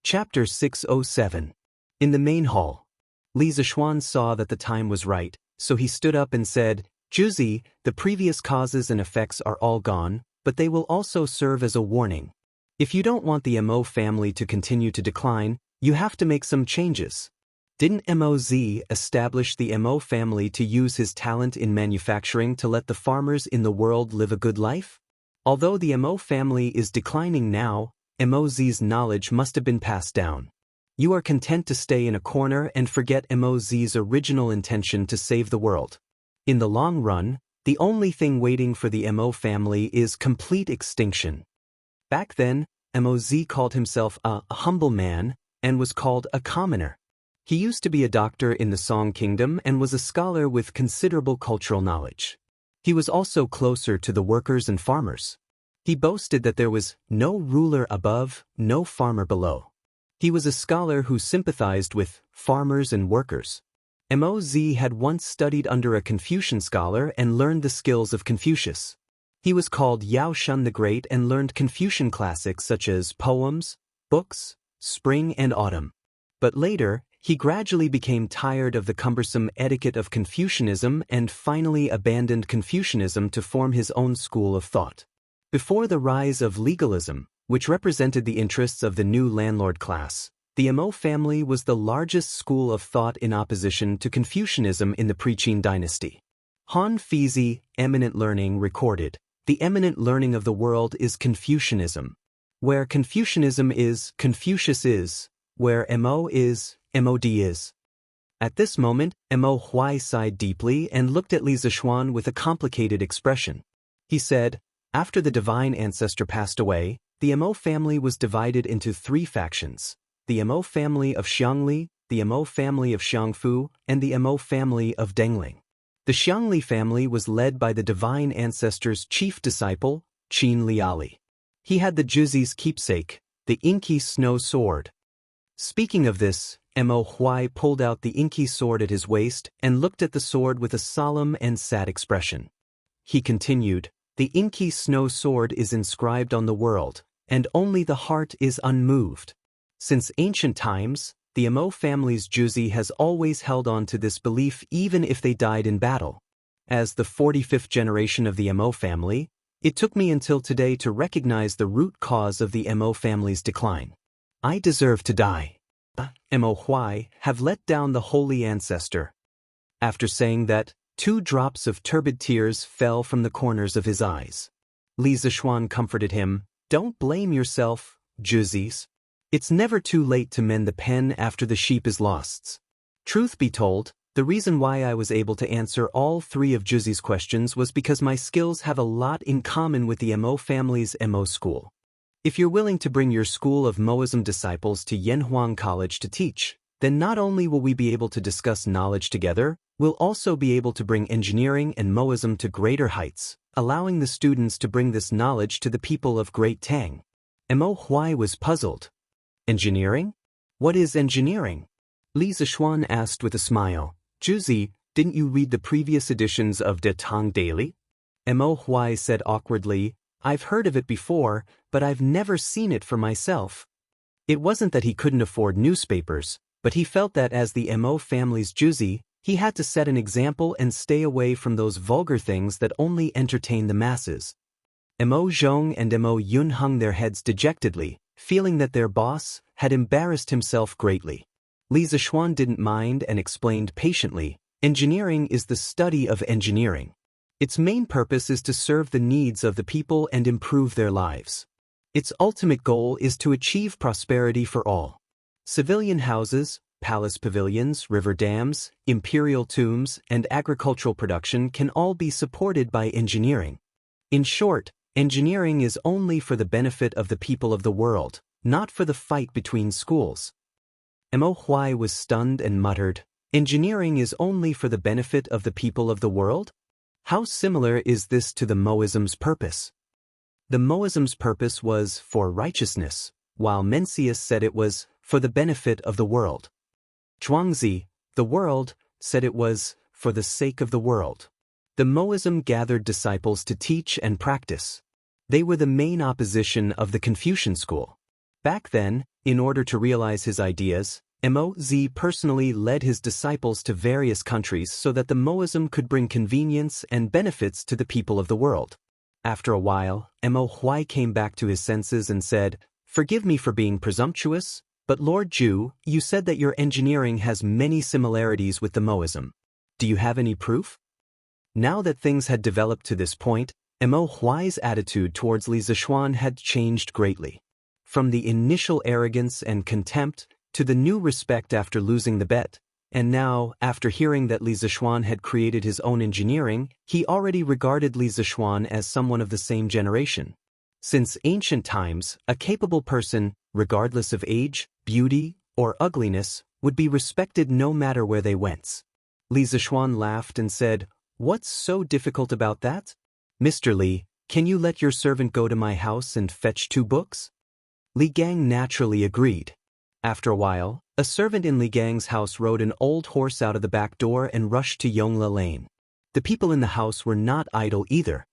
Chapter 607. In the main hall. Li Zixuan saw that the time was right, so he stood up and said, "Juzi, the previous causes and effects are all gone, but they will also serve as a warning. If you don't want the Mo family to continue to decline, you have to make some changes." Didn't Moz establish the Mo family to use his talent in manufacturing to let the farmers in the world live a good life? Although the Mo family is declining now, Moz's knowledge must have been passed down. You are content to stay in a corner and forget Moz's original intention to save the world. In the long run, the only thing waiting for the Mo family is complete extinction. Back then, Moz called himself a humble man and was called a commoner. He used to be a doctor in the Song Kingdom and was a scholar with considerable cultural knowledge. He was also closer to the workers and farmers. He boasted that there was no ruler above, no farmer below. He was a scholar who sympathized with farmers and workers. Moz had once studied under a Confucian scholar and learned the skills of Confucius. He was called Yao Shun the Great and learned Confucian classics such as poems, books, spring and autumn. But later, he gradually became tired of the cumbersome etiquette of Confucianism and finally abandoned Confucianism to form his own school of thought. Before the rise of legalism, which represented the interests of the new landlord class, the Mo family was the largest school of thought in opposition to Confucianism in the Pre-Qin dynasty. Han Fizi, Eminent Learning, recorded, "The eminent learning of the world is Confucianism. Where Confucianism is, Confucius is. Where Mo is, Mod is." At this moment, Mo Huai sighed deeply and looked at Li Zixuan with a complicated expression. He said, "After the divine ancestor passed away, the Mo family was divided into three factions: the Mo family of Xiangli, the Mo family of Xiangfu, and the Mo family of Dengling. The Xiangli family was led by the divine ancestor's chief disciple, Qin Liali. He had the Juzi's keepsake, the inky snow sword." Speaking of this, Mo Huai pulled out the inky sword at his waist and looked at the sword with a solemn and sad expression. He continued, "The inky snow sword is inscribed on the world, and only the heart is unmoved. Since ancient times, the Mo family's Juzi has always held on to this belief even if they died in battle. As the 45th generation of the Mo family, it took me until today to recognize the root cause of the Mo family's decline. I deserve to die. Mo Huai have let down the holy ancestor." After saying that, 2 drops of turbid tears fell from the corners of his eyes. Li Zixuan comforted him, "Don't blame yourself, Juzis. It's never too late to mend the pen after the sheep is lost." Truth be told, the reason why I was able to answer all 3 of Juzi's questions was because my skills have a lot in common with the Mo family's Mo school. If you're willing to bring your school of Moism disciples to Yanhuang College to teach, then not only will we be able to discuss knowledge together, we'll also be able to bring engineering and Moism to greater heights, allowing the students to bring this knowledge to the people of Great Tang. Mo Huai was puzzled. "Engineering? What is engineering?" Li Zixuan asked with a smile. "Juzi, didn't you read the previous editions of De Tang Daily?" Mo Huai said awkwardly, "I've heard of it before, but I've never seen it for myself." It wasn't that he couldn't afford newspapers, but he felt that as the Mo family's Juzi, he had to set an example and stay away from those vulgar things that only entertain the masses. Mo Zhong and Mo Yun hung their heads dejectedly, feeling that their boss had embarrassed himself greatly. Li Zixuan didn't mind and explained patiently, "Engineering is the study of engineering. Its main purpose is to serve the needs of the people and improve their lives. Its ultimate goal is to achieve prosperity for all. Civilian houses, palace pavilions, river dams, imperial tombs, and agricultural production can all be supported by engineering. In short, engineering is only for the benefit of the people of the world, not for the fight between schools." Mo Huai was stunned and muttered, "Engineering is only for the benefit of the people of the world? How similar is this to the Moism's purpose?" The Moism's purpose was for righteousness, while Mencius said it was for the benefit of the world. Zhuangzi, the world, said it was for the sake of the world. The Moism gathered disciples to teach and practice. They were the main opposition of the Confucian school. Back then, In order to realize his ideas, Moz personally led his disciples to various countries so that the Moism could bring convenience and benefits to the people of the world. After a while, Mo Huai came back to his senses and said, "Forgive me for being presumptuous, but Lord Zhu, you said that your engineering has many similarities with the Moism. Do you have any proof?" Now that things had developed to this point, Mo Huai's attitude towards Li Zishuan had changed greatly. From the initial arrogance and contempt to the new respect after losing the bet, and now, after hearing that Li Zishuan had created his own engineering, he already regarded Li Zishuan as someone of the same generation. Since ancient times, a capable person, regardless of age, beauty, or ugliness, would be respected no matter where they went. Li Zishuan laughed and said, "What's so difficult about that? Mr. Li, can you let your servant go to my house and fetch 2 books?" Li Gang naturally agreed. After a while, a servant in Li Gang's house rode an old horse out of the back door and rushed to Yongla Lane. The people in the house were not idle either.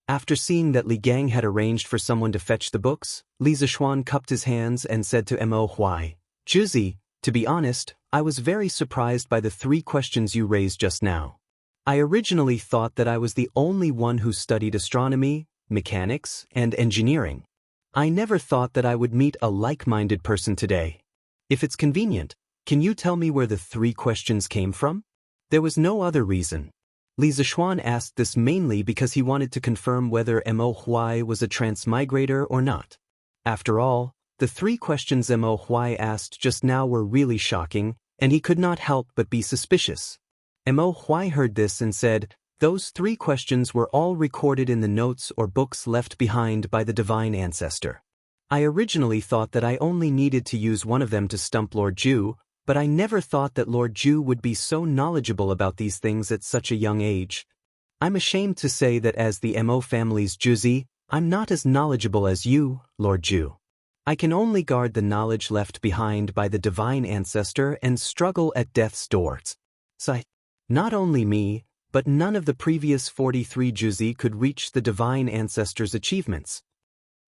After seeing that Li Gang had arranged for someone to fetch the books, Li Zishuan cupped his hands and said to Mo Huai, "Juzi, to be honest, I was very surprised by the 3 questions you raised just now. I originally thought that I was the only one who studied astronomy, mechanics, and engineering. I never thought that I would meet a like-minded person today. If it's convenient, can you tell me where the 3 questions came from?" There was no other reason. Li Zishuan asked this mainly because he wanted to confirm whether Mo Huai was a transmigrator or not. After all, the 3 questions Mo Huai asked just now were really shocking, and he could not help but be suspicious. Mo Huai heard this and said, "Those 3 questions were all recorded in the notes or books left behind by the divine ancestor. I originally thought that I only needed to use one of them to stump Lord Zhu, but I never thought that Lord Zhu would be so knowledgeable about these things at such a young age. I'm ashamed to say that as the Mo family's Juzi, I'm not as knowledgeable as you, Lord Zhu. I can only guard the knowledge left behind by the divine ancestor and struggle at death's doors. So, not only me, but none of the previous 43 Juzi could reach the divine ancestor's achievements."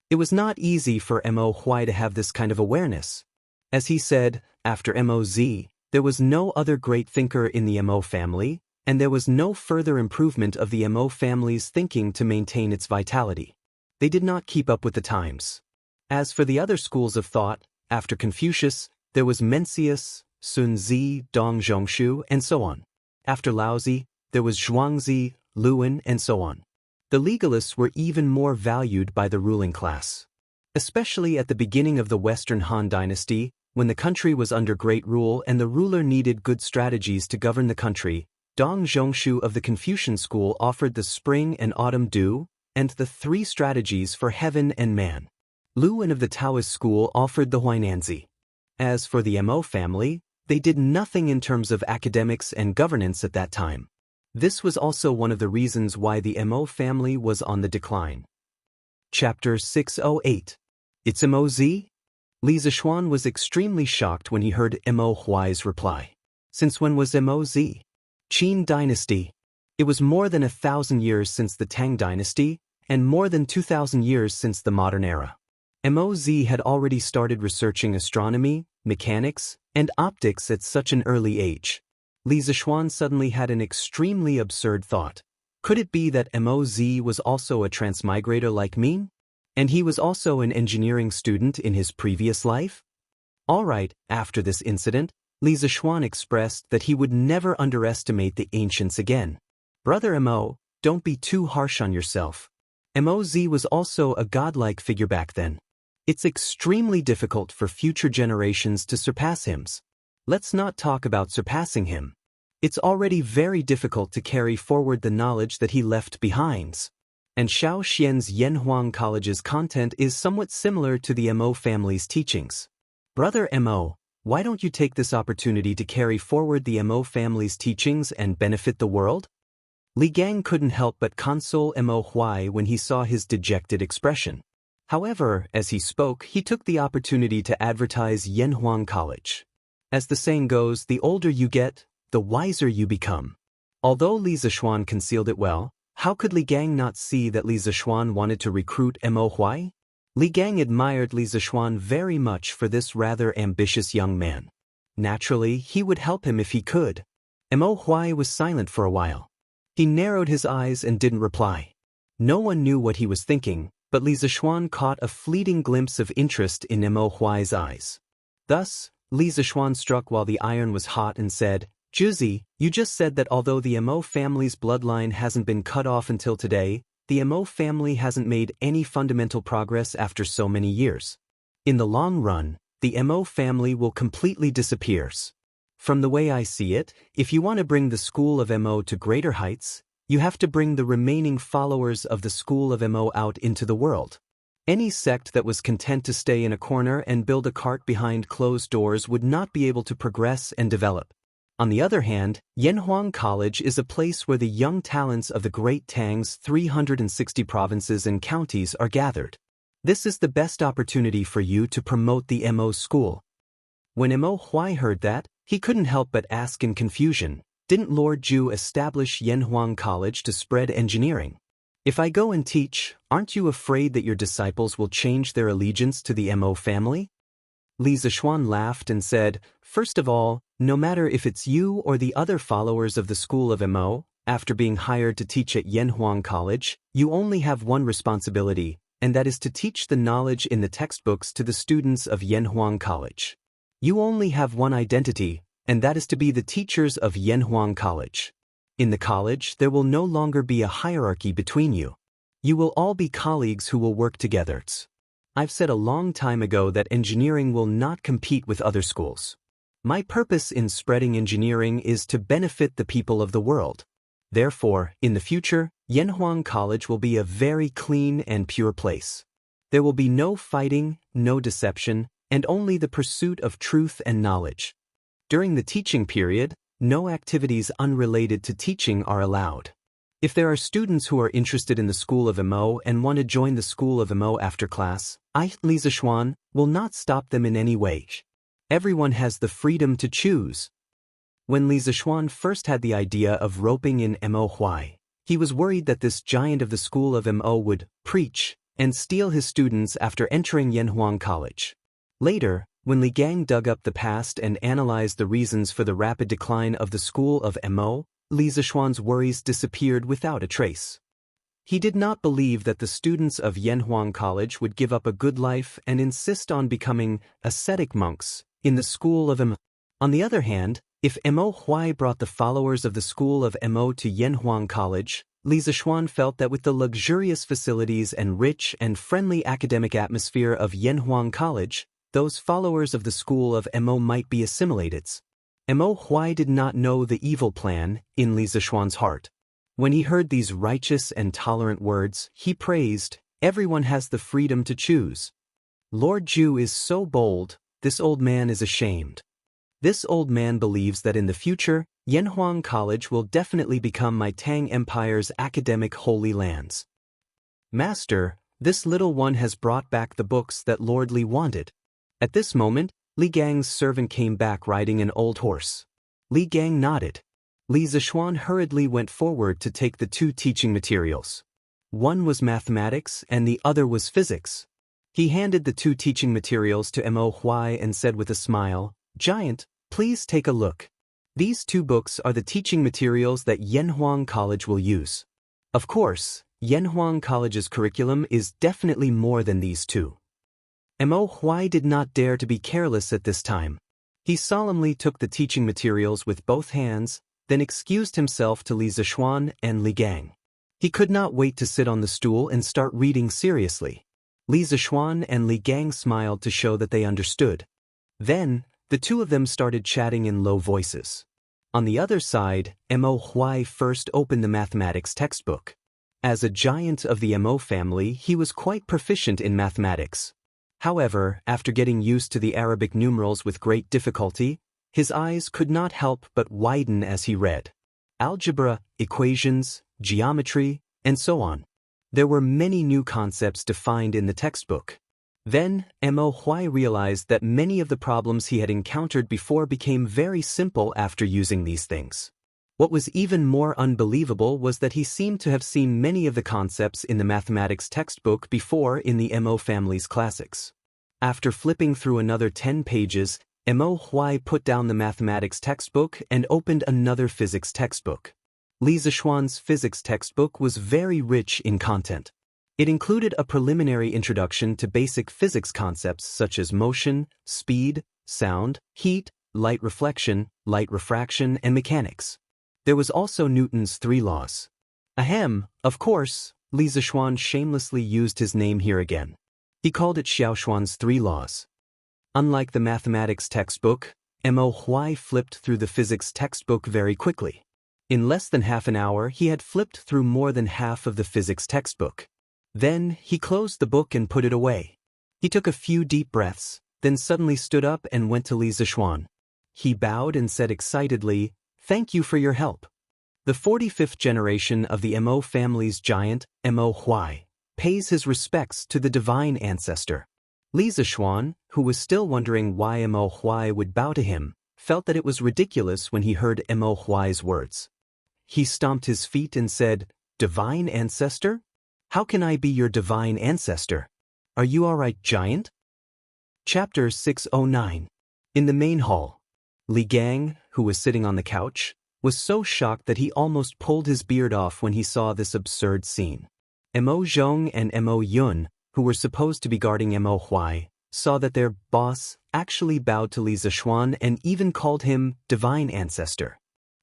It was not easy for Mo Huai to have this kind of awareness. As he said, after Moz, there was no other great thinker in the Mo family, and there was no further improvement of the Mo family's thinking to maintain its vitality. They did not keep up with the times. As for the other schools of thought, after Confucius, there was Mencius, Sun Zi, Dong Zhongshu, and so on. After Laozi, there was Zhuangzi, Luan, and so on. The legalists were even more valued by the ruling class. Especially at the beginning of the Western Han Dynasty, when the country was under great rule and the ruler needed good strategies to govern the country, Dong Zhongshu of the Confucian school offered the spring and autumn dew, and the 3 strategies for heaven and man. Luan of the Taoist school offered the Huainanzi. As for the Mo family, they did nothing in terms of academics and governance at that time. This was also one of the reasons why the Mo family was on the decline. Chapter 608. It's Moz? Li Zishuan was extremely shocked when he heard Mo Huai's reply. Since when was Moz? Qin Dynasty. It was more than 1,000 years since the Tang Dynasty, and more than 2,000 years since the modern era. Moz had already started researching astronomy, mechanics, and optics at such an early age. Li Zishuan suddenly had an extremely absurd thought. Could it be that Moz was also a transmigrator like me? And he was also an engineering student in his previous life? All right, after this incident, Li Zishuan expressed that he would never underestimate the ancients again. "Brother Mo, don't be too harsh on yourself. Moz was also a godlike figure back then. It's extremely difficult for future generations to surpass him. Let's not talk about surpassing him. It's already very difficult to carry forward the knowledge that he left behind." And Shaoxian's Yanhuang College's content is somewhat similar to the Mo family's teachings. Brother Mo, why don't you take this opportunity to carry forward the Mo family's teachings and benefit the world? Li Gang couldn't help but console Mo Huai when he saw his dejected expression. However, as he spoke, he took the opportunity to advertise Yanhuang College. As the saying goes, the older you get, the wiser you become. Although Li Zishuan concealed it well, how could Li Gang not see that Li Zishuan wanted to recruit Mo Huai? Li Gang admired Li Zixuan very much for this rather ambitious young man. Naturally, he would help him if he could. Mo Huai was silent for a while. He narrowed his eyes and didn't reply. No one knew what he was thinking, but Li Zixuan caught a fleeting glimpse of interest in Mo Huai's eyes. Thus, Li Zixuan struck while the iron was hot and said, "Juzi, you just said that although the Mo family's bloodline hasn't been cut off until today, the Mo family hasn't made any fundamental progress after so many years. In the long run, the Mo family will completely disappear. From the way I see it, if you want to bring the school of Mo to greater heights, you have to bring the remaining followers of the school of Mo out into the world. Any sect that was content to stay in a corner and build a cart behind closed doors would not be able to progress and develop. On the other hand, Yanhuang College is a place where the young talents of the Great Tang's 360 provinces and counties are gathered. This is the best opportunity for you to promote the Mo school." When Mo Huai heard that, he couldn't help but ask in confusion, "Didn't Lord Ju establish Yanhuang College to spread engineering? If I go and teach, aren't you afraid that your disciples will change their allegiance to the Mo family?" Li Zixuan laughed and said, "First of all, no matter if it's you or the other followers of the school of Mo, after being hired to teach at Yanhuang College, you only have one responsibility, and that is to teach the knowledge in the textbooks to the students of Yanhuang College. You only have one identity, and that is to be the teachers of Yanhuang College. In the college, there will no longer be a hierarchy between you. You will all be colleagues who will work together. I've said a long time ago that engineering will not compete with other schools. My purpose in spreading engineering is to benefit the people of the world. Therefore, in the future, Yanhuang College will be a very clean and pure place. There will be no fighting, no deception, and only the pursuit of truth and knowledge. During the teaching period, no activities unrelated to teaching are allowed. If there are students who are interested in the school of Mo and want to join the school of Mo after class, I, Li Zixuan, will not stop them in any way. Everyone has the freedom to choose." When Li Zixuan first had the idea of roping in Mo Huai, he was worried that this giant of the school of Mo would preach and steal his students after entering Yanhuang College. Later, when Li Gang dug up the past and analyzed the reasons for the rapid decline of the school of Mo, Li Zixuan's worries disappeared without a trace. He did not believe that the students of Yanhuang College would give up a good life and insist on becoming ascetic monks in the school of Mo. On the other hand, if Mo Huai brought the followers of the school of Mo to Yanhuang College, Li Zixuan felt that with the luxurious facilities and rich and friendly academic atmosphere of Yanhuang College, those followers of the school of Mo might be assimilated. Mo Huai did not know the evil plan in Li Zixuan's heart. When he heard these righteous and tolerant words, he praised, "Everyone has the freedom to choose. Lord Ju is so bold, this old man is ashamed. This old man believes that in the future, Yanhuang College will definitely become my Tang Empire's academic holy lands. Master, this little one has brought back the books that Lord Li wanted." At this moment, Li Gang's servant came back riding an old horse. Li Gang nodded. Li Zixuan hurriedly went forward to take the two teaching materials. One was mathematics and the other was physics. He handed the two teaching materials to Mo Huai and said with a smile, "Giant, please take a look. These two books are the teaching materials that Yanhuang College will use. Of course, Yanhuang College's curriculum is definitely more than these two." Mo Huai did not dare to be careless at this time. He solemnly took the teaching materials with both hands, then excused himself to Li Zixuan and Li Gang. He could not wait to sit on the stool and start reading seriously. Li Zixuan and Li Gang smiled to show that they understood. Then, the two of them started chatting in low voices. On the other side, Mo Huai first opened the mathematics textbook. As a giant of the Mo family, he was quite proficient in mathematics. However, after getting used to the Arabic numerals with great difficulty, his eyes could not help but widen as he read. Algebra, equations, geometry, and so on. There were many new concepts defined in the textbook. Then, Mo Huai realized that many of the problems he had encountered before became very simple after using these things. What was even more unbelievable was that he seemed to have seen many of the concepts in the mathematics textbook before in the Mo family's classics. After flipping through another 10 pages, Mo Huai put down the mathematics textbook and opened another physics textbook. Li Zishuan's physics textbook was very rich in content. It included a preliminary introduction to basic physics concepts such as motion, speed, sound, heat, light reflection, light refraction, and mechanics. There was also Newton's 3 laws. Ahem, of course, Li Zishuan shamelessly used his name here again. He called it Xiaoshuan's 3 laws. Unlike the mathematics textbook, Mo Huai flipped through the physics textbook very quickly. In less than half an hour, he had flipped through more than half of the physics textbook. Then, he closed the book and put it away. He took a few deep breaths, then suddenly stood up and went to Li Zishuan. He bowed and said excitedly, "Thank you for your help." The 45th generation of the Mo family's giant, Mo Huai, pays his respects to the divine ancestor. Li Zishuan, who was still wondering why Mo Huai would bow to him, felt that it was ridiculous when he heard Mo Huai's words. He stomped his feet and said, "Divine ancestor? How can I be your divine ancestor? Are you all right, giant?" Chapter 609. In the main hall, Li Gang, who was sitting on the couch, was so shocked that he almost pulled his beard off when he saw this absurd scene. Mo Zhong and Mo Yun, who were supposed to be guarding Mo Huai, saw that their boss actually bowed to Li Zishuan and even called him divine ancestor.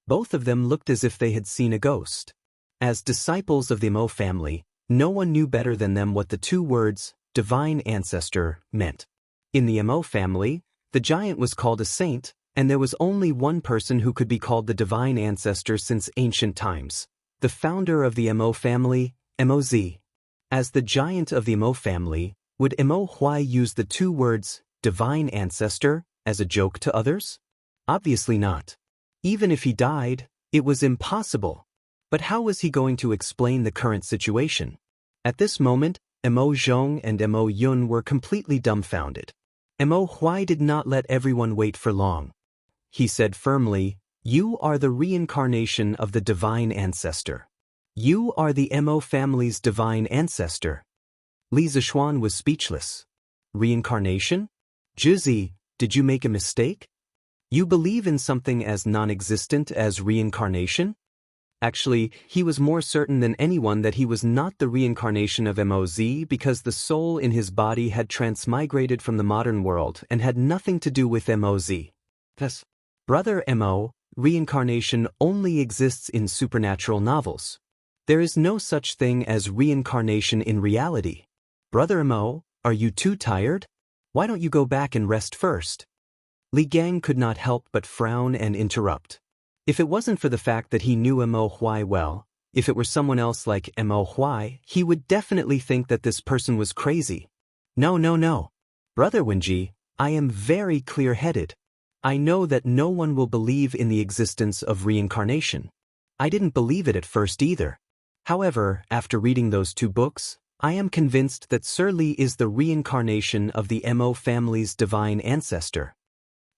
Both of them looked as if they had seen a ghost. As disciples of the Mo family, no one knew better than them what the 2 words, divine ancestor, meant. In the Mo family, the giant was called a saint, and there was only one person who could be called the divine ancestor since ancient times, the founder of the Mo family, Moz. As the giant of the Mo family, would Mo Huai use the 2 words, divine ancestor, as a joke to others? Obviously not. Even if he died, it was impossible. But how was he going to explain the current situation? At this moment, Mo Zhong and Mo Yun were completely dumbfounded. Mo Huai did not let everyone wait for long. He said firmly, "You are the reincarnation of the divine ancestor. You are the Mo family's divine ancestor." Li Zishuan was speechless. Reincarnation? Juzi, did you make a mistake? You believe in something as non-existent as reincarnation? Actually, he was more certain than anyone that he was not the reincarnation of Moz because the soul in his body had transmigrated from the modern world and had nothing to do with Moz. Thus, Brother Mo, reincarnation only exists in supernatural novels. There is no such thing as reincarnation in reality. Brother Mo, are you too tired? Why don't you go back and rest first? Li Gang could not help but frown and interrupt. If it wasn't for the fact that he knew Mo Huai well, if it were someone else like Mo Huai, he would definitely think that this person was crazy. No. Brother Wenji, I am very clear-headed. I know that no one will believe in the existence of reincarnation. I didn't believe it at first either. However, after reading those 2 books, I am convinced that Sir Li is the reincarnation of the Mo family's divine ancestor.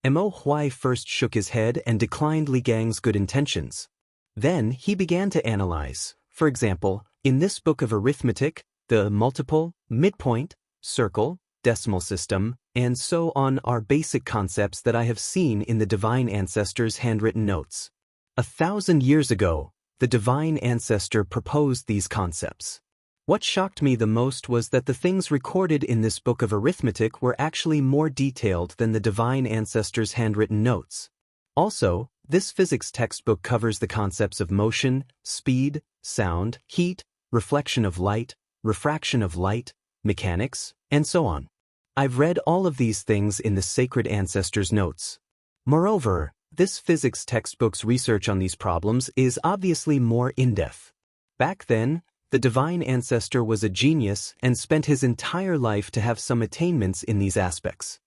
Mo Huai first shook his head and declined Li Gang's good intentions. Then he began to analyze. For example, in this book of arithmetic, the multiple, midpoint, circle, decimal system, and so on are basic concepts that I have seen in the divine ancestor's handwritten notes. 1,000 years ago, the divine ancestor proposed these concepts. What shocked me the most was that the things recorded in this book of arithmetic were actually more detailed than the divine ancestor's handwritten notes. Also, this physics textbook covers the concepts of motion, speed, sound, heat, reflection of light, refraction of light, mechanics, and so on. I've read all of these things in the sacred ancestor's notes. Moreover, this physics textbook's research on these problems is obviously more in-depth. Back then, the divine ancestor was a genius and spent his entire life to have some attainments in these aspects.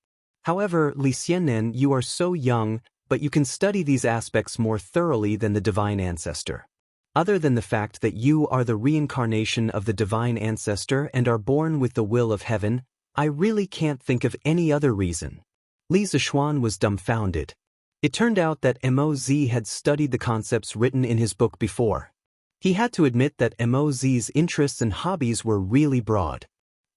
However, Li Xiannen, you are so young, but you can study these aspects more thoroughly than the divine ancestor. Other than the fact that you are the reincarnation of the divine ancestor and are born with the will of heaven, I really can't think of any other reason. Li Zishuan was dumbfounded. It turned out that Moz had studied the concepts written in his book before. He had to admit that Moz's interests and hobbies were really broad.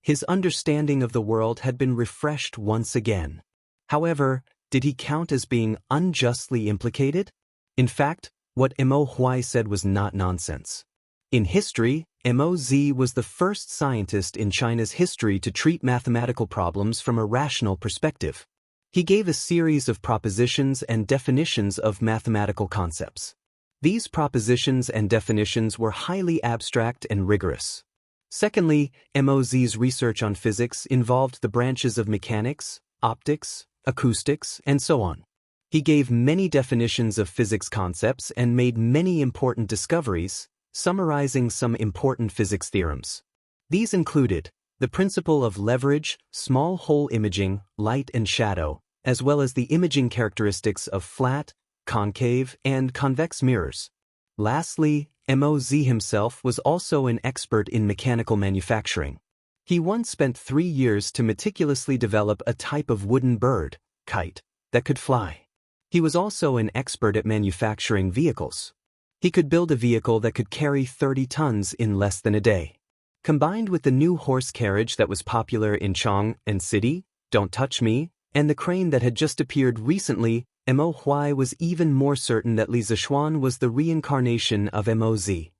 His understanding of the world had been refreshed once again. However, did he count as being unjustly implicated? In fact, what Mo Huai said was not nonsense. In history, Moz was the first scientist in China's history to treat mathematical problems from a rational perspective. He gave a series of propositions and definitions of mathematical concepts. These propositions and definitions were highly abstract and rigorous. Secondly, Moz's research on physics involved the branches of mechanics, optics, acoustics, and so on. He gave many definitions of physics concepts and made many important discoveries, summarizing some important physics theorems. These included the principle of leverage, small hole imaging, light and shadow, as well as the imaging characteristics of flat, concave, and convex mirrors. Lastly, Moz himself was also an expert in mechanical manufacturing. He once spent 3 years to meticulously develop a type of wooden bird, kite, that could fly. He was also an expert at manufacturing vehicles. He could build a vehicle that could carry 30 tons in less than a day. Combined with the new horse carriage that was popular in Chong and City, Don't Touch Me, and the crane that had just appeared recently, Mo Huai was even more certain that Li Zixuan was the reincarnation of Moz.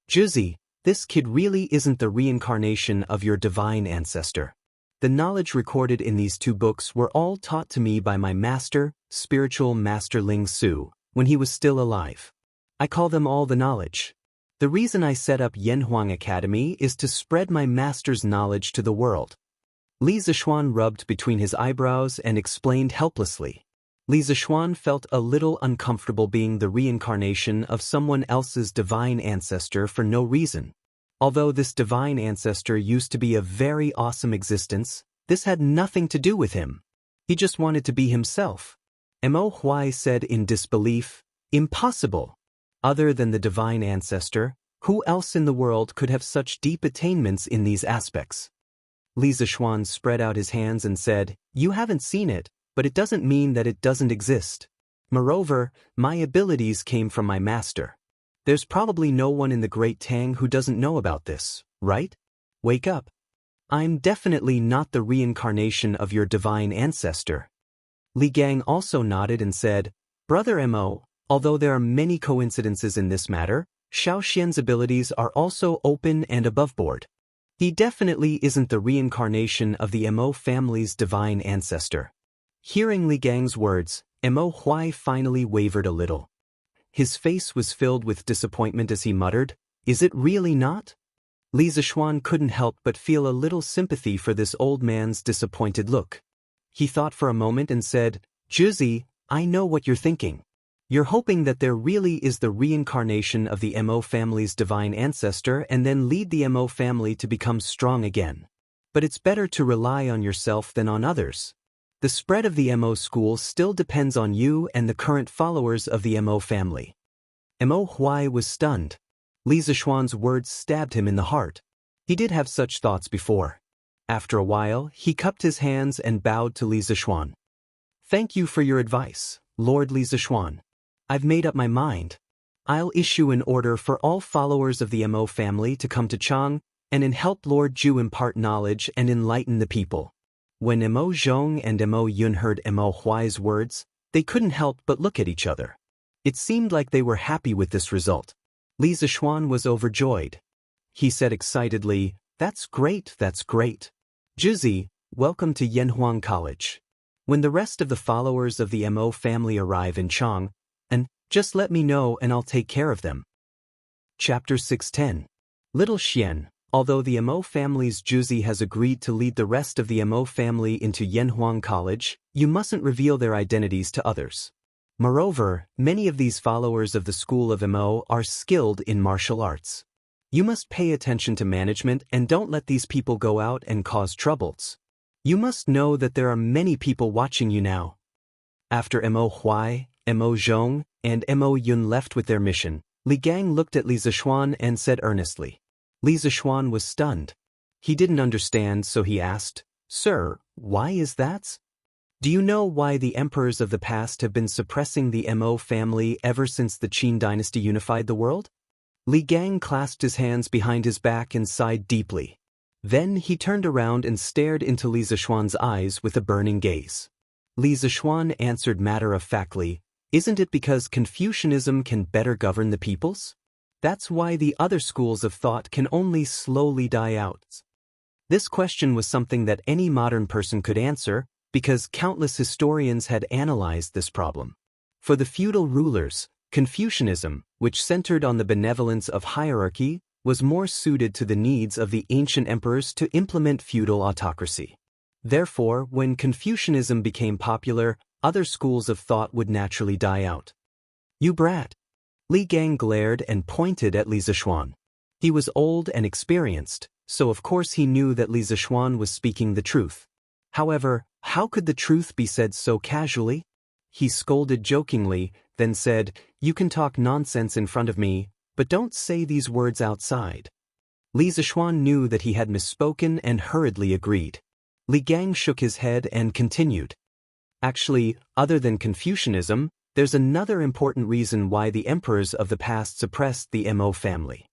Juzi, this kid really isn't the reincarnation of your divine ancestor. The knowledge recorded in these 2 books were all taught to me by my master, spiritual master Ling Su, when he was still alive. I call them all the knowledge. The reason I set up Yanhuang Academy is to spread my master's knowledge to the world. Li Zixuan rubbed between his eyebrows and explained helplessly. Li Zixuan felt a little uncomfortable being the reincarnation of someone else's divine ancestor for no reason. Although this divine ancestor used to be a very awesome existence, this had nothing to do with him. He just wanted to be himself. Mo Huai said in disbelief, "Impossible. Other than the divine ancestor, who else in the world could have such deep attainments in these aspects?" Li Zixuan spread out his hands and said, "You haven't seen it, but it doesn't mean that it doesn't exist. Moreover, my abilities came from my master. There's probably no one in the Great Tang who doesn't know about this, right? Wake up. I'm definitely not the reincarnation of your divine ancestor." Li Gang also nodded and said, "Brother Mo, although there are many coincidences in this matter, Xiao Xian's abilities are also open and aboveboard. He definitely isn't the reincarnation of the Mo family's divine ancestor." Hearing Li Gang's words, Mo Huai finally wavered a little. His face was filled with disappointment as he muttered, "Is it really not?" Li Zixuan couldn't help but feel a little sympathy for this old man's disappointed look. He thought for a moment and said, "Juzi, I know what you're thinking. You're hoping that there really is the reincarnation of the Mo family's divine ancestor and then lead the Mo family to become strong again. But it's better to rely on yourself than on others. The spread of the Mo school still depends on you and the current followers of the Mo family." Mo Huai was stunned. Li Zixuan's words stabbed him in the heart. He did have such thoughts before. After a while, he cupped his hands and bowed to Li Zixuan. "Thank you for your advice, Lord Li Zixuan. I've made up my mind. I'll issue an order for all followers of the Mo family to come to Chang and help Lord Ju impart knowledge and enlighten the people." When Mo Zhong and Mo Yun heard Mo Huai's words, they couldn't help but look at each other. It seemed like they were happy with this result. Li Zixuan was overjoyed. He said excitedly, "That's great, that's great. Juzi, welcome to Yanhuang College. When the rest of the followers of the Mo family arrive in Chang, and just let me know and I'll take care of them." Chapter 610. Little Xian. Although the Mo family's Juzi has agreed to lead the rest of the Mo family into Yanhuang College, you mustn't reveal their identities to others. Moreover, many of these followers of the school of Mo are skilled in martial arts. You must pay attention to management and don't let these people go out and cause troubles. You must know that there are many people watching you now. After Mo Huai, Mo Zhong, and Mo Yun left with their mission, Li Gang looked at Li Zixuan and said earnestly. Li Zixuan was stunned. He didn't understand, so he asked, "Sir, why is that?" Do you know why the emperors of the past have been suppressing the Mo family ever since the Qin dynasty unified the world? Li Gang clasped his hands behind his back and sighed deeply. Then he turned around and stared into Li Zishuan's eyes with a burning gaze. Li Zishuan answered matter-of-factly, "Isn't it because Confucianism can better govern the peoples? That's why the other schools of thought can only slowly die out." This question was something that any modern person could answer, because countless historians had analyzed this problem. For the feudal rulers, Confucianism, which centered on the benevolence of hierarchy, was more suited to the needs of the ancient emperors to implement feudal autocracy. Therefore, when Confucianism became popular, other schools of thought would naturally die out. "You brat!" Li Gang glared and pointed at Li Zishuan. He was old and experienced, so of course he knew that Li Zishuan was speaking the truth. However, how could the truth be said so casually? He scolded jokingly, then said, "You can talk nonsense in front of me, but don't say these words outside." Li Zishuan knew that he had misspoken and hurriedly agreed. Li Gang shook his head and continued. "Actually, other than Confucianism, there's another important reason why the emperors of the past suppressed the Mo family.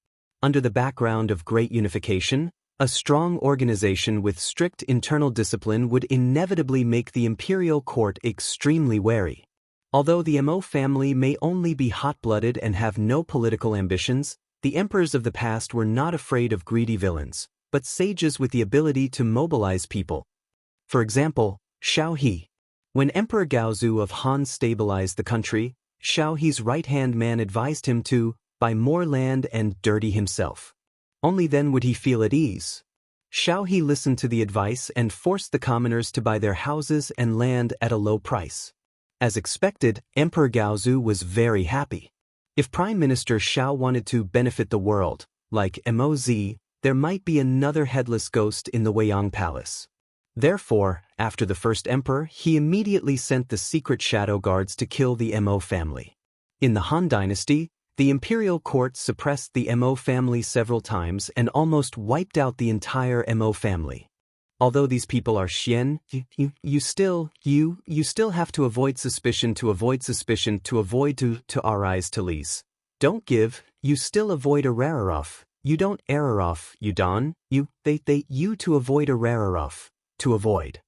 Under the background of great unification, a strong organization with strict internal discipline would inevitably make the imperial court extremely wary. Although the Mo family may only be hot-blooded and have no political ambitions, the emperors of the past were not afraid of greedy villains, but sages with the ability to mobilize people. For example, Xiao He. When Emperor Gaozu of Han stabilized the country, Xiao He's right-hand man advised him to buy more land and dirty himself. Only then would he feel at ease. Xiao He listened to the advice and forced the commoners to buy their houses and land at a low price. As expected, Emperor Gaozu was very happy. If Prime Minister Xiao wanted to benefit the world, like Moz, there might be another headless ghost in the Weiyang Palace. Therefore, after the first emperor, he immediately sent the secret shadow guards to kill the Mo family. In the Han dynasty, the imperial court suppressed the Mo family several times and almost wiped out the entire Mo family. Although these people are Xian, you still have to avoid suspicion to our eyes to Li's. Don't give, you still avoid a rarer off. You don't error off, you don, you to avoid a rarer off. To avoid.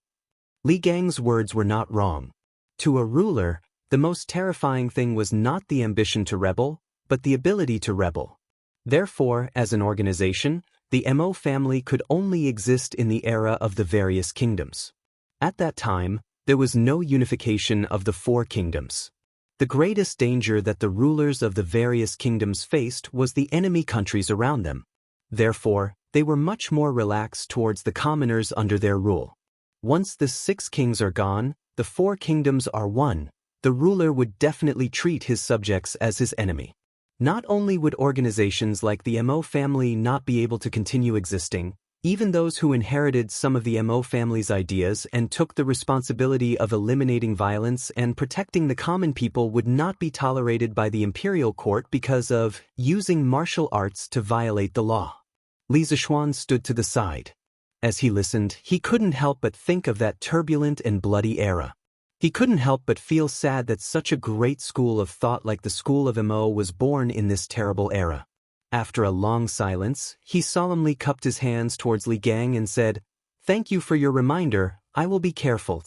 Li Gang's words were not wrong. To a ruler, the most terrifying thing was not the ambition to rebel, but the ability to rebel. Therefore, as an organization, the Mo family could only exist in the era of the various kingdoms. At that time, there was no unification of the four kingdoms. The greatest danger that the rulers of the various kingdoms faced was the enemy countries around them. Therefore, they were much more relaxed towards the commoners under their rule. Once the 6 kings are gone, the 4 kingdoms are one, the ruler would definitely treat his subjects as his enemy. Not only would organizations like the Mo family not be able to continue existing, even those who inherited some of the Mo family's ideas and took the responsibility of eliminating violence and protecting the common people would not be tolerated by the imperial court because of using martial arts to violate the law. Li Zishuan stood to the side. As he listened, he couldn't help but think of that turbulent and bloody era. He couldn't help but feel sad that such a great school of thought like the school of Mo was born in this terrible era. After a long silence, he solemnly cupped his hands towards Li Gang and said, "Thank you for your reminder, I will be careful."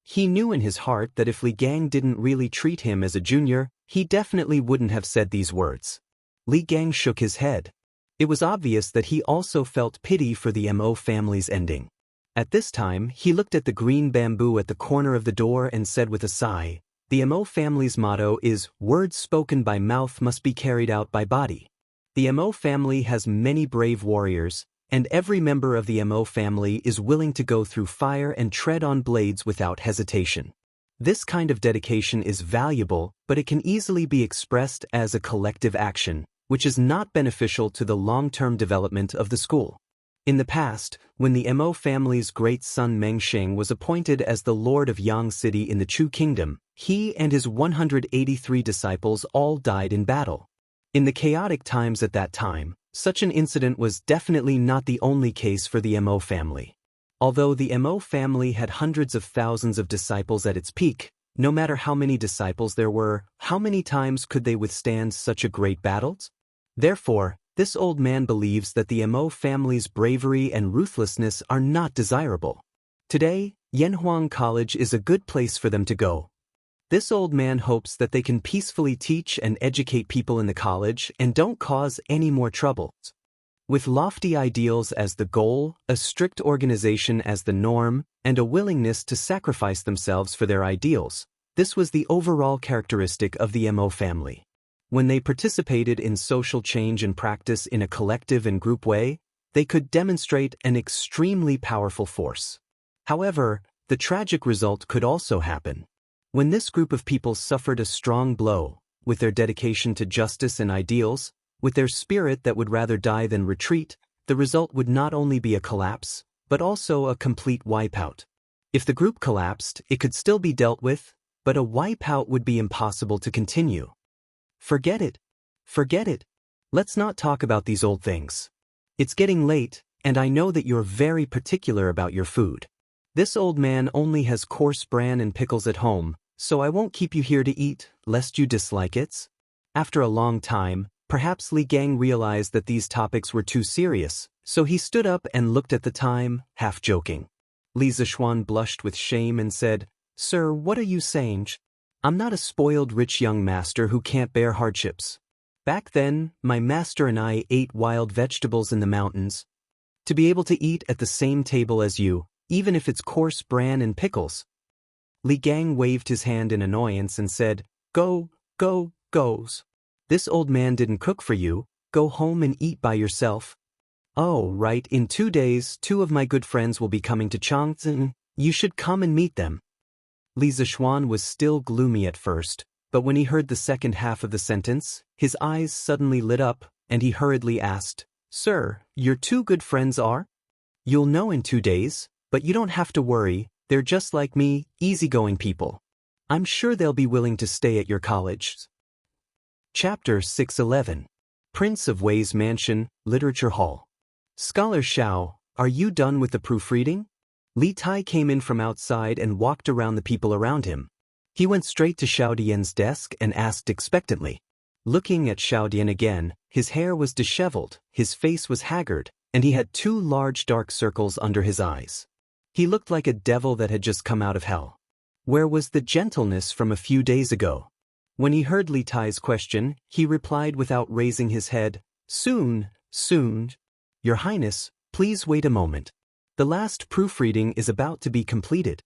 He knew in his heart that if Li Gang didn't really treat him as a junior, he definitely wouldn't have said these words. Li Gang shook his head. It was obvious that he also felt pity for the Mo family's ending. At this time, he looked at the green bamboo at the corner of the door and said with a sigh, "The Mo family's motto is, words spoken by mouth must be carried out by body." The Mo family has many brave warriors, and every member of the Mo family is willing to go through fire and tread on blades without hesitation. This kind of dedication is valuable, but it can easily be expressed as a collective action, which is not beneficial to the long-term development of the school. In the past, when the Mo family's great son Meng Sheng was appointed as the lord of Yang City in the Chu Kingdom, he and his 183 disciples all died in battle. In the chaotic times at that time, such an incident was definitely not the only case for the Mo family. Although the Mo family had hundreds of thousands of disciples at its peak, no matter how many disciples there were, how many times could they withstand such a great battle? Therefore, this old man believes that the Mo family's bravery and ruthlessness are not desirable. Today, Yanhuang College is a good place for them to go. This old man hopes that they can peacefully teach and educate people in the college and don't cause any more trouble. With lofty ideals as the goal, a strict organization as the norm, and a willingness to sacrifice themselves for their ideals, this was the overall characteristic of the Mo family. When they participated in social change and practice in a collective and group way, they could demonstrate an extremely powerful force. However, the tragic result could also happen. When this group of people suffered a strong blow, with their dedication to justice and ideals, with their spirit that would rather die than retreat, the result would not only be a collapse, but also a complete wipeout. If the group collapsed, it could still be dealt with, but a wipeout would be impossible to continue. Forget it. Forget it. Let's not talk about these old things. It's getting late, and I know that you're very particular about your food. This old man only has coarse bran and pickles at home, so I won't keep you here to eat, lest you dislike it. After a long time, perhaps Li Gang realized that these topics were too serious, so he stood up and looked at the time, half joking. Li Zishuan blushed with shame and said, "Sir, what are you saying? I'm not a spoiled rich young master who can't bear hardships. Back then, my master and I ate wild vegetables in the mountains. To be able to eat at the same table as you, even if it's coarse bran and pickles." Li Gang waved his hand in annoyance and said, "Go, go, goes. This old man didn't cook for you, go home and eat by yourself." "Oh, right, in 2 days, 2 of my good friends will be coming to Changzhen. You should come and meet them." Li Zishuan was still gloomy at first, but when he heard the second half of the sentence, his eyes suddenly lit up, and he hurriedly asked, "Sir, your 2 good friends are?" "You'll know in 2 days, but you don't have to worry, they're just like me, easygoing people. I'm sure they'll be willing to stay at your college." Chapter 611. Prince of Wei's Mansion, Literature Hall. "Scholar Xiao, are you done with the proofreading?" Li Tai came in from outside and walked around the people around him. He went straight to Xiao Dian's desk and asked expectantly. Looking at Xiao Dian again, his hair was disheveled, his face was haggard, and he had 2 large dark circles under his eyes. He looked like a devil that had just come out of hell. Where was the gentleness from a few days ago? When he heard Li Tai's question, he replied without raising his head, "Soon, soon. Your Highness, please wait a moment. The last proofreading is about to be completed."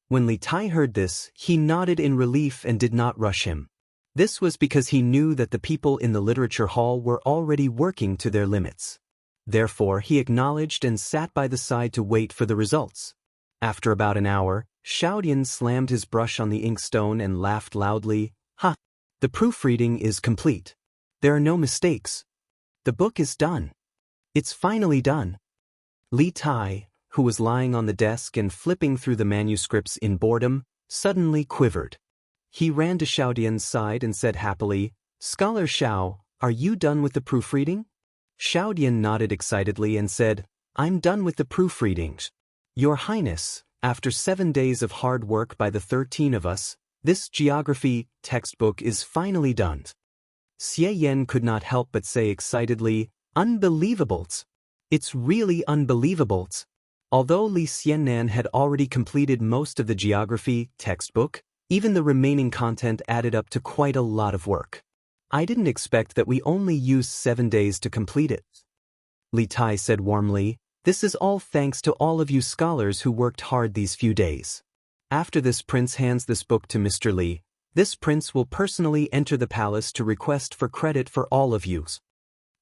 When Li Tai heard this, he nodded in relief and did not rush him. This was because he knew that the people in the literature hall were already working to their limits. Therefore, he acknowledged and sat by the side to wait for the results. After about an hour, Xiao Dian slammed his brush on the inkstone and laughed loudly. "Ha! The proofreading is complete. There are no mistakes. The book is done. It's finally done." Li Tai, who was lying on the desk and flipping through the manuscripts in boredom, suddenly quivered. He ran to Xiao Dian's side and said happily, "Scholar Xiao, are you done with the proofreading?" Xiao Dian nodded excitedly and said, "I'm done with the proofreadings. Your Highness, after 7 days of hard work by the 13 of us, this geography textbook is finally done." Xie Yan could not help but say excitedly, "Unbelievable! It's really unbelievable." Although Li Xiannan had already completed most of the geography textbook, even the remaining content added up to quite a lot of work. "I didn't expect that we only used 7 days to complete it." Li Tai said warmly, "This is all thanks to all of you scholars who worked hard these few days. After this prince hands this book to Mr. Li, this prince will personally enter the palace to request for credit for all of you."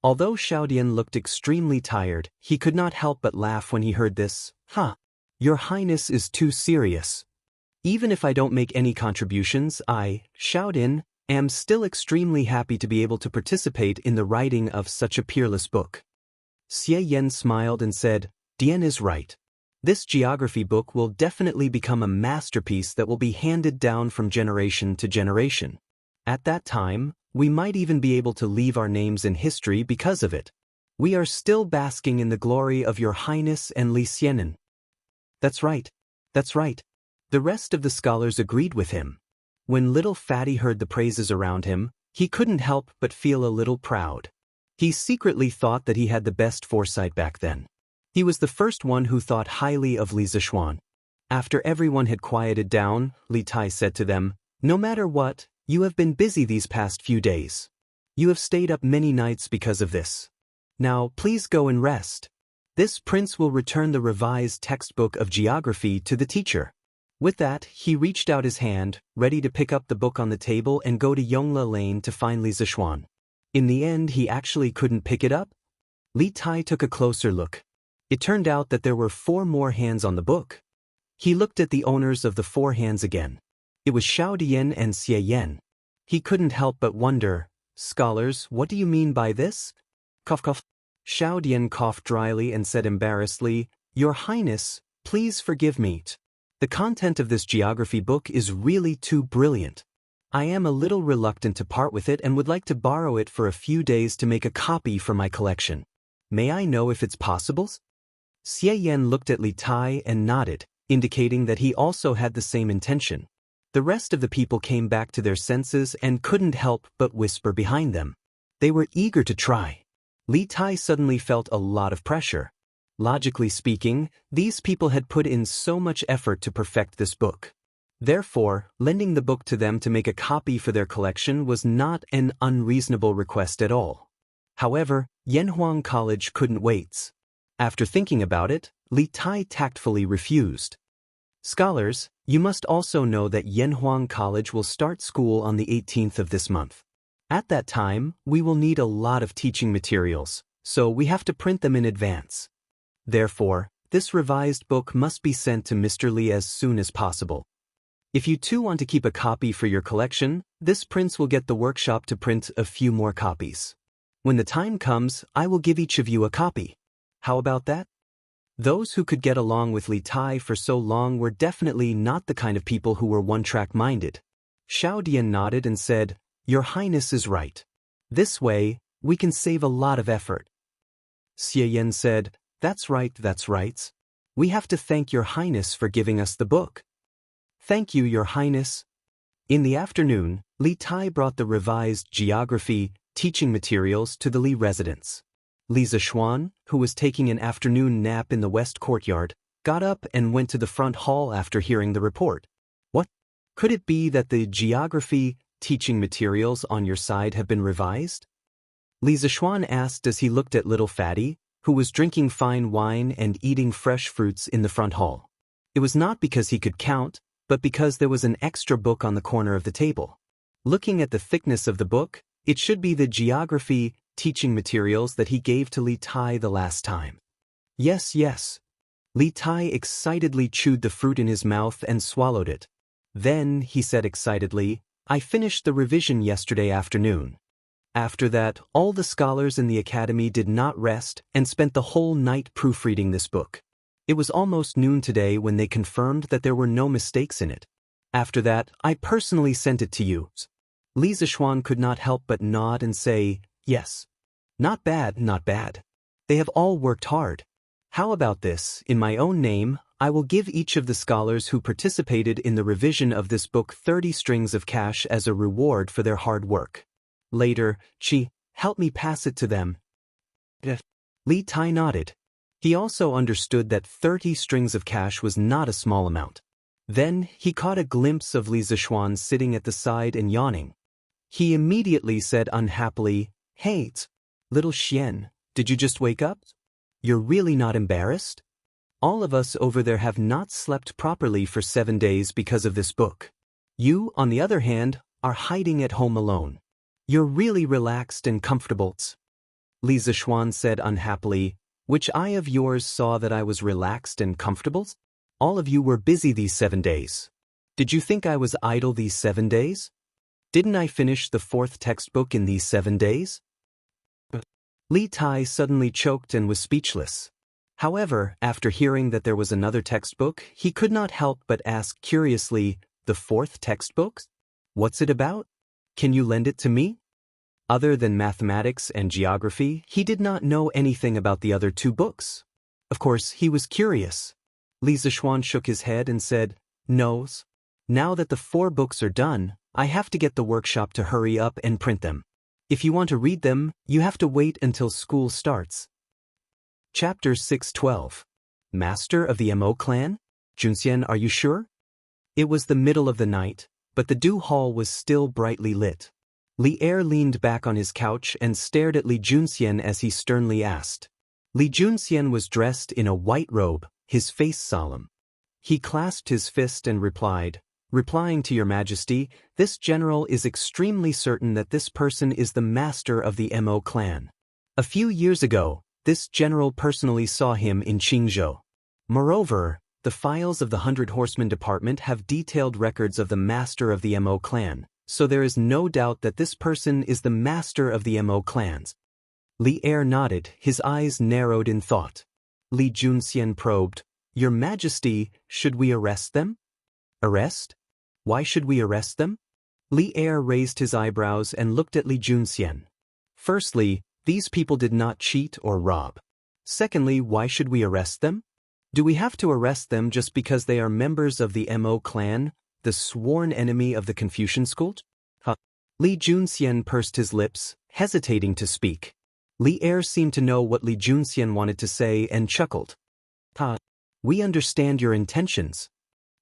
Although Xiao Dian looked extremely tired, he could not help but laugh when he heard this. "Huh! Your Highness is too serious. Even if I don't make any contributions, I, Xiao Dian, am still extremely happy to be able to participate in the writing of such a peerless book." Xie Yan smiled and said, "Dian is right. This geography book will definitely become a masterpiece that will be handed down from generation to generation. At that time, we might even be able to leave our names in history because of it. We are still basking in the glory of your Highness and Li Xianen." That's right. That's right. The rest of the scholars agreed with him. When little Fatty heard the praises around him, he couldn't help but feel a little proud. He secretly thought that he had the best foresight back then. He was the first one who thought highly of Li Zishuan. After everyone had quieted down, Li Tai said to them, "No matter what, you have been busy these past few days. You have stayed up many nights because of this. Now, please go and rest. This prince will return the revised textbook of geography to the teacher." With that, he reached out his hand, ready to pick up the book on the table and go to Yongla Lane to find Li Zishuan. In the end, he actually couldn't pick it up. Li Tai took a closer look. It turned out that there were 4 more hands on the book. He looked at the owners of the 4 hands again. It was Xiao Dian and Xie Yan. He couldn't help but wonder, "Scholars, what do you mean by this?" Cough cough. Xiao Dian coughed dryly and said embarrassedly, "Your Highness, please forgive me. The content of this geography book is really too brilliant. I am a little reluctant to part with it and would like to borrow it for a few days to make a copy for my collection. May I know if it's possible?" Xie Yan looked at Li Tai and nodded, indicating that he also had the same intention. The rest of the people came back to their senses and couldn't help but whisper behind them. They were eager to try. Li Tai suddenly felt a lot of pressure. Logically speaking, these people had put in so much effort to perfect this book. Therefore, lending the book to them to make a copy for their collection was not an unreasonable request at all. However, Yanhuang College couldn't wait. After thinking about it, Li Tai tactfully refused. "Scholars, you must also know that Yanhuang College will start school on the 18th of this month. At that time, we will need a lot of teaching materials, so we have to print them in advance. Therefore, this revised book must be sent to Mr. Li as soon as possible. If you too want to keep a copy for your collection, this prince will get the workshop to print a few more copies. When the time comes, I will give each of you a copy. How about that?" Those who could get along with Li Tai for so long were definitely not the kind of people who were one-track minded. Xiao Dian nodded and said, "Your Highness is right. This way, we can save a lot of effort." Xie Yan said, That's right. We have to thank Your Highness for giving us the book." "Thank you, Your Highness." In the afternoon, Li Tai brought the revised geography teaching materials to the Li residence. Li Zishuan, who was taking an afternoon nap in the west courtyard, got up and went to the front hall after hearing the report. "What? Could it be that the geography teaching materials on your side have been revised?" Li Zishuan asked as he looked at little Fatty, who was drinking fine wine and eating fresh fruits in the front hall. It was not because he could count, but because there was an extra book on the corner of the table. Looking at the thickness of the book, it should be the geography teaching materials that he gave to Li Tai the last time. Yes. Li Tai excitedly chewed the fruit in his mouth and swallowed it. Then, he said excitedly, "I finished the revision yesterday afternoon." After that, all the scholars in the academy did not rest and spent the whole night proofreading this book. It was almost noon today when they confirmed that there were no mistakes in it. After that, I personally sent it to you. Li Zishuan could not help but nod and say, "Yes. Not bad. They have all worked hard. How about this? In my own name, I will give each of the scholars who participated in the revision of this book 30 strings of cash as a reward for their hard work. Later, help me pass it to them." Li Tai nodded. He also understood that 30 strings of cash was not a small amount. Then, he caught a glimpse of Li Zishuan sitting at the side and yawning. He immediately said unhappily, "Hey, little Xian, did you just wake up? You're really not embarrassed? All of us over there have not slept properly for 7 days because of this book. You, on the other hand, are hiding at home alone. You're really relaxed and comfortable." Li Zishuan said unhappily, "Which eye of yours saw that I was relaxed and comfortable? All of you were busy these 7 days. Did you think I was idle these 7 days? Didn't I finish the 4th textbook in these 7 days?" Li Tai suddenly choked and was speechless. However, after hearing that there was another textbook, he could not help but ask curiously, "The 4th textbook? What's it about? Can you lend it to me?" Other than mathematics and geography, he did not know anything about the other 2 books. Of course, he was curious. Li Zishuan shook his head and said, "No. Now that the 4 books are done, I have to get the workshop to hurry up and print them. If you want to read them, you have to wait until school starts." Chapter 612. Master of the Mo clan? Junxian, are you sure? It was the middle of the night, but the Dew Hall was still brightly lit. Li Er leaned back on his couch and stared at Li Junxian as he sternly asked. Li Junxian was dressed in a white robe, his face solemn. He clasped his fist and replied, "Replying to your majesty, this general is extremely certain that this person is the master of the Mo clan. A few years ago, this general personally saw him in Qingzhou. Moreover, the files of the 100 Horsemen Department have detailed records of the master of the Mo clan, so there is no doubt that this person is the master of the Mo clans." Li Er nodded, his eyes narrowed in thought. Li Junxian probed, "Your Majesty, should we arrest them?" "Arrest? Why should we arrest them?" Li Er raised his eyebrows and looked at Li Junxian. "Firstly, these people did not cheat or rob. Secondly, why should we arrest them? Do we have to arrest them just because they are members of the Mo clan, the sworn enemy of the Confucian school?" Li Junxian pursed his lips, hesitating to speak. Li Er seemed to know what Li Junxian wanted to say and chuckled. "We understand your intentions.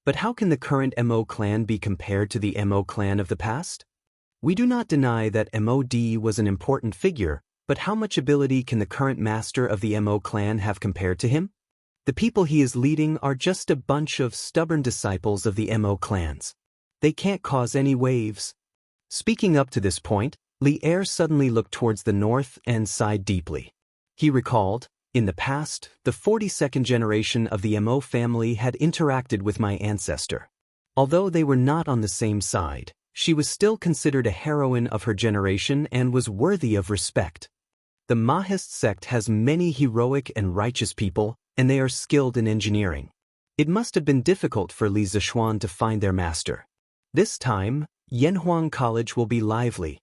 But how can the current Mo clan be compared to the Mo clan of the past? We do not deny that Mod was an important figure, but how much ability can the current master of the Mo clan have compared to him? The people he is leading are just a bunch of stubborn disciples of the Mo clans. They can't cause any waves." Speaking up to this point, Li Er suddenly looked towards the north and sighed deeply. He recalled, in the past, the 42nd generation of the Mo family had interacted with my ancestor. Although they were not on the same side, she was still considered a heroine of her generation and was worthy of respect. The Mahist sect has many heroic and righteous people, and they are skilled in engineering. It must have been difficult for Li Zishuan to find their master. This time, Yanhuang College will be lively.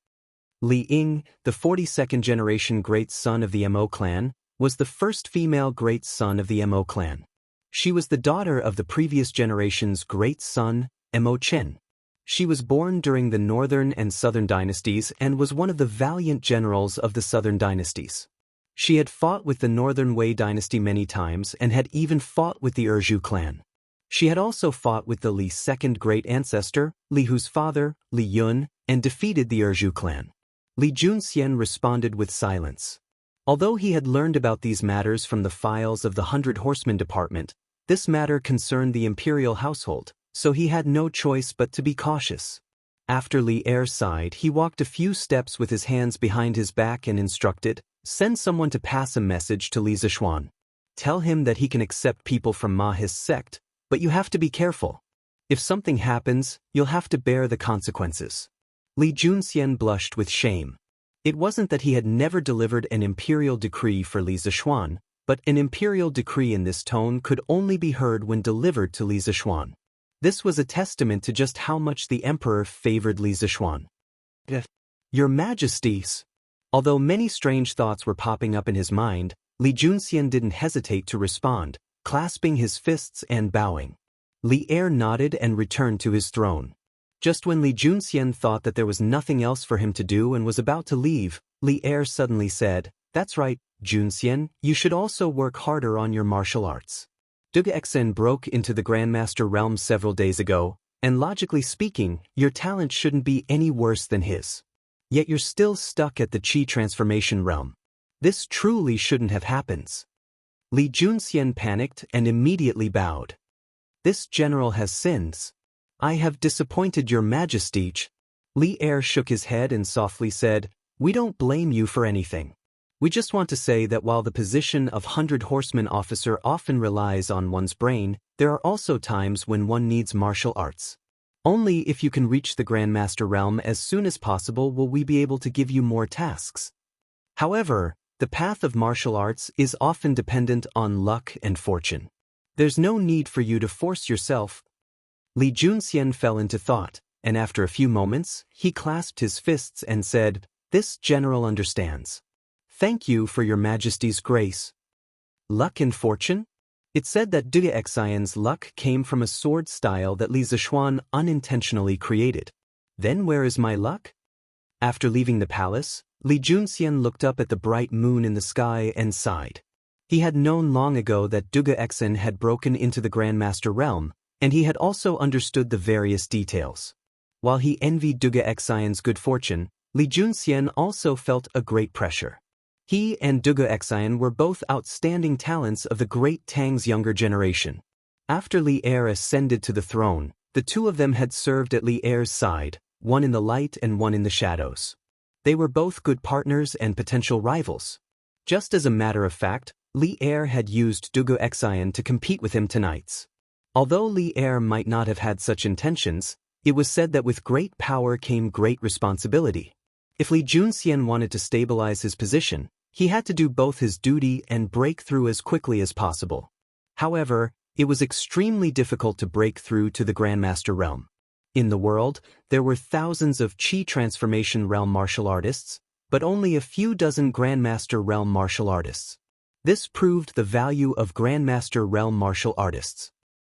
Li Ying, the 42nd generation great son of the Mo clan, was the first female great son of the Mo clan. She was the daughter of the previous generation's great son, Mo Chen. She was born during the northern and southern dynasties and was one of the valiant generals of the southern dynasties. She had fought with the northern Wei dynasty many times and had even fought with the Erzhu clan. She had also fought with the Li's second great ancestor, Li Hu's father, Li Yun, and defeated the Erzhu clan. Li Junxian responded with silence. Although he had learned about these matters from the files of the 100 Horsemen Department, this matter concerned the imperial household, so he had no choice but to be cautious. After Li Er sighed, he walked a few steps with his hands behind his back and instructed, "Send someone to pass a message to Li Zishuan. Tell him that he can accept people from Mahist sect, but you have to be careful. If something happens, you'll have to bear the consequences." Li Junxian blushed with shame. It wasn't that he had never delivered an imperial decree for Li Zishuan, but an imperial decree in this tone could only be heard when delivered to Li Zishuan. This was a testament to just how much the emperor favored Li Zishuan. "Your Majesties." Although many strange thoughts were popping up in his mind, Li Junxian didn't hesitate to respond, clasping his fists and bowing. Li Er nodded and returned to his throne. Just when Li Junxian thought that there was nothing else for him to do and was about to leave, Li Er suddenly said, "That's right, Junxian, you should also work harder on your martial arts. Duge broke into the Grandmaster realm several days ago, and logically speaking, your talent shouldn't be any worse than his. Yet you're still stuck at the Qi transformation realm. This truly shouldn't have happened." Li Junxian panicked and immediately bowed. "This general has sins. I have disappointed your Majesty." Li Er shook his head and softly said, "We don't blame you for anything. We just want to say that while the position of 100 Horseman officer often relies on one's brain, there are also times when one needs martial arts. Only if you can reach the Grandmaster realm as soon as possible will we be able to give you more tasks. However, the path of martial arts is often dependent on luck and fortune. There's no need for you to force yourself." Li Junxian fell into thought, and after a few moments, he clasped his fists and said, "This general understands. Thank you for your Majesty's grace." "Luck and fortune? It said that Duge Xian's luck came from a sword style that Li Zishuan unintentionally created. Then where is my luck? After leaving the palace, Li Junxian looked up at the bright moon in the sky and sighed. He had known long ago that Duge Xian had broken into the Grandmaster realm, and he had also understood the various details. While he envied Duge Xian's good fortune, Li Junxian also felt a great pressure. He and Duge Xian were both outstanding talents of the great Tang's younger generation. After Li Er ascended to the throne, the two of them had served at Li Er's side, one in the light and one in the shadows. They were both good partners and potential rivals. Just as a matter of fact, Li Er had used Duge Xian to compete with him tonight. Although Li Er might not have had such intentions, it was said that with great power came great responsibility. If Li Junxian wanted to stabilize his position, he had to do both his duty and break through as quickly as possible. However, it was extremely difficult to break through to the Grandmaster realm. In the world, there were thousands of Qi Transformation realm martial artists, but only a few dozen Grandmaster realm martial artists. This proved the value of Grandmaster realm martial artists.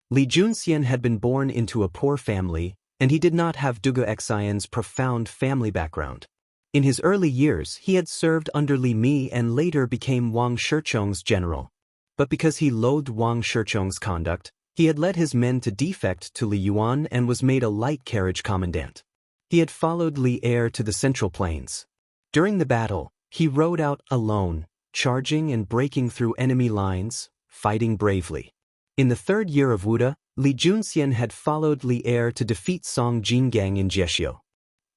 Li Junxian had been born into a poor family, and he did not have Duge Xian's profound family background. In his early years, he had served under Li Mi and later became Wang Shichong's general. But because he loathed Wang Shichong's conduct, he had led his men to defect to Li Yuan and was made a light carriage commandant. He had followed Li Er to the Central Plains. During the battle, he rode out alone, charging and breaking through enemy lines, fighting bravely. In the third year of Wuda, Li Junxian had followed Li Er to defeat Song Jingang in Jiexiu.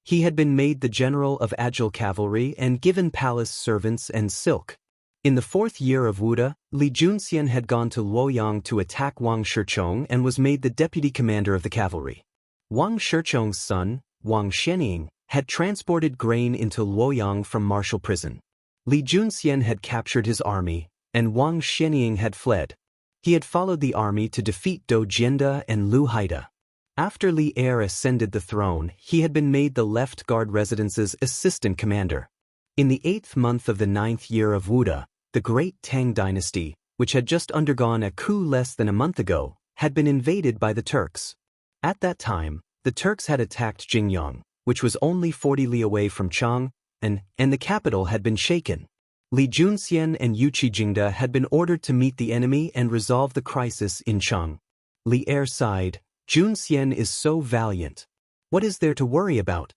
He had been made the general of agile cavalry and given palace servants and silk. In the fourth year of Wuda, Li Junxian had gone to Luoyang to attack Wang Shichong and was made the deputy commander of the cavalry. Wang Shichong's son, Wang Xianying, had transported grain into Luoyang from martial prison. Li Junxian had captured his army, and Wang Xianying had fled. He had followed the army to defeat Dou Jianda and Lu Haida. After Li Er ascended the throne, he had been made the Left Guard Residence's assistant commander. In the 8th month of the 9th year of Wuda, the Great Tang Dynasty, which had just undergone a coup less than a month ago, had been invaded by the Turks. At that time, the Turks had attacked Jingyang, which was only 40 li away from Chang, and the capital had been shaken. Li Junxian and Yu Qijingda had been ordered to meet the enemy and resolve the crisis in Chang. Li Er sighed. Junxian is so valiant. What is there to worry about?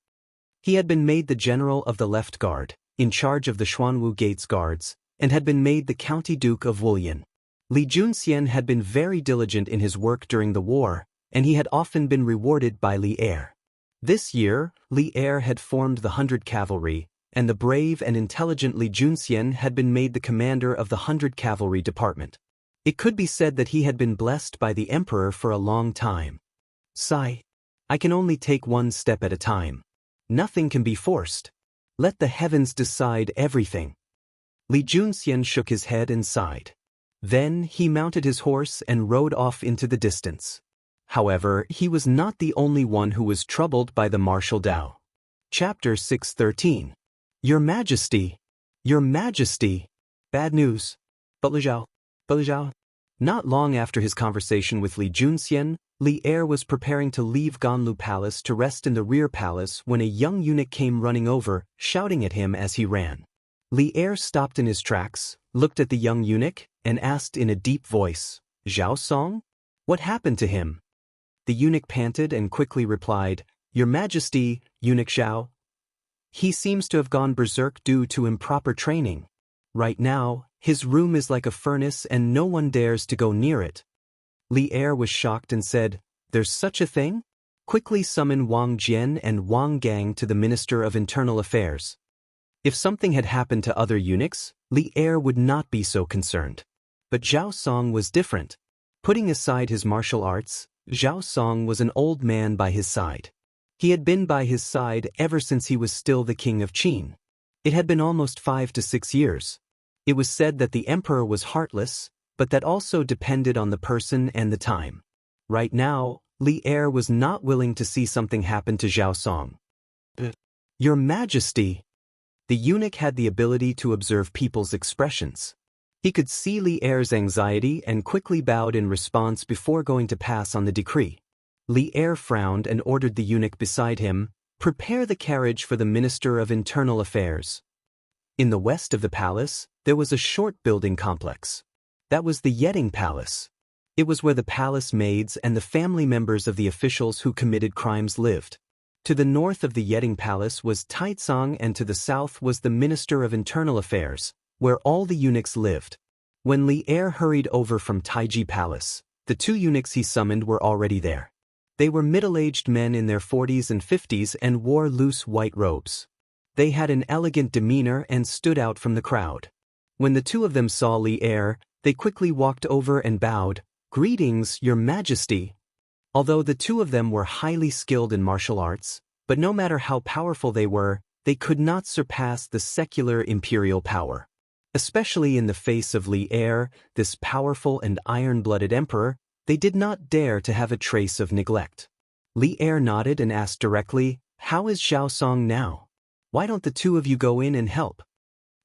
He had been made the general of the Left Guard, in charge of the Xuanwu Gates Guards, and had been made the County Duke of Wulyan. Li Junxian had been very diligent in his work during the war, and he had often been rewarded by Li Er. This year, Li Er had formed the 100 Cavalry, and the brave and intelligent Li Junxian had been made the commander of the 100 Cavalry Department. It could be said that he had been blessed by the emperor for a long time. Sigh. I can only take one step at a time. Nothing can be forced. Let the heavens decide everything. Li Junxian shook his head and sighed. Then he mounted his horse and rode off into the distance. However, he was not the only one who was troubled by the martial Dao. Chapter 613. Your Majesty! Your Majesty! Bad news. But Li Zhao. Not long after his conversation with Li Junxian, Li Er was preparing to leave Ganlu Palace to rest in the rear palace when a young eunuch came running over, shouting at him as he ran. Li Er stopped in his tracks, looked at the young eunuch, and asked in a deep voice, "Zhao Song? What happened to him?" The eunuch panted and quickly replied, "Your Majesty, Eunuch Zhao. He seems to have gone berserk due to improper training. Right now, his room is like a furnace and no one dares to go near it." Li Er was shocked and said, "There's such a thing? Quickly summon Wang Jian and Wang Gang to the Minister of Internal Affairs." If something had happened to other eunuchs, Li Er would not be so concerned. But Zhao Song was different. Putting aside his martial arts, Zhao Song was an old man by his side. He had been by his side ever since he was still the king of Qin. It had been almost 5 to 6 years. It was said that the emperor was heartless, but that also depended on the person and the time. Right now, Li Er was not willing to see something happen to Zhao Song. "Your Majesty!" The eunuch had the ability to observe people's expressions. He could see Li Er's anxiety and quickly bowed in response before going to pass on the decree. Li Er frowned and ordered the eunuch beside him, "Prepare the carriage for the Minister of Internal Affairs." In the west of the palace, there was a short building complex. That was the Yeding Palace. It was where the palace maids and the family members of the officials who committed crimes lived. To the north of the Yeding Palace was Taizong, and to the south was the Minister of Internal Affairs, where all the eunuchs lived. When Li Er hurried over from Taiji Palace, the two eunuchs he summoned were already there. They were middle-aged men in their 40s and 50s and wore loose white robes. They had an elegant demeanor and stood out from the crowd. When the two of them saw Li Er, they quickly walked over and bowed, "Greetings, Your Majesty." Although the two of them were highly skilled in martial arts, but no matter how powerful they were, they could not surpass the secular imperial power. Especially in the face of Li Er, this powerful and iron-blooded emperor, they did not dare to have a trace of neglect. Li Er nodded and asked directly, "How is Xiaosong now? Why don't the two of you go in and help?"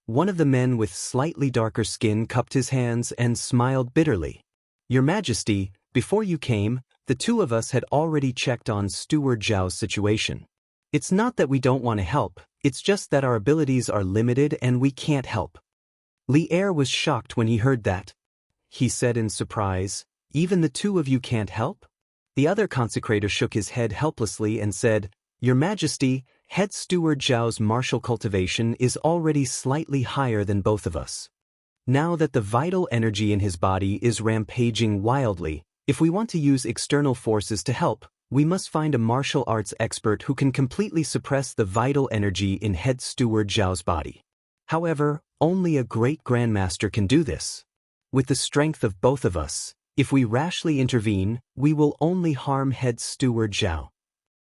One of the men with slightly darker skin cupped his hands and smiled bitterly. "Your Majesty, before you came, the two of us had already checked on Steward Zhao's situation. It's not that we don't want to help, it's just that our abilities are limited and we can't help." Li Er was shocked when he heard that. He said in surprise, "Even the two of you can't help?" The other consecrator shook his head helplessly and said, "Your Majesty, Head Steward Zhao's martial cultivation is already slightly higher than both of us. Now that the vital energy in his body is rampaging wildly, if we want to use external forces to help, we must find a martial arts expert who can completely suppress the vital energy in Head Steward Zhao's body. However, only a great grandmaster can do this. With the strength of both of us, if we rashly intervene, we will only harm Head Steward Zhao.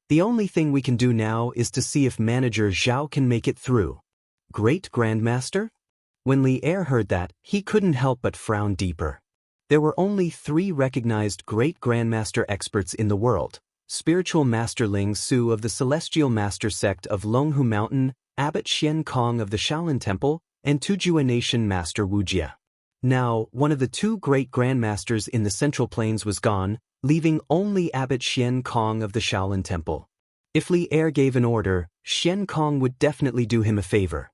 The only thing we can do now is to see if Manager Zhao can make it through." "Great Grandmaster?" When Li Er heard that, he couldn't help but frown deeper. There were only 3 recognized Great Grandmaster experts in the world: Spiritual Master Ling Su of the Celestial Master Sect of Longhu Mountain, Abbot Xian Kong of the Shaolin Temple, and Tujua Nation Master Wuxia. Now, one of the 2 Great Grandmasters in the Central Plains was gone, leaving only Abbot Xian Kong of the Shaolin Temple. If Li Er gave an order, Xian Kong would definitely do him a favor.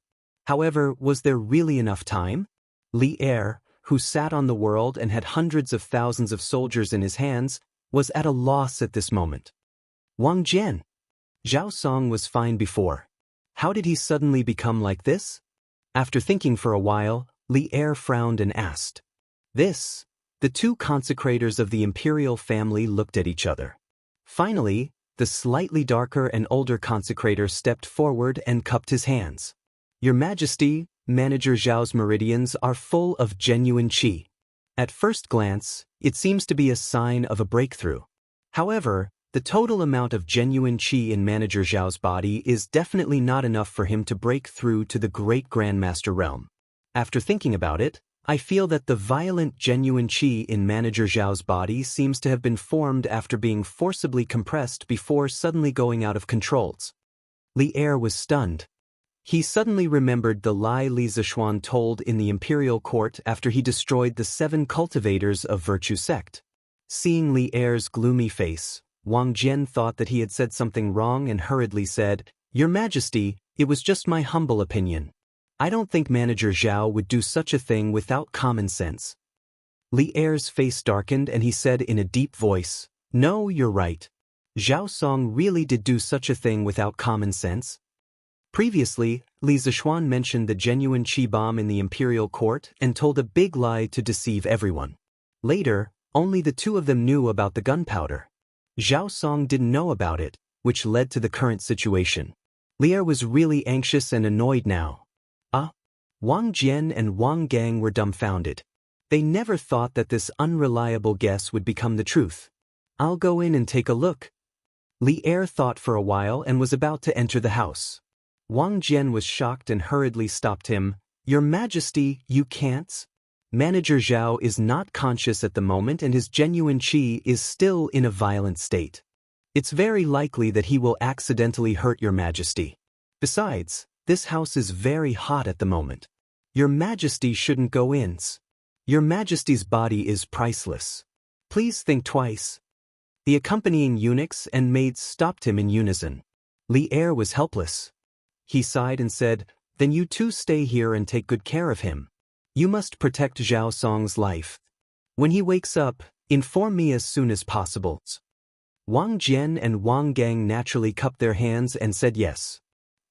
However, was there really enough time? Li Er, who sat on the world and had hundreds of thousands of soldiers in his hands, was at a loss at this moment. Wang Jian. Zhao Song was fine before. How did he suddenly become like this? After thinking for a while, Li Er frowned and asked. "This?" The 2 consecrators of the imperial family looked at each other. Finally, the slightly darker and older consecrator stepped forward and cupped his hands. "Your Majesty, Manager Zhao's meridians are full of genuine qi. At first glance, it seems to be a sign of a breakthrough. However, the total amount of genuine qi in Manager Zhao's body is definitely not enough for him to break through to the Great Grandmaster realm. After thinking about it, I feel that the violent genuine qi in Manager Zhao's body seems to have been formed after being forcibly compressed before suddenly going out of controls." Li Er was stunned. He suddenly remembered the lie Li Zishuan told in the imperial court after he destroyed the 7 cultivators of Virtue sect. Seeing Li Er's gloomy face, Wang Jian thought that he had said something wrong and hurriedly said, "Your Majesty, it was just my humble opinion. I don't think Manager Zhao would do such a thing without common sense." Li Er's face darkened and he said in a deep voice, "No, you're right. Zhao Song really did do such a thing without common sense." Previously, Li Zishuan mentioned the genuine qi bomb in the imperial court and told a big lie to deceive everyone. Later, only the 2 of them knew about the gunpowder. Zhao Song didn't know about it, which led to the current situation. Li Er was really anxious and annoyed now. Wang Jian and Wang Gang were dumbfounded. They never thought that this unreliable guess would become the truth. "I'll go in and take a look." Li Er thought for a while and was about to enter the house. Wang Jian was shocked and hurriedly stopped him. "Your Majesty, you can't. Manager Zhao is not conscious at the moment and his genuine qi is still in a violent state. It's very likely that he will accidentally hurt Your Majesty. Besides, this house is very hot at the moment. Your Majesty shouldn't go in." Your Majesty's body is priceless. Please think twice. The accompanying eunuchs and maids stopped him in unison. Li Er was helpless. He sighed and said, "Then you two stay here and take good care of him. You must protect Zhao Song's life. When he wakes up, inform me as soon as possible." Wang Jian and Wang Gang naturally cupped their hands and said yes.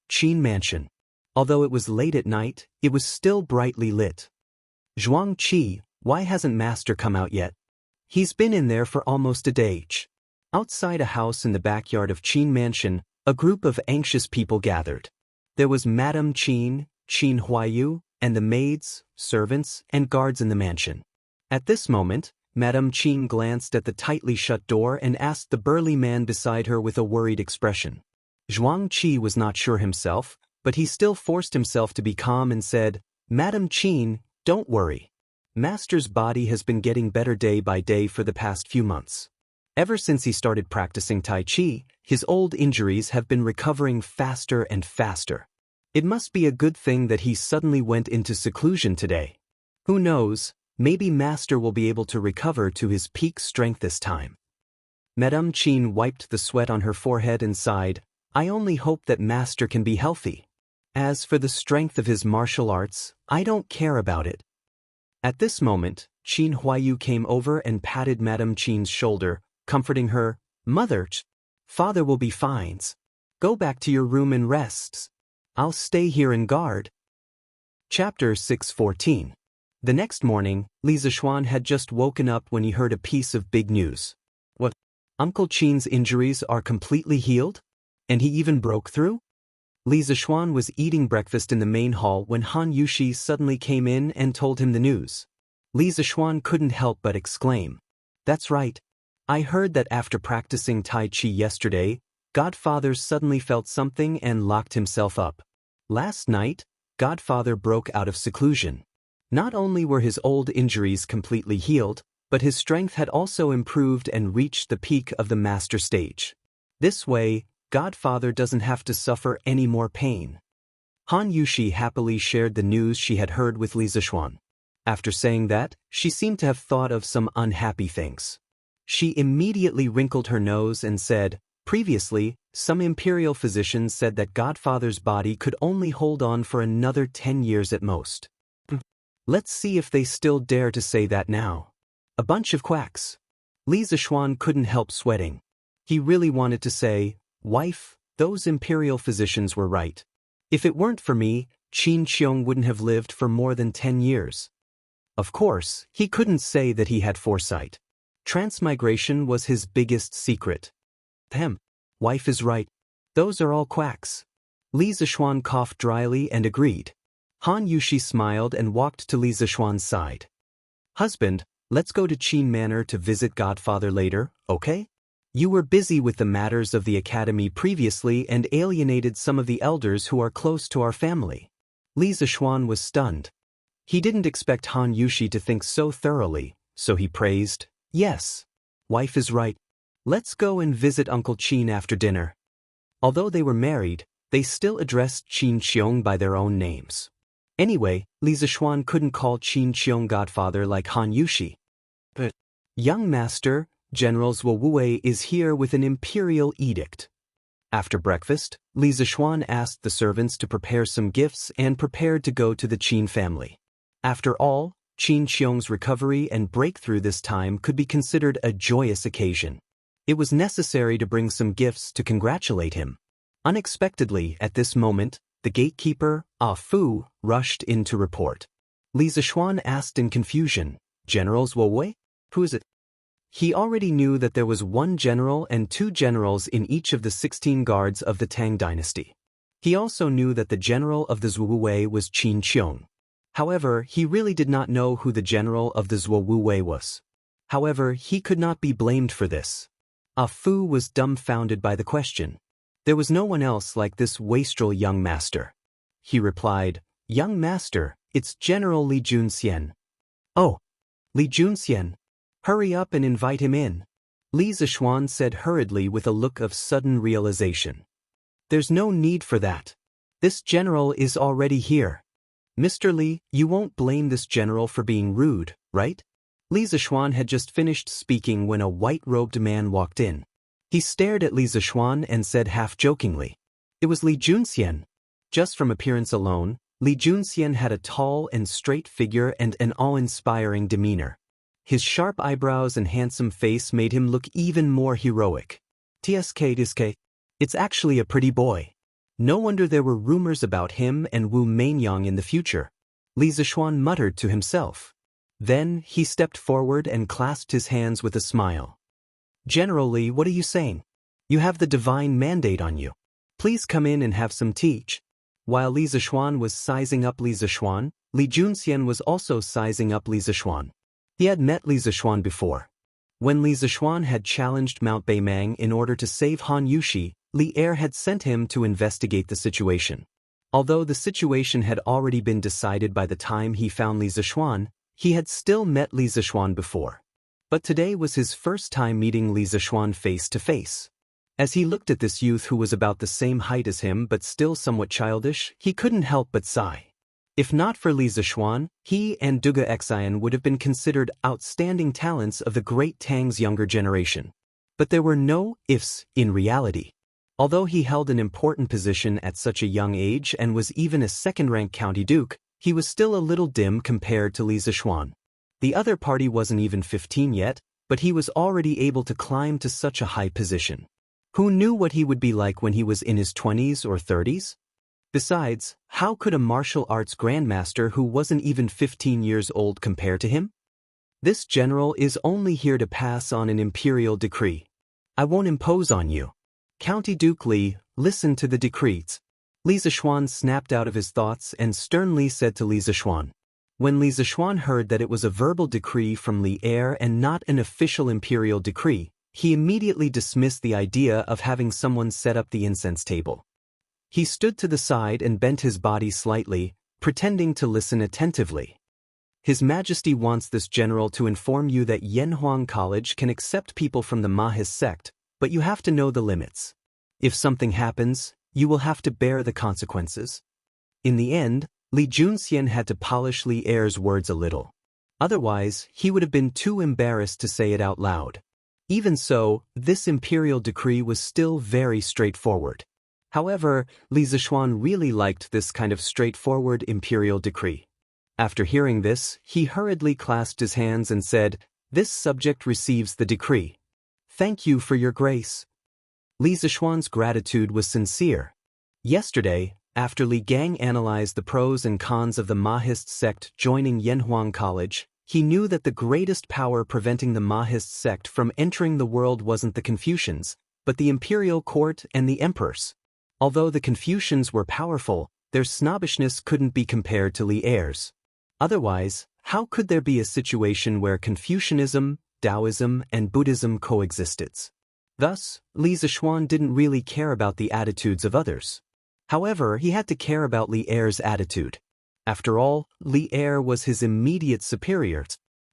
Qin Mansion. Although it was late at night, it was still brightly lit. "Zhuang Qi, why hasn't Master come out yet?" "He's been in there for almost a day." Outside a house in the backyard of Qin Mansion, a group of anxious people gathered. There was Madame Qin, Qin Huayu, and the maids, servants, and guards in the mansion. At this moment, Madame Qin glanced at the tightly shut door and asked the burly man beside her with a worried expression. Zhuang Qi was not sure himself, but he still forced himself to be calm and said, "Madame Qin, don't worry. Master's body has been getting better day by day for the past few months. Ever since he started practicing Tai Chi, his old injuries have been recovering faster and faster. It must be a good thing that he suddenly went into seclusion today. Who knows, maybe Master will be able to recover to his peak strength this time." Madame Qin wiped the sweat on her forehead and sighed, "I only hope that Master can be healthy. As for the strength of his martial arts, I don't care about it." At this moment, Qin Huayu came over and patted Madame Qin's shoulder, comforting her. "Mother, Father will be fine. Go back to your room and rest. I'll stay here and guard." Chapter 614. The next morning, Li Zishuan had just woken up when he heard a piece of big news. "What? Uncle Qin's injuries are completely healed? And he even broke through?" Li Zishuan was eating breakfast in the main hall when Han Yushi suddenly came in and told him the news. Li Zishuan couldn't help but exclaim, "That's right. I heard that after practicing Tai Chi yesterday, Godfather suddenly felt something and locked himself up. Last night, Godfather broke out of seclusion. Not only were his old injuries completely healed, but his strength had also improved and reached the peak of the master stage. This way, Godfather doesn't have to suffer any more pain." Han Yushi happily shared the news she had heard with Li Zishuan. After saying that, she seemed to have thought of some unhappy things. She immediately wrinkled her nose and said, "Previously, some imperial physicians said that Godfather's body could only hold on for another 10 years at most. Let's see if they still dare to say that now. A bunch of quacks." Li Zishuan couldn't help sweating. He really wanted to say, "Wife, those imperial physicians were right. If it weren't for me, Qin Qiong wouldn't have lived for more than 10 years. Of course, he couldn't say that he had foresight. Transmigration was his biggest secret. Wife is right. Those are all quacks." Li Zishuan coughed dryly and agreed. Han Yushi smiled and walked to Li Zishuan's side. "Husband, let's go to Qin Manor to visit Godfather later, okay? You were busy with the matters of the academy previously and alienated some of the elders who are close to our family." Li Zishuan was stunned. He didn't expect Han Yushi to think so thoroughly, so he praised, "Yes. Wife is right. Let's go and visit Uncle Qin after dinner." Although they were married, they still addressed Qin Qiong by their own names. Anyway, Li Zishuan couldn't call Qin Qiong Godfather like Han Yushi. "But, young master, General Zuowei is here with an imperial edict." After breakfast, Li Zishuan asked the servants to prepare some gifts and prepared to go to the Qin family. After all, Qin Qiong's recovery and breakthrough this time could be considered a joyous occasion. It was necessary to bring some gifts to congratulate him. Unexpectedly, at this moment, the gatekeeper, Ah Fu, rushed in to report. Li Zishuan asked in confusion, "General Zuowei? Who is it?" He already knew that there was one general and 2 generals in each of the 16 guards of the Tang dynasty. He also knew that the general of the Zuowei was Qin Qiong. However, he really did not know who the general of the Zuowei was. However, he could not be blamed for this. Ah Fu was dumbfounded by the question. There was no one else like this wastrel young master. He replied, "Young master, it's General Li Junxian." "Oh, Li Junxian. Hurry up and invite him in," Li Zishuan said hurriedly with a look of sudden realization. "There's no need for that. This general is already here." Mr. Li, you won't blame this general for being rude, right? Li Zishuan had just finished speaking when a white-robed man walked in. He stared at Li Zishuan and said half-jokingly. It was Li Junxian. Just from appearance alone, Li Junxian had a tall and straight figure and an awe-inspiring demeanor. His sharp eyebrows and handsome face made him look even more heroic. TSK, it's actually a pretty boy. No wonder there were rumors about him and Wu Mainyang in the future. Li Zishuan muttered to himself. Then he stepped forward and clasped his hands with a smile. General Li, what are you saying? You have the divine mandate on you. Please come in and have some tea. While Li Zishuan was sizing up Li Zishuan, Li Junxian was also sizing up Li Zishuan. He had met Li Zishuan before. When Li Zishuan had challenged Mount Beimang in order to save Han Yushi, Li Er had sent him to investigate the situation. Although the situation had already been decided by the time he found Li Zishuan, he had still met Li Zishuan before. But today was his first time meeting Li Zishuan face to face. As he looked at this youth who was about the same height as him but still somewhat childish, he couldn't help but sigh. If not for Li Zishuan, he and Duga Xian would have been considered outstanding talents of the great Tang's younger generation. But there were no ifs in reality. Although he held an important position at such a young age and was even a second-rank county duke, he was still a little dim compared to Li Zishuan. The other party wasn't even 15 yet, but he was already able to climb to such a high position. Who knew what he would be like when he was in his 20s or 30s? Besides, how could a martial arts grandmaster who wasn't even 15 years old compare to him? This general is only here to pass on an imperial decree. I won't impose on you. County Duke Li, listen to the decrees. Li Zishuan snapped out of his thoughts and sternly said to Li Zishuan. When Li Zishuan heard that it was a verbal decree from Li Er and not an official imperial decree, he immediately dismissed the idea of having someone set up the incense table. He stood to the side and bent his body slightly, pretending to listen attentively. His Majesty wants this general to inform you that Yanhuang College can accept people from the Mahis sect, but you have to know the limits. If something happens, you will have to bear the consequences. In the end, Li Junxian had to polish Li Er's words a little. Otherwise, he would have been too embarrassed to say it out loud. Even so, this imperial decree was still very straightforward. However, Li Zishuan really liked this kind of straightforward imperial decree. After hearing this, he hurriedly clasped his hands and said, "This subject receives the decree. Thank you for your grace." Li Zishuan's gratitude was sincere. Yesterday, after Li Gang analyzed the pros and cons of the Mahist sect joining Yanhuang College, he knew that the greatest power preventing the Mahist sect from entering the world wasn't the Confucians, but the imperial court and the emperors. Although the Confucians were powerful, their snobbishness couldn't be compared to Li Er's. Otherwise, how could there be a situation where Confucianism, Taoism, and Buddhism coexisted? Thus, Li Zishuan didn't really care about the attitudes of others. However, he had to care about Li Er's attitude. After all, Li Er was his immediate superior.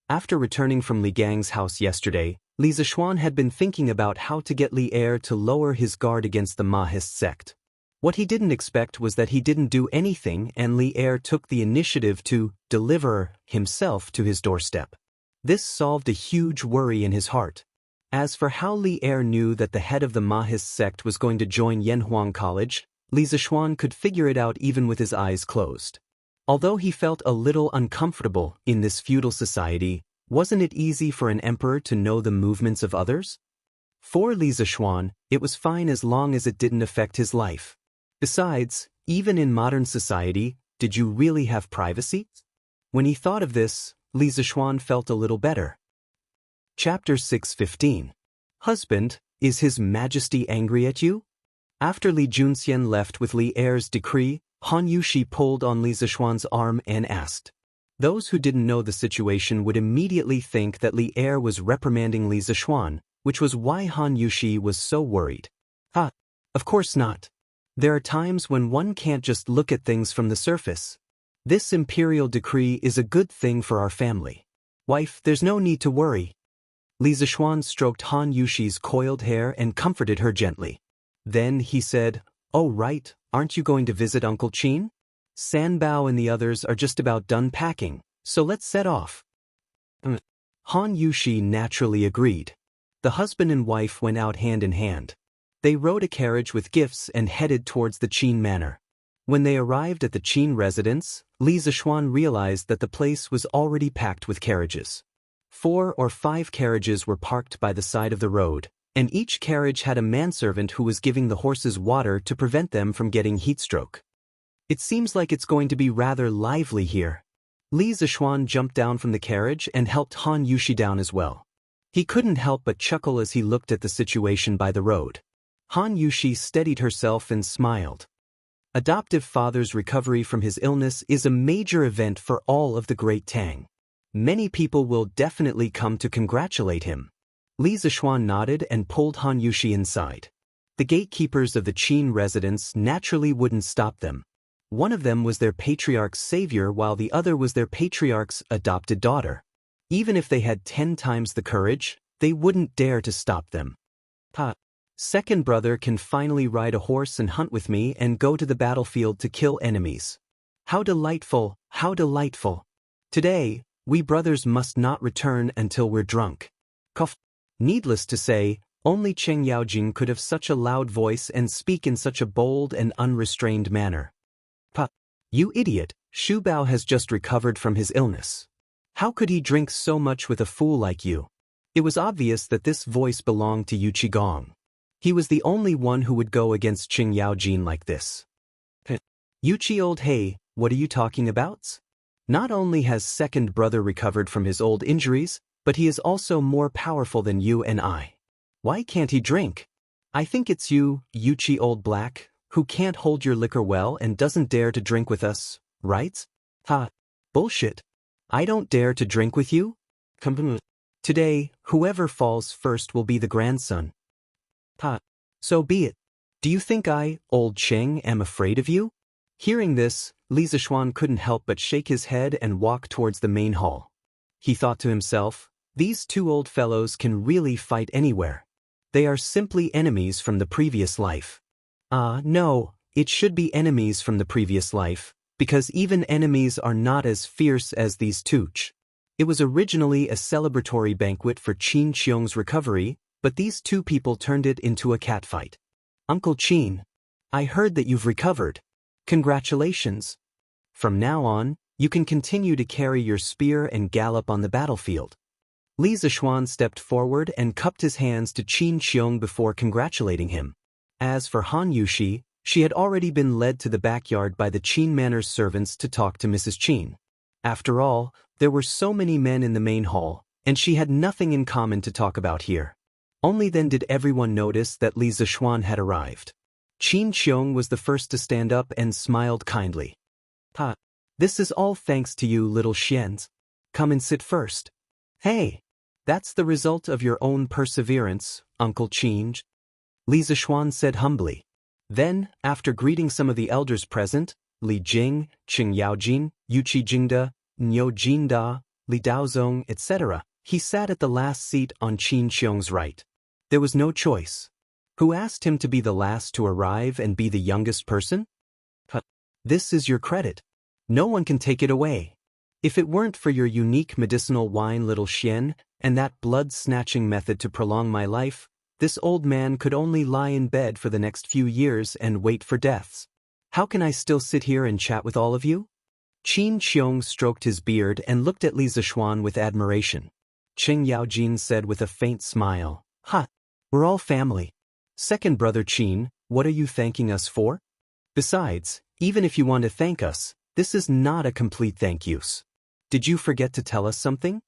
After returning from Li Gang's house yesterday, Li Zishuan had been thinking about how to get Li Er to lower his guard against the Mahist sect. What he didn't expect was that he didn't do anything and Li Er took the initiative to deliver himself to his doorstep. This solved a huge worry in his heart. As for how Li Er knew that the head of the Mahist sect was going to join Yanhuang College, Li Zishuan could figure it out even with his eyes closed. Although he felt a little uncomfortable in this feudal society, wasn't it easy for an emperor to know the movements of others? For Li Zishuan, it was fine as long as it didn't affect his life. Besides, even in modern society, did you really have privacy? When he thought of this, Li Zishuan felt a little better. Chapter 6:15. Husband, is His Majesty angry at you? After Li Junxian left with Li Er's decree, Han Yushi pulled on Li Zishuan's arm and asked. Those who didn't know the situation would immediately think that Li Er was reprimanding Li Zishuan, which was why Han Yushi was so worried. Of course not. There are times when one can't just look at things from the surface. This imperial decree is a good thing for our family. Wife, there's no need to worry. Li Zishuan stroked Han Yushi's coiled hair and comforted her gently. Then he said, "Oh right, aren't you going to visit Uncle Qin?" Sanbao and the others are just about done packing, so let's set off. Han Yushi naturally agreed. The husband and wife went out hand in hand. They rode a carriage with gifts and headed towards the Qin manor. When they arrived at the Qin residence, Li Zixuan realized that the place was already packed with carriages. 4 or 5 carriages were parked by the side of the road, and each carriage had a manservant who was giving the horses water to prevent them from getting heatstroke. It seems like it's going to be rather lively here. Li Zixuan jumped down from the carriage and helped Han Yushi down as well. He couldn't help but chuckle as he looked at the situation by the road. Han Yushi steadied herself and smiled. Adoptive father's recovery from his illness is a major event for all of the Great Tang. Many people will definitely come to congratulate him. Li Zixuan nodded and pulled Han Yushi inside. The gatekeepers of the Qin residence naturally wouldn't stop them. One of them was their patriarch's savior while the other was their patriarch's adopted daughter. Even if they had 10 times the courage, they wouldn't dare to stop them. Second brother can finally ride a horse and hunt with me and go to the battlefield to kill enemies. How delightful, how delightful. Today, we brothers must not return until we're drunk. Needless to say, only Cheng Yaojing could have such a loud voice and speak in such a bold and unrestrained manner. You idiot, Shu Bao has just recovered from his illness. How could he drink so much with a fool like you? It was obvious that this voice belonged to Yu Qigong. He was the only one who would go against Cheng Yaojing like this. Yuchi old hey, what are you talking about? Not only has second brother recovered from his old injuries, but he is also more powerful than you and I. Why can't he drink? I think it's you, Yuchi old black, who can't hold your liquor well and doesn't dare to drink with us, right? Bullshit. I don't dare to drink with you? Today, whoever falls first will be the grandson. So be it. Do you think I, old Cheng, am afraid of you? Hearing this, Li Zixuan couldn't help but shake his head and walk towards the main hall. He thought to himself, these 2 old fellows can really fight anywhere. They are simply enemies from the previous life. No, it should be enemies from the previous life, because even enemies are not as fierce as these Tooch. It was originally a celebratory banquet for Qin Qiong's recovery, but these 2 people turned it into a catfight. Uncle Qin, I heard that you've recovered. Congratulations. From now on, you can continue to carry your spear and gallop on the battlefield. Li Zixuan stepped forward and cupped his hands to Qin Qiong before congratulating him. As for Han Yushi, she had already been led to the backyard by the Qin manor's servants to talk to Mrs. Qin. After all, there were so many men in the main hall, and she had nothing in common to talk about here. Only then did everyone notice that Li Zixuan had arrived. Qin Qiong was the first to stand up and smiled kindly. This is all thanks to you, little Xians. Come and sit first. Hey, that's the result of your own perseverance, Uncle Qin. Li Zixuan said humbly. Then, after greeting some of the elders present, Li Jing, Cheng Yaojing, Yuchi Jingda, Niu Jinda, Li Daozong, etc., he sat at the last seat on Qin Qiong's right. There was no choice. Who asked him to be the last to arrive and be the youngest person? This is your credit. No one can take it away. If it weren't for your unique medicinal wine, little Xian, and that blood-snatching method to prolong my life, this old man could only lie in bed for the next few years and wait for deaths. How can I still sit here and chat with all of you? Qin Qiong stroked his beard and looked at Li Zixuan with admiration. Cheng Yaojing said with a faint smile, We're all family. Second brother Qin, what are you thanking us for? Besides, even if you want to thank us, this is not a complete thank yous. Did you forget to tell us something?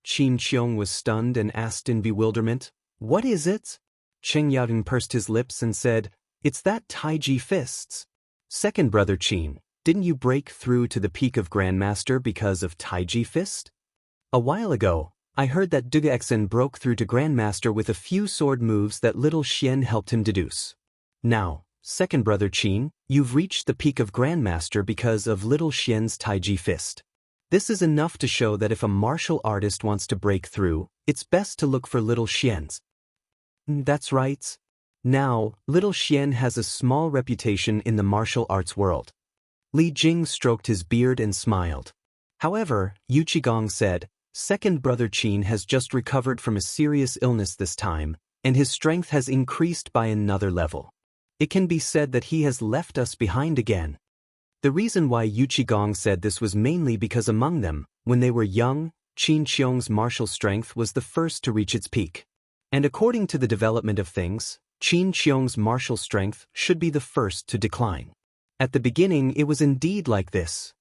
Qin Qiong was stunned and asked in bewilderment, What is it? Cheng Yaojing pursed his lips and said, It's that Taiji fists. Second brother Qin, didn't you break through to the peak of Grandmaster because of Taiji fist? A while ago, I heard that Dugexen broke through to Grandmaster with a few sword moves that little Xian helped him deduce. Now, second brother Qin, you've reached the peak of Grandmaster because of little Xian's Taiji fist. This is enough to show that if a martial artist wants to break through, it's best to look for little Xian's. That's right. Now, little Xian has a small reputation in the martial arts world. Li Jing stroked his beard and smiled. However, Yu Qigong said, second brother Qin has just recovered from a serious illness this time, and his strength has increased by another level. It can be said that he has left us behind again. The reason why Yu Qigong said this was mainly because among them, when they were young, Qin Qiong's martial strength was the first to reach its peak. And according to the development of things, Qin Qiong's martial strength should be the first to decline. At the beginning it was indeed like this.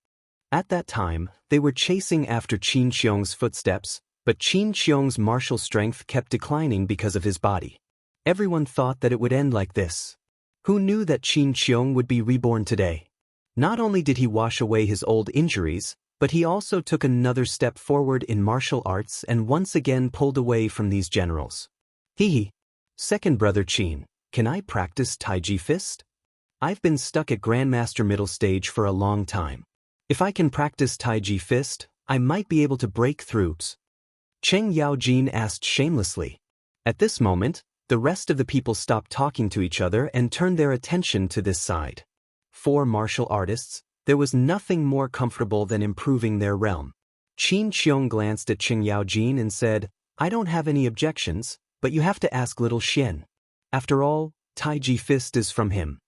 At that time, they were chasing after Qin Qiong's footsteps, but Qin Qiong's martial strength kept declining because of his body. Everyone thought that it would end like this. Who knew that Qin Qiong would be reborn today? Not only did he wash away his old injuries, but he also took another step forward in martial arts and once again pulled away from these generals. Hehe. Second brother Qin, can I practice Taiji Fist? I've been stuck at Grandmaster middle stage for a long time. If I can practice Taiji Fist, I might be able to break through. Cheng Yaojin asked shamelessly. At this moment, the rest of the people stopped talking to each other and turned their attention to this side. For martial artists, there was nothing more comfortable than improving their realm. Qin Qiong glanced at Cheng Yaojin and said, I don't have any objections, but you have to ask little Xian. After all, Taiji Fist is from him.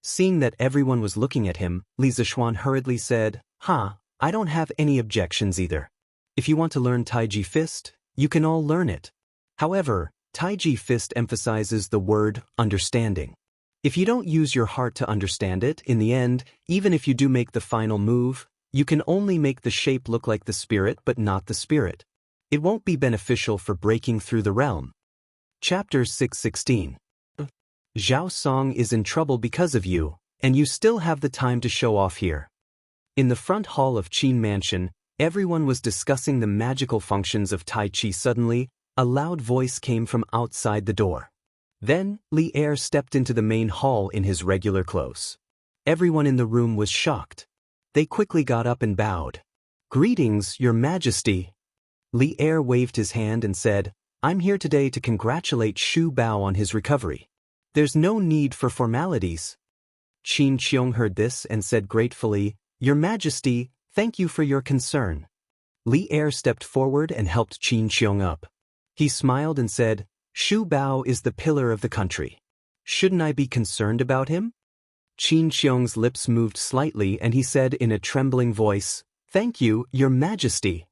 Seeing that everyone was looking at him, Li Zishuan hurriedly said, I don't have any objections either. If you want to learn Taiji Fist, you can all learn it. However, Taiji Fist emphasizes the word understanding. If you don't use your heart to understand it, in the end, even if you do make the final move, you can only make the shape look like the spirit but not the spirit. It won't be beneficial for breaking through the realm. Chapter 616. Zhao Song is in trouble because of you, and you still have the time to show off here. In the front hall of Qin Mansion, everyone was discussing the magical functions of Tai Chi. Suddenly, a loud voice came from outside the door. Then, Li Er stepped into the main hall in his regular clothes. Everyone in the room was shocked. They quickly got up and bowed. Greetings, Your Majesty. Li Er waved his hand and said, I'm here today to congratulate Shu Bao on his recovery. There's no need for formalities. Qin Qiong heard this and said gratefully, Your Majesty, thank you for your concern. Li Er stepped forward and helped Qin Qiong up. He smiled and said, Shu Bao is the pillar of the country. Shouldn't I be concerned about him? Qin Qiong's lips moved slightly and he said in a trembling voice, Thank you, Your Majesty.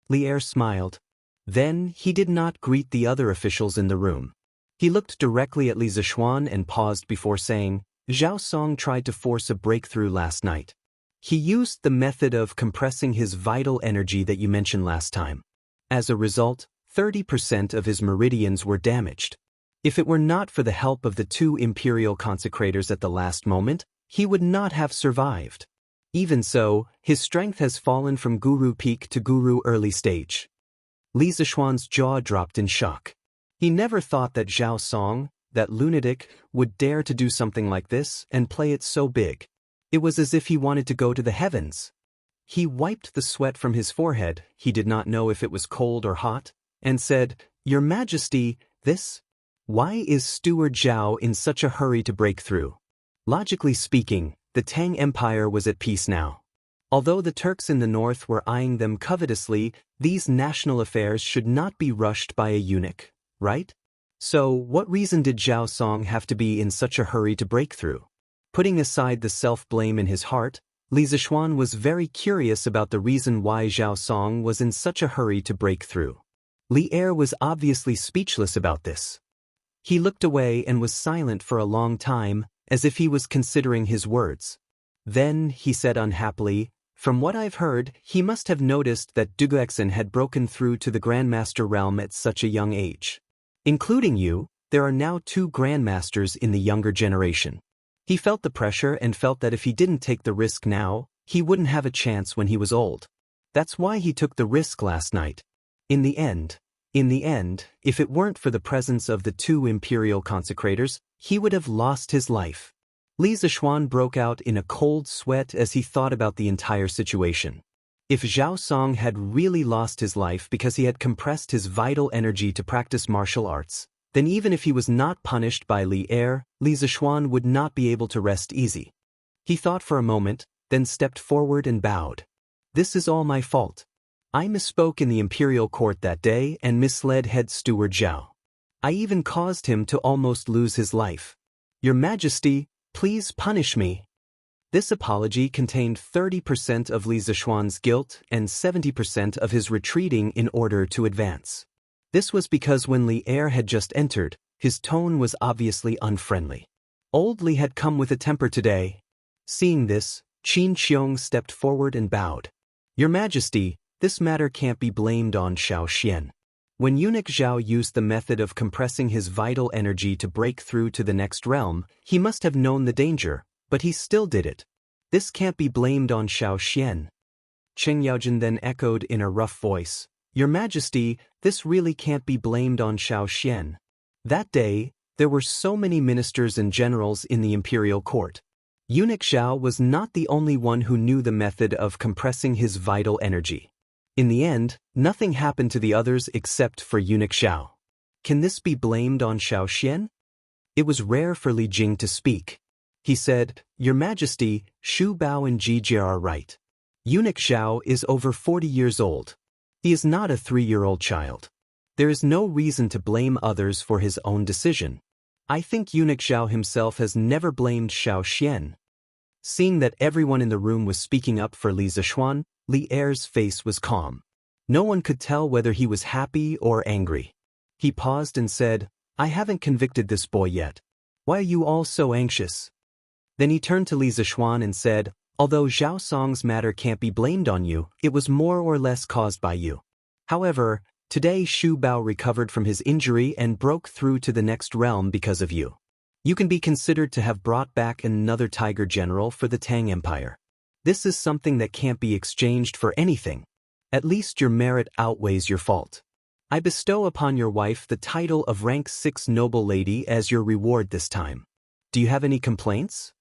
Li Er smiled. Then he did not greet the other officials in the room. He looked directly at Li Zishuan and paused before saying, Zhao Song tried to force a breakthrough last night. He used the method of compressing his vital energy that you mentioned last time. As a result, 30% of his meridians were damaged. If it were not for the help of the 2 imperial consecrators at the last moment, he would not have survived. Even so, his strength has fallen from Guru Peak to Guru Early Stage. Li Zishuan's jaw dropped in shock. He never thought that Zhao Song, that lunatic, would dare to do something like this and play it so big. It was as if he wanted to go to the heavens. He wiped the sweat from his forehead, he did not know if it was cold or hot, and said, Your Majesty, this? Why is Steward Zhao in such a hurry to break through? Logically speaking, the Tang Empire was at peace now. Although the Turks in the north were eyeing them covetously, these national affairs should not be rushed by a eunuch. Right? So, what reason did Zhao Song have to be in such a hurry to break through? Putting aside the self-blame in his heart, Li Zishuan was very curious about the reason why Zhao Song was in such a hurry to break through. Li Er was obviously speechless about this. He looked away and was silent for a long time, as if he was considering his words. Then, he said unhappily, From what I've heard, he must have noticed that Duguexen had broken through to the Grandmaster realm at such a young age. Including you, there are now 2 Grandmasters in the younger generation. He felt the pressure and felt that if he didn't take the risk now, he wouldn't have a chance when he was old. That's why he took the risk last night. In the end, if it weren't for the presence of the 2 imperial consecrators, he would have lost his life. Li Zishuan broke out in a cold sweat as he thought about the entire situation. If Zhao Song had really lost his life because he had compressed his vital energy to practice martial arts, then even if he was not punished by Li Er, Li Zishuan would not be able to rest easy. He thought for a moment, then stepped forward and bowed. This is all my fault. I misspoke in the imperial court that day and misled head steward Zhao. I even caused him to almost lose his life. Your Majesty, please punish me. This apology contained 30% of Li Zishuan's guilt and 70% of his retreating in order to advance. This was because when Li Er had just entered, his tone was obviously unfriendly. Old Li had come with a temper today. Seeing this, Qin Qiong stepped forward and bowed. Your Majesty, this matter can't be blamed on Xiao Xian. When eunuch Zhao used the method of compressing his vital energy to break through to the next realm, he must have known the danger, but he still did it. This can't be blamed on Xiao Xian. Cheng Yaojin then echoed in a rough voice, Your Majesty, this really can't be blamed on Xiao Xian. That day, there were so many ministers and generals in the imperial court. Eunuch Zhao was not the only one who knew the method of compressing his vital energy. In the end, nothing happened to the others except for eunuch Zhao. Can this be blamed on Xiao Xian? It was rare for Li Jing to speak. He said, Your Majesty, Shu Bao and Ji Jie are right. Eunuch Zhao is over 40 years old. He is not a 3-year-old child. There is no reason to blame others for his own decision. I think eunuch Zhao himself has never blamed Xiao Xian. Seeing that everyone in the room was speaking up for Li Zishuan, Li Er's face was calm. No one could tell whether he was happy or angry. He paused and said, I haven't convicted this boy yet. Why are you all so anxious? Then he turned to Li Zishuan and said, Although Zhao Song's matter can't be blamed on you, it was more or less caused by you. However, today Shu Bao recovered from his injury and broke through to the next realm because of you. You can be considered to have brought back another tiger general for the Tang Empire. This is something that can't be exchanged for anything. At least your merit outweighs your fault. I bestow upon your wife the title of rank 6 noble lady as your reward this time. Do you have any complaints?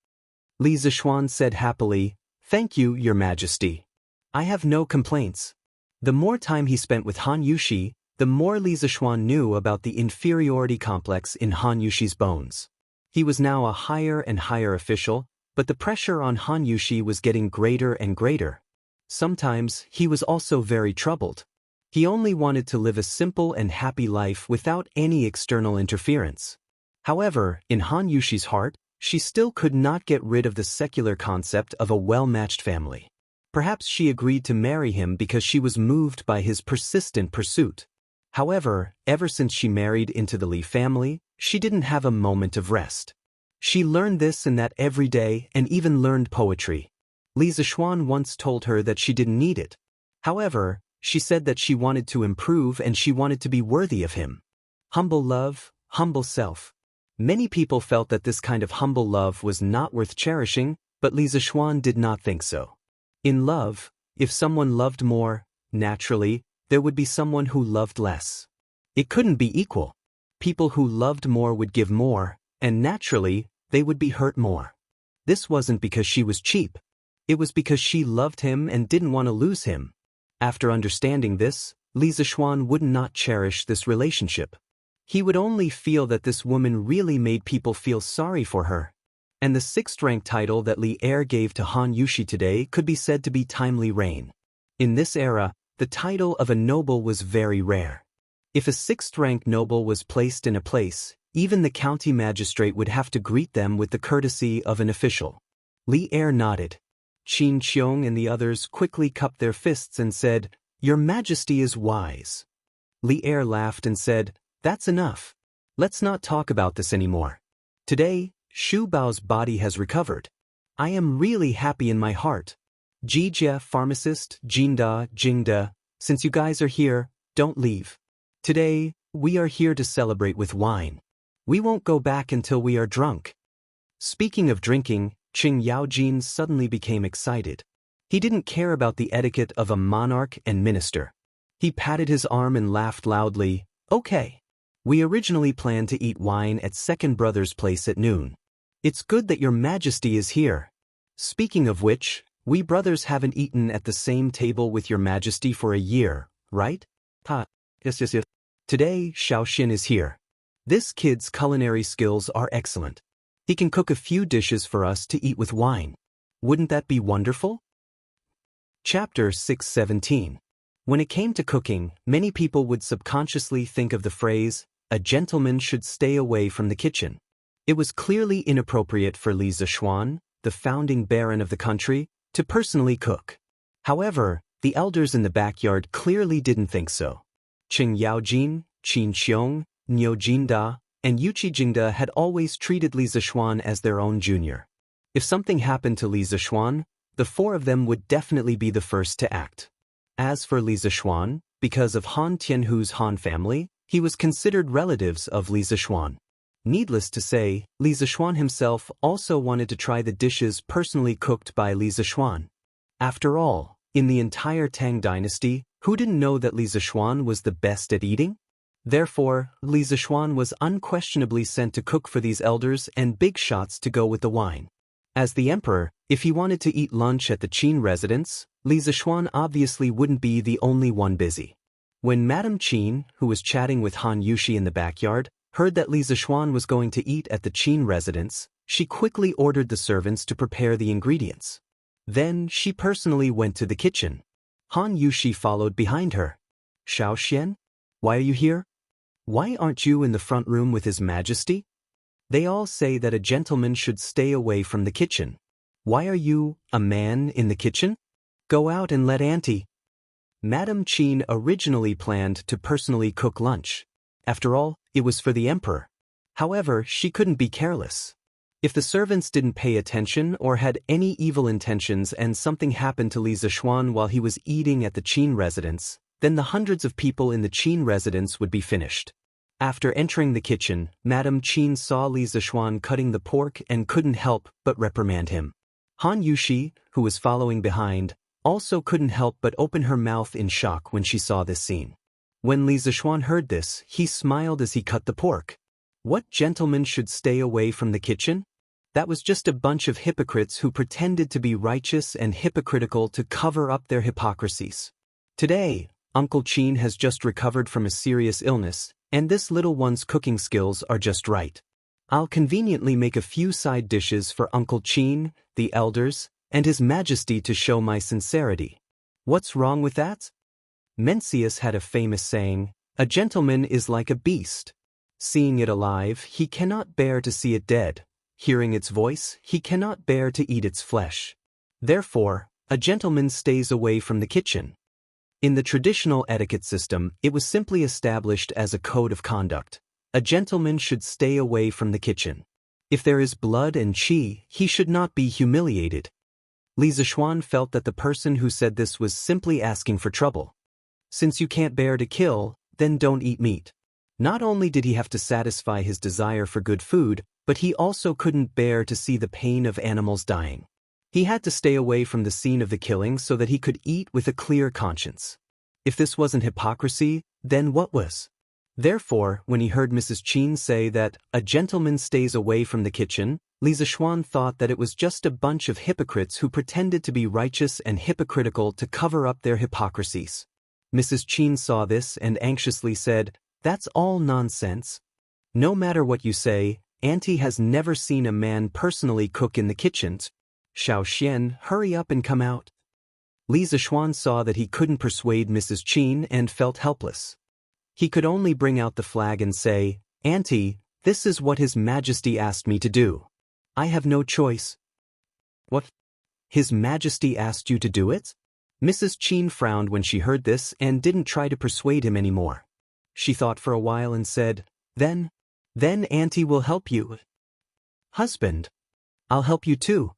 Li Zishuan said happily, Thank you, Your Majesty. I have no complaints. The more time he spent with Han Yushi, the more Li Zishuan knew about the inferiority complex in Han Yushi's bones. He was now a higher and higher official, but the pressure on Han Yushi was getting greater and greater. Sometimes, he was also very troubled. He only wanted to live a simple and happy life without any external interference. However, in Han Yushi's heart, she still could not get rid of the secular concept of a well-matched family. Perhaps she agreed to marry him because she was moved by his persistent pursuit. However, ever since she married into the Li family, she didn't have a moment of rest. She learned this and that every day and even learned poetry. Li Zishuan once told her that she didn't need it. However, she said that she wanted to improve and she wanted to be worthy of him. Humble love, humble self. Many people felt that this kind of humble love was not worth cherishing, but Li Zishuan did not think so. In love, if someone loved more, naturally, there would be someone who loved less. It couldn't be equal. People who loved more would give more, and naturally, they would be hurt more. This wasn't because she was cheap. It was because she loved him and didn't want to lose him. After understanding this, Li Zishuan would not cherish this relationship. He would only feel that this woman really made people feel sorry for her. And the 6th rank title that Li Er gave to Han Yushi today could be said to be timely reign. In this era, the title of a noble was very rare. If a 6th rank noble was placed in a place, even the county magistrate would have to greet them with the courtesy of an official. Li Er nodded. Qin Qiong and the others quickly cupped their fists and said, Your Majesty is wise. Li Er laughed and said, That's enough. Let's not talk about this anymore. Today, Shu Bao's body has recovered. I am really happy in my heart. Ji Jie, pharmacist, Jinda, Jingda, since you guys are here, don't leave. Today, we are here to celebrate with wine. We won't go back until we are drunk. Speaking of drinking, Qing Yaojin suddenly became excited. He didn't care about the etiquette of a monarch and minister. He patted his arm and laughed loudly, Okay. We originally planned to eat wine at Second Brother's place at noon. It's good that your Majesty is here. Speaking of which, we brothers haven't eaten at the same table with your Majesty for a year, right? Yes. Today, Xiao Xin is here. This kid's culinary skills are excellent. He can cook a few dishes for us to eat with wine. Wouldn't that be wonderful? Chapter 617. When it came to cooking, many people would subconsciously think of the phrase, "A gentleman should stay away from the kitchen." It was clearly inappropriate for Li Zishuan, the founding baron of the country, to personally cook. However, the elders in the backyard clearly didn't think so. Qing Yaojin, Qin Xiong, Niu Jinda, and Yuqi Jingda had always treated Li Zishuan as their own junior. If something happened to Li Zishuan, the four of them would definitely be the first to act. As for Li Zishuan, because of Han Tianhu's Han family, he was considered relatives of Li Zishuan. Needless to say, Li Zishuan himself also wanted to try the dishes personally cooked by Li Zishuan. After all, in the entire Tang dynasty, who didn't know that Li Zishuan was the best at eating? Therefore, Li Zishuan was unquestionably sent to cook for these elders and big shots to go with the wine. As the emperor, if he wanted to eat lunch at the Qin residence, Li Zishuan obviously wouldn't be the only one busy. When Madame Qin, who was chatting with Han Yushi in the backyard, heard that Li Zishuan was going to eat at the Qin residence, she quickly ordered the servants to prepare the ingredients. Then she personally went to the kitchen. Han Yushi followed behind her. "Xiaoxian? Why are you here? Why aren't you in the front room with His Majesty? They all say that a gentleman should stay away from the kitchen. Why are you, a man, in the kitchen? Go out and let Auntie." Madame Qin originally planned to personally cook lunch. After all, it was for the emperor. However, she couldn't be careless. If the servants didn't pay attention or had any evil intentions and something happened to Li Zishuan while he was eating at the Qin residence, then the hundreds of people in the Qin residence would be finished. After entering the kitchen, Madame Qin saw Li Zishuan cutting the pork and couldn't help but reprimand him. Han Yushi, who was following behind, also couldn't help but open her mouth in shock when she saw this scene. When Li Zishuan heard this, he smiled as he cut the pork. What gentleman should stay away from the kitchen? That was just a bunch of hypocrites who pretended to be righteous and hypocritical to cover up their hypocrisies. Today, Uncle Qin has just recovered from a serious illness, and this little one's cooking skills are just right. I'll conveniently make a few side dishes for Uncle Qin, the elders, and His Majesty to show my sincerity. What's wrong with that? Mencius had a famous saying, "A gentleman is like a beast. Seeing it alive, he cannot bear to see it dead. Hearing its voice, he cannot bear to eat its flesh. Therefore, a gentleman stays away from the kitchen." In the traditional etiquette system, it was simply established as a code of conduct. A gentleman should stay away from the kitchen. If there is blood and qi, he should not be humiliated. Li Zishuan felt that the person who said this was simply asking for trouble. Since you can't bear to kill, then don't eat meat. Not only did he have to satisfy his desire for good food, but he also couldn't bear to see the pain of animals dying. He had to stay away from the scene of the killing so that he could eat with a clear conscience. If this wasn't hypocrisy, then what was? Therefore, when he heard Mrs. Qin say that a gentleman stays away from the kitchen, Li Zishuan thought that it was just a bunch of hypocrites who pretended to be righteous and hypocritical to cover up their hypocrisies. Mrs. Qin saw this and anxiously said, "That's all nonsense. No matter what you say, Auntie has never seen a man personally cook in the kitchens. Xiaoxian, hurry up and come out." Li Zishuan saw that he couldn't persuade Mrs. Qin and felt helpless. He could only bring out the flag and say, "Auntie, this is what His Majesty asked me to do. I have no choice." "What? His Majesty asked you to do it?" Mrs. Qin frowned when she heard this and didn't try to persuade him anymore. She thought for a while and said, Then Auntie will help you." "Husband, I'll help you too."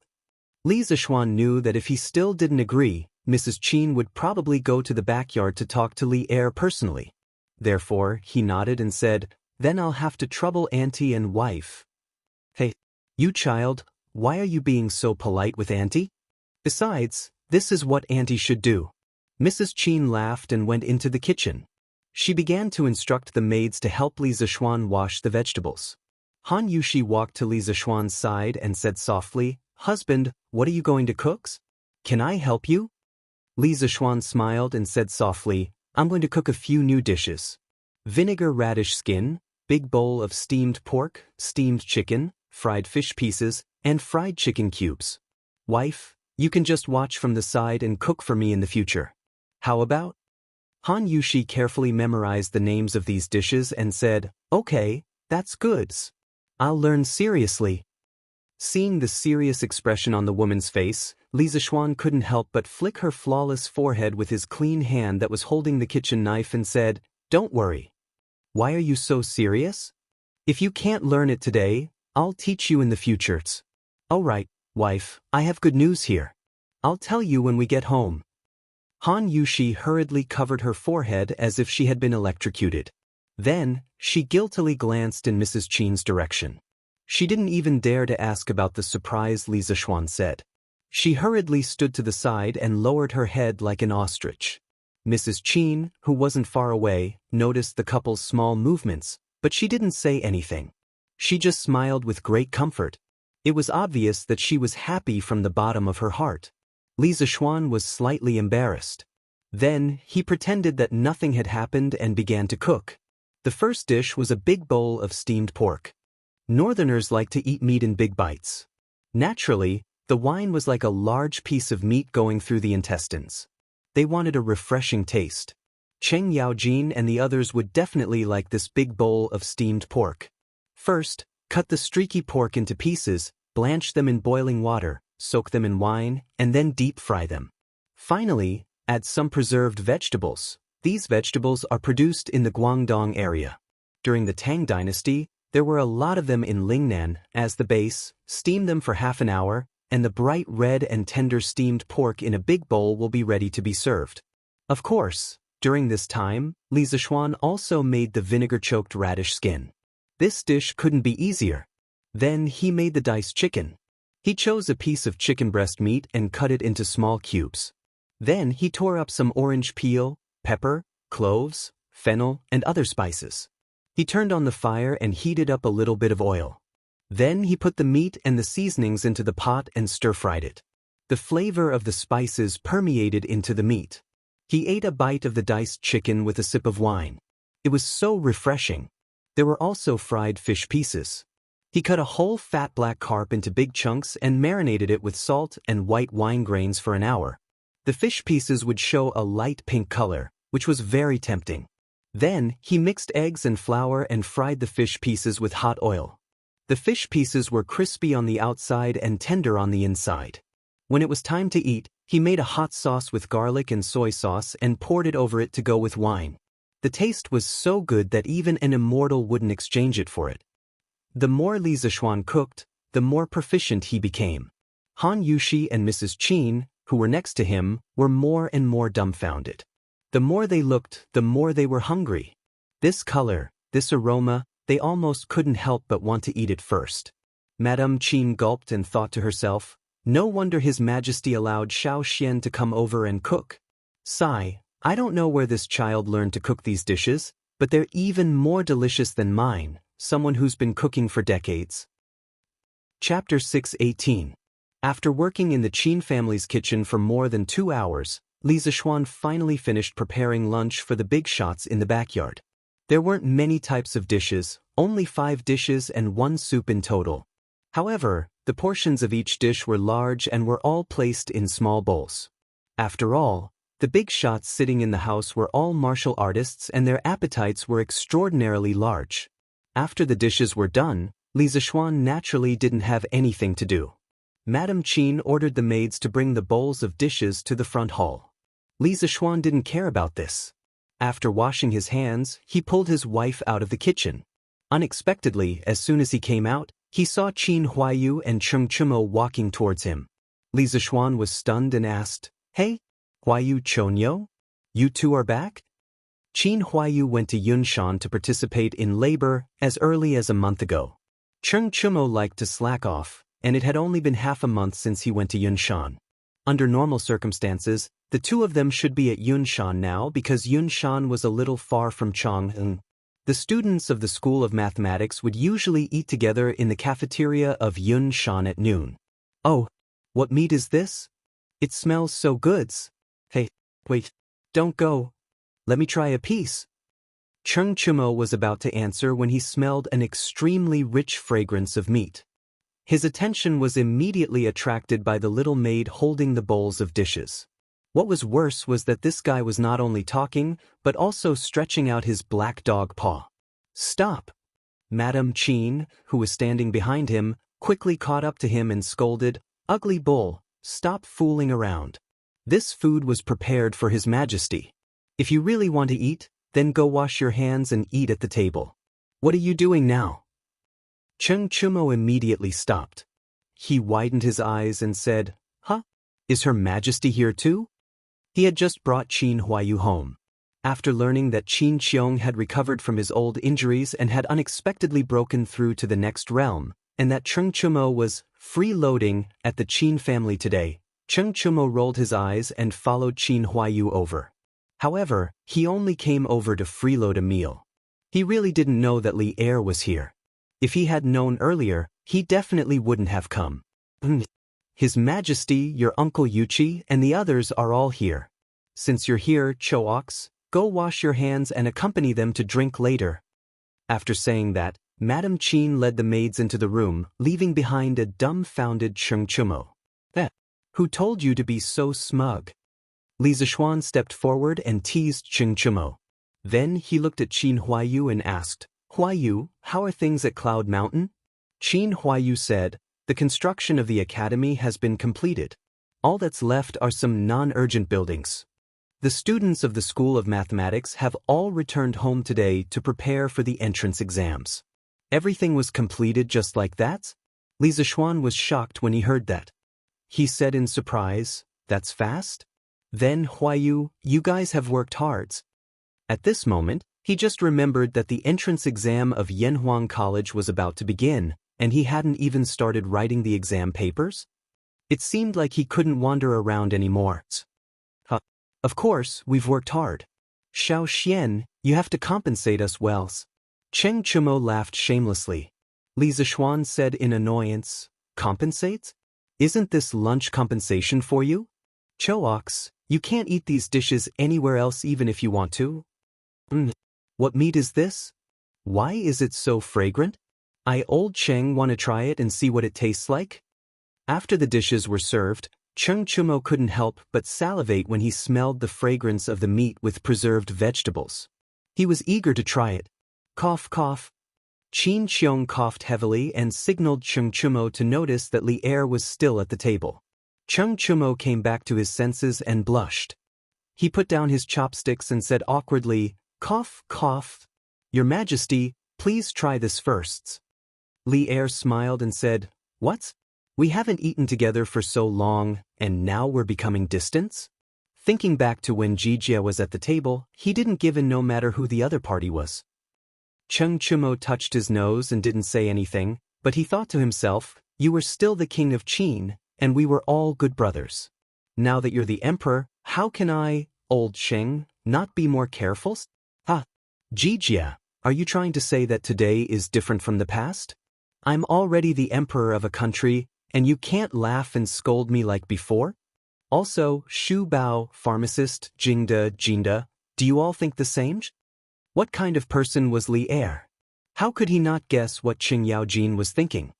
Li Zishuan knew that if he still didn't agree, Mrs. Qin would probably go to the backyard to talk to Li Er personally. Therefore, he nodded and said, "Then I'll have to trouble Auntie and wife." "Hey, you child, why are you being so polite with Auntie? Besides, this is what Auntie should do." Mrs. Qin laughed and went into the kitchen. She began to instruct the maids to help Li Zishuan wash the vegetables. Han Yushi walked to Li Zishuan's side and said softly, "Husband, what are you going to cook? Can I help you?" Li Zishuan smiled and said softly, "I'm going to cook a few new dishes. Vinegar radish skin, big bowl of steamed pork, steamed chicken, fried fish pieces, and fried chicken cubes. Wife, You can just watch from the side and cook for me in the future. How about? Han Yushi carefully memorized the names of these dishes and said, "Okay, that's goods. I'll learn seriously." Seeing the serious expression on the woman's face, Li Zishuan couldn't help but flick her flawless forehead with his clean hand that was holding the kitchen knife and said, "Don't worry. Why are you so serious? If you can't learn it today, I'll teach you in the future." "All right, wife, I have good news here. I'll tell you when we get home." Han Yushi hurriedly covered her forehead as if she had been electrocuted. Then, she guiltily glanced in Mrs. Qin's direction. She didn't even dare to ask about the surprise Li Zishuan said. She hurriedly stood to the side and lowered her head like an ostrich. Mrs. Qin, who wasn't far away, noticed the couple's small movements, but she didn't say anything. She just smiled with great comfort. It was obvious that she was happy from the bottom of her heart. Li Zishuan was slightly embarrassed. Then, he pretended that nothing had happened and began to cook. The first dish was a big bowl of steamed pork. Northerners like to eat meat in big bites. Naturally, the wine was like a large piece of meat going through the intestines. They wanted a refreshing taste. Cheng Yaojin and the others would definitely like this big bowl of steamed pork. First, cut the streaky pork into pieces, blanch them in boiling water, soak them in wine, and then deep fry them. Finally, add some preserved vegetables. These vegetables are produced in the Guangdong area. During the Tang Dynasty, there were a lot of them in Lingnan. As the base, steam them for half an hour, and the bright red and tender steamed pork in a big bowl will be ready to be served. Of course, during this time, Li Zishuan also made the vinegar-choked radish skin. This dish couldn't be easier. Then he made the diced chicken. He chose a piece of chicken breast meat and cut it into small cubes. Then he tore up some orange peel, pepper, cloves, fennel, and other spices. He turned on the fire and heated up a little bit of oil. Then he put the meat and the seasonings into the pot and stir-fried it. The flavor of the spices permeated into the meat. He ate a bite of the diced chicken with a sip of wine. It was so refreshing. There were also fried fish pieces. He cut a whole fat black carp into big chunks and marinated it with salt and white wine grains for an hour. The fish pieces would show a light pink color, which was very tempting. Then, he mixed eggs and flour and fried the fish pieces with hot oil. The fish pieces were crispy on the outside and tender on the inside. When it was time to eat, he made a hot sauce with garlic and soy sauce and poured it over it to go with wine. The taste was so good that even an immortal wouldn't exchange it for it. The more Li Zishuan cooked, the more proficient he became. Han Yushi and Mrs. Qin, who were next to him, were more and more dumbfounded. The more they looked, the more they were hungry. This color, this aroma, they almost couldn't help but want to eat it first. Madame Qin gulped and thought to herself, "No wonder His Majesty allowed Xiao to come over and cook. Sigh, I don't know where this child learned to cook these dishes, but they're even more delicious than mine, someone who's been cooking for decades." Chapter 6:18. After working in the Qin family's kitchen for more than 2 hours, Li Zishuan finally finished preparing lunch for the big shots in the backyard. There weren't many types of dishes, only 5 dishes and 1 soup in total. However, the portions of each dish were large and were all placed in small bowls. After all, the big shots sitting in the house were all martial artists and their appetites were extraordinarily large. After the dishes were done, Li Zishuan naturally didn't have anything to do. Madame Qin ordered the maids to bring the bowls of dishes to the front hall. Li Zishuan didn't care about this. After washing his hands, he pulled his wife out of the kitchen. Unexpectedly, as soon as he came out, he saw Qin Huayu and Cheng Chumo walking towards him. Li Zishuan was stunned and asked, "Hey, Huayu Chonyo? You two are back?" Qin Huayu went to Yunshan to participate in labor as early as a month ago. Cheng Chumo liked to slack off, and it had only been half a month since he went to Yunshan. Under normal circumstances, the two of them should be at Yunshan now because Yunshan was a little far from Chang'an. The students of the School of Mathematics would usually eat together in the cafeteria of Yunshan at noon. "Oh, what meat is this? It smells so good." "Hey, wait, don't go. Let me try a piece." Cheng Chumo was about to answer when he smelled an extremely rich fragrance of meat. His attention was immediately attracted by the little maid holding the bowls of dishes. What was worse was that this guy was not only talking, but also stretching out his black dog paw. "Stop!" Madame Qin, who was standing behind him, quickly caught up to him and scolded, "Ugly bull, stop fooling around. This food was prepared for His Majesty. If you really want to eat, then go wash your hands and eat at the table. What are you doing now?" Cheng Chumo immediately stopped. He widened his eyes and said, "Huh? Is Her Majesty here too?" He had just brought Qin Huayu home. After learning that Qin Qiong had recovered from his old injuries and had unexpectedly broken through to the next realm, and that Cheng Chumo was freeloading at the Qin family today, Cheng Chumo rolled his eyes and followed Qin Huayu over. However, he only came over to freeload a meal. He really didn't know that Li Er was here. If he had known earlier, he definitely wouldn't have come. "His Majesty, your Uncle Yuchi, and the others are all here. Since you're here, Cho-Ox, go wash your hands and accompany them to drink later." After saying that, Madame Qin led the maids into the room, leaving behind a dumbfounded Cheng Chumo. "Who told you to be so smug?" Li Zishuan stepped forward and teased Cheng Chumo. Then he looked at Qin Huayu and asked, "Huayu, how are things at Cloud Mountain?" Qin Huayu said, "The construction of the academy has been completed. All that's left are some non-urgent buildings. The students of the School of Mathematics have all returned home today to prepare for the entrance exams." Everything was completed just like that? Li Zishuan was shocked when he heard that. He said in surprise, "That's fast? Then, Huayu, you guys have worked hard." At this moment, he just remembered that the entrance exam of Yanhuang College was about to begin, and he hadn't even started writing the exam papers. It seemed like he couldn't wander around anymore. "Of course, we've worked hard. Xiao Xian, you have to compensate us well." Cheng Chumo laughed shamelessly. Li Zishuan said in annoyance, "Compensate? Isn't this lunch compensation for you? Cho-Ox, you can't eat these dishes anywhere else even if you want to." "What meat is this? Why is it so fragrant? Old Cheng want to try it and see what it tastes like." After the dishes were served, Cheng Chumo couldn't help but salivate when he smelled the fragrance of the meat with preserved vegetables. He was eager to try it. Cough, cough. Qin Qiong coughed heavily and signaled Cheng Chumo to notice that Li Er was still at the table. Cheng Chumo came back to his senses and blushed. He put down his chopsticks and said awkwardly, "Cough, cough. Your Majesty, please try this first." Li Er smiled and said, "What? We haven't eaten together for so long, and now we're becoming distant?" Thinking back to when Jijia was at the table, he didn't give in no matter who the other party was. Cheng Chumo touched his nose and didn't say anything, but he thought to himself, "You were still the king of Qin, and we were all good brothers. Now that you're the emperor, how can I, old Sheng, not be more careful?" Jijia, are you trying to say that today is different from the past? I'm already the emperor of a country, and you can't laugh and scold me like before? Also, Shu Bao, pharmacist, Jinda, do you all think the same? What kind of person was Li Er? How could he not guess what Qing Yaojin was thinking?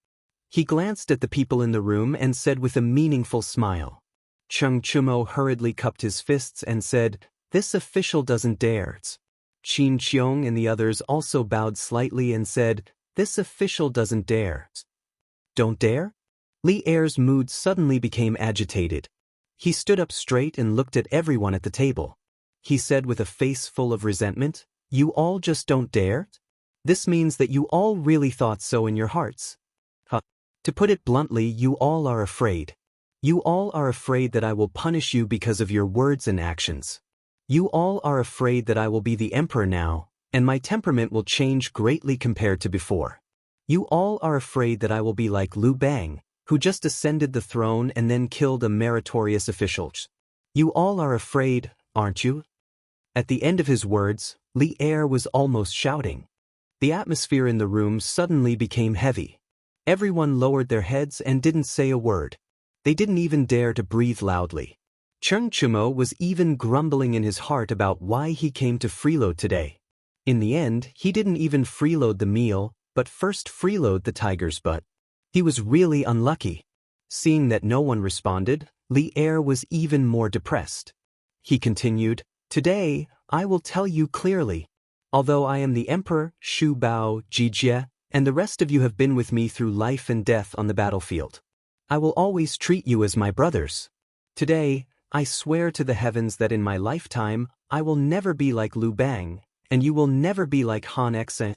He glanced at the people in the room and said with a meaningful smile. Cheng Chumo hurriedly cupped his fists and said, "This official doesn't dare." Qin Qiong and the others also bowed slightly and said, "This official doesn't dare." "Don't dare?" Li Er's mood suddenly became agitated. He stood up straight and looked at everyone at the table. He said with a face full of resentment, "You all just don't dare? This means that you all really thought so in your hearts. To put it bluntly, you all are afraid. You all are afraid that I will punish you because of your words and actions. You all are afraid that I will be the emperor now, and my temperament will change greatly compared to before. You all are afraid that I will be like Liu Bang, who just ascended the throne and then killed a meritorious official. You all are afraid, aren't you?" At the end of his words, Li Er was almost shouting. The atmosphere in the room suddenly became heavy. Everyone lowered their heads and didn't say a word. They didn't even dare to breathe loudly. Cheng Chumo was even grumbling in his heart about why he came to freeload today. In the end, he didn't even freeload the meal, but first freeload the tiger's butt. He was really unlucky. Seeing that no one responded, Li Er was even more depressed. He continued, "Today, I will tell you clearly. Although I am the Emperor, Shu Bao, Jijie, and the rest of you have been with me through life and death on the battlefield, I will always treat you as my brothers. Today, I swear to the heavens that in my lifetime, I will never be like Liu Bang, and you will never be like Han Xe."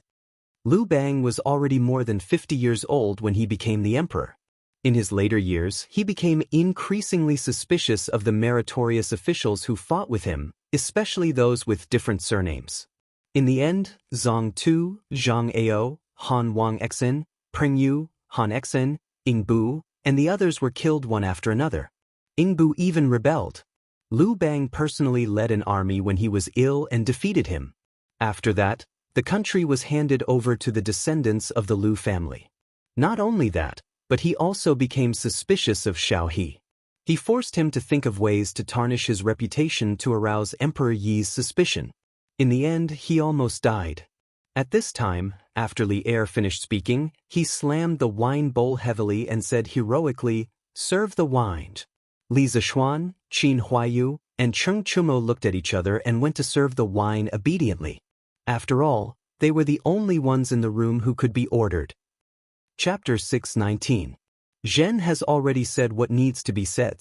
Liu Bang was already more than 50 years old when he became the emperor. In his later years, he became increasingly suspicious of the meritorious officials who fought with him, especially those with different surnames. In the end, Zhang Tu, Zhang Ao, Han Wang Xen, Pring Yu, Han Xen, Ing Bu, and the others were killed one after another. Ing Bu even rebelled. Liu Bang personally led an army when he was ill and defeated him. After that, the country was handed over to the descendants of the Liu family. Not only that, but he also became suspicious of Xiao He. He forced him to think of ways to tarnish his reputation to arouse Emperor Yi's suspicion. In the end, he almost died. At this time, after Li Er finished speaking, he slammed the wine bowl heavily and said heroically, "Serve the wine." Li Zishuan, Qin Huayu, and Cheng Chumo looked at each other and went to serve the wine obediently. After all, they were the only ones in the room who could be ordered. Chapter 619. Zhen has already said what needs to be said.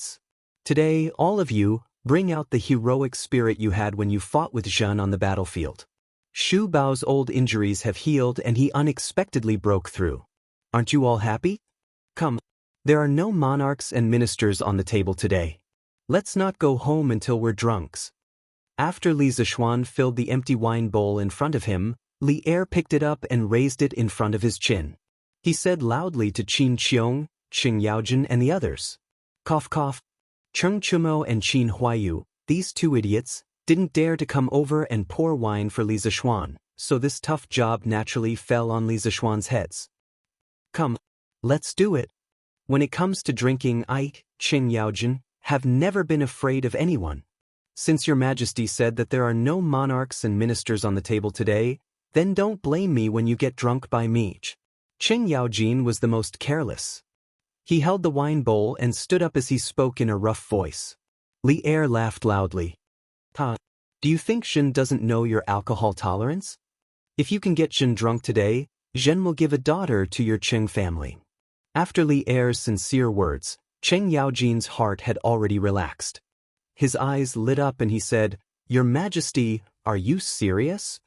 Today, all of you, bring out the heroic spirit you had when you fought with Zhen on the battlefield. Shu Bao's old injuries have healed and he unexpectedly broke through. Aren't you all happy? Come. There are no monarchs and ministers on the table today. Let's not go home until we're drunks. After Li Zishuan filled the empty wine bowl in front of him, Li Er picked it up and raised it in front of his chin. He said loudly to Qin Qiong, Qing Yaojin and the others, "Cough cough." Cheng Chumo and Qin Huayu, these two idiots, didn't dare to come over and pour wine for Li Zishuan, so this tough job naturally fell on Li Zishuan's heads. Come, let's do it. When it comes to drinking, I, Qing Yaojin, have never been afraid of anyone. Since your majesty said that there are no monarchs and ministers on the table today, then don't blame me when you get drunk by me. Qing Yaojin was the most careless. He held the wine bowl and stood up as he spoke in a rough voice. Li Er laughed loudly. "Ha, do you think Zhen doesn't know your alcohol tolerance? If you can get Zhen drunk today, Zhen will give a daughter to your Qing family." After Li Er's sincere words, Qing Yaojin's heart had already relaxed. His eyes lit up and he said, "Your Majesty, are you serious?"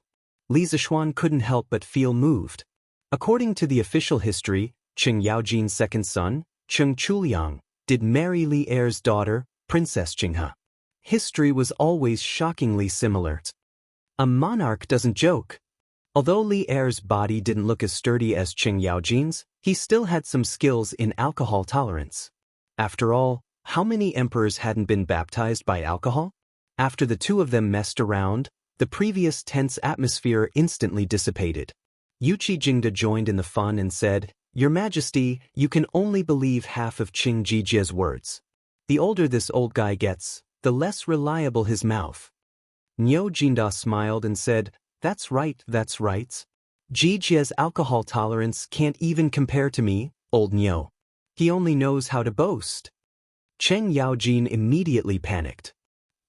Li Zishuan couldn't help but feel moved. According to the official history, Qing Yaojin's second son, Qing Chuliang, did marry Li Er's daughter, Princess Qinghe. History was always shockingly similar. A monarch doesn't joke. Although Li Er's body didn't look as sturdy as Qing Yaojin's, he still had some skills in alcohol tolerance. After all, how many emperors hadn't been baptized by alcohol? After the two of them messed around, the previous tense atmosphere instantly dissipated. Yuqi Jingde joined in the fun and said, "Your Majesty, you can only believe half of Qing Jijie's words. The older this old guy gets, the less reliable his mouth." Niu Jinda smiled and said, That's right. Jijie's alcohol tolerance can't even compare to me, old Niu. He only knows how to boast." Cheng Yaojin immediately panicked.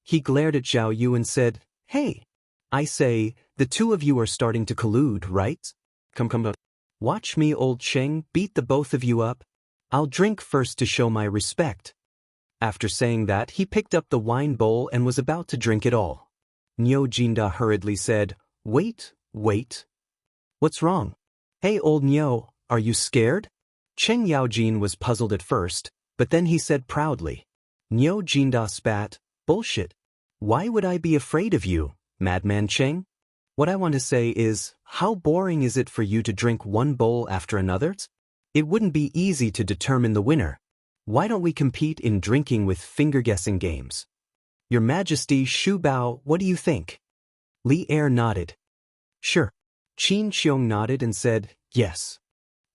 He glared at Zhao Yu and said, "Hey, I say, the two of you are starting to collude, right? Come. Watch me, old Cheng, beat the both of you up. I'll drink first to show my respect." After saying that, he picked up the wine bowl and was about to drink it all. Niu Jinda hurriedly said, Wait. What's wrong? Hey, old Niu, are you scared?" Cheng Yaojin was puzzled at first, but then he said proudly. Niu Jinda spat, "Bullshit. Why would I be afraid of you, Madman Cheng? What I want to say is, how boring is it for you to drink one bowl after another? It wouldn't be easy to determine the winner. Why don't we compete in drinking with finger-guessing games? Your Majesty Shu Bao, what do you think?" Li Er nodded. "Sure." Qin Qiong nodded and said, "Yes."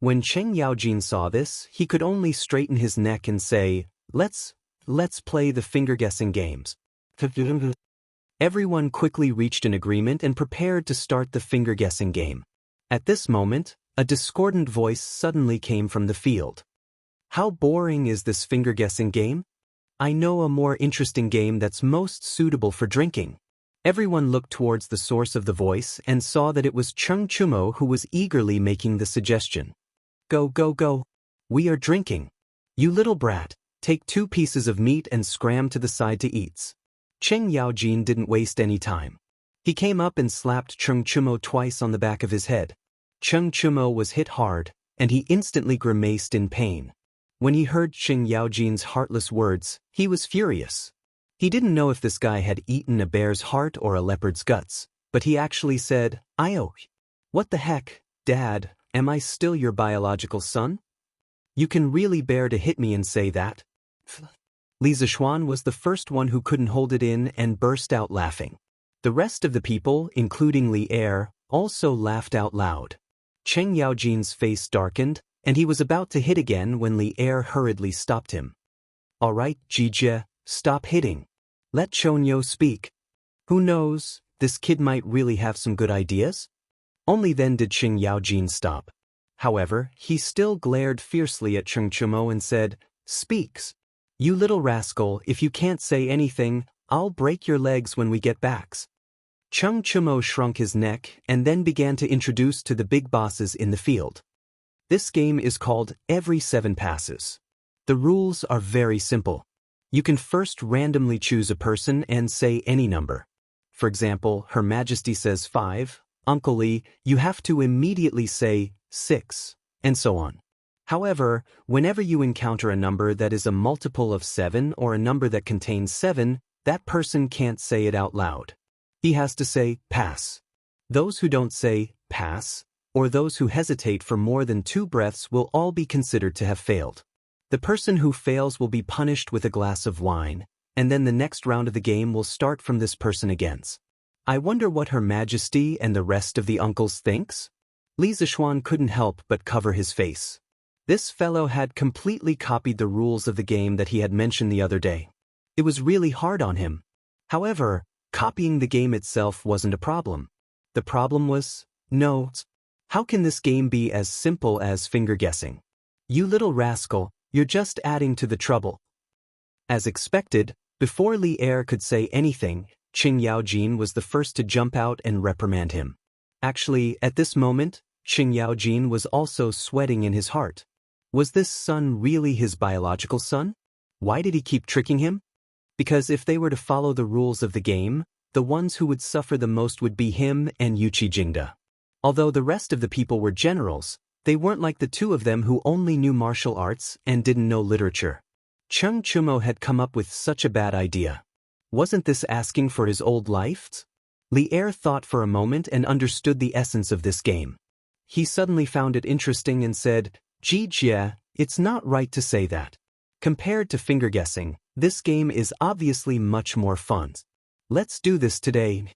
When Cheng Yaojin saw this, he could only straighten his neck and say, Let's play the finger-guessing games." Everyone quickly reached an agreement and prepared to start the finger-guessing game. At this moment, A discordant voice suddenly came from the field. How boring is this finger-guessing game? I know a more interesting game that's most suitable for drinking. Everyone looked towards the source of the voice and saw that it was Chung Chumo who was eagerly making the suggestion. Go, go, go. We are drinking. You little brat, take 2 pieces of meat and scram to the side to eat. Cheng Yaojin didn't waste any time. He came up and slapped Chung Chumo twice on the back of his head. Chung Chumo was hit hard, and he instantly grimaced in pain. When he heard Cheng Yaojin's heartless words, he was furious. He didn't know if this guy had eaten a bear's heart or a leopard's guts, but he actually said, "Io. What the heck, Dad, am I still your biological son? You can really bear to hit me and say that?" Li Zishuan was the first one who couldn't hold it in and burst out laughing. The rest of the people, including Li Er, also laughed out loud. Cheng Yaojin's face darkened, and he was about to hit again when Li Er hurriedly stopped him. "All right, Jijie, stop hitting. Let Chonyo speak. Who knows, this kid might really have some good ideas?" Only then did Cheng Yaojin stop. However, he still glared fiercely at Chung Chumo and said, "Speaks. You little rascal, if you can't say anything, I'll break your legs when we get back." Chung Chumo shrunk his neck and then began to introduce to the big bosses in the field. This game is called Every 7 Passes. The rules are very simple. You can first randomly choose a person and say any number. For example, Her Majesty says 5, Uncle Lee, you have to immediately say 6, and so on. However, whenever you encounter a number that is a multiple of 7 or a number that contains 7, that person can't say it out loud. He has to say, pass. Those who don't say, pass, or those who hesitate for more than 2 breaths will all be considered to have failed. The person who fails will be punished with a glass of wine, and then the next round of the game will start from this person again. I wonder what Her Majesty and the rest of the uncles thinks? Li Zishuan couldn't help but cover his face. This fellow had completely copied the rules of the game that he had mentioned the other day. It was really hard on him. However, copying the game itself wasn't a problem. The problem was, no. How can this game be as simple as finger guessing? You little rascal, you're just adding to the trouble. As expected, before Li Er could say anything, Cheng Yaojin was the first to jump out and reprimand him. Actually, at this moment, Cheng Yaojin was also sweating in his heart. Was this son really his biological son? Why did he keep tricking him? Because if they were to follow the rules of the game, the ones who would suffer the most would be him and Yuchi Jingda. Although the rest of the people were generals, they weren't like the 2 of them who only knew martial arts and didn't know literature. Chung Chumo had come up with such a bad idea. Wasn't this asking for his old life? Li Er thought for a moment and understood the essence of this game. He suddenly found it interesting and said, "Jijie, it's not right to say that. Compared to finger guessing, this game is obviously much more fun. Let's do this today."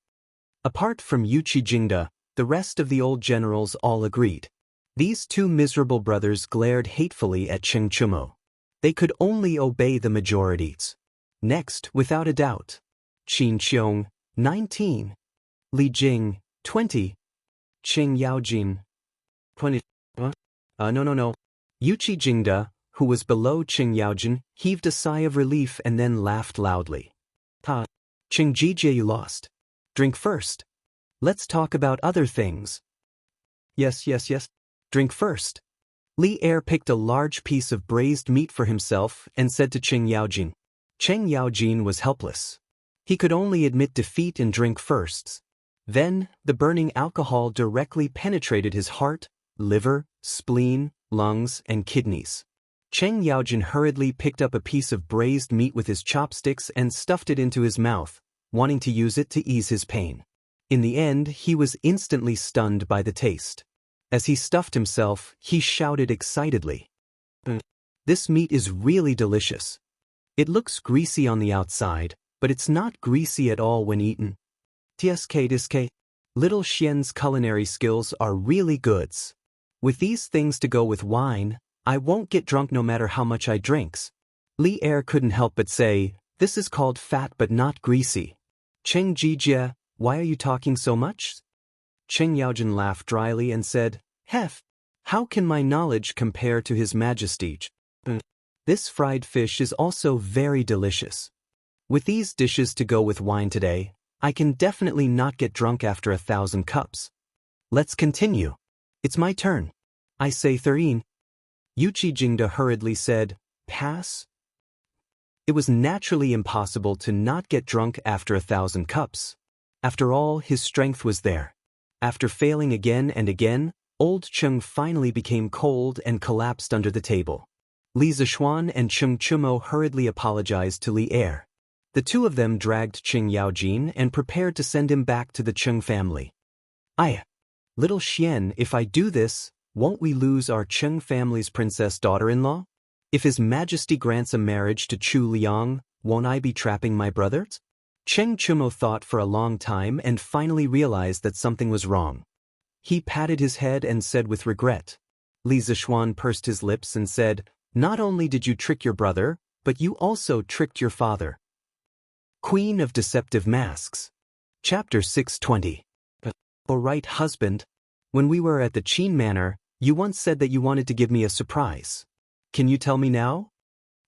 Apart from Yuchi Jingda, the rest of the old generals all agreed. These 2 miserable brothers glared hatefully at Cheng Chumo. They could only obey the majorities. Next, without a doubt, Qin Qiong, 19. Li Jing, 20. Cheng Yaojin, 20. No. Yuchi Jingda, who was below Cheng Yaojin, heaved a sigh of relief and then laughed loudly. "Ha! Cheng Jijie, you lost. Drink first. Let's talk about other things." Yes. Drink first." Li Er picked a large piece of braised meat for himself and said to Cheng Yaojin. Cheng Yaojin was helpless. He could only admit defeat and drink first. Then, the burning alcohol directly penetrated his heart, liver, spleen, lungs, and kidneys. Cheng Yaojin hurriedly picked up a piece of braised meat with his chopsticks and stuffed it into his mouth, wanting to use it to ease his pain. In the end, he was instantly stunned by the taste. As he stuffed himself, he shouted excitedly, "This meat is really delicious. It looks greasy on the outside, but it's not greasy at all when eaten. Tsk. Little Xian's culinary skills are really goods. With these things to go with wine, I won't get drunk no matter how much I drinks." Li Er couldn't help but say, "This is called fat but not greasy." "Cheng Jijie, why are you talking so much?" Cheng Yaojin laughed dryly and said, "Hef. How can my knowledge compare to His Majesty's? This fried fish is also very delicious. With these dishes to go with wine today, I can definitely not get drunk after 1,000 cups. Let's continue. It's my turn. I say 13. Yuchi Jingda hurriedly said, pass? It was naturally impossible to not get drunk after 1,000 cups. After all, his strength was there. After failing again and again, old Cheng finally became cold and collapsed under the table. Li Zishuan and Cheng Chumo hurriedly apologized to Li Er. The two of them dragged Cheng Yaojin and prepared to send him back to the Cheng family. Little Xian, if I do this, won't we lose our Cheng family's princess daughter-in-law? If His Majesty grants a marriage to Chu Liang, won't I be trapping my brothers? Cheng Chumo thought for a long time and finally realized that something was wrong. He patted his head and said with regret. Li Zishuan pursed his lips and said, not only did you trick your brother, but you also tricked your father. Queen of Deceptive Masks. Chapter 620. All right, husband. When we were at the Qin Manor, you once said that you wanted to give me a surprise. Can you tell me now?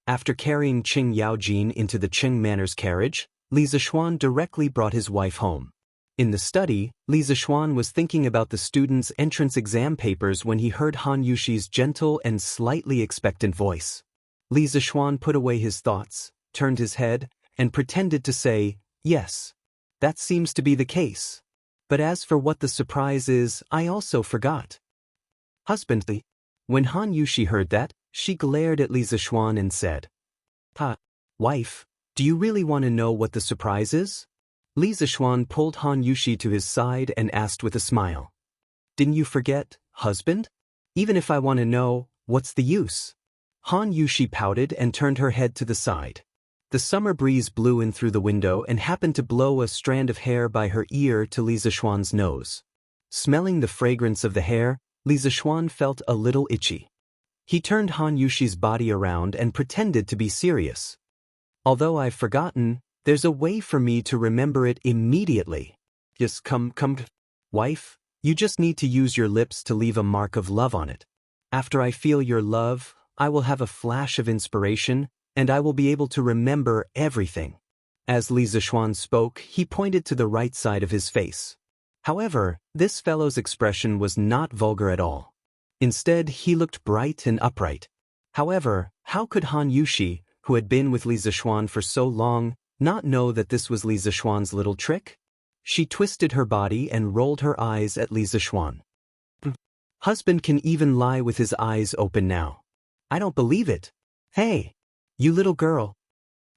After carrying Qing Yaojin into the Qing Manor's carriage, Li Zishuan directly brought his wife home. In the study, Li Zishuan was thinking about the students' entrance exam papers when he heard Han Yushi's gentle and slightly expectant voice. Li Zishuan put away his thoughts, turned his head, and pretended to say, yes. That seems to be the case. But as for what the surprise is, I also forgot. Husbandly. When Han Yushi heard that, she glared at Li Zishuan and said, wife, do you really want to know what the surprise is? Li Zishuan pulled Han Yushi to his side and asked with a smile. Didn't you forget, husband? Even if I want to know, what's the use? Han Yushi pouted and turned her head to the side. The summer breeze blew in through the window and happened to blow a strand of hair by her ear to Li Zishuan's nose. Smelling the fragrance of the hair, Li Zishuan felt a little itchy. He turned Han Yushi's body around and pretended to be serious. Although I've forgotten, there's a way for me to remember it immediately. Just come, wife, you just need to use your lips to leave a mark of love on it. After I feel your love, I will have a flash of inspiration, and I will be able to remember everything. As Li Zishuan spoke, he pointed to the right side of his face. However, this fellow's expression was not vulgar at all. Instead, he looked bright and upright. However, how could Han Yushi, who had been with Li Zishuan for so long, not know that this was Li Zishuan's little trick? She twisted her body and rolled her eyes at Li Zishuan. Husband can even lie with his eyes open now. I don't believe it. Hey, you little girl.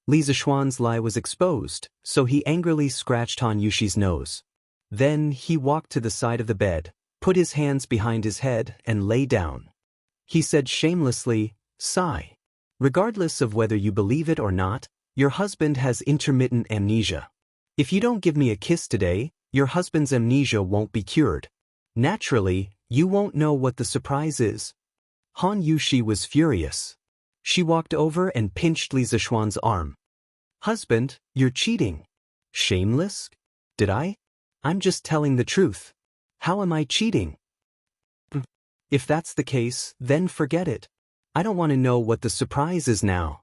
Li Zishuan's lie was exposed, so he angrily scratched Han Yushi's nose. Then he walked to the side of the bed, put his hands behind his head, and lay down. He said shamelessly, sigh. Regardless of whether you believe it or not, your husband has intermittent amnesia. If you don't give me a kiss today, your husband's amnesia won't be cured. Naturally, you won't know what the surprise is. Han Yushi was furious. She walked over and pinched Li Zishuan's arm. Husband, you're cheating. Shameless? Did I? I'm just telling the truth. How am I cheating? If that's the case, then forget it. I don't want to know what the surprise is now.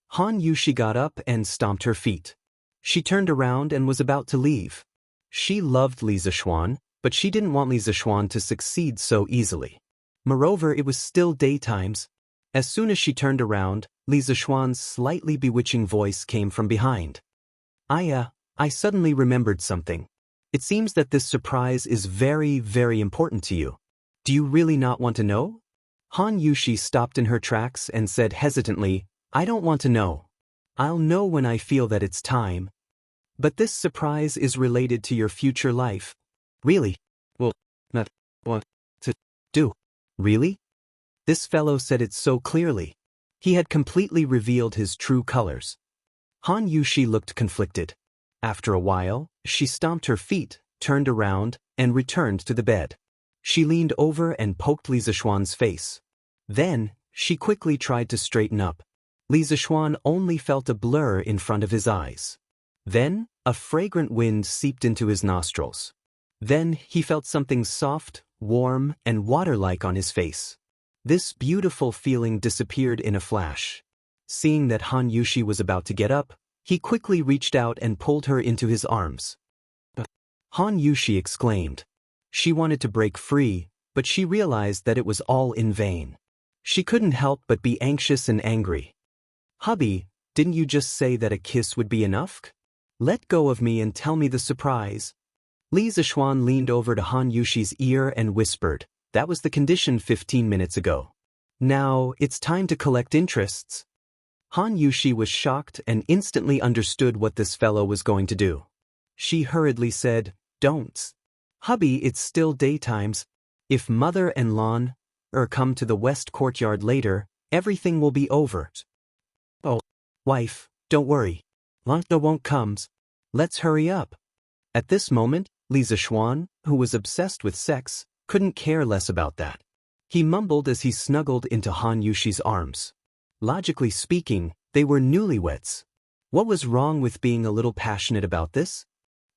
Han Yushi got up and stomped her feet. She turned around and was about to leave. She loved Li Zishuan, but she didn't want Li Zishuan to succeed so easily. Moreover, it was still daytimes. As soon as she turned around, Li Zishuan's slightly bewitching voice came from behind. I suddenly remembered something. It seems that this surprise is very, very important to you. Do you really not want to know? Han Yushi stopped in her tracks and said hesitantly, I don't want to know. I'll know when I feel that it's time. But this surprise is related to your future life. Really? Well, not what to do. Really? This fellow said it so clearly. He had completely revealed his true colors. Han Yushi looked conflicted. After a while, she stomped her feet, turned around, and returned to the bed. She leaned over and poked Li Zishuan's face. Then, she quickly tried to straighten up. Li Zishuan only felt a blur in front of his eyes. Then, a fragrant wind seeped into his nostrils. Then, he felt something soft, warm, and water-like on his face. This beautiful feeling disappeared in a flash. Seeing that Han Yushi was about to get up, he quickly reached out and pulled her into his arms. Han Yushi exclaimed. She wanted to break free, but she realized that it was all in vain. She couldn't help but be anxious and angry. "Hubby, didn't you just say that a kiss would be enough? Let go of me and tell me the surprise." Li Zixuan leaned over to Han Yushi's ear and whispered, "That was the condition 15 minutes ago. Now, it's time to collect interests." Han Yushi was shocked and instantly understood what this fellow was going to do. She hurriedly said, "Don't. Hubby, it's still daytimes. If Mother and Lan come to the west courtyard later, everything will be over." "Oh, wife, don't worry. Lanta won't come. Let's hurry up." At this moment, Li Zixuan, who was obsessed with sex, couldn't care less about that. He mumbled as he snuggled into Han Yushi's arms. Logically speaking, they were newlyweds. What was wrong with being a little passionate about this?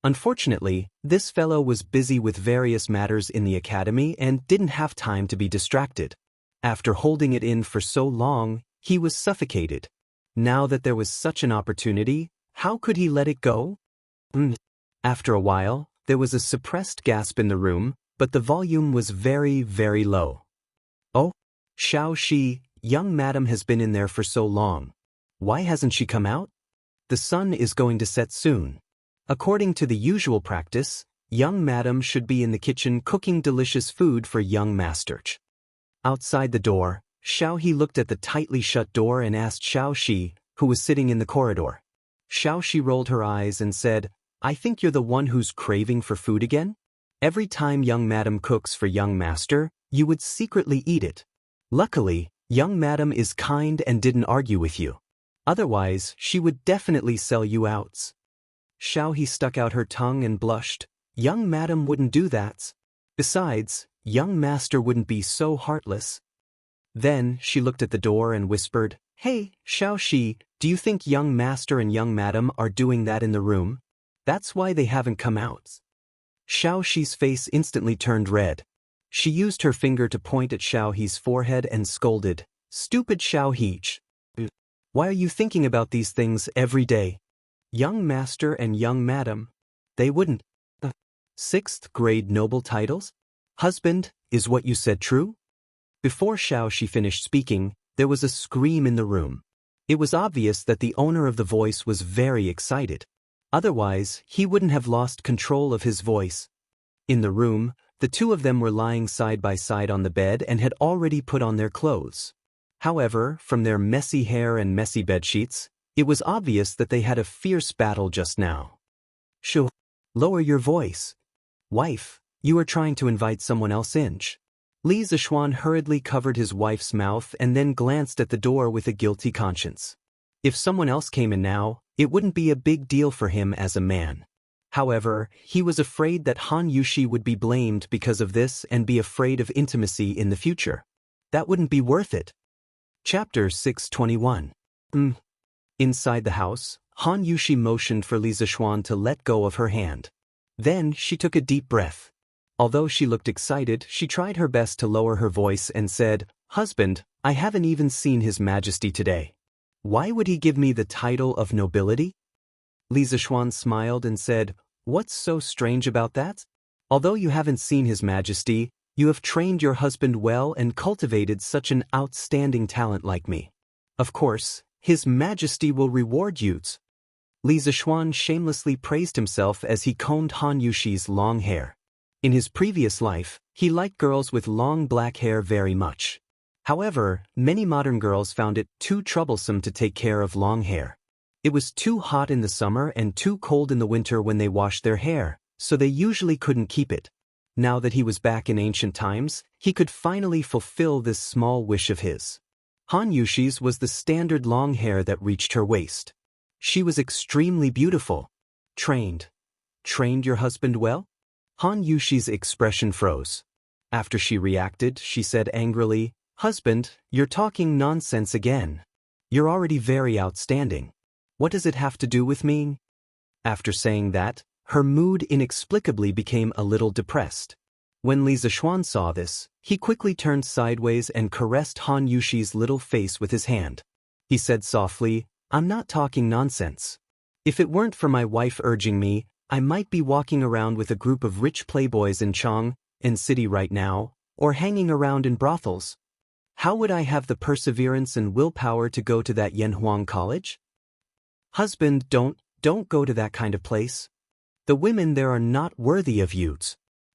Unfortunately, this fellow was busy with various matters in the academy and didn't have time to be distracted. After holding it in for so long, he was suffocated. Now that there was such an opportunity, how could he let it go? After a while, there was a suppressed gasp in the room, but the volume was very, very low. "Oh, Xiaoxi, young madam has been in there for so long. Why hasn't she come out? The sun is going to set soon. According to the usual practice, young madam should be in the kitchen cooking delicious food for young master." Outside the door, Xiaohe looked at the tightly shut door and asked Xiaoxi, who was sitting in the corridor. Xiaoxi rolled her eyes and said, "I think you're the one who's craving for food again? Every time young madam cooks for young master, you would secretly eat it. Luckily, young madam is kind and didn't argue with you. Otherwise, she would definitely sell you out." Xiaohe stuck out her tongue and blushed. "Young madam wouldn't do that. Besides, young master wouldn't be so heartless." Then she looked at the door and whispered, "Hey, Xiaoxi, do you think young master and young madam are doing that in the room? That's why they haven't come out." Xiaoxi's face instantly turned red. She used her finger to point at Xiaohe's forehead and scolded, "Stupid Xiaohe. Why are you thinking about these things every day? Young master and young madam, they wouldn't." Sixth grade noble titles? Husband, is what you said true? Before Xiaoxi finished speaking, there was a scream in the room. It was obvious that the owner of the voice was very excited. Otherwise, he wouldn't have lost control of his voice. In the room, the two of them were lying side by side on the bed and had already put on their clothes. However, from their messy hair and messy bedsheets, it was obvious that they had a fierce battle just now. "Shoo, lower your voice. Wife, you are trying to invite someone else in." Li Zixuan hurriedly covered his wife's mouth and then glanced at the door with a guilty conscience. If someone else came in now, it wouldn't be a big deal for him as a man. However, he was afraid that Han Yushi would be blamed because of this and be afraid of intimacy in the future. That wouldn't be worth it. Chapter 621. Inside the house, Han Yushi motioned for Li Zixuan to let go of her hand. Then she took a deep breath. Although she looked excited, she tried her best to lower her voice and said, "Husband, I haven't even seen His Majesty today. Why would he give me the title of nobility?" Li Zixuan smiled and said, "What's so strange about that? Although you haven't seen His Majesty, you have trained your husband well and cultivated such an outstanding talent like me. Of course, His Majesty will reward you." Li Zixuan shamelessly praised himself as he combed Han Yushi's long hair. In his previous life, he liked girls with long black hair very much. However, many modern girls found it too troublesome to take care of long hair. It was too hot in the summer and too cold in the winter when they washed their hair, so they usually couldn't keep it. Now that he was back in ancient times, he could finally fulfill this small wish of his. Han Yushi's was the standard long hair that reached her waist. She was extremely beautiful. Trained your husband well? Han Yushi's expression froze. After she reacted, she said angrily, "Husband, you're talking nonsense again. You're already very outstanding. What does it have to do with me?" After saying that, her mood inexplicably became a little depressed. When Li Zixuan saw this, he quickly turned sideways and caressed Han Yushi's little face with his hand. He said softly, "I'm not talking nonsense. If it weren't for my wife urging me, I might be walking around with a group of rich playboys in Chang'an City right now, or hanging around in brothels. How would I have the perseverance and willpower to go to that Yanhuang college? Husband, don't go to that kind of place. The women there are not worthy of you."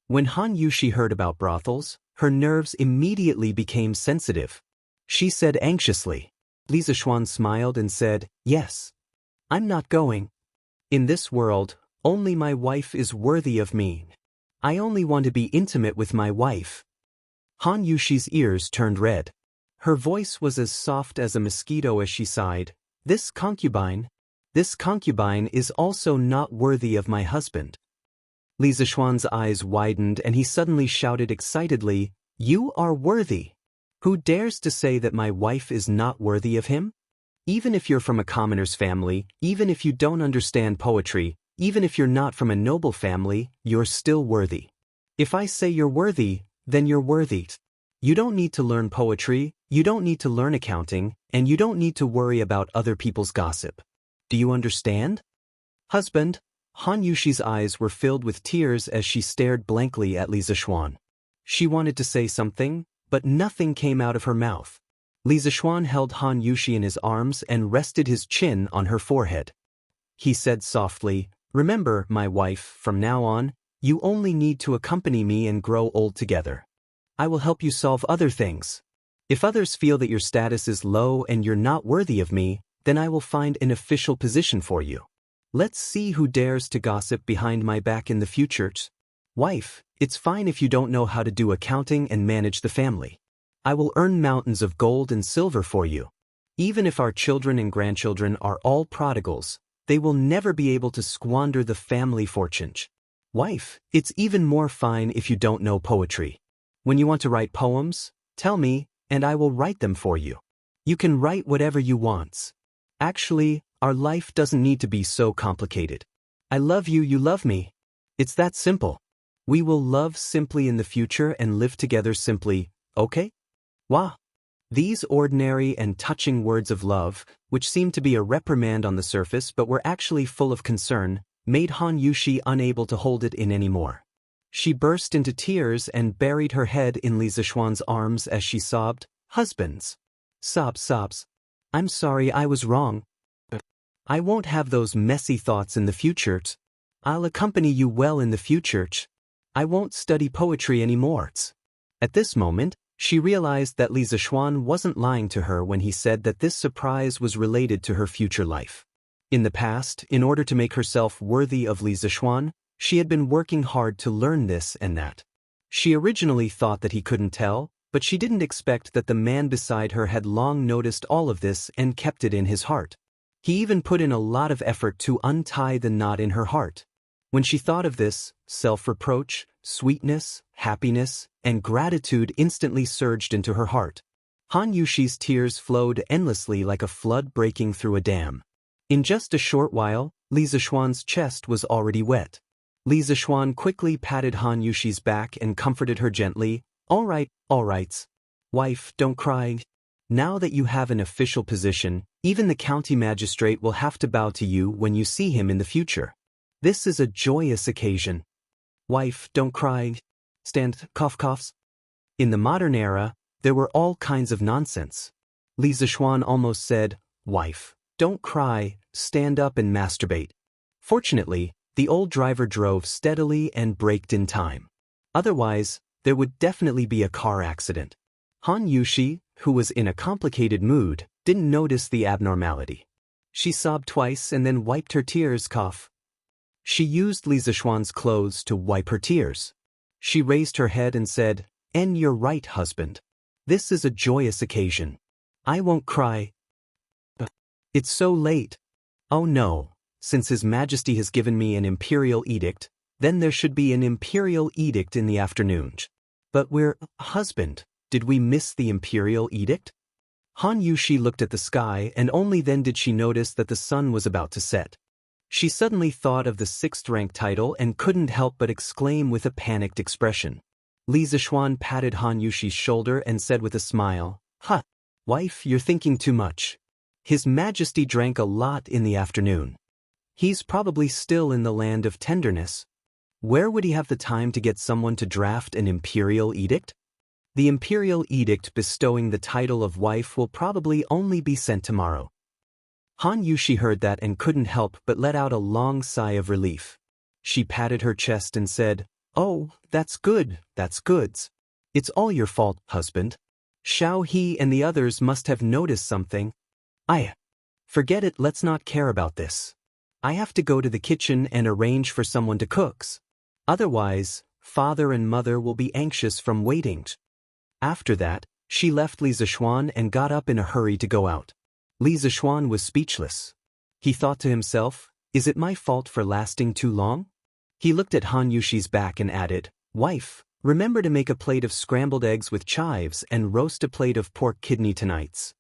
When Han Yushi heard about brothels, her nerves immediately became sensitive. She said anxiously. Li Zixuan smiled and said, "Yes. I'm not going. In this world, only my wife is worthy of me. I only want to be intimate with my wife." Han Yushi's ears turned red. Her voice was as soft as a mosquito as she sighed, This concubine is also not worthy of my husband." Li Zixuan's eyes widened and he suddenly shouted excitedly, "You are worthy! Who dares to say that my wife is not worthy of him? Even if you're from a commoner's family, even if you don't understand poetry, even if you're not from a noble family, you're still worthy. If I say you're worthy, then you're worthy. You don't need to learn poetry, you don't need to learn accounting, and you don't need to worry about other people's gossip. Do you understand?" "Husband." Han Yushi's eyes were filled with tears as she stared blankly at Li Zixuan. She wanted to say something, but nothing came out of her mouth. Li Zixuan held Han Yushi in his arms and rested his chin on her forehead. He said softly, "Remember, my wife, from now on, you only need to accompany me and grow old together. I will help you solve other things. If others feel that your status is low and you're not worthy of me, then I will find an official position for you. Let's see who dares to gossip behind my back in the future. Wife, it's fine if you don't know how to do accounting and manage the family. I will earn mountains of gold and silver for you. Even if our children and grandchildren are all prodigals, they will never be able to squander the family fortune. Wife, it's even more fine if you don't know poetry. When you want to write poems, tell me, and I will write them for you. You can write whatever you want. Actually, our life doesn't need to be so complicated. I love you, you love me. It's that simple. We will love simply in the future and live together simply, okay? Wah!" These ordinary and touching words of love, which seemed to be a reprimand on the surface but were actually full of concern, made Han Yushi unable to hold it in anymore. She burst into tears and buried her head in Li Zixuan's arms as she sobbed, "Husbands." Sobs. "I'm sorry, I was wrong. I won't have those messy thoughts in the future. I'll accompany you well in the future. I won't study poetry anymore." At this moment, she realized that Li Zixuan wasn't lying to her when he said that this surprise was related to her future life. In the past, in order to make herself worthy of Li Zixuan, she had been working hard to learn this and that. She originally thought that he couldn't tell, but she didn't expect that the man beside her had long noticed all of this and kept it in his heart. He even put in a lot of effort to untie the knot in her heart. When she thought of this, self-reproach, sweetness, happiness, and gratitude instantly surged into her heart. Han Yushi's tears flowed endlessly like a flood breaking through a dam. In just a short while, Li Zixuan's chest was already wet. Li Zixuan quickly patted Han Yushi's back and comforted her gently, all right. Wife, don't cry. Now that you have an official position, even the county magistrate will have to bow to you when you see him in the future. This is a joyous occasion. Wife, don't cry. Stand, coughs. In the modern era, there were all kinds of nonsense. Li Zixuan almost said, "Wife, don't cry, stand up and masturbate." Fortunately, the old driver drove steadily and braked in time. Otherwise, there would definitely be a car accident. Han Yushi, who was in a complicated mood, didn't notice the abnormality. She sobbed twice and then wiped her tears. She used Li Zixuan's clothes to wipe her tears. She raised her head and said, "And you're right, husband. This is a joyous occasion. I won't cry. It's so late. Oh no, since His Majesty has given me an imperial edict, then there should be an imperial edict in the afternoon. But husband, did we miss the imperial edict?" Han Yushi looked at the sky and only then did she notice that the sun was about to set. She suddenly thought of the 6th rank title and couldn't help but exclaim with a panicked expression. Li Zishuan patted Han Yushi's shoulder and said with a smile, "Huh, wife, you're thinking too much. His Majesty drank a lot in the afternoon. He's probably still in the land of tenderness. Where would he have the time to get someone to draft an imperial edict? The imperial edict bestowing the title of wife will probably only be sent tomorrow." Han Yushi heard that and couldn't help but let out a long sigh of relief. She patted her chest and said, "Oh, that's good, that's goods. It's all your fault, husband. Xiao He and the others must have noticed something. Forget it, let's not care about this. I have to go to the kitchen and arrange for someone to cook. Otherwise, father and mother will be anxious from waiting." After that, she left Li Zishuan and got up in a hurry to go out. Li Zishuan was speechless. He thought to himself, is it my fault for lasting too long? He looked at Han Yushi's back and added, "Wife, remember to make a plate of scrambled eggs with chives and roast a plate of pork kidney tonight."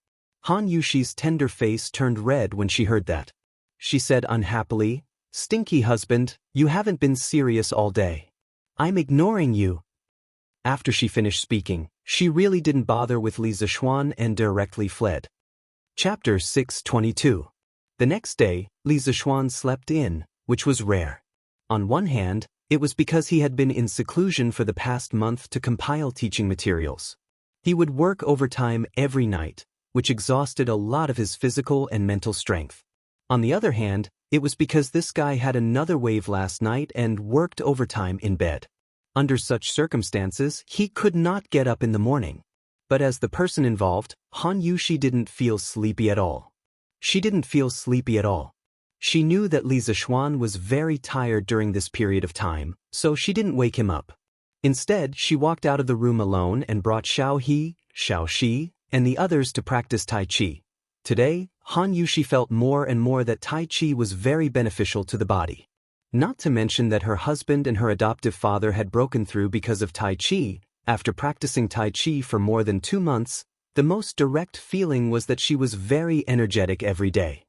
Han Yushi's tender face turned red when she heard that. She said unhappily, "Stinky husband, you haven't been serious all day. I'm ignoring you." After she finished speaking, she really didn't bother with Li Zishuan and directly fled. Chapter 622. The next day, Li Zishuan slept in, which was rare. On one hand, it was because he had been in seclusion for the past month to compile teaching materials. He would work overtime every night, which exhausted a lot of his physical and mental strength. On the other hand, it was because this guy had another wave last night and worked overtime in bed. Under such circumstances, he could not get up in the morning. But as the person involved, Han Yushi didn't feel sleepy at all. She didn't feel sleepy at all. She knew that Li Zishuan was very tired during this period of time, so she didn't wake him up. Instead, she walked out of the room alone and brought Xiao He, Xiao Shi, and the others to practice Tai Chi. Today, Han Yushi felt more and more that Tai Chi was very beneficial to the body. Not to mention that her husband and her adoptive father had broken through because of Tai Chi. After practicing Tai Chi for more than 2 months, the most direct feeling was that she was very energetic every day.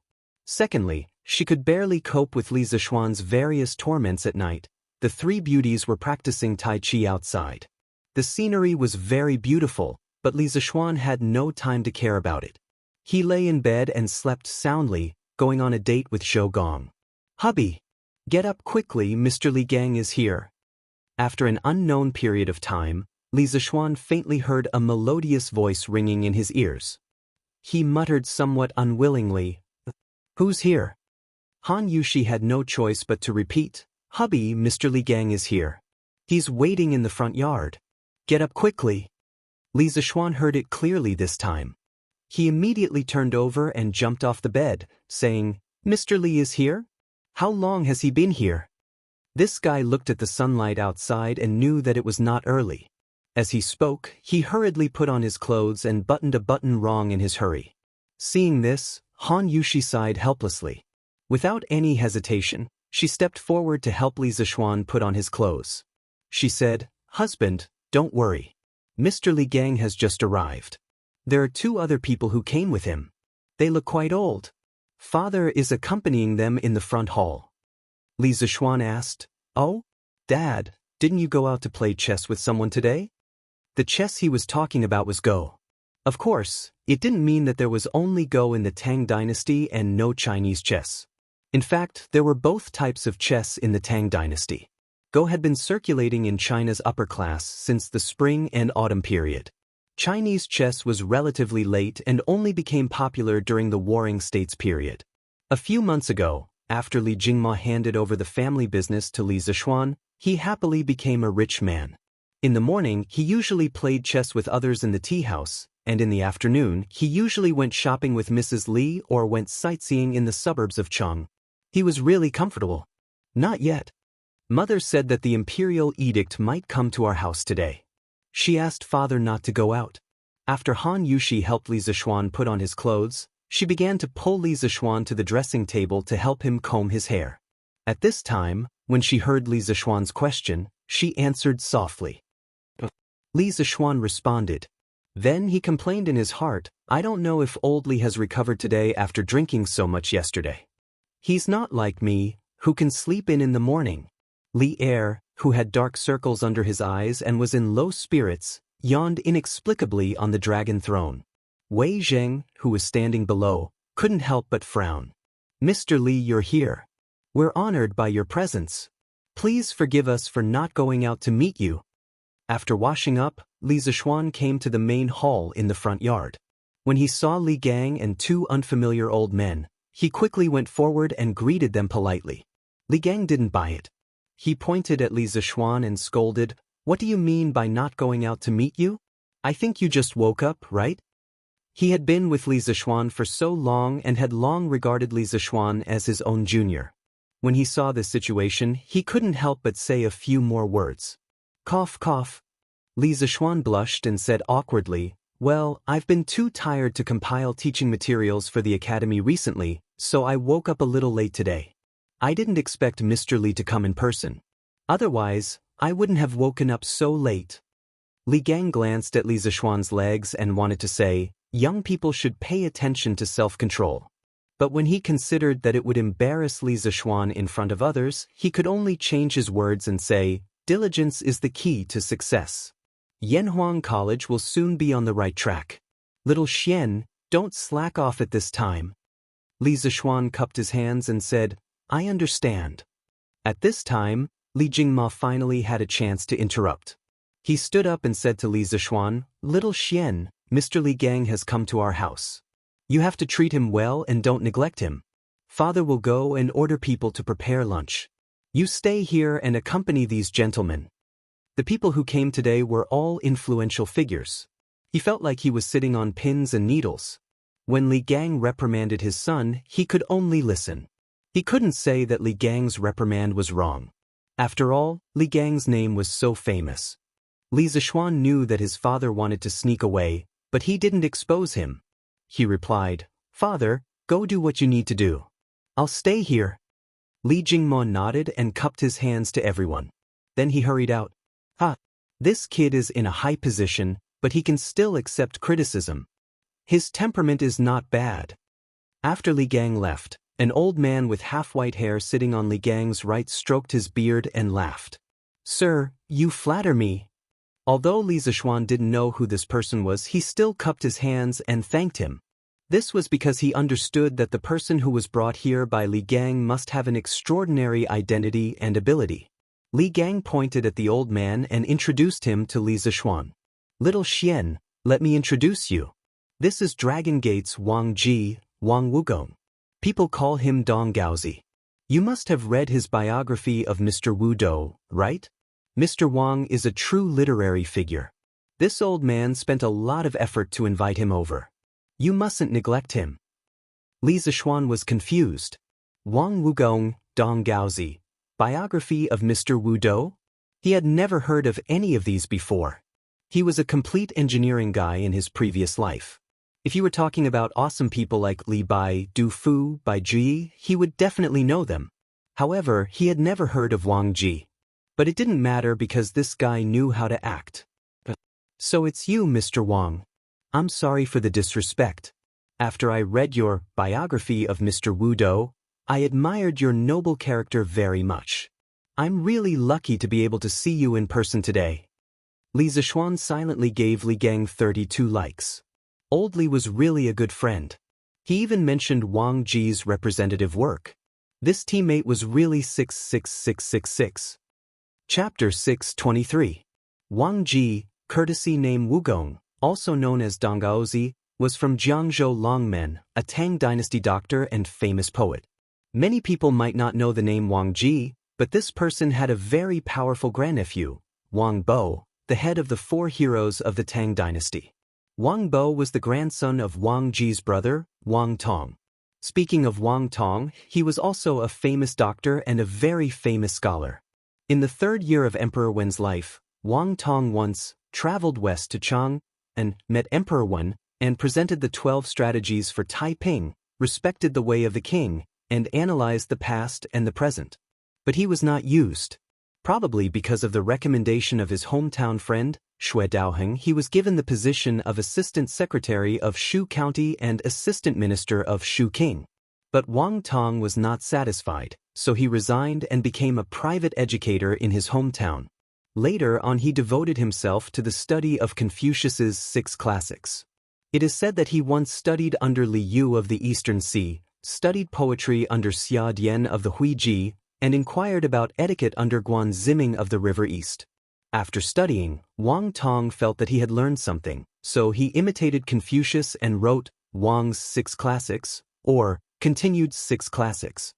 Secondly, she could barely cope with Li Zishuan's various torments at night. The 3 beauties were practicing Tai Chi outside. The scenery was very beautiful, but Li Zishuan had no time to care about it. He lay in bed and slept soundly, going on a date with Zhou Gong. "Hubby, get up quickly, Mr. Li Gang is here." After an unknown period of time, Li Zishuan faintly heard a melodious voice ringing in his ears. He muttered somewhat unwillingly, "Who's here?" Han Yushi had no choice but to repeat, "Hubby, Mr. Li Gang is here. He's waiting in the front yard. Get up quickly." Li Zishuan heard it clearly this time. He immediately turned over and jumped off the bed, saying, "Mr. Li is here? How long has he been here?" This guy looked at the sunlight outside and knew that it was not early. As he spoke, he hurriedly put on his clothes and buttoned a button wrong in his hurry. Seeing this, Han Yushi sighed helplessly. Without any hesitation, she stepped forward to help Li Zishuan put on his clothes. She said, "Husband, don't worry. Mr. Li Gang has just arrived. There are 2 other people who came with him. They look quite old. Father is accompanying them in the front hall." Li Zishuan asked, "Oh, Dad, didn't you go out to play chess with someone today?" The chess he was talking about was Go. Of course, it didn't mean that there was only Go in the Tang dynasty and no Chinese chess. In fact, there were both types of chess in the Tang dynasty. Go had been circulating in China's upper class since the spring and autumn period. Chinese chess was relatively late and only became popular during the Warring States period. A few months ago, after Li Jingma handed over the family business to Li Zishuan, he happily became a rich man. In the morning, he usually played chess with others in the tea house, and in the afternoon, he usually went shopping with Mrs. Li or went sightseeing in the suburbs of Cheng. He was really comfortable. Not yet. Mother said that the imperial edict might come to our house today. She asked father not to go out. After Han Yushi helped Li Zishuan put on his clothes, she began to pull Li Zishuan to the dressing table to help him comb his hair. At this time, when she heard Li Zishuan's question, she answered softly. Li Zishuan responded. Then he complained in his heart, "I don't know if old Li has recovered today after drinking so much yesterday. He's not like me, who can sleep in the morning." Li who had dark circles under his eyes and was in low spirits, yawned inexplicably on the dragon throne. Wei Zheng, who was standing below, couldn't help but frown. "Mr. Li, you're here. We're honored by your presence. Please forgive us for not going out to meet you." After washing up, Li Zishuan came to the main hall in the front yard. When he saw Li Gang and two unfamiliar old men, he quickly went forward and greeted them politely. Li Gang didn't buy it. He pointed at Li Zishuan and scolded, "What do you mean by not going out to meet you? I think you just woke up, right?" He had been with Li Zishuan for so long and had long regarded Li Zishuan as his own junior. When he saw this situation, he couldn't help but say a few more words. Cough, cough. Li Zishuan blushed and said awkwardly, "Well, I've been too tired to compile teaching materials for the academy recently, so I woke up a little late today. I didn't expect Mr. Li to come in person. Otherwise, I wouldn't have woken up so late." Li Gang glanced at Li Zishuan's legs and wanted to say, "Young people should pay attention to self-control." But when he considered that it would embarrass Li Zishuan in front of others, he could only change his words and say, "Diligence is the key to success. Yanhuang College will soon be on the right track. Little Xian, don't slack off at this time." Li Zishuan cupped his hands and said, "I understand." At this time, Li Jingma finally had a chance to interrupt. He stood up and said to Li Zishuan, "Little Xian, Mr. Li Gang has come to our house. You have to treat him well and don't neglect him. Father will go and order people to prepare lunch. You stay here and accompany these gentlemen." The people who came today were all influential figures. He felt like he was sitting on pins and needles. When Li Gang reprimanded his son, he could only listen. He couldn't say that Li Gang's reprimand was wrong. After all, Li Gang's name was so famous. Li Zishuan knew that his father wanted to sneak away, but he didn't expose him. He replied, "Father, go do what you need to do. I'll stay here." Li Jingmo nodded and cupped his hands to everyone. Then he hurried out. This kid is in a high position, but he can still accept criticism. His temperament is not bad. After Li Gang left, an old man with half-white hair sitting on Li Gang's right stroked his beard and laughed. "Sir, you flatter me." Although Li Zishuan didn't know who this person was, he still cupped his hands and thanked him. This was because he understood that the person who was brought here by Li Gang must have an extraordinary identity and ability. Li Gang pointed at the old man and introduced him to Li Zishuan. "Little Xian, let me introduce you. This is Dragon Gate's Wang Ji, Wang Wugong. People call him Dong Gaozi. You must have read his biography of Mr. Wu Dou, right? Mr. Wang is a true literary figure. This old man spent a lot of effort to invite him over. You mustn't neglect him." Li Zishuan was confused. Wang Wugong, Dong Gaozi, biography of Mr. Wu Dou? He had never heard of any of these before. He was a complete engineering guy in his previous life. If you were talking about awesome people like Li Bai, Du Fu, Bai Ji, he would definitely know them. However, he had never heard of Wang Ji. But it didn't matter because this guy knew how to act. "So it's you, Mr. Wang. I'm sorry for the disrespect. After I read your biography of Mr. Wu Dou, I admired your noble character very much. I'm really lucky to be able to see you in person today." Li Zishuan silently gave Li Gang 32 likes. Old Li was really a good friend. He even mentioned Wang Ji's representative work. This teammate was really 66666. Chapter 623. Wang Ji, courtesy name Wugong, also known as Dong Gaozi, was from Jiangzhou Longmen, a Tang dynasty doctor and famous poet. Many people might not know the name Wang Ji, but this person had a very powerful grandnephew, Wang Bo, the head of the 4 heroes of the Tang dynasty. Wang Bo was the grandson of Wang Ji's brother, Wang Tong. Speaking of Wang Tong, he was also a famous doctor and a very famous scholar. In the 3rd year of Emperor Wen's life, Wang Tong once traveled west to Chang and met Emperor Wen and presented the 12 strategies for Taiping, respected the way of the king, and analyzed the past and the present. But he was not used. Probably because of the recommendation of his hometown friend, Xue Daoheng, he was given the position of Assistant Secretary of Shu County and Assistant Minister of Shu King. But Wang Tong was not satisfied. so he resigned and became a private educator in his hometown. Later on, he devoted himself to the study of Confucius's 6 classics. It is said that he once studied under Li Yu of the Eastern Sea, studied poetry under Xia Dian of the Huiji, and inquired about etiquette under Guan Ziming of the River East. After studying, Wang Tong felt that he had learned something, so he imitated Confucius and wrote Wang's 6 classics, or continued 6 classics.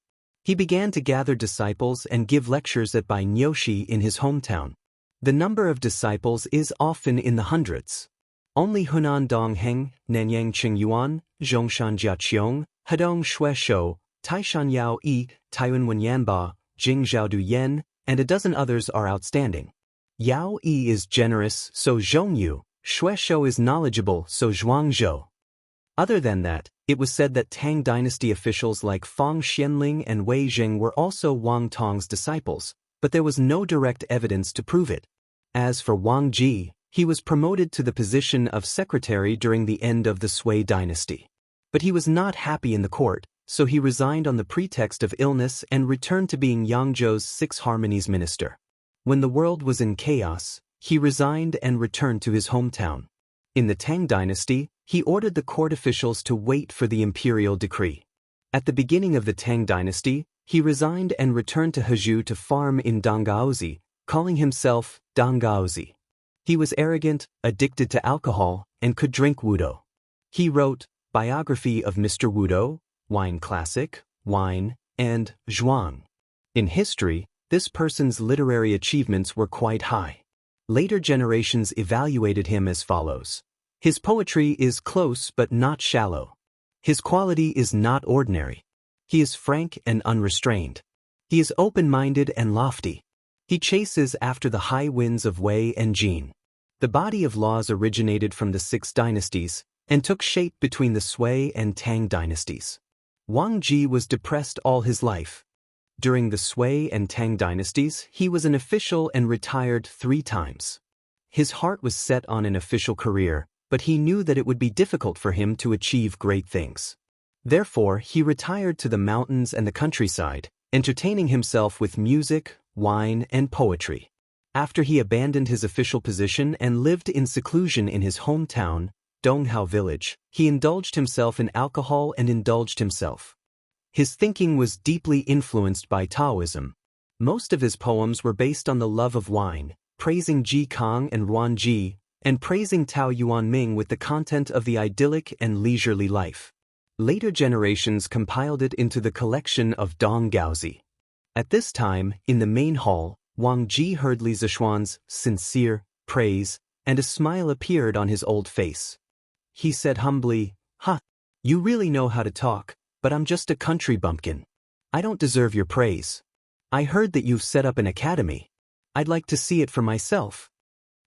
He began to gather disciples and give lectures at Bai Niushi in his hometown. The number of disciples is often in the hundreds. Only Hunan Dongheng, Nanyang Qingyuan, Zhongshan Jiaqiong, Hedong Shui Shou, Taishan Yao Yi, Taiwan Wenyanba, Jingzhao Du Yen, and a dozen others are outstanding. Yao Yi is generous, so Zhongyu, Shui Shou is knowledgeable, so Zhuangzhou. Other than that, it was said that Tang dynasty officials like Fang Xianling and Wei Jing were also Wang Tong's disciples, but there was no direct evidence to prove it. As for Wang Ji, he was promoted to the position of secretary during the end of the Sui dynasty. But he was not happy in the court, so he resigned on the pretext of illness and returned to being Yangzhou's 6 harmonies minister. When the world was in chaos, he resigned and returned to his hometown. In the Tang dynasty, he ordered the court officials to wait for the imperial decree. At the beginning of the Tang dynasty, he resigned and returned to Hezhou to farm in Donggaozi, calling himself Donggaozi. He was arrogant, addicted to alcohol, and could drink wudo. He wrote Biography of Mr. Wudo, Wine Classic, Wine, and Zhuang. In history, this person's literary achievements were quite high. Later generations evaluated him as follows. His poetry is close but not shallow. His quality is not ordinary. He is frank and unrestrained. He is open-minded and lofty. He chases after the high winds of Wei and Jin. The body of laws originated from the 6 dynasties and took shape between the Sui and Tang dynasties. Wang Ji was depressed all his life. During the Sui and Tang dynasties, he was an official and retired 3 times. His heart was set on an official career, but he knew that it would be difficult for him to achieve great things. Therefore, he retired to the mountains and the countryside, entertaining himself with music, wine, and poetry. After he abandoned his official position and lived in seclusion in his hometown, Donghao village, he indulged himself in alcohol and indulged himself. His thinking was deeply influenced by Taoism. Most of his poems were based on the love of wine, praising Ji Kang and Ruan Ji, and praising Tao Yuan Ming with the content of the idyllic and leisurely life. Later generations compiled it into the collection of Donggaozi. At this time, in the main hall, Wang Ji heard Li Zishuan's sincere praise, and a smile appeared on his old face. He said humbly, You really know how to talk, but I'm just a country bumpkin. I don't deserve your praise. I heard that you've set up an academy. I'd like to see it for myself."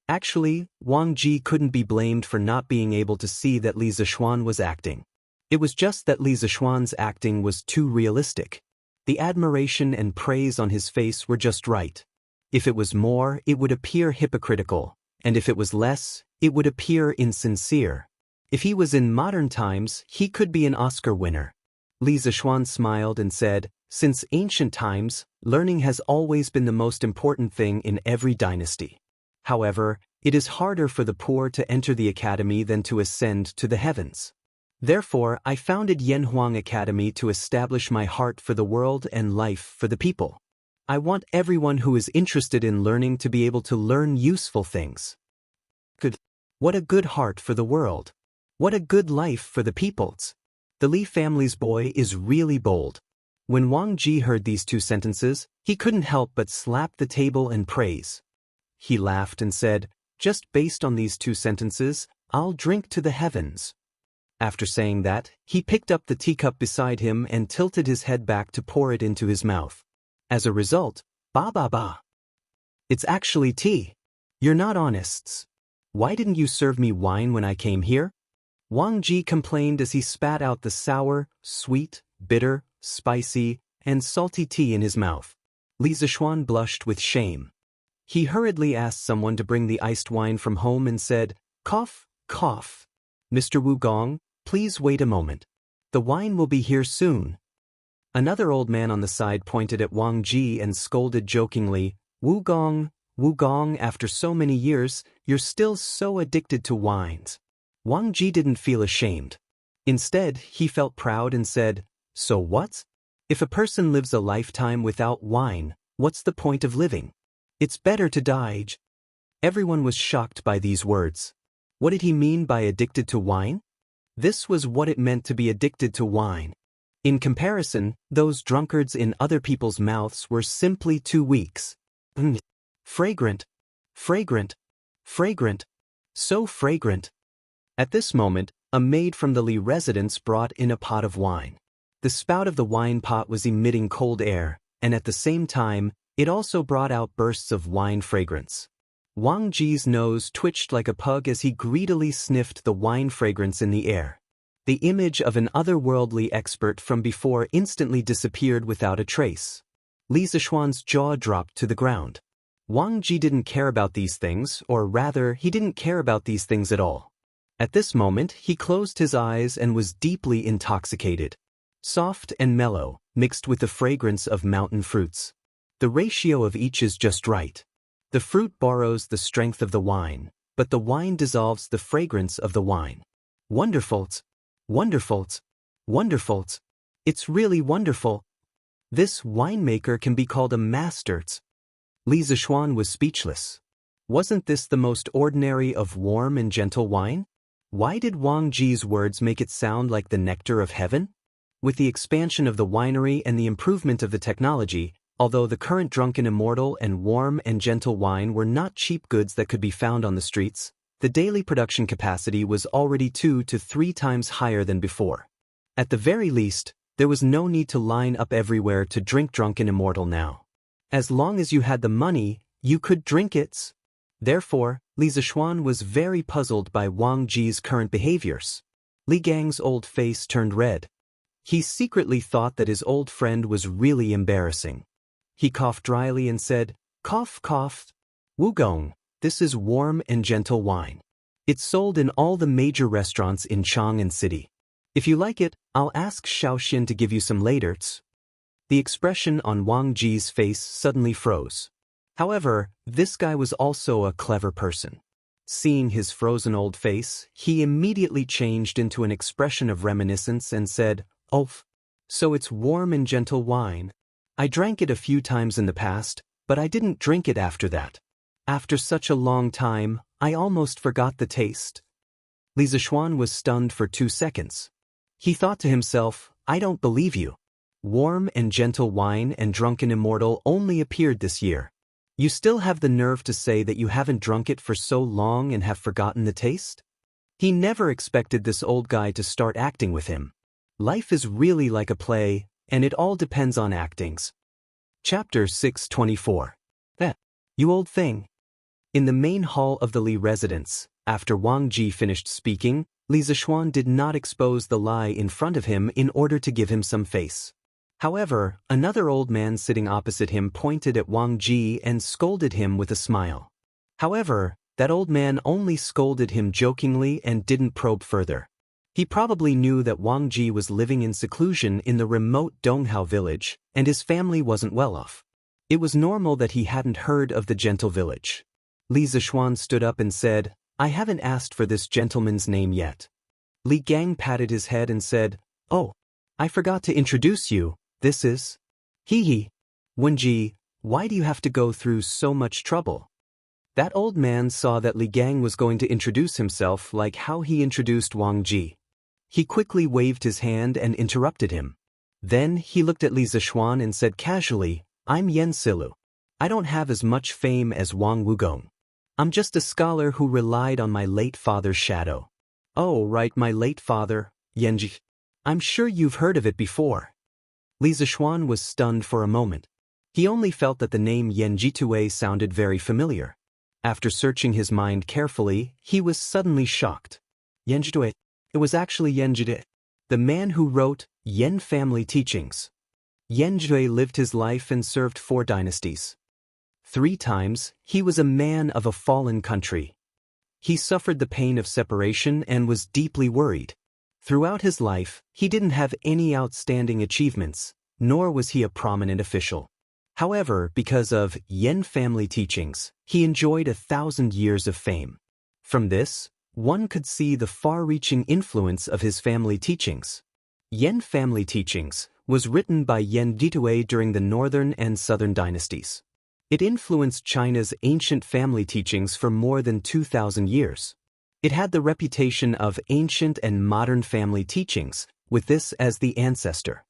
Actually, Wang Ji couldn't be blamed for not being able to see that Li Zishuan was acting. It was just that Li Zishuan's acting was too realistic. The admiration and praise on his face were just right. If it was more, it would appear hypocritical, and if it was less, it would appear insincere. If he was in modern times, he could be an Oscar winner. Li Zishuan smiled and said, "Since ancient times, learning has always been the most important thing in every dynasty. However, it is harder for the poor to enter the academy than to ascend to the heavens. Therefore, I founded Yanhuang Academy to establish my heart for the world and life for the people. I want everyone who is interested in learning to be able to learn useful things." Good. What a good heart for the world. What a good life for the peoples. The Li family's boy is really bold. When Wang Ji heard these two sentences, he couldn't help but slap the table and praise. He laughed and said, "Just based on these two sentences, I'll drink to the heavens." After saying that, he picked up the teacup beside him and tilted his head back to pour it into his mouth. As a result, ba ba ba. "It's actually tea. You're not honest. Why didn't you serve me wine when I came here?" Wang Ji complained as he spat out the sour, sweet, bitter, spicy, and salty tea in his mouth. Li Zishuan blushed with shame. He hurriedly asked someone to bring the iced wine from home and said, "Cough, cough. Mr. Wu Gong, please wait a moment. The wine will be here soon." Another old man on the side pointed at Wang Ji and scolded jokingly, Wugong, Wugong, after so many years, you're still so addicted to wines. Wang Ji didn't feel ashamed. Instead, he felt proud and said, so what? If a person lives a lifetime without wine, what's the point of living? It's better to die. Everyone was shocked by these words. What did he mean by addicted to wine? This was what it meant to be addicted to wine. In comparison, those drunkards in other people's mouths were simply too weak. Fragrant. Fragrant. Fragrant. So fragrant. At this moment, a maid from the Li residence brought in a pot of wine. The spout of the wine pot was emitting cold air, and at the same time, it also brought out bursts of wine fragrance. Wang Ji's nose twitched like a pug as he greedily sniffed the wine fragrance in the air. The image of an otherworldly expert from before instantly disappeared without a trace. Li Zishuan's jaw dropped to the ground. Wang Ji didn't care about these things, or rather, he didn't care about these things at all. At this moment, he closed his eyes and was deeply intoxicated. Soft and mellow, mixed with the fragrance of mountain fruits. The ratio of each is just right. The fruit borrows the strength of the wine, but the wine dissolves the fragrance of the wine. Wonderful. Wonderful. Wonderful. It's really wonderful. This winemaker can be called a master. Li Zishuan was speechless. Wasn't this the most ordinary of warm and gentle wine? Why did Wang Ji's words make it sound like the nectar of heaven? With the expansion of the winery and the improvement of the technology, although the current drunken immortal and warm and gentle wine were not cheap goods that could be found on the streets, the daily production capacity was already 2 to 3 times higher than before. At the very least, there was no need to line up everywhere to drink drunken immortal now. As long as you had the money, you could drink it. Therefore, Li Zishuan was very puzzled by Wang Ji's current behaviors. Li Gang's old face turned red. He secretly thought that his old friend was really embarrassing. He coughed dryly and said, cough, cough. Wugong, this is warm and gentle wine. It's sold in all the major restaurants in Chang'an City. If you like it, I'll ask Xiaoxian to give you some later. The expression on Wang Ji's face suddenly froze. However, this guy was also a clever person. Seeing his frozen old face, he immediately changed into an expression of reminiscence and said, oh, so it's warm and gentle wine. I drank it a few times in the past, but I didn't drink it after that. After such a long time, I almost forgot the taste. Li Zishuan was stunned for 2 seconds. He thought to himself, I don't believe you. Warm and gentle wine and drunken immortal only appeared this year. You still have the nerve to say that you haven't drunk it for so long and have forgotten the taste? He never expected this old guy to start acting with him. Life is really like a play, and it all depends on actings. Chapter 624. You old thing. In the main hall of the Li residence, after Wang Ji finished speaking, Li Zishuan did not expose the lie in front of him in order to give him some face. However, another old man sitting opposite him pointed at Wang Ji and scolded him with a smile. However, that old man only scolded him jokingly and didn't probe further. He probably knew that Wang Ji was living in seclusion in the remote Donghao village, and his family wasn't well off. It was normal that he hadn't heard of the gentle village. Li Zishuan stood up and said, I haven't asked for this gentleman's name yet. Li Gang patted his head and said, oh, I forgot to introduce you. This is... Wen Ji, why do you have to go through so much trouble? That old man saw that Li Gang was going to introduce himself like how he introduced Wang Ji. He quickly waved his hand and interrupted him. Then he looked at Li Zishuan and said casually, I'm Yen Silu. I don't have as much fame as Wang Wugong. I'm just a scholar who relied on my late father's shadow. Oh, right, my late father, Yanji. I'm sure you've heard of it before. Li Zishuan was stunned for a moment. He only felt that the name Yanjitue sounded very familiar. After searching his mind carefully, he was suddenly shocked. Yanjitue. It was actually Yanjitue, the man who wrote Yen Family Teachings. Yanjitue lived his life and served 4 dynasties. 3 times, he was a man of a fallen country. He suffered the pain of separation and was deeply worried. Throughout his life, he didn't have any outstanding achievements, nor was he a prominent official. However, because of Yan family teachings, he enjoyed 1,000 years of fame. From this, one could see the far-reaching influence of his family teachings. Yan family teachings was written by Yan Ditue during the northern and southern dynasties. It influenced China's ancient family teachings for more than 2,000 years. It had the reputation of ancient and modern family teachings, with this as the ancestor.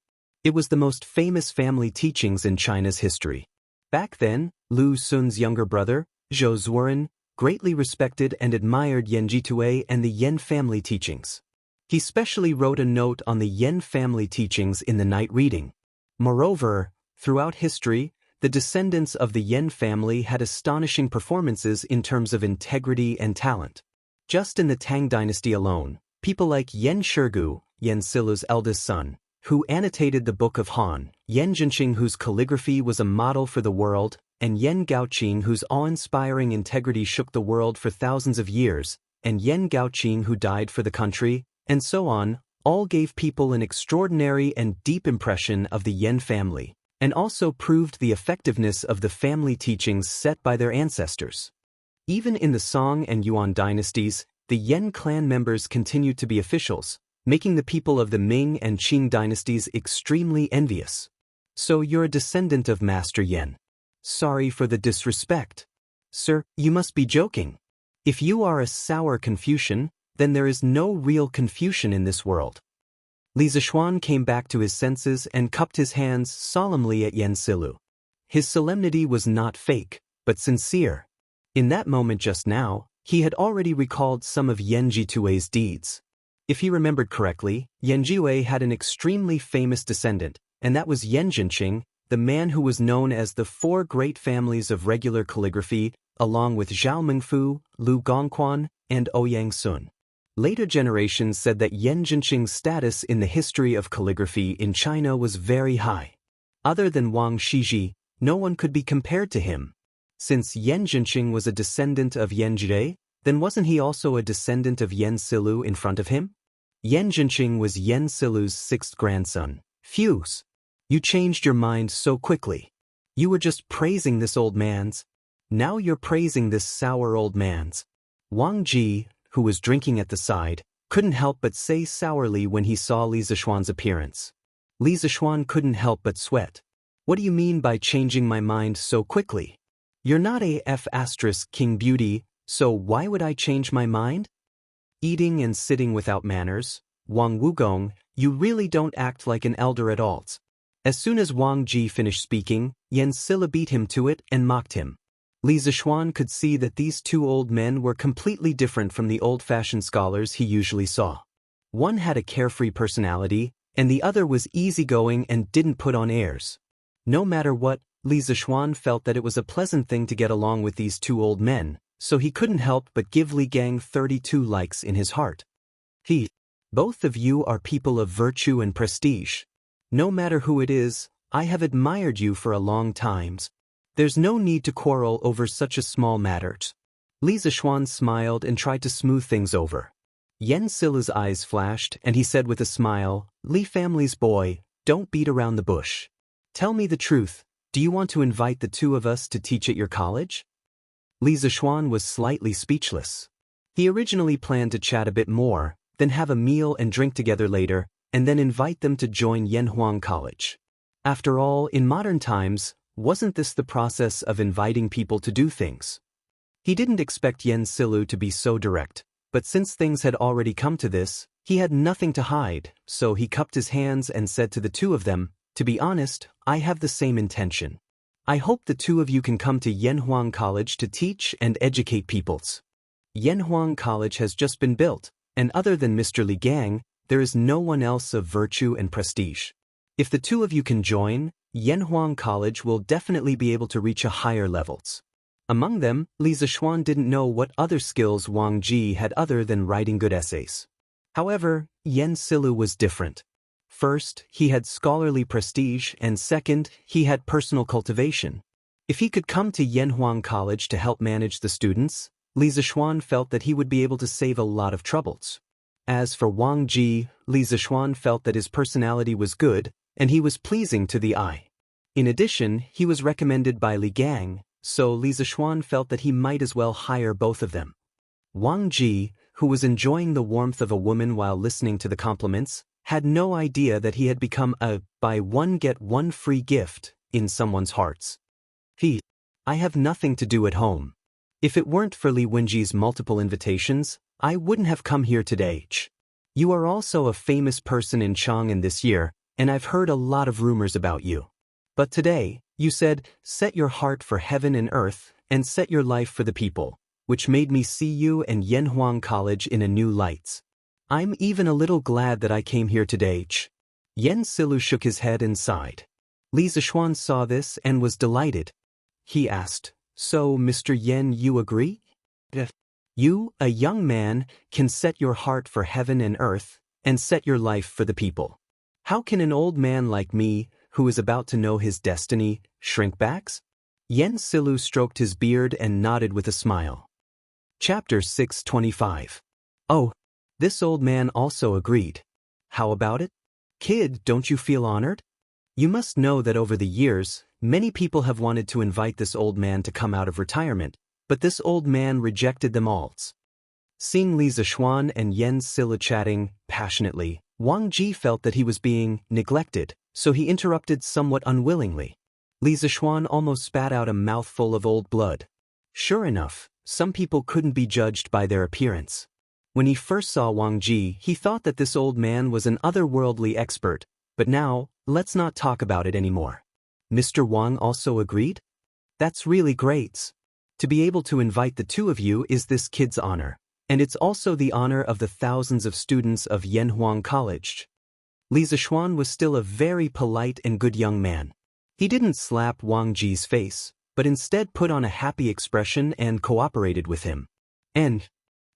It was the most famous family teachings in China's history. Back then, Lu Xun's younger brother, Zhou Zuoren, greatly respected and admired Yan Jitue and the Yan family teachings. He specially wrote a note on the Yan family teachings in the night reading. Moreover, throughout history, the descendants of the Yan family had astonishing performances in terms of integrity and talent. Just in the Tang dynasty alone, people like Yan Shirgu, Yan Silu's eldest son, who annotated the Book of Han, Yan Zhenqing, whose calligraphy was a model for the world, and Yan Gaoqing, whose awe-inspiring integrity shook the world for thousands of years, and Yan Gaoqing, who died for the country, and so on, all gave people an extraordinary and deep impression of the Yan family, and also proved the effectiveness of the family teachings set by their ancestors. Even in the Song and Yuan dynasties, the Yan clan members continued to be officials, making the people of the Ming and Qing dynasties extremely envious. So you're a descendant of Master Yan. Sorry for the disrespect. Sir, you must be joking. If you are a sour Confucian, then there is no real Confucian in this world. Li Zishuan came back to his senses and cupped his hands solemnly at Yan Silu. His solemnity was not fake, but sincere. In that moment just now, he had already recalled some of Yan Jitue's deeds. If he remembered correctly, Yan Jitue had an extremely famous descendant, and that was Yan Zhenqing, the man who was known as the four great families of regular calligraphy, along with Zhao Mengfu, Lu Gongquan, and Ouyang Sun. Later generations said that Yan Zhenqing's status in the history of calligraphy in China was very high. Other than Wang Shiji, no one could be compared to him. Since Yan Zhenqing was a descendant of Yan Jie, then wasn't he also a descendant of Yan Silu in front of him? Yan Zhenqing was Yan Silu's sixth grandson. Phew! You changed your mind so quickly. You were just praising this old man's. Now you're praising this sour old man's. Wang Ji, who was drinking at the side, couldn't help but say sourly when he saw Li Zishuan's appearance. Li Zishuan couldn't help but sweat. What do you mean by changing my mind so quickly? You're not a King Beauty, so why would I change my mind? Eating and sitting without manners, Wang Wugong, you really don't act like an elder at all. As soon as Wang Ji finished speaking, Yan Silla beat him to it and mocked him. Li Zishuan could see that these two old men were completely different from the old-fashioned scholars he usually saw. One had a carefree personality, and the other was easygoing and didn't put on airs. No matter what, Li Zishuan felt that it was a pleasant thing to get along with these two old men, so he couldn't help but give Li Gang 32 likes in his heart. Both of you are people of virtue and prestige. No matter who it is, I have admired you for a long time. There's no need to quarrel over such a small matter. Li Zishuan smiled and tried to smooth things over. Yan Sila's eyes flashed, and he said with a smile, Li family's boy, don't beat around the bush. Tell me the truth, do you want to invite the two of us to teach at your college? Li Zishuan was slightly speechless. He originally planned to chat a bit more, then have a meal and drink together later, and then invite them to join Yanhuang College. After all, in modern times, wasn't this the process of inviting people to do things? He didn't expect Yan Silu to be so direct, but since things had already come to this, he had nothing to hide, so he cupped his hands and said to the two of them, to be honest, I have the same intention. I hope the two of you can come to Yanhuang College to teach and educate peoples. Yanhuang College has just been built, and other than Mr. Li Gang, there is no one else of virtue and prestige. If the two of you can join, Yanhuang College will definitely be able to reach a higher levels. Among them, Li Zishuan didn't know what other skills Wang Ji had other than writing good essays. However, Yan Silu was different. First, he had scholarly prestige, and second, he had personal cultivation. If he could come to Yanhuang College to help manage the students, Li Zishuan felt that he would be able to save a lot of troubles. As for Wang Ji, Li Zishuan felt that his personality was good, and he was pleasing to the eye. In addition, he was recommended by Li Gang, so Li Zishuan felt that he might as well hire both of them. Wang Ji, who was enjoying the warmth of a woman while listening to the compliments, had no idea that he had become a buy one get one free gift in someone's hearts. I have nothing to do at home. If it weren't for Li Wenji's multiple invitations, I wouldn't have come here today. You are also a famous person in Chang'an this year, and I've heard a lot of rumors about you. But today, you said, set your heart for heaven and earth, and set your life for the people, which made me see you and Yanhuang College in a new light. I'm even a little glad that I came here today. Yen Silu shook his head and sighed. Li Zishuan saw this and was delighted. He asked, so Mr. Yen, you agree? You, a young man, can set your heart for heaven and earth, and set your life for the people. How can an old man like me, who is about to know his destiny, shrink back? Yen Silu stroked his beard and nodded with a smile. Chapter 625. Oh, this old man also agreed. How about it? Kid, don't you feel honored? You must know that over the years, many people have wanted to invite this old man to come out of retirement, but this old man rejected them all. Seeing Li Zishuan and Yen Silu chatting passionately, Wang Ji felt that he was being neglected, so he interrupted somewhat unwillingly. Li Zishuan almost spat out a mouthful of old blood. Sure enough, some people couldn't be judged by their appearance. When he first saw Wang Ji, he thought that this old man was an otherworldly expert, but now, let's not talk about it anymore. Mr. Wang also agreed? That's really great. To be able to invite the two of you is this kid's honor, and it's also the honor of the thousands of students of Yanhuang College. Li Zishuan was still a very polite and good young man. He didn't slap Wang Ji's face, but instead put on a happy expression and cooperated with him. And,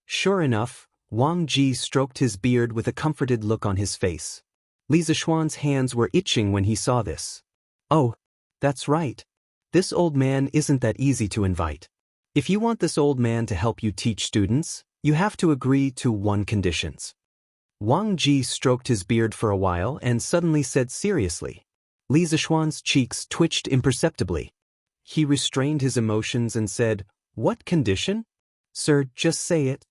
sure enough, Wang Ji stroked his beard with a comforted look on his face. Li Zishuan's hands were itching when he saw this. Oh, that's right. This old man isn't that easy to invite. If you want this old man to help you teach students, you have to agree to one conditions. Wang Ji stroked his beard for a while and suddenly said seriously. Li Zishuan's cheeks twitched imperceptibly. He restrained his emotions and said, What condition? Sir, just say it.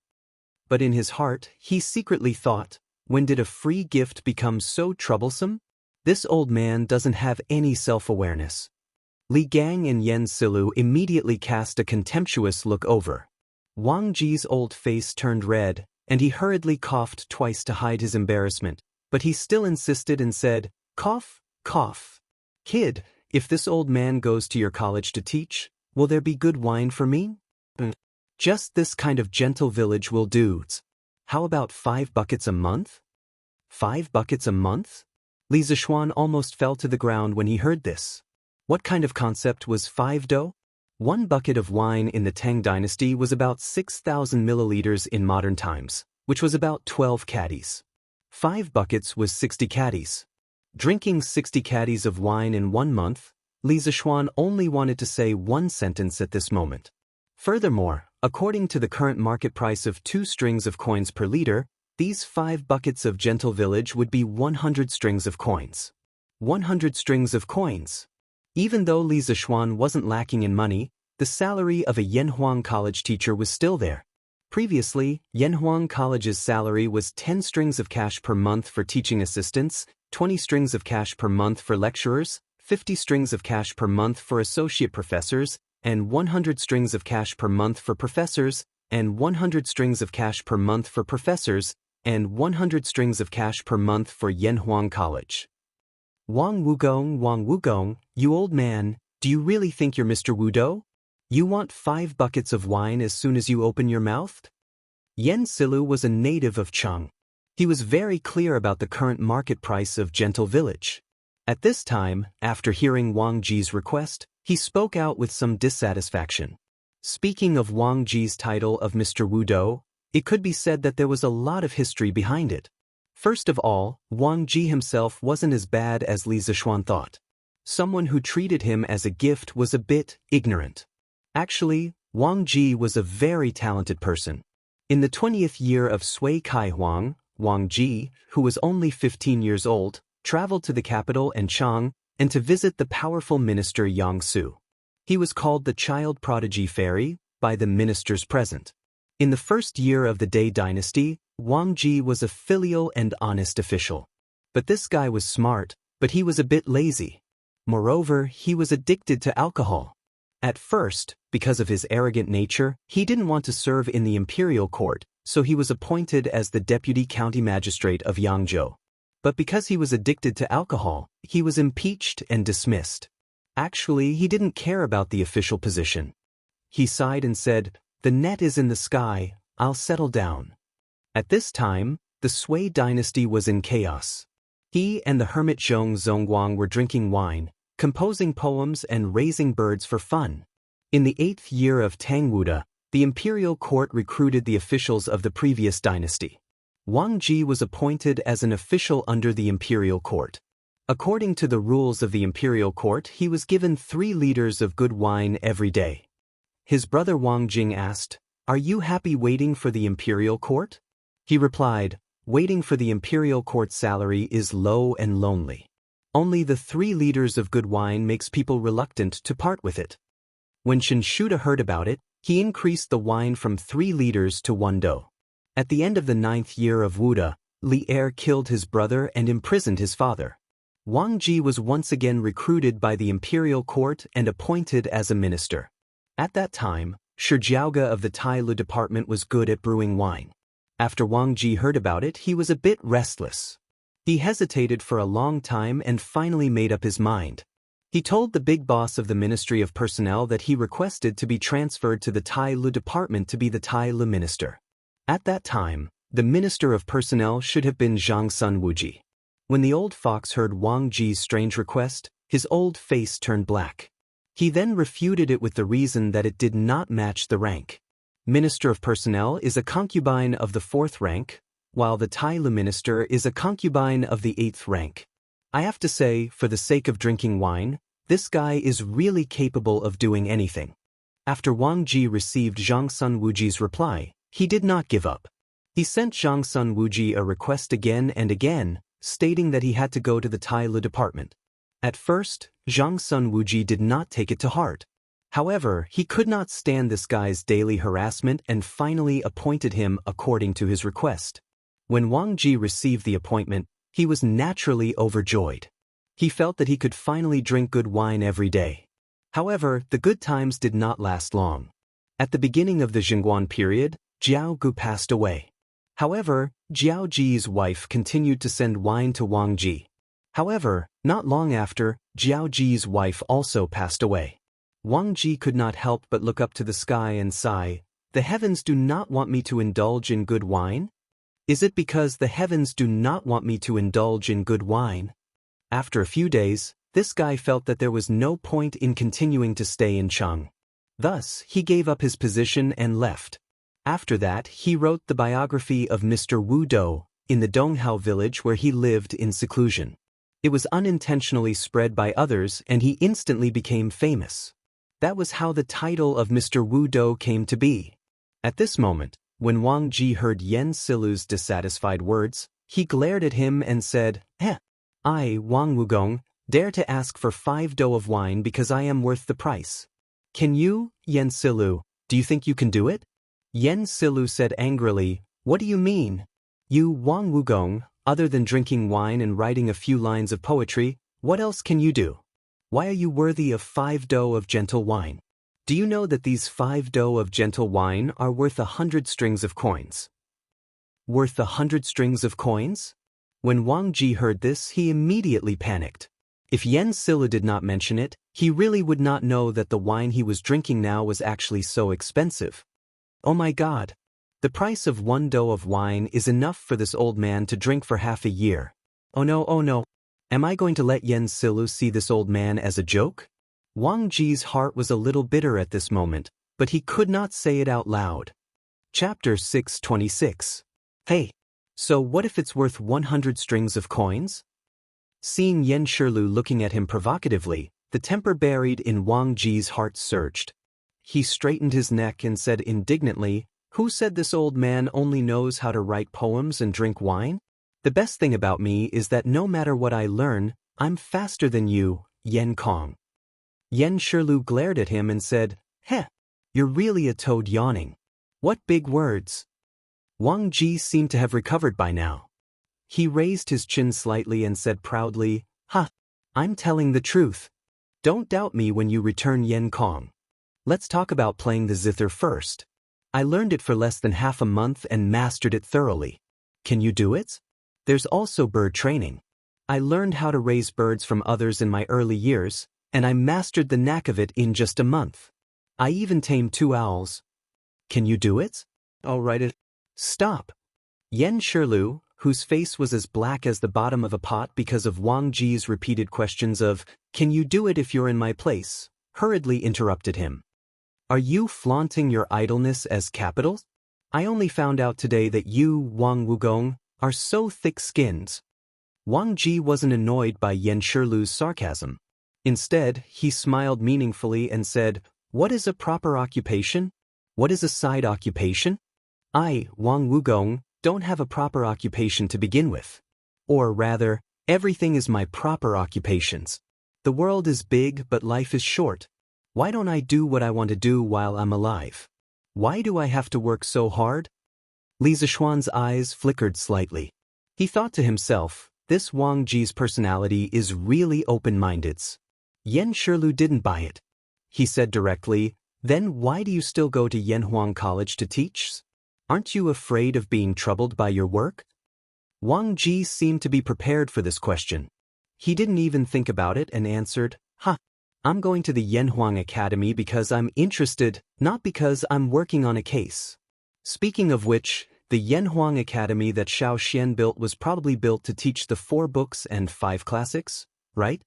But in his heart, he secretly thought, when did a free gift become so troublesome? This old man doesn't have any self-awareness. Li Gang and Yen Silu immediately cast a contemptuous look over. Wang Ji's old face turned red, and he hurriedly coughed twice to hide his embarrassment, but he still insisted and said, Cough, cough. Kid, if this old man goes to your college to teach, will there be good wine for me? Just this kind of gentle village will do. How about 5 buckets a month? 5 buckets a month? Li Zishuan almost fell to the ground when he heard this. What kind of concept was 5 do? 1 bucket of wine in the Tang dynasty was about 6,000 milliliters in modern times, which was about 12 caddies. 5 buckets was 60 caddies. Drinking 60 caddies of wine in 1 month, Li Zishuan only wanted to say one sentence at this moment. Furthermore, according to the current market price of 2 strings of coins per liter, these 5 buckets of gentle village would be 100 strings of coins. 100 strings of coins. Even though Li Zishuan wasn't lacking in money, the salary of a Yanhuang College teacher was still there. Previously, Yanhuang College's salary was 10 strings of cash per month for teaching assistants, 20 strings of cash per month for lecturers, 50 strings of cash per month for associate professors, and 100 strings of cash per month for professors, and 100 strings of cash per month for professors, and 100 strings of cash per month for Yanhuang College. Wang Wugong, you old man, do you really think you're Mr. Wudo? You want 5 buckets of wine as soon as you open your mouth? Yen Silu was a native of Cheng. He was very clear about the current market price of Gentle Village. At this time, after hearing Wang Ji's request, he spoke out with some dissatisfaction. Speaking of Wang Ji's title of Mr. Wudo, it could be said that there was a lot of history behind it. First of all, Wang Ji himself wasn't as bad as Li Zishuan thought. Someone who treated him as a gift was a bit ignorant. Actually, Wang Ji was a very talented person. In the 20th year of Sui Kai Huang, Wang Ji, who was only 15 years old, traveled to the capital and Chang, and to visit the powerful minister Yang Su. He was called the child prodigy fairy by the ministers present. In the first year of the Dai dynasty, Wang Ji was a filial and honest official. But this guy was smart, but he was a bit lazy. Moreover, he was addicted to alcohol. At first, because of his arrogant nature, he didn't want to serve in the imperial court, so he was appointed as the deputy county magistrate of Yangzhou. But because he was addicted to alcohol, he was impeached and dismissed. Actually, he didn't care about the official position. He sighed and said, "The net is in the sky, I'll settle down." At this time, the Sui dynasty was in chaos. He and the hermit Zhong Zongguang were drinking wine, composing poems and raising birds for fun. In the 8th year of Tang Wuda, the imperial court recruited the officials of the previous dynasty. Wang Ji was appointed as an official under the imperial court. According to the rules of the imperial court, he was given 3 liters of good wine every day. His brother Wang Jing asked, "Are you happy waiting for the imperial court?" He replied, "Waiting for the imperial court's salary is low and lonely. Only the 3 liters of good wine makes people reluctant to part with it." When Xianxia heard about it, he increased the wine from 3 liters to 1 do. At the end of the 9th year of Wuda, Li Er killed his brother and imprisoned his father. Wang Ji was once again recruited by the imperial court and appointed as a minister. At that time, Shi Jiaoge of the Tai Lu department was good at brewing wine. After Wang Ji heard about it, he was a bit restless. He hesitated for a long time and finally made up his mind. He told the big boss of the Ministry of Personnel that he requested to be transferred to the Tai Lu department to be the Tai Lu minister. At that time, the Minister of Personnel should have been Zhang Sun Wuji. When the old fox heard Wang Ji's strange request, his old face turned black. He then refuted it with the reason that it did not match the rank. Minister of Personnel is a concubine of the 4th rank, while the Tai Lu minister is a concubine of the 8th rank. I have to say, for the sake of drinking wine, this guy is really capable of doing anything. After Wang Ji received Zhang Sun Wuji's reply, he did not give up. He sent Zhang Sun Wuji a request again and again, stating that he had to go to the Tai Lu department. At first, Zhang Sun Wuji did not take it to heart. However, he could not stand this guy's daily harassment and finally appointed him according to his request. When Wang Ji received the appointment, he was naturally overjoyed. He felt that he could finally drink good wine every day. However, the good times did not last long. At the beginning of the Jingguan period, Jiao Gu passed away. However, Jiao Ji's wife continued to send wine to Wang Ji. However, not long after, Jiao Ji's wife also passed away. Wang Ji could not help but look up to the sky and sigh, "The heavens do not want me to indulge in good wine? Is it because the heavens do not want me to indulge in good wine?" After a few days, this guy felt that there was no point in continuing to stay in Cheng. Thus, he gave up his position and left. After that, he wrote the biography of Mr. Wu Do in the Donghao village where he lived in seclusion. It was unintentionally spread by others and he instantly became famous. That was how the title of Mr. Wu Do came to be. At this moment, when Wang Ji heard Yen Silu's dissatisfied words, he glared at him and said, I, Wang Wugong, dare to ask for 5 do of wine because I am worth the price. Can you, Yen Silu, do you think you can do it?" Yen Silu said angrily, "What do you mean? You, Wang Wugong, other than drinking wine and writing a few lines of poetry, what else can you do? Why are you worthy of 5 do of gentle wine? Do you know that these 5 do of gentle wine are worth 100 strings of coins?" Worth 100 strings of coins? When Wang Ji heard this, he immediately panicked. If Yen Silu did not mention it, he really would not know that the wine he was drinking now was actually so expensive. Oh my God! The price of 1 do of wine is enough for this old man to drink for half a year. Oh no. Am I going to let Yen Silu see this old man as a joke? Wang Ji's heart was a little bitter at this moment, but he could not say it out loud. Chapter 626. Hey! So what if it's worth 100 strings of coins? Seeing Yen Shilu looking at him provocatively, the temper buried in Wang Ji's heart surged. He straightened his neck and said indignantly, "Who said this old man only knows how to write poems and drink wine? The best thing about me is that no matter what I learn, I'm faster than you, Yen Kong. Yen Shirlu glared at him and said, "Heh, you're really a toad yawning. What big words." Wang Ji seemed to have recovered by now. He raised his chin slightly and said proudly, "Ha, I'm telling the truth. Don't doubt me when you return, Yen Kong. Let's talk about playing the zither first. I learned it for less than half a month and mastered it thoroughly. Can you do it? There's also bird training. I learned how to raise birds from others in my early years, and I mastered the knack of it in just a month. I even tamed 2 owls. Can you do it?" "All right, stop." Yen Shirlu, whose face was as black as the bottom of a pot because of Wang Ji's repeated questions of, "Can you do it if you're in my place?" hurriedly interrupted him. "Are you flaunting your idleness as capital? I only found out today that you, Wang Wugong, are so thick-skinned." Wang Ji wasn't annoyed by Yen Shirlu's sarcasm. Instead, he smiled meaningfully and said, "What is a proper occupation? What is a side occupation? I, Wang Wugong, don't have a proper occupation to begin with. Or rather, everything is my proper occupations. The world is big, but life is short. Why don't I do what I want to do while I'm alive? Why do I have to work so hard?" Li Zishuan's eyes flickered slightly. He thought to himself, this Wang Ji's personality is really open-minded. Yen Shirlu didn't buy it. He said directly, "Then why do you still go to Yanhuang College to teach? Aren't you afraid of being troubled by your work?" Wang Ji seemed to be prepared for this question. He didn't even think about it and answered, I'm going to the Yanhuang Academy because I'm interested, not because I'm working on a case. Speaking of which, the Yanhuang Academy that Xiao Xian built was probably built to teach the 4 books and 5 classics, right?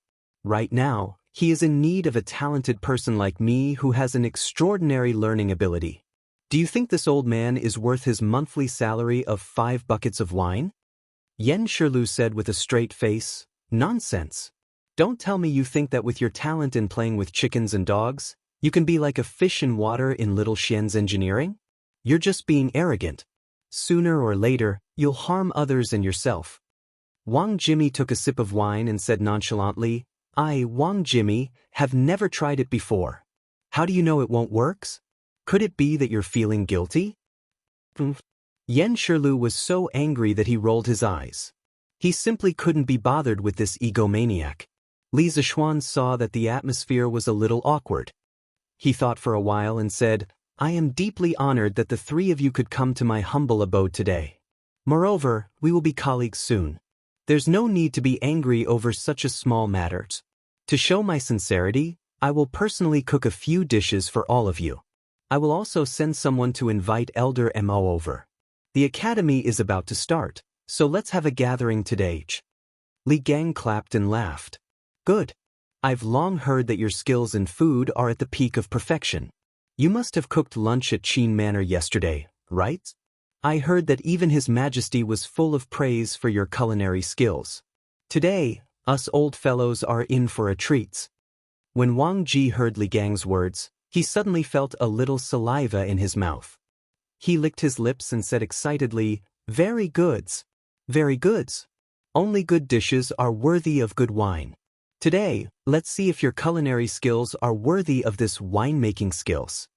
Right now, he is in need of a talented person like me who has an extraordinary learning ability. Do you think this old man is worth his monthly salary of 5 buckets of wine?" Yen Shirlu said with a straight face, "Nonsense. Don't tell me you think that with your talent in playing with chickens and dogs, you can be like a fish in water in Little Xian's engineering? You're just being arrogant. Sooner or later, you'll harm others and yourself." Wang Jimmy took a sip of wine and said nonchalantly, "I, Wang Jimmy, have never tried it before. How do you know it won't work? Could it be that you're feeling guilty?" Yen Shirlu was so angry that he rolled his eyes. He simply couldn't be bothered with this egomaniac. Li Zishuan saw that the atmosphere was a little awkward. He thought for a while and said, "I am deeply honored that the 3 of you could come to my humble abode today. Moreover, we will be colleagues soon. There's no need to be angry over such a small matter. To show my sincerity, I will personally cook a few dishes for all of you. I will also send someone to invite Elder Mo over. The academy is about to start, so let's have a gathering today." Li Gang clapped and laughed. "Good. I've long heard that your skills in food are at the peak of perfection. You must have cooked lunch at Qin Manor yesterday, right? I heard that even His Majesty was full of praise for your culinary skills. Today, us old fellows are in for a treat." When Wang Ji heard Li Gang's words, he suddenly felt a little saliva in his mouth. He licked his lips and said excitedly, "Very goods. Very goods. Only good dishes are worthy of good wine. Today, let's see if your culinary skills are worthy of this wine-making skills."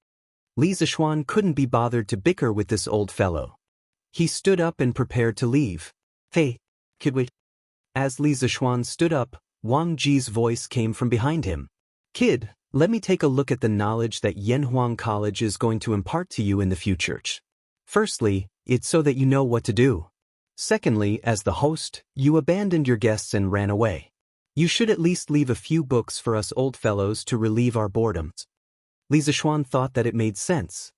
Li Zishuan couldn't be bothered to bicker with this old fellow. He stood up and prepared to leave. "Hey, kid, wait." As Li Zishuan stood up, Wang Ji's voice came from behind him. "Kid, let me take a look at the knowledge that Yanhuang College is going to impart to you in the future. Firstly, it's so that you know what to do. Secondly, as the host, you abandoned your guests and ran away. You should at least leave a few books for us old fellows to relieve our boredom." Li Zishuan thought that it made sense.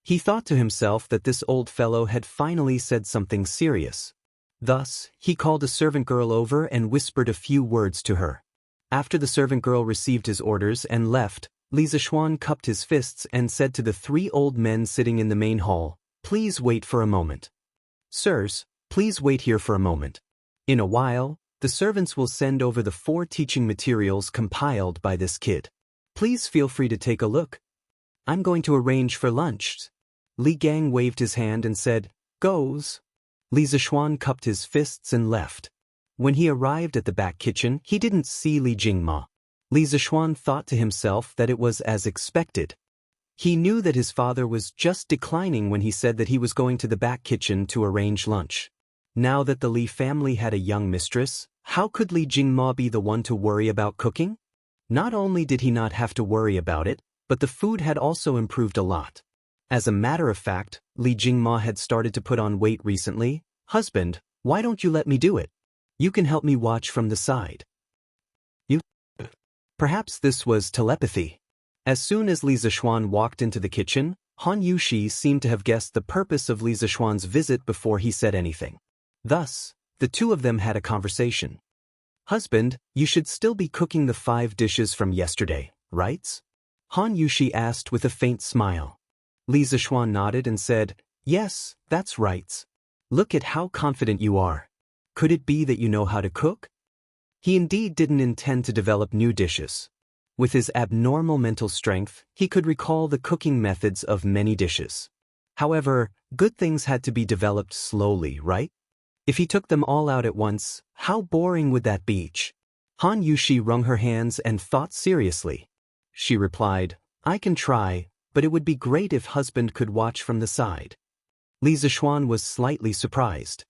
He thought to himself that this old fellow had finally said something serious. Thus, he called a servant girl over and whispered a few words to her. After the servant girl received his orders and left, Li Zishuan cupped his fists and said to the 3 old men sitting in the main hall, "Please wait for a moment. Sirs, please wait here for a moment. In a while, the servants will send over the 4 teaching materials compiled by this kid. Please feel free to take a look. I'm going to arrange for lunch." Li Gang waved his hand and said, "Goes." Li Zishuan cupped his fists and left. When he arrived at the back kitchen, he didn't see Li Jingma. Li Zishuan thought to himself that it was as expected. He knew that his father was just declining when he said that he was going to the back kitchen to arrange lunch. Now that the Li family had a young mistress, how could Li Jingma be the one to worry about cooking? Not only did he not have to worry about it, but the food had also improved a lot. As a matter of fact, Li Jingma had started to put on weight recently. "Husband, why don't you let me do it? You can help me watch from the side." Perhaps this was telepathy. As soon as Li Zishuan walked into the kitchen, Han Yushi seemed to have guessed the purpose of Li Zishuan's visit before he said anything. Thus, the two of them had a conversation. "Husband, you should still be cooking the 5 dishes from yesterday, right?" Han Yushi asked with a faint smile. Li Zishuan nodded and said, "Yes, that's right. Look at how confident you are. Could it be that you know how to cook?" He indeed didn't intend to develop new dishes. With his abnormal mental strength, he could recall the cooking methods of many dishes. However, good things had to be developed slowly, right? If he took them all out at once, how boring would that be? Han Yushi wrung her hands and thought seriously. She replied, "I can try, but it would be great if husband could watch from the side." Li Zishuan was slightly surprised.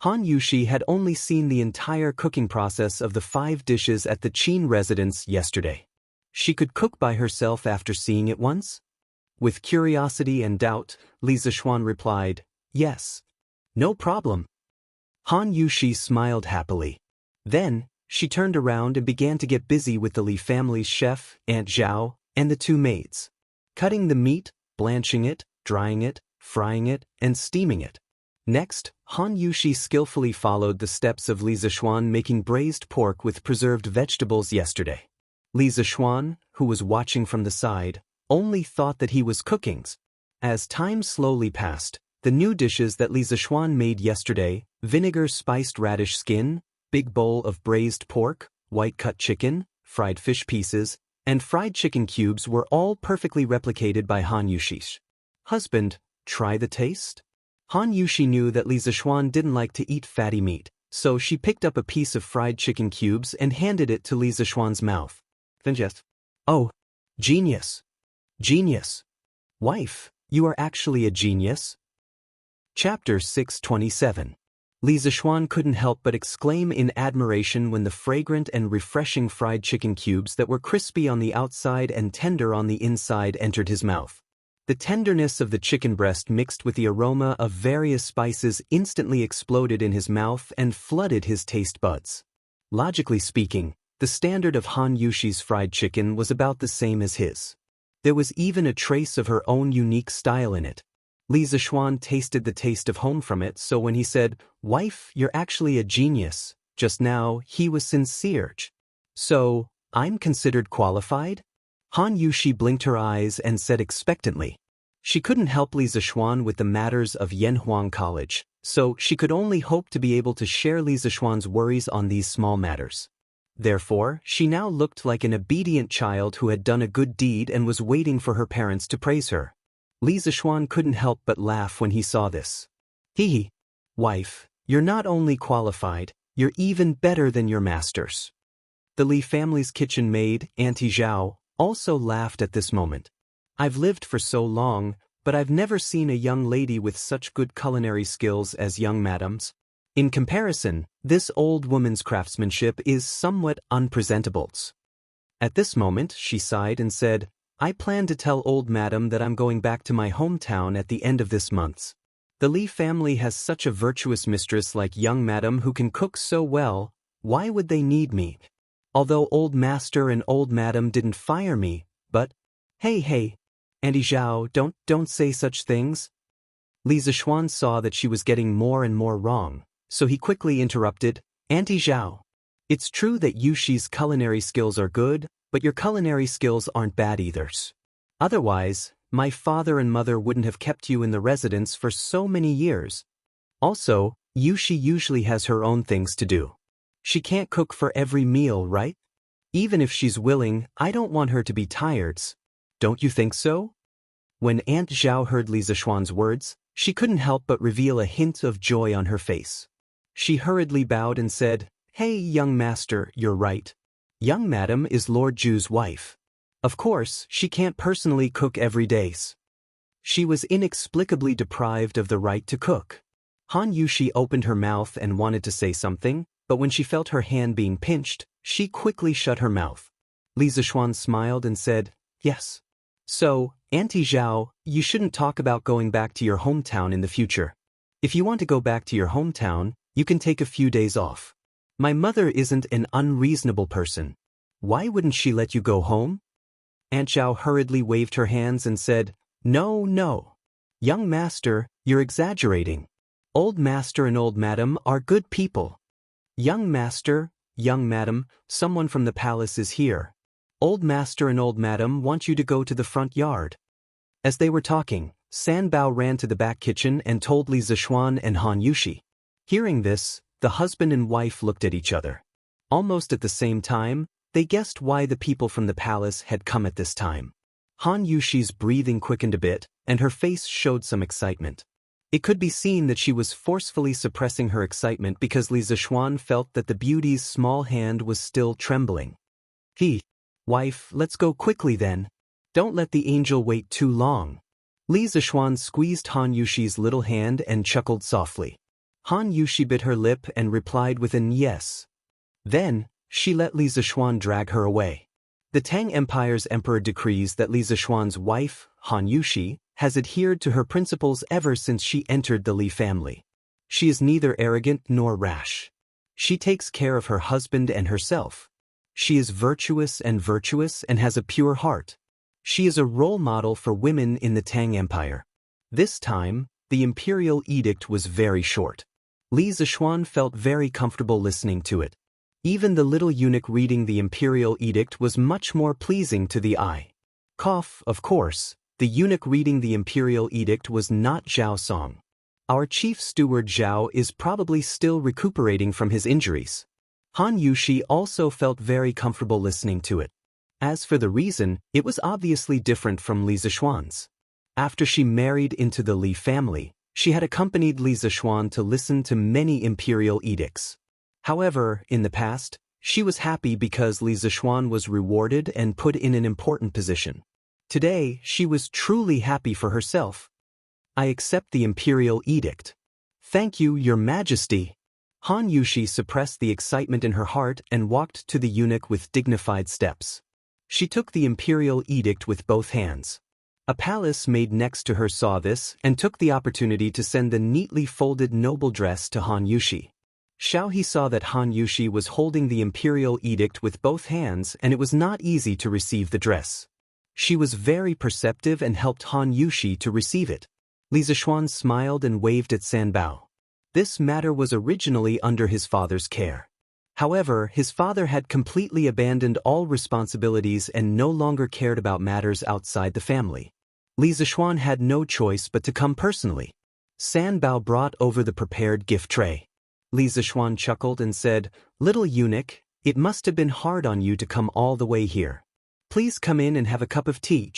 Han Yushi had only seen the entire cooking process of the 5 dishes at the Qin residence yesterday. She could cook by herself after seeing it once? With curiosity and doubt, Li Zishuan replied, "Yes. No problem." Han Yushi smiled happily. Then, she turned around and began to get busy with the Li family's chef, Aunt Zhao, and the 2 maids. Cutting the meat, blanching it, drying it, frying it, and steaming it. Next, Han Yushi skillfully followed the steps of Li Zishuan making braised pork with preserved vegetables yesterday. Li Zishuan, who was watching from the side, only thought that he was cooking. As time slowly passed, the new dishes that Li Zishuan made yesterday, vinegar-spiced radish skin, big bowl of braised pork, white-cut chicken, fried fish pieces, and fried chicken cubes were all perfectly replicated by Han Yushi. "Husband, try the taste?" Han Yushi knew that Li Zishuan didn't like to eat fatty meat, so she picked up a piece of fried chicken cubes and handed it to Li Zishuan's mouth. Then just, "Oh, genius. Genius. Wife, you are actually a genius." Chapter 627. Li Zishuan couldn't help but exclaim in admiration when the fragrant and refreshing fried chicken cubes that were crispy on the outside and tender on the inside entered his mouth. The tenderness of the chicken breast mixed with the aroma of various spices instantly exploded in his mouth and flooded his taste buds. Logically speaking, the standard of Han Yushi's fried chicken was about the same as his. There was even a trace of her own unique style in it. Li Zishuan tasted the taste of home from it, so when he said, "Wife, you're actually a genius," just now, he was sincere. "So, I'm considered qualified?" Han Yushi blinked her eyes and said expectantly. She couldn't help Li Zishuan with the matters of Yanhuang College, so she could only hope to be able to share Li Zishuan's worries on these small matters. Therefore, she now looked like an obedient child who had done a good deed and was waiting for her parents to praise her. Li Zishuan couldn't help but laugh when he saw this. "Hee. Wife, you're not only qualified, you're even better than your masters." The Li family's kitchen maid, Auntie Zhao, also laughed at this moment. "I've lived for so long, but I've never seen a young lady with such good culinary skills as young madam's. In comparison, this old woman's craftsmanship is somewhat unpresentable." At this moment, she sighed and said, "I plan to tell old madam that I'm going back to my hometown at the end of this month. The Li family has such a virtuous mistress like young madam who can cook so well, why would they need me? Although old master and old madam didn't fire me, but—" Hey, Auntie Zhao, don't say such things." Li Zishuan saw that she was getting more and more wrong, so he quickly interrupted, "Auntie Zhao, it's true that Yushi's culinary skills are good, but your culinary skills aren't bad either. Otherwise, my father and mother wouldn't have kept you in the residence for so many years. Also, Yushi usually has her own things to do. She can't cook for every meal, right? Even if she's willing, I don't want her to be tired. Don't you think so?" When Aunt Zhao heard Li Zishuan's words, She couldn't help but reveal a hint of joy on her face. She hurriedly bowed and said, "Hey, young master, you're right. Young madam is Lord Ju's wife. Of course, she can't personally cook every day. She was inexplicably deprived of the right to cook." Han Yushi opened her mouth and wanted to say something, but when she felt her hand being pinched, she quickly shut her mouth. Li Zishuan smiled and said, "Yes. So, Auntie Zhao, you shouldn't talk about going back to your hometown in the future. If you want to go back to your hometown, you can take a few days off. My mother isn't an unreasonable person. Why wouldn't she let you go home?" Aunt Zhao hurriedly waved her hands and said, "No, no. Young master, you're exaggerating. Old master and old madam are good people. Young master, young madam, someone from the palace is here. Old master and old madam want you to go to the front yard." As they were talking, San Bao ran to the back kitchen and told Li Zishuan and Han Yushi. Hearing this, the husband and wife looked at each other. Almost at the same time, they guessed why the people from the palace had come at this time. Han Yushi's breathing quickened a bit, and her face showed some excitement. It could be seen that she was forcefully suppressing her excitement because Li Zishuan felt that the beauty's small hand was still trembling. "Wife, let's go quickly then. Don't let the angel wait too long." Li Zishuan squeezed Han Yushi's little hand and chuckled softly. Han Yushi bit her lip and replied with an yes. Then, she let Li Zishuan drag her away. The Tang Empire's emperor decrees that Li Zishuan's wife, Han Yushi, has adhered to her principles ever since she entered the Li family. She is neither arrogant nor rash. She takes care of her husband and herself. She is virtuous and has a pure heart. She is a role model for women in the Tang Empire. This time, the imperial edict was very short. Li Zishuan felt very comfortable listening to it. Even the little eunuch reading the imperial edict was much more pleasing to the eye. Of course, the eunuch reading the imperial edict was not Zhao Song. Our chief steward Zhao is probably still recuperating from his injuries. Han Yushi also felt very comfortable listening to it. As for the reason, it was obviously different from Li Zishuan's. After she married into the Li family, she had accompanied Li Zishuan to listen to many imperial edicts. However, in the past, she was happy because Li Zishuan was rewarded and put in an important position. Today, she was truly happy for herself. "I accept the imperial edict. Thank you, Your Majesty." Han Yushi suppressed the excitement in her heart and walked to the eunuch with dignified steps. She took the imperial edict with both hands. A palace maid next to her saw this and took the opportunity to send the neatly folded noble dress to Han Yushi. Xiao He saw that Han Yushi was holding the imperial edict with both hands and it was not easy to receive the dress. She was very perceptive and helped Han Yushi to receive it. Li Zishuan smiled and waved at San Bao. This matter was originally under his father's care. However, his father had completely abandoned all responsibilities and no longer cared about matters outside the family. Li Zishuan had no choice but to come personally. San Bao brought over the prepared gift tray. Li Zishuan chuckled and said, "Little eunuch, it must have been hard on you to come all the way here. Please come in and have a cup of tea."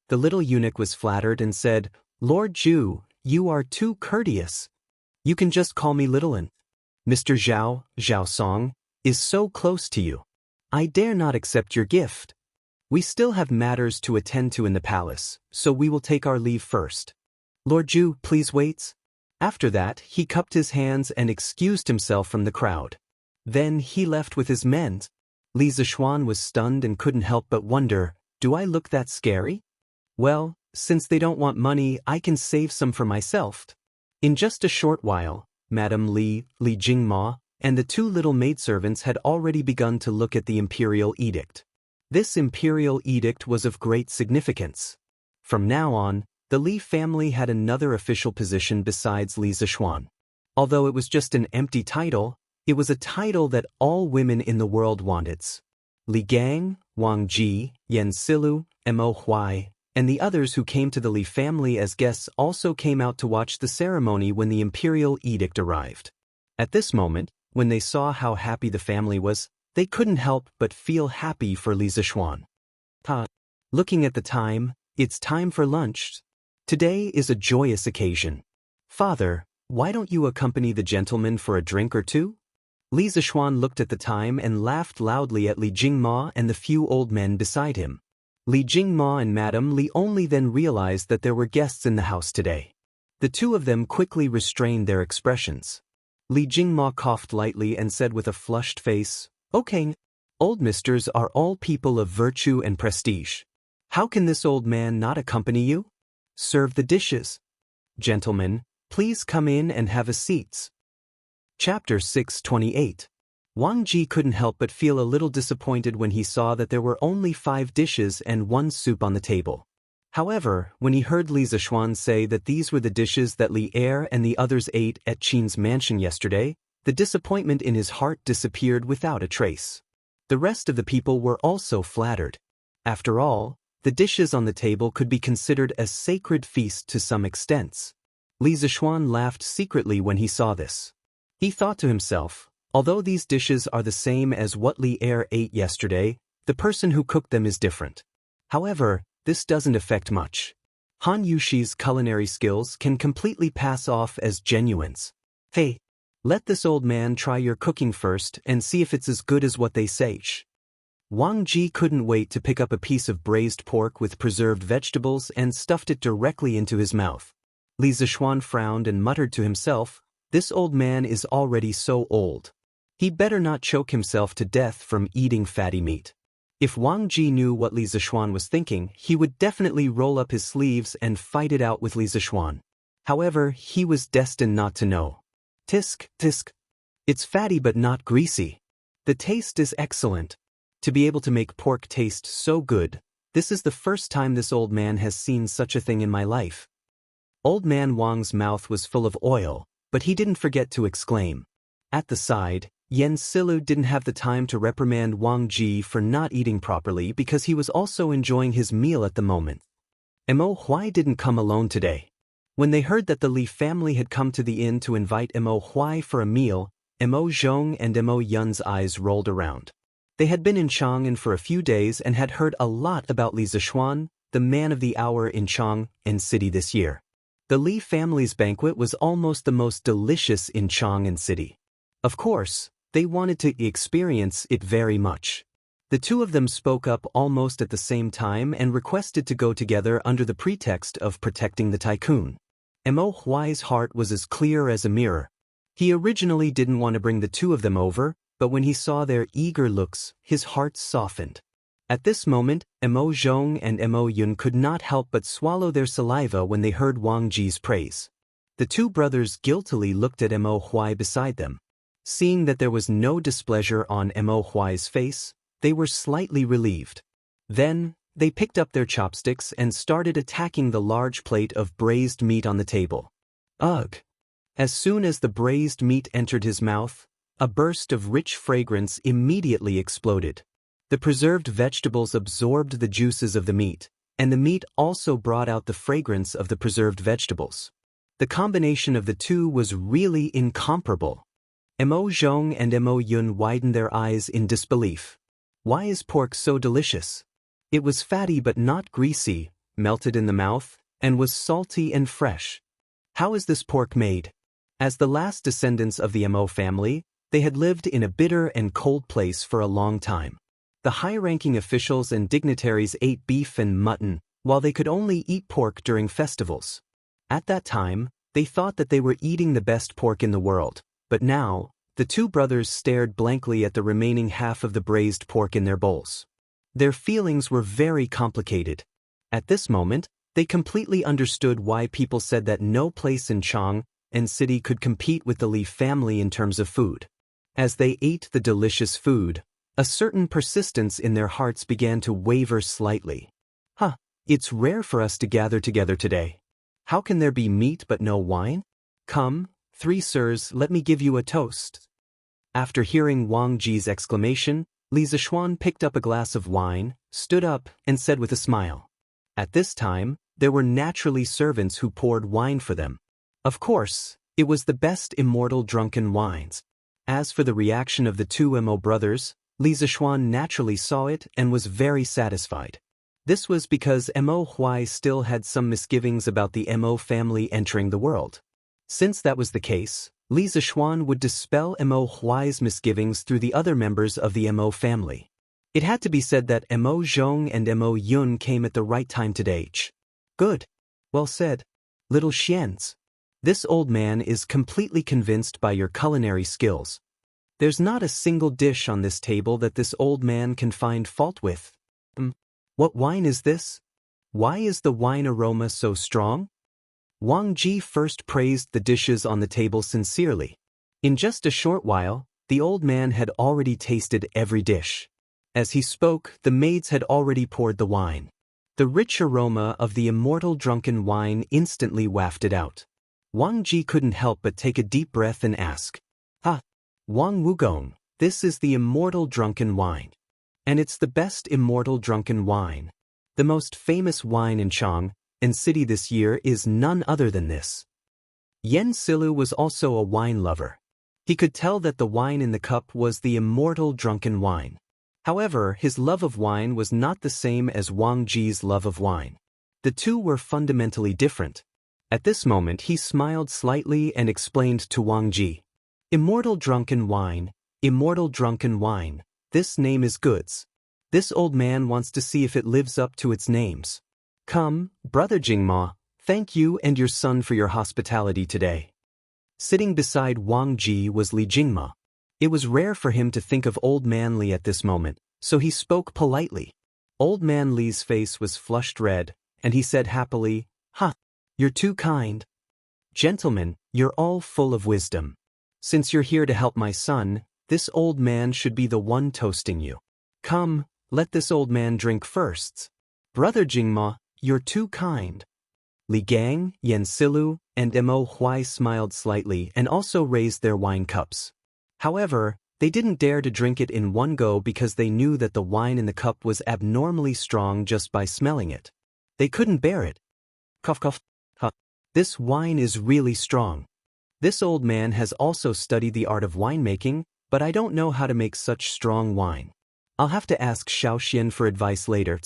The little eunuch was flattered and said, "Lord Ju, you are too courteous. You can just call me Little Un. Mr. Zhao Song, is so close to you. I dare not accept your gift. We still have matters to attend to in the palace, so we will take our leave first. Lord Ju, please wait." After that, he cupped his hands and excused himself from the crowd. Then he left with his men. Li Zishuan was stunned and couldn't help but wonder, do I look that scary? Well, since they don't want money, I can save some for myself. In just a short while, Madame Li Jingma, and the two little maidservants had already begun to look at the imperial edict. This imperial edict was of great significance. From now on, the Li family had another official position besides Li Zishuan. Although it was just an empty title, it was a title that all women in the world wanted. Li Gang, Wang Ji, Yan Silu, Mo Huai, and the others who came to the Li family as guests also came out to watch the ceremony when the imperial edict arrived. At this moment, when they saw how happy the family was, they couldn't help but feel happy for Li Zishuan. Looking at the time, it's time for lunch. Today is a joyous occasion. "Father, why don't you accompany the gentleman for a drink or two?" Li Zishuan looked at the time and laughed loudly at Li Jingma and the few old men beside him. Li Jingma and Madame Li only then realized that there were guests in the house today. The two of them quickly restrained their expressions. Li Jingma coughed lightly and said with a flushed face, "Okay, old misters are all people of virtue and prestige. How can this old man not accompany you? Serve the dishes. Gentlemen, please come in and have a seat." Chapter 628. Wang Ji couldn't help but feel a little disappointed when he saw that there were only 5 dishes and 1 soup on the table. However, when he heard Li Zishuan say that these were the dishes that Li Er and the others ate at Qin's mansion yesterday, the disappointment in his heart disappeared without a trace. The rest of the people were also flattered. After all, the dishes on the table could be considered a sacred feast to some extent. Li Zishuan laughed secretly when he saw this. He thought to himself, although these dishes are the same as what Li Er ate yesterday, the person who cooked them is different. However, this doesn't affect much. Han Yuxi's culinary skills can completely pass off as genuines. Hey, let this old man try your cooking first and see if it's as good as what they say. Wang Ji couldn't wait to pick up a piece of braised pork with preserved vegetables and stuffed it directly into his mouth. Li Zishuan frowned and muttered to himself, "This old man is already so old. He better not choke himself to death from eating fatty meat." If Wang Ji knew what Li Zishuan was thinking, he would definitely roll up his sleeves and fight it out with Li Zishuan. However, he was destined not to know. Tisk, tisk. It's fatty but not greasy. The taste is excellent. To be able to make pork taste so good, this is the first time this old man has seen such a thing in my life. Old man Wang's mouth was full of oil, but he didn't forget to exclaim. At the side, Yen Silu didn't have the time to reprimand Wang Ji for not eating properly because he was also enjoying his meal at the moment. Mo Huai didn't come alone today. When they heard that the Li family had come to the inn to invite Mo Huai for a meal, Mo Zhong and Mo Yun's eyes rolled around. They had been in Chang'an for a few days and had heard a lot about Li Zishuan, the man of the hour in Chang'an City this year. The Li family's banquet was almost the most delicious in Chang'an City. Of course, they wanted to experience it very much. The two of them spoke up almost at the same time and requested to go together under the pretext of protecting the tycoon. Mo Huai's heart was as clear as a mirror. He originally didn't want to bring the two of them over, but when he saw their eager looks, his heart softened. At this moment, Mo Zhong and Mo Yun could not help but swallow their saliva when they heard Wang Ji's praise. The two brothers guiltily looked at Mo Huai beside them. Seeing that there was no displeasure on Mo Huai's face, they were slightly relieved. Then, they picked up their chopsticks and started attacking the large plate of braised meat on the table. Ugh! As soon as the braised meat entered his mouth, a burst of rich fragrance immediately exploded. The preserved vegetables absorbed the juices of the meat, and the meat also brought out the fragrance of the preserved vegetables. The combination of the two was really incomparable. Mo Zhong and Mo Yun widened their eyes in disbelief. Why is pork so delicious? It was fatty but not greasy, melted in the mouth, and was salty and fresh. How is this pork made? As the last descendants of the Mo family, they had lived in a bitter and cold place for a long time. The high-ranking officials and dignitaries ate beef and mutton, while they could only eat pork during festivals. At that time, they thought that they were eating the best pork in the world. But now, the two brothers stared blankly at the remaining half of the braised pork in their bowls. Their feelings were very complicated. At this moment, they completely understood why people said that no place in Chang'an City could compete with the Li family in terms of food. As they ate the delicious food, a certain persistence in their hearts began to waver slightly. It's rare for us to gather together today. How can there be meat but no wine? Come, 3 sirs, let me give you a toast. After hearing Wang Ji's exclamation, Li Zishuan picked up a glass of wine, stood up, and said with a smile. At this time, there were naturally servants who poured wine for them. Of course, it was the best immortal drunken wines. As for the reaction of the two Mo brothers, Li Zishuan naturally saw it and was very satisfied. This was because Mo Huai still had some misgivings about the Mo family entering the world. Since that was the case, Li Zixuan would dispel Mo Huai's misgivings through the other members of the Mo family. It had to be said that Mo Zhong and Mo Yun came at the right time today. Good. Well said. Little Xians. This old man is completely convinced by your culinary skills. There's not a single dish on this table that this old man can find fault with. What wine is this? Why is the wine aroma so strong? Wang Ji first praised the dishes on the table sincerely. In just a short while, the old man had already tasted every dish. As he spoke, the maids had already poured the wine. The rich aroma of the immortal drunken wine instantly wafted out. Wang Ji couldn't help but take a deep breath and ask, Wang Wugong, this is the immortal drunken wine. And it's the best immortal drunken wine. The most famous wine in Chang and city this year is none other than this. Yen Silu was also a wine lover. He could tell that the wine in the cup was the immortal drunken wine. However, his love of wine was not the same as Wang Ji's love of wine. The two were fundamentally different. At this moment he smiled slightly and explained to Wang Ji, Immortal drunken wine, this name is goods. This old man wants to see if it lives up to its names. Come, Brother Jingma, thank you and your son for your hospitality today. Sitting beside Wang Ji was Li Jingma. It was rare for him to think of Old Man Li at this moment, so he spoke politely. Old Man Li's face was flushed red, and he said happily, You're too kind. Gentlemen, you're all full of wisdom. Since you're here to help my son, this old man should be the one toasting you. Come, let this old man drink first. Brother Jingma, you're too kind. Li Gang, Yen Silu, and Mo Huai smiled slightly and also raised their wine cups. However, they didn't dare to drink it in one go because they knew that the wine in the cup was abnormally strong just by smelling it. They couldn't bear it. Cough cough. This wine is really strong. This old man has also studied the art of winemaking, but I don't know how to make such strong wine. I'll have to ask Xiaoxian for advice later.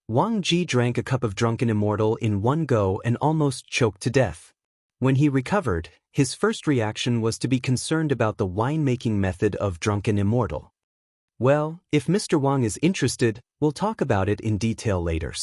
Wang Ji drank a cup of drunken immortal in one go and almost choked to death. When he recovered, his first reaction was to be concerned about the winemaking method of drunken immortal. Well, if Mr. Wang is interested, we'll talk about it in detail later.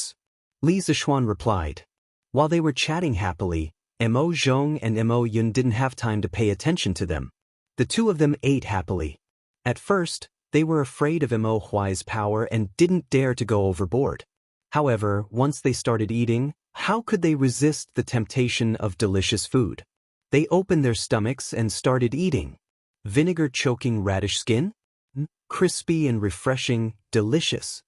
Li Zixuan replied. While they were chatting happily, Mo Zhong and Mo Yun didn't have time to pay attention to them. The two of them ate happily. At first, they were afraid of Mo Huai's power and didn't dare to go overboard. However, once they started eating, how could they resist the temptation of delicious food? They opened their stomachs and started eating. Vinegar-choking radish skin? Crispy and refreshing, delicious.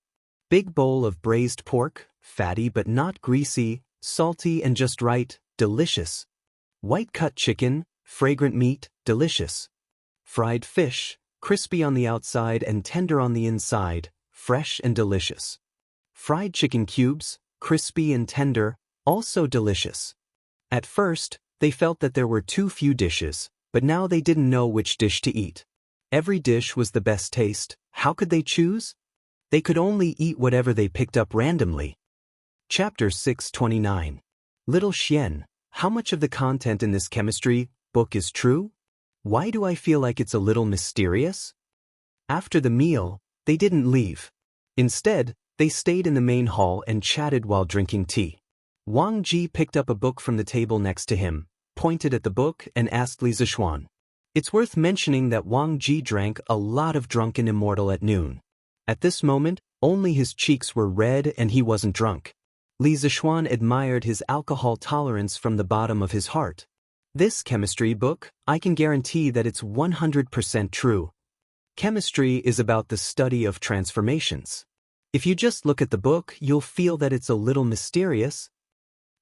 Big bowl of braised pork, fatty but not greasy, salty and just right, delicious. White-cut chicken, fragrant meat, delicious. Fried fish, crispy on the outside and tender on the inside, fresh and delicious. Fried chicken cubes, crispy and tender, also delicious. At first, they felt that there were too few dishes, but now they didn't know which dish to eat. Every dish was the best taste. How could they choose? They could only eat whatever they picked up randomly. Chapter 629. Little Xian, how much of the content in this chemistry book is true? Why do I feel like it's a little mysterious? After the meal, they didn't leave. Instead, they stayed in the main hall and chatted while drinking tea. Wang Ji picked up a book from the table next to him, pointed at the book and asked Li Zixuan. It's worth mentioning that Wang Ji drank a lot of drunken immortal at noon. At this moment, only his cheeks were red and he wasn't drunk. Li Zixuan admired his alcohol tolerance from the bottom of his heart. This chemistry book, I can guarantee that it's 100% true. Chemistry is about the study of transformations. If you just look at the book, you'll feel that it's a little mysterious.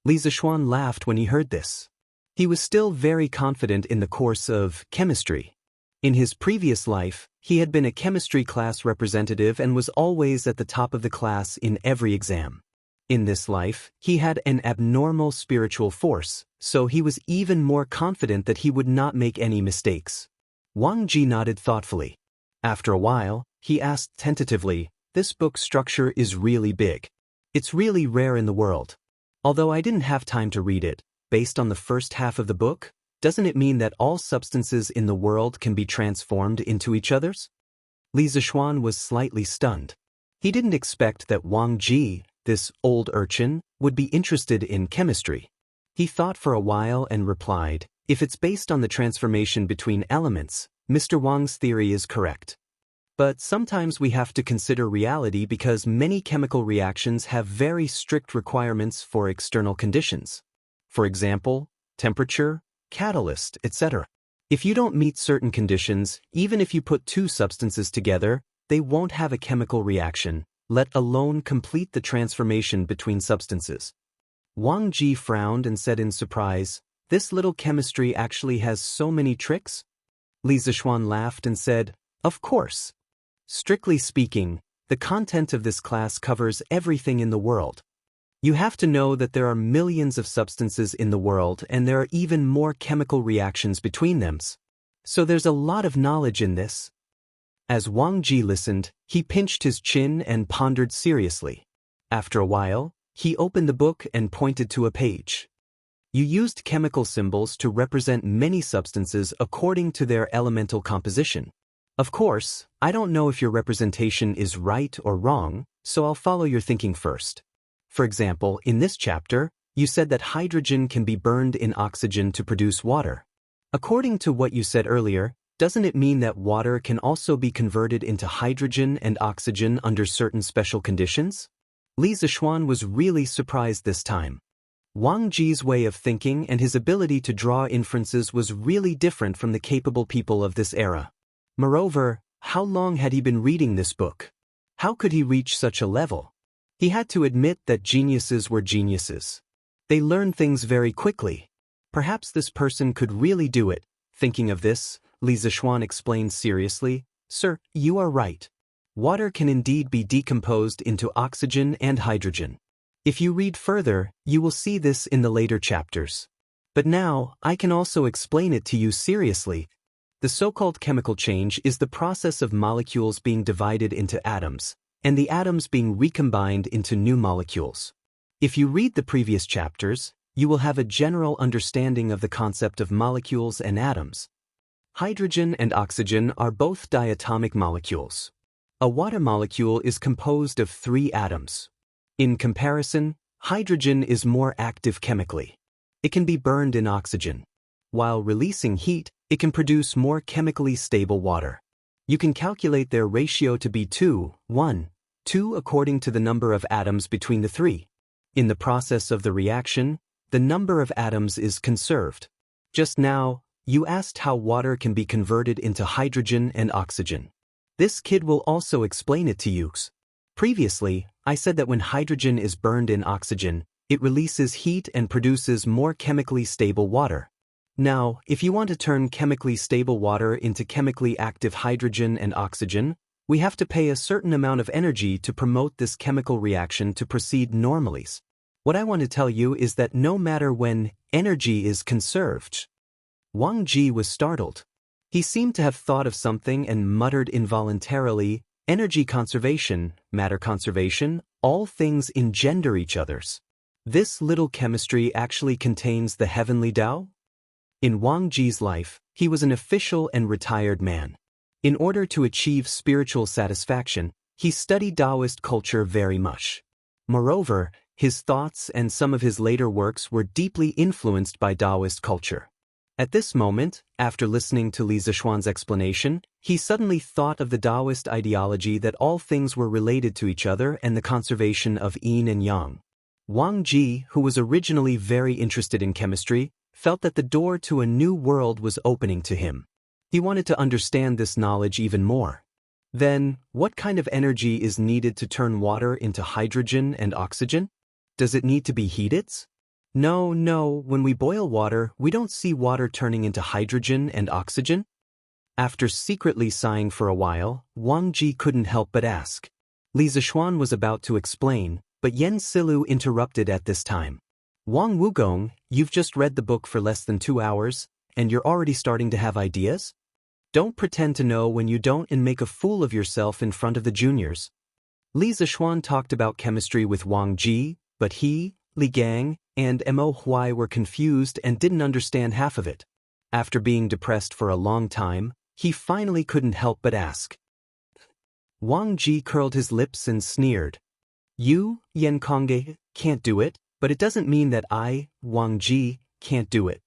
Li Zixuan laughed when he heard this. He was still very confident in the course of chemistry. In his previous life, he had been a chemistry class representative and was always at the top of the class in every exam. In this life, he had an abnormal spiritual force, so he was even more confident that he would not make any mistakes. Wang Ji nodded thoughtfully. After a while, he asked tentatively, "This book's structure is really big. It's really rare in the world. Although I didn't have time to read it, based on the first half of the book, doesn't it mean that all substances in the world can be transformed into each other's? Li Zishuan was slightly stunned. He didn't expect that Wang Ji, this old urchin, would be interested in chemistry. He thought for a while and replied, if it's based on the transformation between elements, Mr. Wang's theory is correct. But sometimes we have to consider reality because many chemical reactions have very strict requirements for external conditions. For example, temperature, catalyst, etc. If you don't meet certain conditions, even if you put two substances together, they won't have a chemical reaction, let alone complete the transformation between substances. Wang Ji frowned and said in surprise, this little chemistry actually has so many tricks? Li Zishuan laughed and said, of course. Strictly speaking, the content of this class covers everything in the world. You have to know that there are millions of substances in the world and there are even more chemical reactions between them. So there's a lot of knowledge in this. As Wang Ji listened, he pinched his chin and pondered seriously. After a while, he opened the book and pointed to a page. You used chemical symbols to represent many substances according to their elemental composition. Of course, I don't know if your representation is right or wrong, so I'll follow your thinking first. For example, in this chapter, you said that hydrogen can be burned in oxygen to produce water. According to what you said earlier, doesn't it mean that water can also be converted into hydrogen and oxygen under certain special conditions? Li Zishuan was really surprised this time. Wang Ji's way of thinking and his ability to draw inferences was really different from the capable people of this era. Moreover, how long had he been reading this book? How could he reach such a level? He had to admit that geniuses were geniuses. They learn things very quickly. Perhaps this person could really do it. Thinking of this, Li Zishuan explained seriously, Sir, you are right. Water can indeed be decomposed into oxygen and hydrogen. If you read further, you will see this in the later chapters. But now, I can also explain it to you seriously. The so-called chemical change is the process of molecules being divided into atoms, and the atoms being recombined into new molecules. If you read the previous chapters, you will have a general understanding of the concept of molecules and atoms. Hydrogen and oxygen are both diatomic molecules. A water molecule is composed of 3 atoms. In comparison, hydrogen is more active chemically. It can be burned in oxygen. While releasing heat, it can produce more chemically stable water. You can calculate their ratio to be 2:1:2 according to the number of atoms between the 3. In the process of the reaction, the number of atoms is conserved. Just now, you asked how water can be converted into hydrogen and oxygen. This kid will also explain it to you. Previously, I said that when hydrogen is burned in oxygen, it releases heat and produces more chemically stable water. Now, if you want to turn chemically stable water into chemically active hydrogen and oxygen, we have to pay a certain amount of energy to promote this chemical reaction to proceed normally. What I want to tell you is that no matter when energy is conserved. Wang Ji was startled. He seemed to have thought of something and muttered involuntarily, energy conservation, matter conservation, all things engender each other's. This little chemistry actually contains the heavenly Tao? In Wang Ji's life, he was an official and retired man. In order to achieve spiritual satisfaction, he studied Taoist culture very much. Moreover, his thoughts and some of his later works were deeply influenced by Taoist culture. At this moment, after listening to Li Zishuan's explanation, he suddenly thought of the Taoist ideology that all things were related to each other and the conservation of yin and yang. Wang Ji, who was originally very interested in chemistry, felt that the door to a new world was opening to him. He wanted to understand this knowledge even more. Then, what kind of energy is needed to turn water into hydrogen and oxygen? Does it need to be heated? No, when we boil water, we don't see water turning into hydrogen and oxygen. After secretly sighing for a while, Wang Ji couldn't help but ask. Li Zishuan was about to explain, but Yen Silu interrupted at this time. Wang Wugong, you've just read the book for less than 2 hours, and you're already starting to have ideas? Don't pretend to know when you don't and make a fool of yourself in front of the juniors. Li Zishuan talked about chemistry with Wang Ji, but he, Li Gang, and Mo Huai were confused and didn't understand half of it. After being depressed for a long time, he finally couldn't help but ask. Wang Ji curled his lips and sneered. You, Yan Kongge, can't do it, but it doesn't mean that I, Wang Ji, can't do it.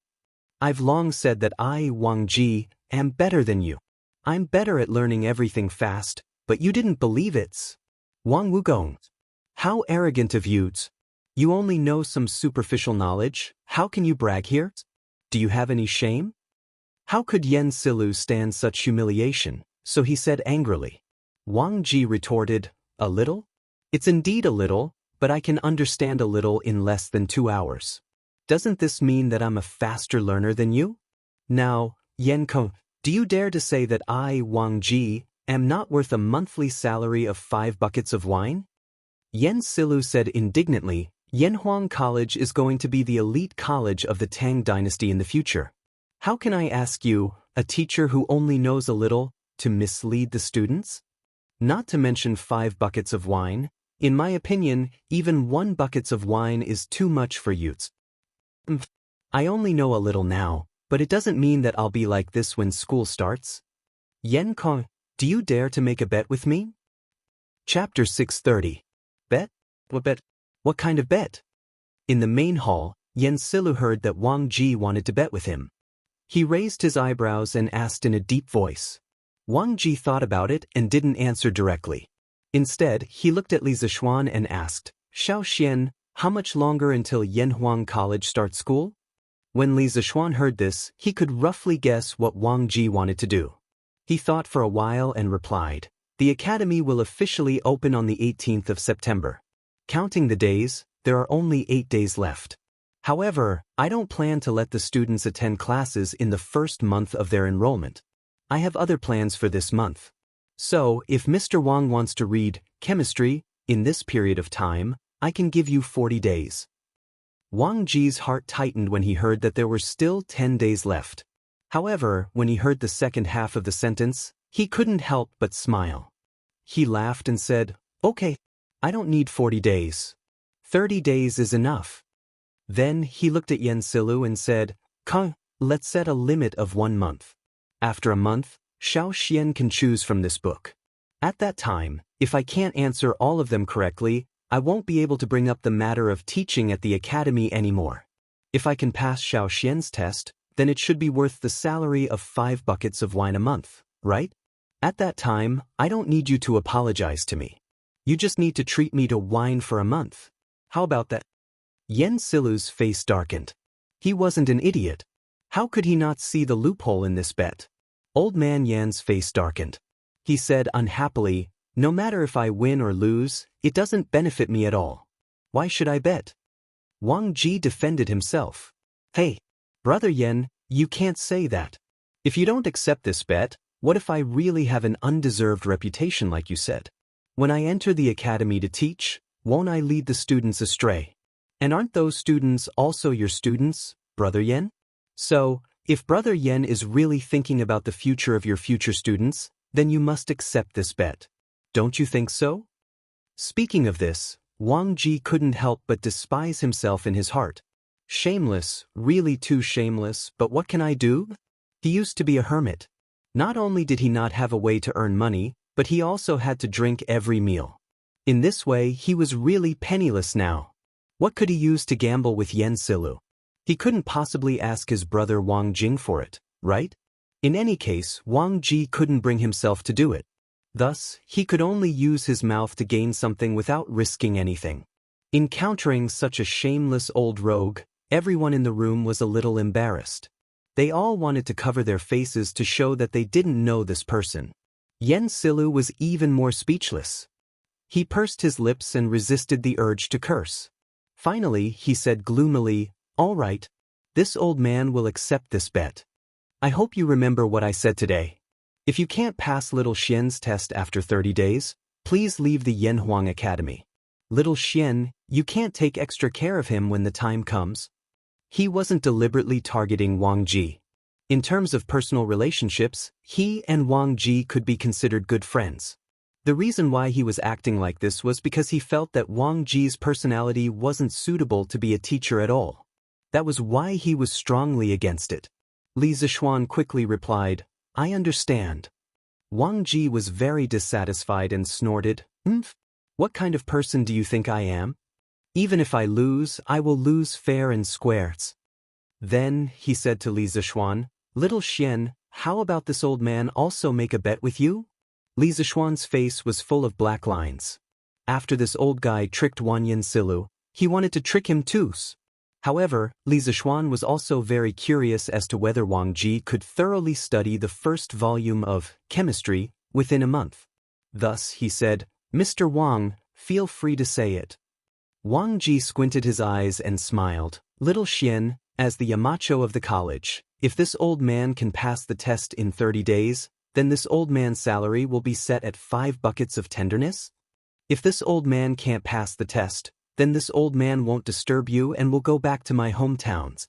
I've long said that I, Wang Ji, am better than you. I'm better at learning everything fast, but you didn't believe it. Wang Wugong. How arrogant of you. You only know some superficial knowledge, how can you brag here? Do you have any shame? How could Yen Silu stand such humiliation? So he said angrily. Wang Ji retorted, a little? It's indeed a little, but I can understand a little in less than 2 hours. Doesn't this mean that I'm a faster learner than you? Now, Yen Kong, do you dare to say that I, Wang Ji, am not worth a monthly salary of 5 buckets of wine? Yen Silu said indignantly, Yanhuang College is going to be the elite college of the Tang dynasty in the future. How can I ask you, a teacher who only knows a little, to mislead the students? Not to mention 5 buckets of wine. In my opinion, even 1 bucket of wine is too much for youths. I only know a little now, but it doesn't mean that I'll be like this when school starts. Yen Kong, do you dare to make a bet with me? Chapter 630. Bet? What bet? What kind of bet? In the main hall, Yen Silu heard that Wang Ji wanted to bet with him. He raised his eyebrows and asked in a deep voice. Wang Ji thought about it and didn't answer directly. Instead, he looked at Li Zixuan and asked, Xianxia, how much longer until Yanhuang College starts school? When Li Zixuan heard this, he could roughly guess what Wang Ji wanted to do. He thought for a while and replied, the academy will officially open on the 18th of September. Counting the days, there are only 8 days left. However, I don't plan to let the students attend classes in the first month of their enrollment. I have other plans for this month. So, if Mr. Wang wants to read chemistry in this period of time, I can give you 40 days. Wang Ji's heart tightened when he heard that there were still 10 days left. However, when he heard the second half of the sentence, he couldn't help but smile. He laughed and said, okay, I don't need 40 days. 30 days is enough. Then he looked at Yen Silu and said, Kong, let's set a limit of 1 month. After a month, Xiao Xian can choose from this book. At that time, if I can't answer all of them correctly, I won't be able to bring up the matter of teaching at the academy anymore. If I can pass Xiao Xian's test, then it should be worth the salary of 5 buckets of wine a month, right? At that time, I don't need you to apologize to me. You just need to treat me to wine for a month. How about that? Yen Silu's face darkened. He wasn't an idiot. How could he not see the loophole in this bet? Old man Yan's face darkened. He said unhappily, no matter if I win or lose, it doesn't benefit me at all. Why should I bet? Wang Ji defended himself. Hey, Brother Yen, you can't say that. If you don't accept this bet, what if I really have an undeserved reputation like you said? When I enter the academy to teach, won't I lead the students astray? And aren't those students also your students, Brother Yen? So, if Brother Yen is really thinking about the future of your future students, then you must accept this bet. Don't you think so? Speaking of this, Wang Ji couldn't help but despise himself in his heart. Shameless, really too shameless, but what can I do? He used to be a hermit. Not only did he not have a way to earn money, but he also had to drink every meal. In this way, he was really penniless now. What could he use to gamble with Yen Silu? He couldn't possibly ask his brother Wang Jing for it, right? In any case, Wang Ji couldn't bring himself to do it. Thus, he could only use his mouth to gain something without risking anything. Encountering such a shameless old rogue, everyone in the room was a little embarrassed. They all wanted to cover their faces to show that they didn't know this person. Yen Silu was even more speechless. He pursed his lips and resisted the urge to curse. Finally, he said gloomily, all right, this old man will accept this bet. I hope you remember what I said today. If you can't pass Little Xian's test after 30 days, please leave the Yanhuang Academy. Little Xian, you can't take extra care of him when the time comes. He wasn't deliberately targeting Wang Ji. In terms of personal relationships, he and Wang Ji could be considered good friends. The reason why he was acting like this was because he felt that Wang Ji's personality wasn't suitable to be a teacher at all. That was why he was strongly against it. Li Zishuan quickly replied, I understand. Wang Ji was very dissatisfied and snorted, What kind of person do you think I am? Even if I lose, I will lose fair and square. Then, he said to Li Zishuan, Little Xian, how about this old man also make a bet with you? Li Zishuan's face was full of black lines. After this old guy tricked Wan Yansilu, he wanted to trick him too. However, Li Zishuan was also very curious as to whether Wang Ji could thoroughly study the first volume of chemistry within a month. Thus, he said, Mr. Wang, feel free to say it. Wang Ji squinted his eyes and smiled. Little Xian, as the Yamacho of the college, if this old man can pass the test in 30 days, then this old man's salary will be set at 5 buckets of tenderness? If this old man can't pass the test, then this old man won't disturb you and will go back to my hometowns.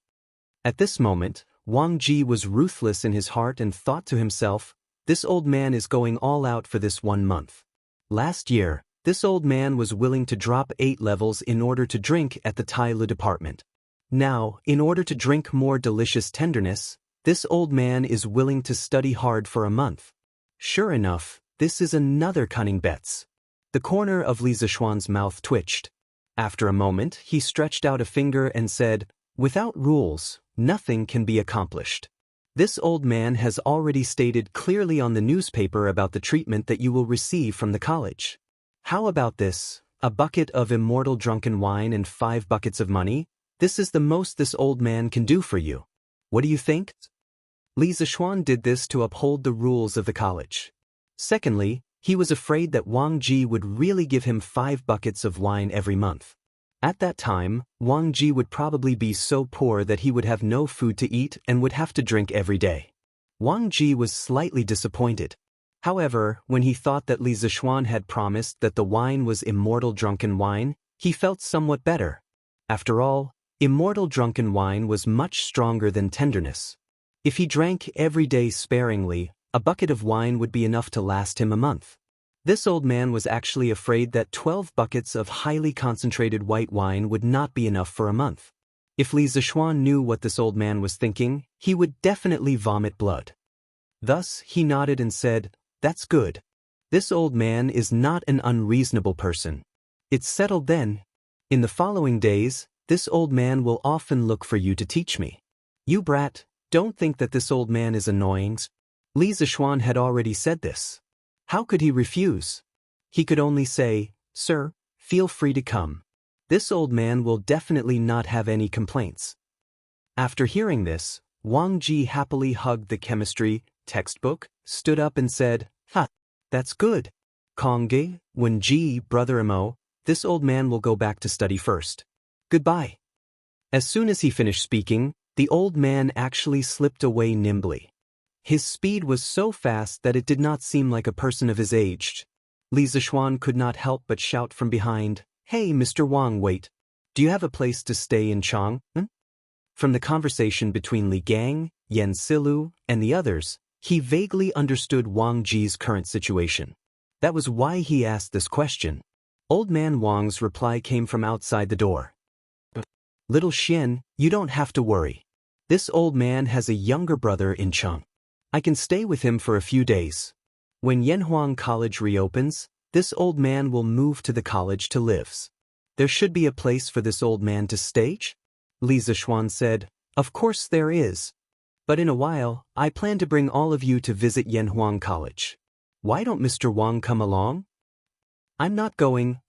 At this moment, Wang Ji was ruthless in his heart and thought to himself, this old man is going all out for this 1 month. Last year, this old man was willing to drop 8 levels in order to drink at the Tai Lu department. Now, in order to drink more delicious tenderness, this old man is willing to study hard for a month. Sure enough, this is another cunning bets. The corner of Li Zishuan's mouth twitched. After a moment, he stretched out a finger and said, Without rules, nothing can be accomplished. This old man has already stated clearly on the newspaper about the treatment that you will receive from the college. How about this, a bucket of immortal drunken wine and 5 buckets of money? This is the most this old man can do for you. What do you think? Li Zishuan did this to uphold the rules of the college. Secondly, he was afraid that Wang Ji would really give him 5 buckets of wine every month. At that time, Wang Ji would probably be so poor that he would have no food to eat and would have to drink every day. Wang Ji was slightly disappointed. However, when he thought that Li Zishuan had promised that the wine was immortal drunken wine, he felt somewhat better. After all, immortal drunken wine was much stronger than tenderness. If he drank every day sparingly, a bucket of wine would be enough to last him a month. This old man was actually afraid that 12 buckets of highly concentrated white wine would not be enough for a month. If Li Zishuan knew what this old man was thinking, he would definitely vomit blood. Thus, he nodded and said, That's good. This old man is not an unreasonable person. It's settled then. In the following days, this old man will often look for you to teach me. You brat, don't think that this old man is annoying. Li Zishuan had already said this. How could he refuse? He could only say, Sir, feel free to come. This old man will definitely not have any complaints. After hearing this, Wang Ji happily hugged the chemistry textbook, stood up and said, Ha, that's good. Kongge, Wen Ji, Brother Mo, this old man will go back to study first. Goodbye. As soon as he finished speaking, the old man actually slipped away nimbly. His speed was so fast that it did not seem like a person of his age. Li Zishuan could not help but shout from behind, Hey, Mr. Wang, wait. Do you have a place to stay in Chang? From the conversation between Li Gang, Yan Silu, and the others, he vaguely understood Wang Ji's current situation. That was why he asked this question. Old man Wang's reply came from outside the door. Little Xian, you don't have to worry. This old man has a younger brother in Chang. I can stay with him for a few days. When Yanhuang College reopens, this old man will move to the college to live. There should be a place for this old man to stay? Li Zishuan said, Of course there is. But in a while, I plan to bring all of you to visit Yanhuang College. Why don't Mr. Wang come along? I'm not going.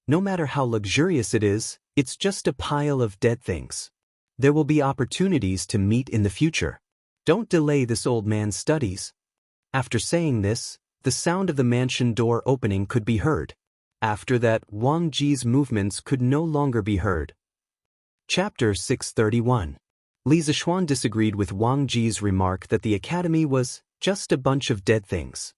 No matter how luxurious it is, it's just a pile of dead things. There will be opportunities to meet in the future. Don't delay this old man's studies. After saying this, the sound of the mansion door opening could be heard. After that, Wang Ji's movements could no longer be heard. Chapter 631. Li Zishuan disagreed with Wang Ji's remark that the academy was just a bunch of dead things.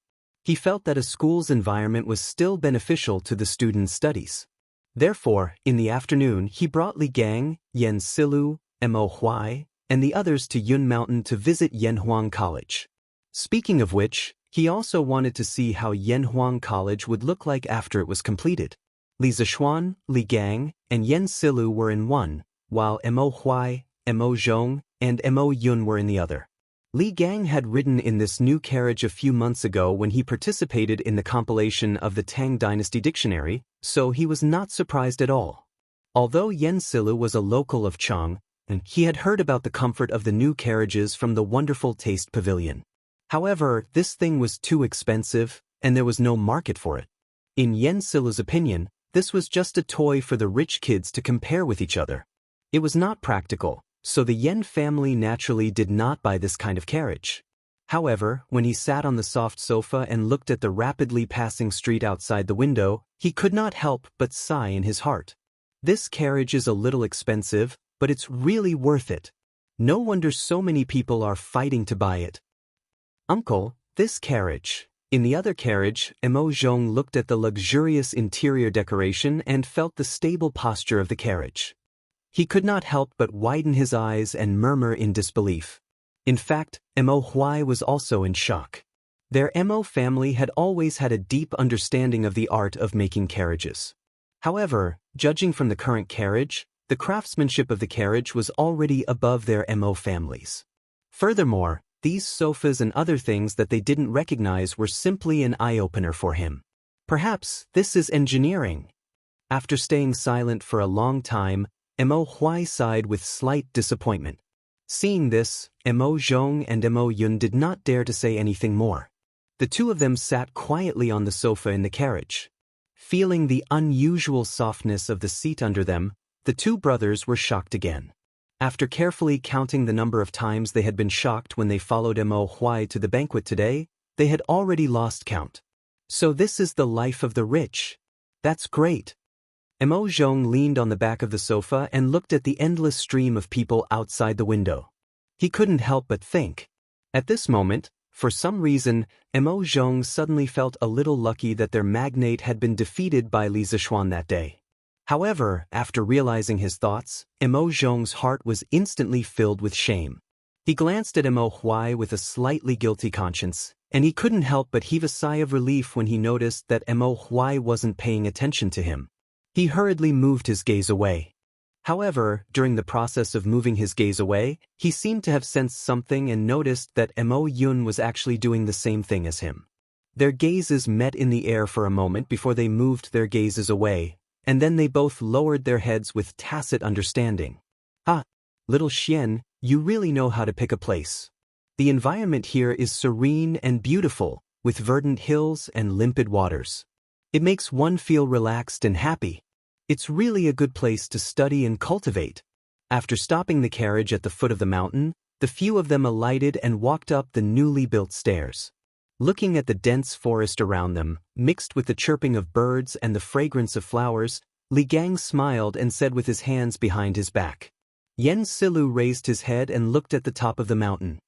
He felt that a school's environment was still beneficial to the students' studies. Therefore, in the afternoon, he brought Li Gang, Yan Silu, Mo Huai, and the others to Yun Mountain to visit Yanhuang College. Speaking of which, he also wanted to see how Yanhuang College would look like after it was completed. Li Zishuan, Li Gang, and Yan Silu were in one, while Mo Huai, Mo Zhong, and Mo Yun were in the other. Li Gang had ridden in this new carriage a few months ago when he participated in the compilation of the Tang Dynasty Dictionary, so he was not surprised at all. Although Yen Silu was a local of Chang, and he had heard about the comfort of the new carriages from the Wonderful Taste Pavilion. However, this thing was too expensive, and there was no market for it. In Yen Silu's opinion, this was just a toy for the rich kids to compare with each other. It was not practical, so the Yen family naturally did not buy this kind of carriage. However, when he sat on the soft sofa and looked at the rapidly passing street outside the window, he could not help but sigh in his heart. This carriage is a little expensive, but it's really worth it. No wonder so many people are fighting to buy it. Uncle, this carriage. In the other carriage, Mo Zhong looked at the luxurious interior decoration and felt the stable posture of the carriage. He could not help but widen his eyes and murmur in disbelief. In fact, Mo Huai was also in shock. Their Mo family had always had a deep understanding of the art of making carriages. However, judging from the current carriage, the craftsmanship of the carriage was already above their Mo families. Furthermore, these sofas and other things that they didn't recognize were simply an eye-opener for him. Perhaps this is engineering. After staying silent for a long time, Mo Huai sighed with slight disappointment. Seeing this, Mo Zhong and Mo Yun did not dare to say anything more. The two of them sat quietly on the sofa in the carriage. Feeling the unusual softness of the seat under them, the two brothers were shocked again. After carefully counting the number of times they had been shocked when they followed Mo Huai to the banquet today, they had already lost count. So this is the life of the rich. That's great. Mo Zhong leaned on the back of the sofa and looked at the endless stream of people outside the window. He couldn't help but think. At this moment, for some reason, Mo Zhong suddenly felt a little lucky that their magnate had been defeated by Li Zishuan that day. However, after realizing his thoughts, Mo Zhong's heart was instantly filled with shame. He glanced at Mo Huai with a slightly guilty conscience, and he couldn't help but heave a sigh of relief when he noticed that Mo Huai wasn't paying attention to him. He hurriedly moved his gaze away. However, during the process of moving his gaze away, he seemed to have sensed something and noticed that Mo Yun was actually doing the same thing as him. Their gazes met in the air for a moment before they moved their gazes away, and then they both lowered their heads with tacit understanding. Ah, little Xian, you really know how to pick a place. The environment here is serene and beautiful, with verdant hills and limpid waters. It makes one feel relaxed and happy. It's really a good place to study and cultivate. After stopping the carriage at the foot of the mountain, the few of them alighted and walked up the newly built stairs. Looking at the dense forest around them, mixed with the chirping of birds and the fragrance of flowers, Li Gang smiled and said with his hands behind his back. Yen Silu raised his head and looked at the top of the mountain.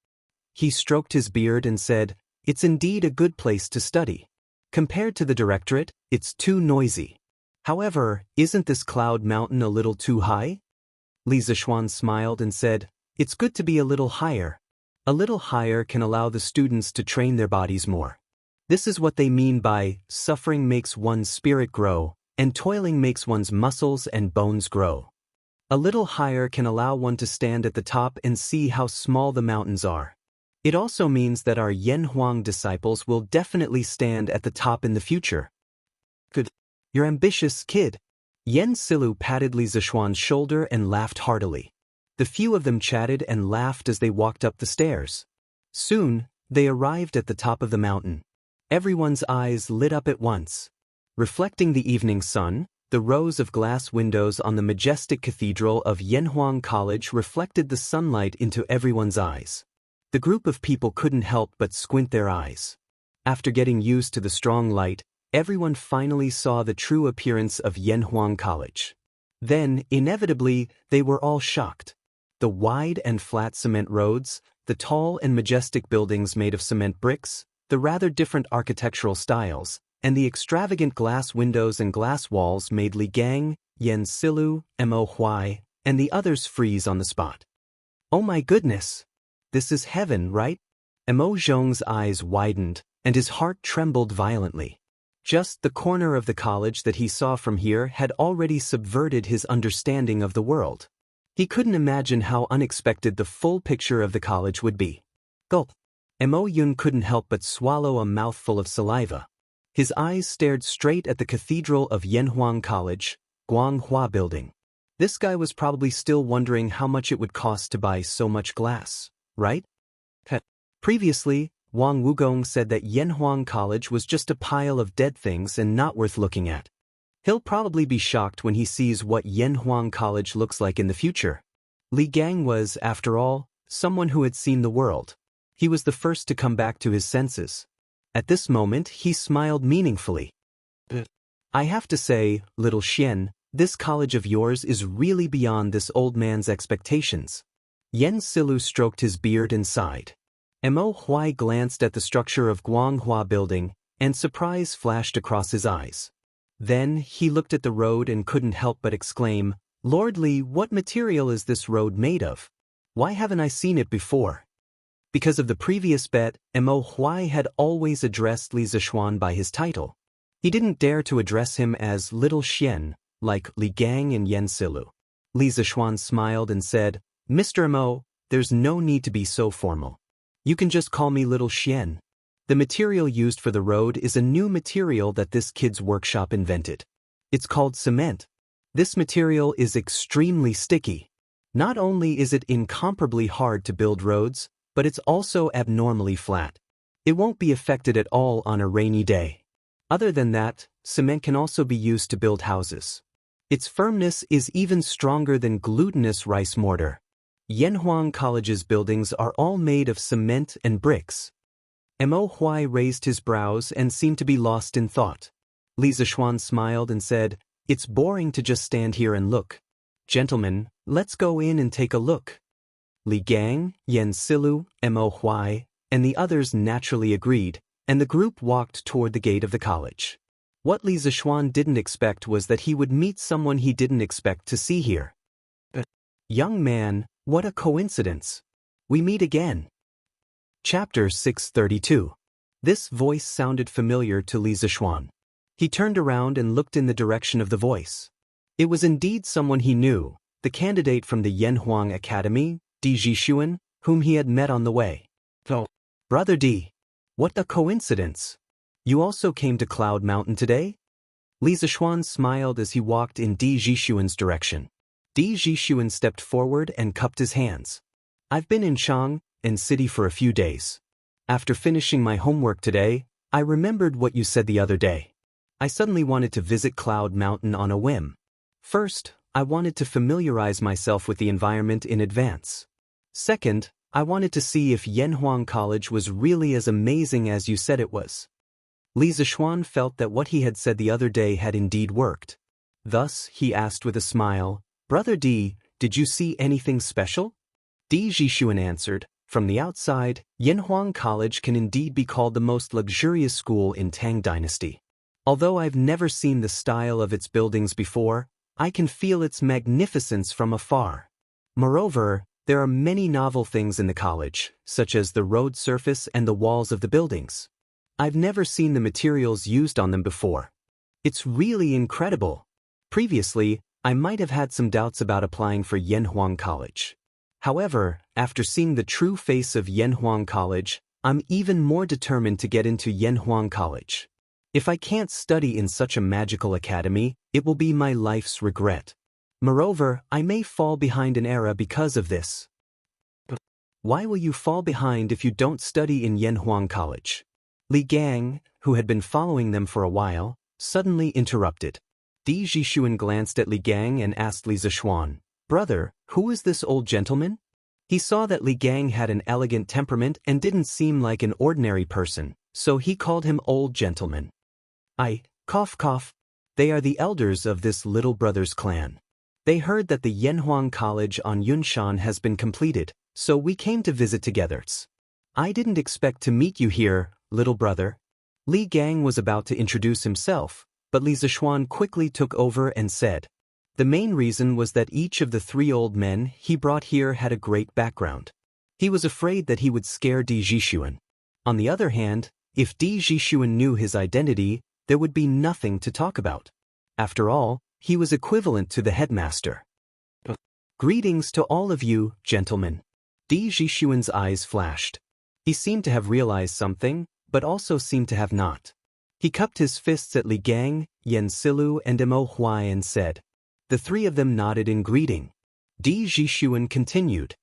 He stroked his beard and said, "It's indeed a good place to study. Compared to the directorate, it's too noisy. However, isn't this cloud mountain a little too high?" Li Zishuan smiled and said, "It's good to be a little higher. A little higher can allow the students to train their bodies more. This is what they mean by suffering makes one's spirit grow, and toiling makes one's muscles and bones grow. A little higher can allow one to stand at the top and see how small the mountains are. It also means that our Yen Huang disciples will definitely stand at the top in the future." "Good. You're ambitious, kid." Yen Silu patted Li Zishuan's shoulder and laughed heartily. The few of them chatted and laughed as they walked up the stairs. Soon, they arrived at the top of the mountain. Everyone's eyes lit up at once. Reflecting the evening sun, the rows of glass windows on the majestic cathedral of Yanhuang College reflected the sunlight into everyone's eyes. The group of people couldn't help but squint their eyes. After getting used to the strong light, everyone finally saw the true appearance of Yanhuang College. Then, inevitably, they were all shocked. The wide and flat cement roads, the tall and majestic buildings made of cement bricks, the rather different architectural styles, and the extravagant glass windows and glass walls made Li Gang, Yen Silu, Mo Huai, and the others freeze on the spot. "Oh my goodness! This is heaven, right?" Mo Zhong's eyes widened, and his heart trembled violently. Just the corner of the college that he saw from here had already subverted his understanding of the world. He couldn't imagine how unexpected the full picture of the college would be. Gulp. Mo Yun couldn't help but swallow a mouthful of saliva. His eyes stared straight at the cathedral of Yanhuang College, Guanghua Building. This guy was probably still wondering how much it would cost to buy so much glass, right? Previously, Wang Wugong said that Yanhuang College was just a pile of dead things and not worth looking at. He'll probably be shocked when he sees what Yanhuang College looks like in the future. Li Gang was, after all, someone who had seen the world. He was the first to come back to his senses. At this moment, he smiled meaningfully. I have to say, little Xian, this college of yours is really beyond this old man's expectations. Yen Silu stroked his beard and sighed. Mo Huai glanced at the structure of Guanghua Building, and surprise flashed across his eyes. Then, he looked at the road and couldn't help but exclaim, Lord Li, what material is this road made of? Why haven't I seen it before? Because of the previous bet, Mo Huai had always addressed Li Zishuan by his title. He didn't dare to address him as Little Xian, like Li Gang and Yen Silu. Li Zishuan smiled and said, Mr. Mo, there's no need to be so formal. You can just call me Little Xian. The material used for the road is a new material that this kid's workshop invented. It's called cement. This material is extremely sticky. Not only is it incomparably hard to build roads, but it's also abnormally flat. It won't be affected at all on a rainy day. Other than that, cement can also be used to build houses. Its firmness is even stronger than glutinous rice mortar. Yanhuang College's buildings are all made of cement and bricks. Mo Huai raised his brows and seemed to be lost in thought. Li Zishuan smiled and said, It's boring to just stand here and look. Gentlemen, let's go in and take a look. Li Gang, Yen Silu, Mo Huai, and the others naturally agreed, and the group walked toward the gate of the college. What Li Zishuan didn't expect was that he would meet someone he didn't expect to see here. Young man, what a coincidence. We meet again. Chapter 632. This voice sounded familiar to Li Zishuan. He turned around and looked in the direction of the voice. It was indeed someone he knew, the candidate from the Yanhuang Academy, Di Zhishuan, whom he had met on the way. Oh, Brother Di, what a coincidence. You also came to Cloud Mountain today? Li Zishuan smiled as he walked in Di Zhishuan's direction. Di Zhishuan stepped forward and cupped his hands. I've been in Shang City for a few days. After finishing my homework today, I remembered what you said the other day. I suddenly wanted to visit Cloud Mountain on a whim. First, I wanted to familiarize myself with the environment in advance. Second, I wanted to see if Yanhuang College was really as amazing as you said it was. Li Zishuan felt that what he had said the other day had indeed worked. Thus, he asked with a smile, Brother Di, did you see anything special? Di Zhishuan answered, From the outside, Yanhuang College can indeed be called the most luxurious school in Tang Dynasty. Although I've never seen the style of its buildings before, I can feel its magnificence from afar. Moreover, there are many novel things in the college, such as the road surface and the walls of the buildings. I've never seen the materials used on them before. It's really incredible. Previously, I might have had some doubts about applying for Yanhuang College. However, after seeing the true face of Yanhuang College, I'm even more determined to get into Yanhuang College. If I can't study in such a magical academy, it will be my life's regret. Moreover, I may fall behind an era because of this. Why will you fall behind if you don't study in Yanhuang College? Li Gang, who had been following them for a while, suddenly interrupted. Di Zhishuan glanced at Li Gang and asked Li Zishuan, Brother, who is this old gentleman? He saw that Li Gang had an elegant temperament and didn't seem like an ordinary person, so he called him old gentleman. Cough cough. They are the elders of this little brother's clan. They heard that the Yanhuang College on Yunshan has been completed, so we came to visit together. I didn't expect to meet you here, little brother. Li Gang was about to introduce himself, but Li Zishuan quickly took over and said, The main reason was that each of the three old men he brought here had a great background. He was afraid that he would scare Di Zhishuan. On the other hand, if Di Zhishuan knew his identity, there would be nothing to talk about. After all, he was equivalent to the headmaster. Greetings to all of you, gentlemen. Di Zhishuan's eyes flashed. He seemed to have realized something, but also seemed to have not. He cupped his fists at Li Gang, Yan Silu and Mo Huai and said. The three of them nodded in greeting. Di Zhishuan continued.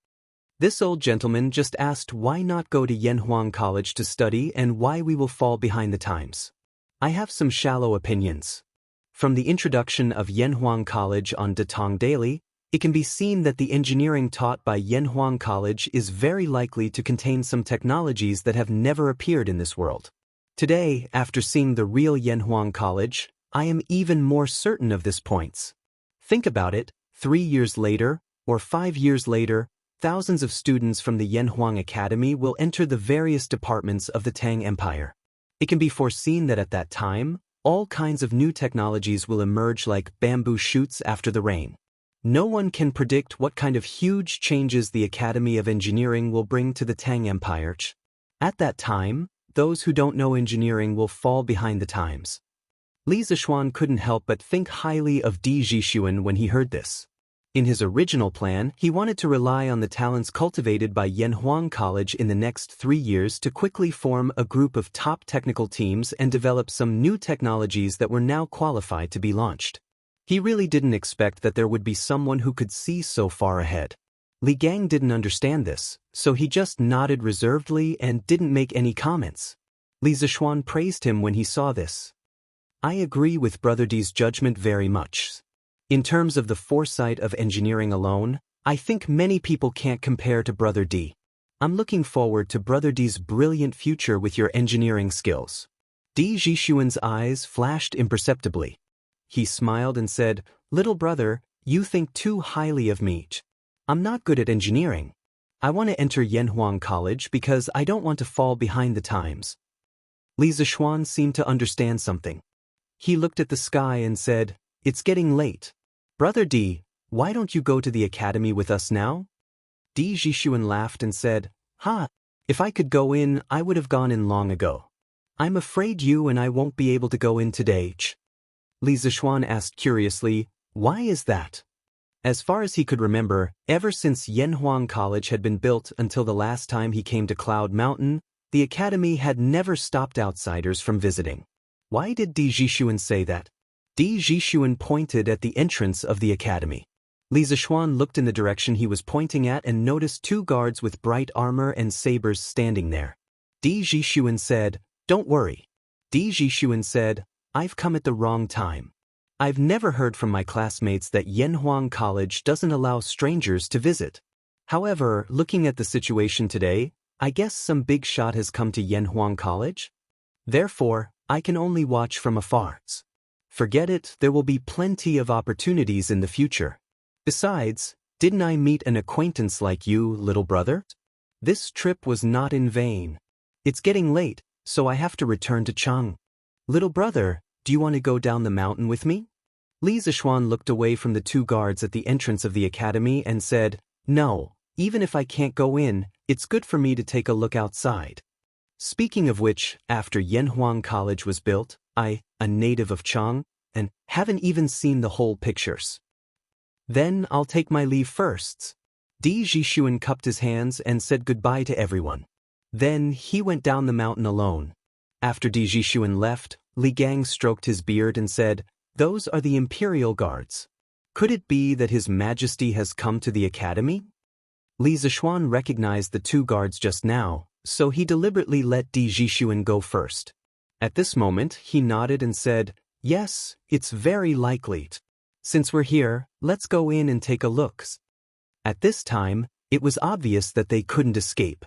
This old gentleman just asked why not go to Yanhuang College to study and why we will fall behind the times. I have some shallow opinions. From the introduction of Yanhuang College on Datong Daily, it can be seen that the engineering taught by Yanhuang College is very likely to contain some technologies that have never appeared in this world. Today, after seeing the real Yanhuang College, I am even more certain of this points. Think about it, 3 years later, or 5 years later, thousands of students from the Yanhuang Academy will enter the various departments of the Tang Empire. It can be foreseen that at that time, all kinds of new technologies will emerge like bamboo shoots after the rain. No one can predict what kind of huge changes the Academy of Engineering will bring to the Tang Empire. At that time, those who don't know engineering will fall behind the times. Li Zishuan couldn't help but think highly of Di Zhishuan when he heard this. In his original plan, he wanted to rely on the talents cultivated by Yanhuang College in the next 3 years to quickly form a group of top technical teams and develop some new technologies that were now qualified to be launched. He really didn't expect that there would be someone who could see so far ahead. Li Gang didn't understand this, so he just nodded reservedly and didn't make any comments. Li Zishuan praised him when he saw this. I agree with Brother D's judgment very much. In terms of the foresight of engineering alone, I think many people can't compare to Brother D. I'm looking forward to Brother D's brilliant future with your engineering skills. Di Zhishuan's eyes flashed imperceptibly. He smiled and said, Little brother, you think too highly of me. I'm not good at engineering. I want to enter Yanhuang College because I don't want to fall behind the times. Li Zishuan seemed to understand something. He looked at the sky and said, It's getting late. Brother D, why don't you go to the academy with us now? Di Zhishuan laughed and said, if I could go in, I would have gone in long ago. I'm afraid you and I won't be able to go in today. Li Zishuan asked curiously, why is that? As far as he could remember, ever since Yanhuang College had been built until the last time he came to Cloud Mountain, the academy had never stopped outsiders from visiting. Why did Di Zhishuan say that? Di Zhishuan pointed at the entrance of the academy. Li Zishuan looked in the direction he was pointing at and noticed 2 guards with bright armor and sabers standing there. Di Zhishuan said, Don't worry. Di Zhishuan said, I've come at the wrong time. I've never heard from my classmates that Yanhuang College doesn't allow strangers to visit. However, looking at the situation today, I guess some big shot has come to Yanhuang College. Therefore, I can only watch from afar. Forget it, there will be plenty of opportunities in the future. Besides, didn't I meet an acquaintance like you, little brother? This trip was not in vain. It's getting late, so I have to return to Chang. Little brother, do you want to go down the mountain with me? Li Zishuan looked away from the 2 guards at the entrance of the academy and said, No, even if I can't go in, it's good for me to take a look outside. Speaking of which, after Yanhuang College was built, I, a native of Chang, and haven't even seen the whole pictures. Then I'll take my leave first. Di Zhishuan cupped his hands and said goodbye to everyone. Then he went down the mountain alone. After Di Zhishuan left, Li Gang stroked his beard and said, Those are the Imperial Guards. Could it be that His Majesty has come to the academy? Li Zishuan recognized the 2 guards just now, so he deliberately let Di Zhishuan go first. At this moment, he nodded and said, Yes, it's very likely. Since we're here, let's go in and take a look. At this time, it was obvious that they couldn't escape.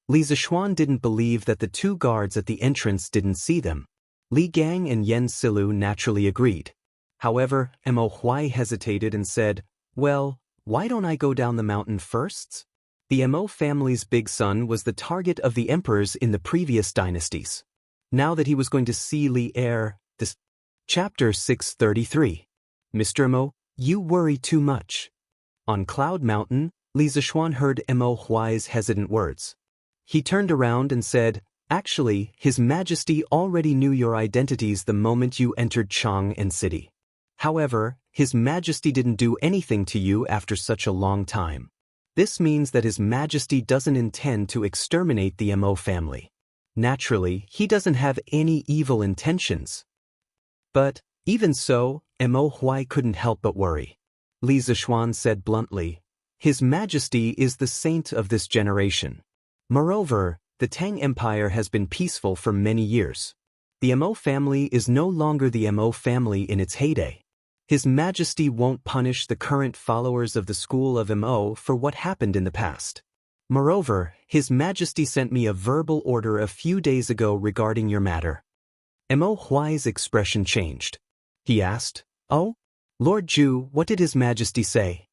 Li Zishuan didn't believe that the 2 guards at the entrance didn't see them. Li Gang and Yan Silu naturally agreed. However, Mo Huai hesitated and said, Well, why don't I go down the mountain first? The Mo family's big son was the target of the emperors in the previous dynasties. Now that he was going to see Li heir, this. Chapter 633. Mr. Mo, you worry too much. On Cloud Mountain, Li Zishuan heard Mo Huai's hesitant words. He turned around and said, Actually, His Majesty already knew your identities the moment you entered Chang'an City. However, His Majesty didn't do anything to you after such a long time. This means that His Majesty doesn't intend to exterminate the Mo family. Naturally, he doesn't have any evil intentions. But, even so, Mo Huai couldn't help but worry. Li Zishuan said bluntly, His Majesty is the saint of this generation. Moreover, the Tang Empire has been peaceful for many years. The Mo family is no longer the Mo family in its heyday. His Majesty won't punish the current followers of the school of Mo for what happened in the past. Moreover, His Majesty sent me a verbal order a few days ago regarding your matter. Mo Huai's expression changed. He asked, Oh? Lord Zhu, what did His Majesty say?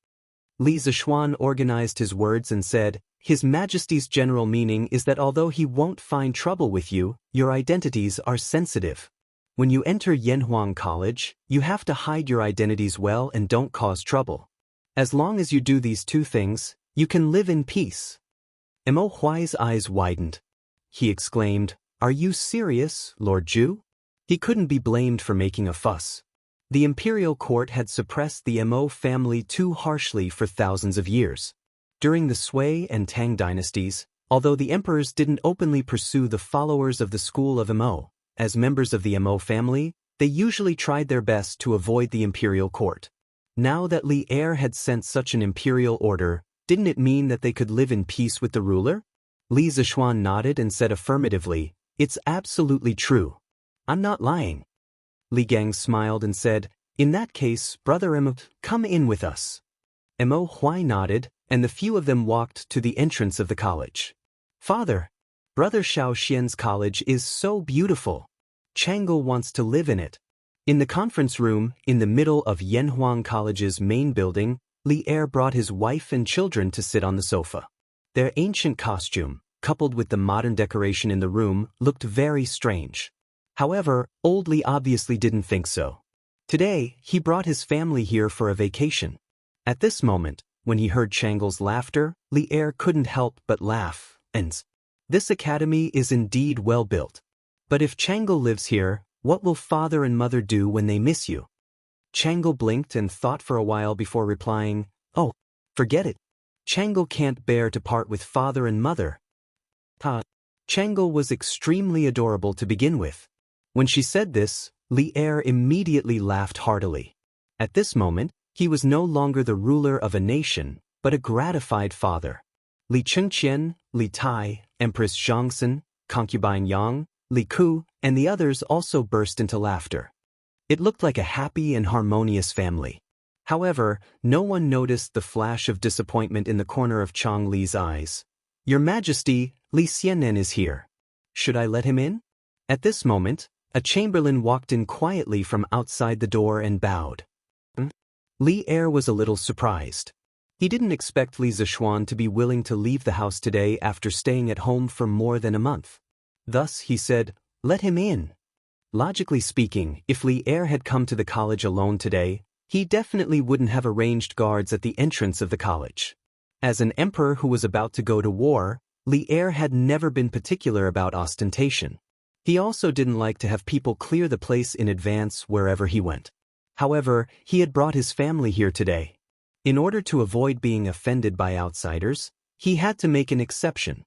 Li Zishuan organized his words and said, His Majesty's general meaning is that although he won't find trouble with you, your identities are sensitive. When you enter Yanhuang College, you have to hide your identities well and don't cause trouble. As long as you do these two things, you can live in peace. Mo Huai's eyes widened. He exclaimed, Are you serious, Lord Zhu? He couldn't be blamed for making a fuss. The imperial court had suppressed the Mo family too harshly for thousands of years. During the Sui and Tang dynasties, although the emperors didn't openly pursue the followers of the school of Mo, as members of the Mo family, they usually tried their best to avoid the imperial court. Now that Li Er had sent such an imperial order, didn't it mean that they could live in peace with the ruler? Li Zishuan nodded and said affirmatively, It's absolutely true. I'm not lying. Li Gang smiled and said, In that case, Brother Mo, come in with us. Mo Huai nodded, and the few of them walked to the entrance of the college. Father, Brother Xiao Xian's college is so beautiful. Chang'e wants to live in it. In the conference room, in the middle of Yanhuang College's main building, Li Er brought his wife and children to sit on the sofa. Their ancient costume, coupled with the modern decoration in the room, looked very strange. However, old Li obviously didn't think so. Today, he brought his family here for a vacation. At this moment, when he heard Chang'e's laughter, Li Er couldn't help but laugh, and this academy is indeed well built. But if Chang'e lives here, what will father and mother do when they miss you? Chang'e blinked and thought for a while before replying, Oh, forget it. Chang'e can't bear to part with father and mother. Chang'e was extremely adorable to begin with. When she said this, Li Er immediately laughed heartily. At this moment, he was no longer the ruler of a nation, but a gratified father. Li Chengqian, Li Tai, Empress Xianxia, Concubine Yang, Li Ku, and the others also burst into laughter. It looked like a happy and harmonious family. However, no one noticed the flash of disappointment in the corner of Chang Li's eyes. Your Majesty, Li Xian'en is here. Should I let him in? At this moment, a chamberlain walked in quietly from outside the door and bowed. Li Er was a little surprised. He didn't expect Li Zishuan to be willing to leave the house today after staying at home for more than a month. Thus, he said, Let him in. Logically speaking, if Li Er had come to the college alone today, he definitely wouldn't have arranged guards at the entrance of the college. As an emperor who was about to go to war, Li Er had never been particular about ostentation. He also didn't like to have people clear the place in advance wherever he went. However, he had brought his family here today. In order to avoid being offended by outsiders, he had to make an exception.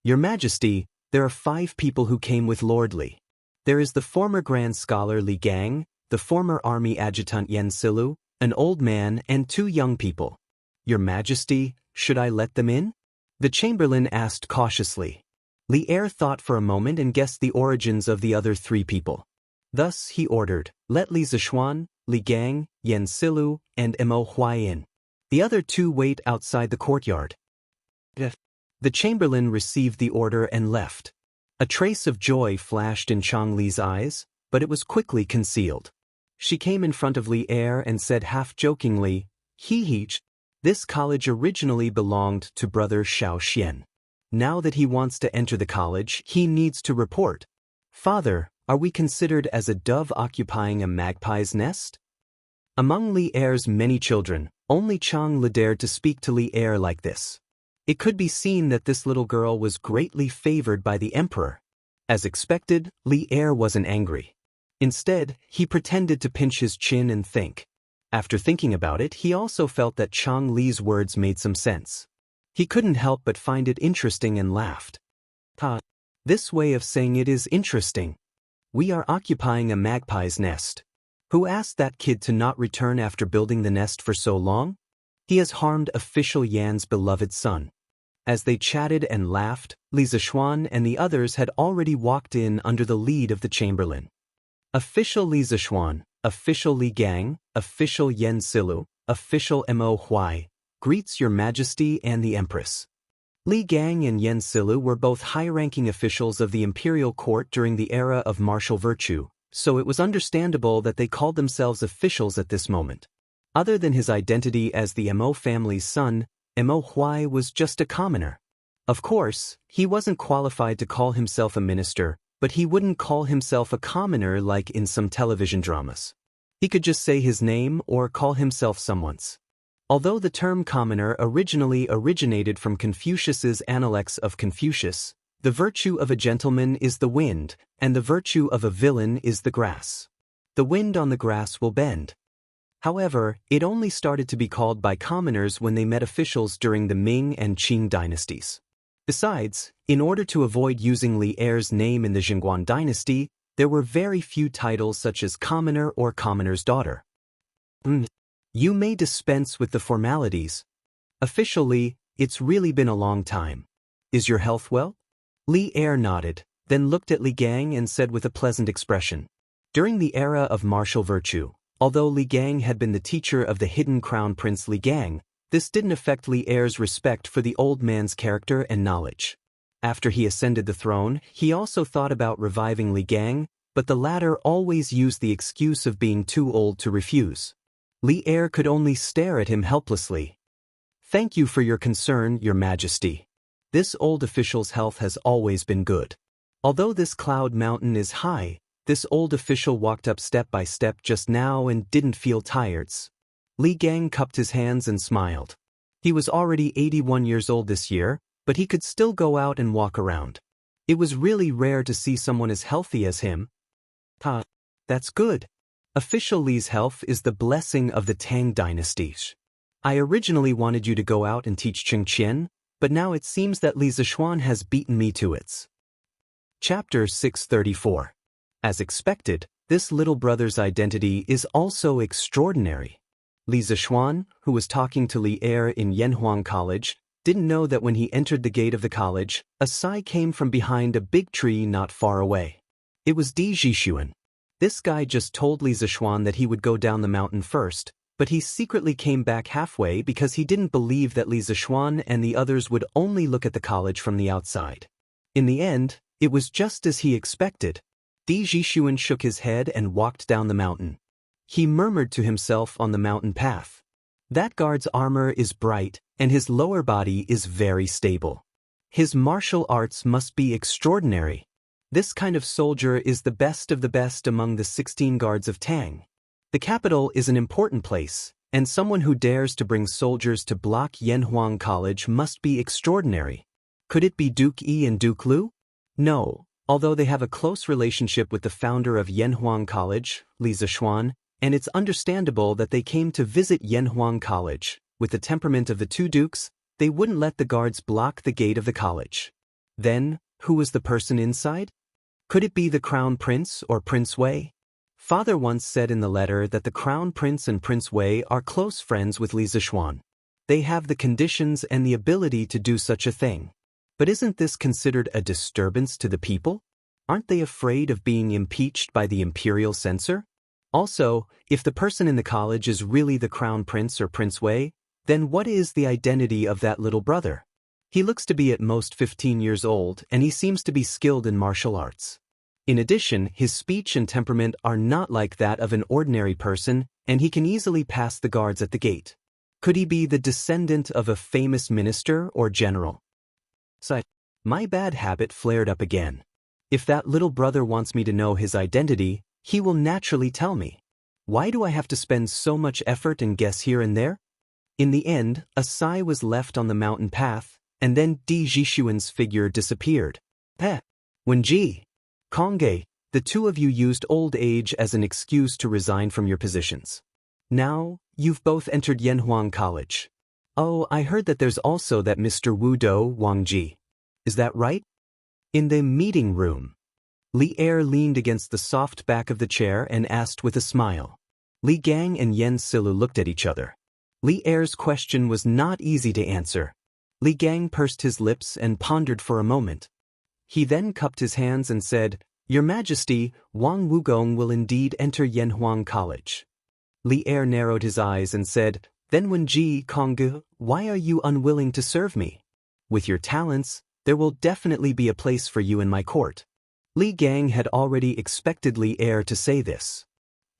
Your Majesty, there are 5 people who came with Lord Li. There is the former Grand Scholar Li Gang, the former Army Adjutant Yan Silu, an old man, and 2 young people. Your Majesty, should I let them in? The Chamberlain asked cautiously. Li Er thought for a moment and guessed the origins of the other 3 people. Thus he ordered, let Li Zishuan, Li Gang, Yan Silu, and Mo Huai in. The other 2 wait outside the courtyard. The Chamberlain received the order and left. A trace of joy flashed in Chang Li's eyes, but it was quickly concealed. She came in front of Li Er and said half-jokingly, this college originally belonged to Brother Xiao Xian. Now that he wants to enter the college, he needs to report. Father, are we considered as a dove occupying a magpie's nest? Among Li Er's many children, only Chang Li dared to speak to Li Er like this. It could be seen that this little girl was greatly favored by the emperor. As expected, Li Er wasn't angry. Instead, he pretended to pinch his chin and think. After thinking about it, he also felt that Chang Li's words made some sense. He couldn't help but find it interesting and laughed. This way of saying it is interesting. We are occupying a magpie's nest. Who asked that kid to not return after building the nest for so long? He has harmed official Yan's beloved son. As they chatted and laughed, Li Zishuan and the others had already walked in under the lead of the chamberlain. Official Li Zishuan, official Li Gang, official Yen Silu, official Mo Huai, greets your majesty and the empress. Li Gang and Yen Silu were both high-ranking officials of the imperial court during the era of martial virtue, so it was understandable that they called themselves officials at this moment. Other than his identity as the Mo family's son, Mo Huai was just a commoner. Of course, he wasn't qualified to call himself a minister, but he wouldn't call himself a commoner like in some television dramas. He could just say his name or call himself someone's. Although the term commoner originally originated from Confucius's Analects of Confucius, the virtue of a gentleman is the wind, and the virtue of a villain is the grass. The wind on the grass will bend. However, it only started to be called by commoners when they met officials during the Ming and Qing dynasties. Besides, in order to avoid using Li Er's name in the Jingguan dynasty, there were very few titles such as commoner or commoner's daughter. You may dispense with the formalities. Officially, it's really been a long time. Is your health well? Li Er nodded, then looked at Li Gang and said with a pleasant expression. During the era of martial virtue, although Li Gang had been the teacher of the hidden crown prince Li Gang, this didn't affect Li Er's respect for the old man's character and knowledge. After he ascended the throne, he also thought about reviving Li Gang, but the latter always used the excuse of being too old to refuse. Li Er could only stare at him helplessly. Thank you for your concern, Your Majesty. This old official's health has always been good. Although this cloud mountain is high, this old official walked up step by step just now and didn't feel tired. Li Gang cupped his hands and smiled. He was already 81 years old this year, but he could still go out and walk around. It was really rare to see someone as healthy as him. That's good. Official Li's health is the blessing of the Tang dynasty. I originally wanted you to go out and teach Qingqian, but now it seems that Li Zishuan has beaten me to it. Chapter 634. As expected, this little brother's identity is also extraordinary. Li Zishuan, who was talking to Li Er in Yanhuang College, didn't know that when he entered the gate of the college, a sigh came from behind a big tree not far away. It was Di Zhishuan. This guy just told Li Zishuan that he would go down the mountain first, but he secretly came back halfway because he didn't believe that Li Zishuan and the others would only look at the college from the outside. In the end, it was just as he expected. Di Zhishuan shook his head and walked down the mountain. He murmured to himself on the mountain path. That guard's armor is bright, and his lower body is very stable. His martial arts must be extraordinary. This kind of soldier is the best of the best among the 16 guards of Tang. The capital is an important place, and someone who dares to bring soldiers to block Yanhuang College must be extraordinary. Could it be Duke Yi and Duke Lu? No, although they have a close relationship with the founder of Yanhuang College, Li Zishuan, and it's understandable that they came to visit Yanhuang College. With the temperament of the two dukes, they wouldn't let the guards block the gate of the college. Then, who was the person inside? Could it be the Crown Prince or Prince Wei? Father once said in the letter that the Crown Prince and Prince Wei are close friends with Li Zishuan. They have the conditions and the ability to do such a thing. But isn't this considered a disturbance to the people? Aren't they afraid of being impeached by the imperial censor? Also, if the person in the college is really the Crown Prince or Prince Wei, then what is the identity of that little brother? He looks to be at most 15 years old, and he seems to be skilled in martial arts. In addition, his speech and temperament are not like that of an ordinary person, and he can easily pass the guards at the gate. Could he be the descendant of a famous minister or general? My bad habit flared up again. If that little brother wants me to know his identity, he will naturally tell me. Why do I have to spend so much effort and guess here and there? In the end, a sigh was left on the mountain path, and then Di Zhishuan's figure disappeared. When Kongge, the two of you used old age as an excuse to resign from your positions. Now, you've both entered Yanhuang College. Oh, I heard that there's also that Mr. Wu Do Wangji. Is that right? In the meeting room. Li Er leaned against the soft back of the chair and asked with a smile. Li Gang and Yen Silu looked at each other. Li Er's question was not easy to answer. Li Gang pursed his lips and pondered for a moment. He then cupped his hands and said, Your Majesty, Wang Wugong will indeed enter Yanhuang College. Li Er narrowed his eyes and said, Then Wenji Konggu, why are you unwilling to serve me? With your talents, there will definitely be a place for you in my court. Li Gang had already expected Li Er to say this.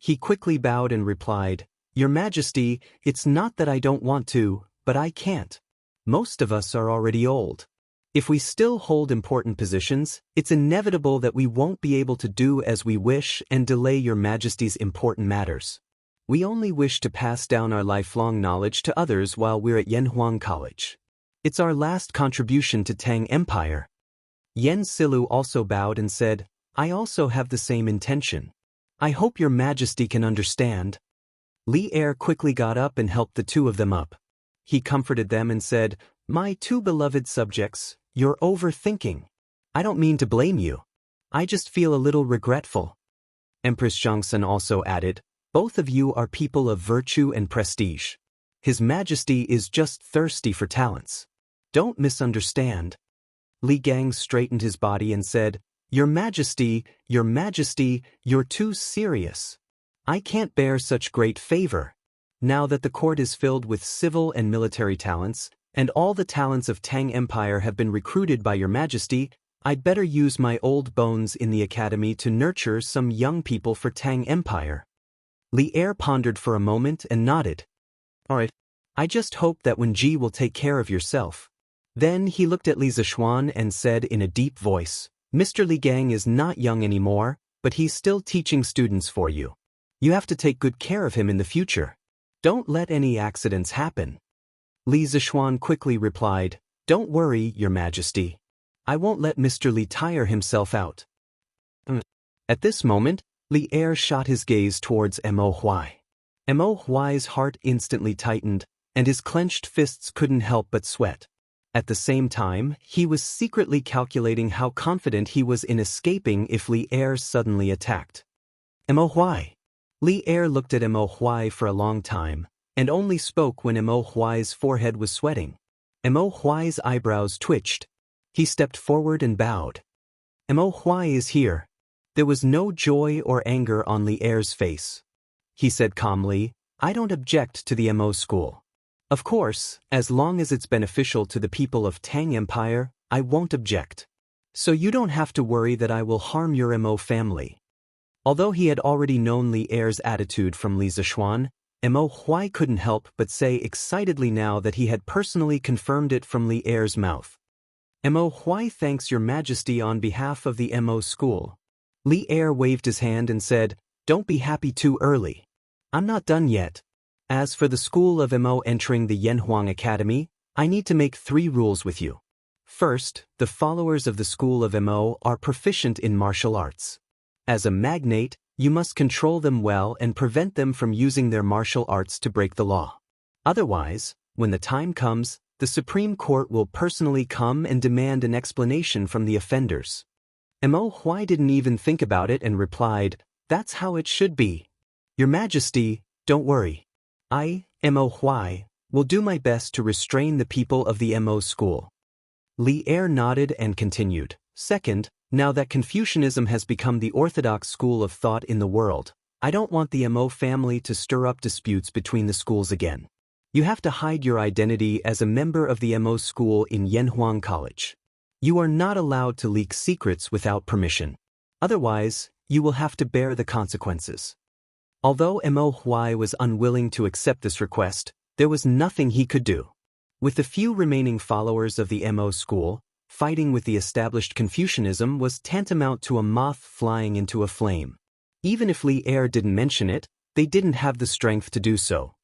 He quickly bowed and replied, Your Majesty, it's not that I don't want to, but I can't. Most of us are already old. If we still hold important positions, it's inevitable that we won't be able to do as we wish and delay Your Majesty's important matters. We only wish to pass down our lifelong knowledge to others while we're at Yanhuang College. It's our last contribution to Tang Empire. Yen Silu also bowed and said, I also have the same intention. I hope Your Majesty can understand. Li Er quickly got up and helped the two of them up. He comforted them and said, My two beloved subjects, you're overthinking. I don't mean to blame you. I just feel a little regretful. Empress Xianxia also added, Both of you are people of virtue and prestige. His Majesty is just thirsty for talents. Don't misunderstand. Li Gang straightened his body and said, Your Majesty, you're too serious. I can't bear such great favor. Now that the court is filled with civil and military talents, and all the talents of Tang Empire have been recruited by Your Majesty, I'd better use my old bones in the academy to nurture some young people for Tang Empire. Li Er pondered for a moment and nodded. All right. I just hope that Wenji will take care of yourself. Then he looked at Li Zishuan and said in a deep voice, Mr. Li Gang is not young anymore, but he's still teaching students for you. You have to take good care of him in the future. Don't let any accidents happen. Li Zishuan quickly replied, Don't worry, Your Majesty. I won't let Mr. Li tire himself out. At this moment, Li Er shot his gaze towards Mo Huai. Mo Huai's heart instantly tightened, and his clenched fists couldn't help but sweat. At the same time, he was secretly calculating how confident he was in escaping if Li Er suddenly attacked. Mo Huai. Li Er looked at Mo Huai for a long time, and only spoke when Mo Huai's forehead was sweating. Mo Huai's eyebrows twitched. He stepped forward and bowed. Mo Huai is here. There was no joy or anger on Li Er's face. He said calmly, I don't object to the Mo school. Of course, as long as it's beneficial to the people of Tang Empire, I won't object. So you don't have to worry that I will harm your Mo family. Although he had already known Li Er's attitude from Li Zishuan, Mo Huai couldn't help but say excitedly now that he had personally confirmed it from Li Er's mouth. Mo Huai thanks Your Majesty on behalf of the Mo school. Li Er waved his hand and said, Don't be happy too early. I'm not done yet. As for the school of Mo entering the Yanhuang Academy, I need to make 3 rules with you. First, the followers of the school of Mo are proficient in martial arts. As a magnate, you must control them well and prevent them from using their martial arts to break the law. Otherwise, when the time comes, the Supreme Court will personally come and demand an explanation from the offenders. Mo Huai didn't even think about it and replied, That's how it should be. Your Majesty, don't worry. I, Mo Huai, will do my best to restrain the people of the Mo school. Li Er nodded and continued, Second, now that Confucianism has become the orthodox school of thought in the world, I don't want the Mo family to stir up disputes between the schools again. You have to hide your identity as a member of the Mo school in Yanhuang College. You are not allowed to leak secrets without permission. Otherwise, you will have to bear the consequences. Although Mo Huai was unwilling to accept this request, there was nothing he could do. With the few remaining followers of the Mo school, fighting with the established Confucianism was tantamount to a moth flying into a flame. Even if Li Er didn't mention it, they didn't have the strength to do so.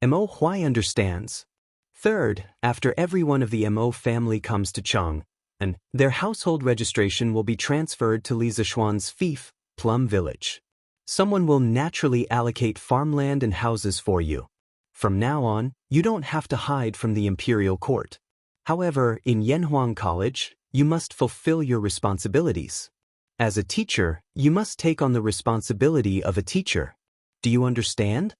Mo Huai understands. Third, after every one of the Mo family comes to Cheng, and their household registration will be transferred to Li Zishuan's fief, Plum Village. Someone will naturally allocate farmland and houses for you. From now on, you don't have to hide from the imperial court. However, in Yanhuang College, you must fulfill your responsibilities. As a teacher, you must take on the responsibility of a teacher. Do you understand?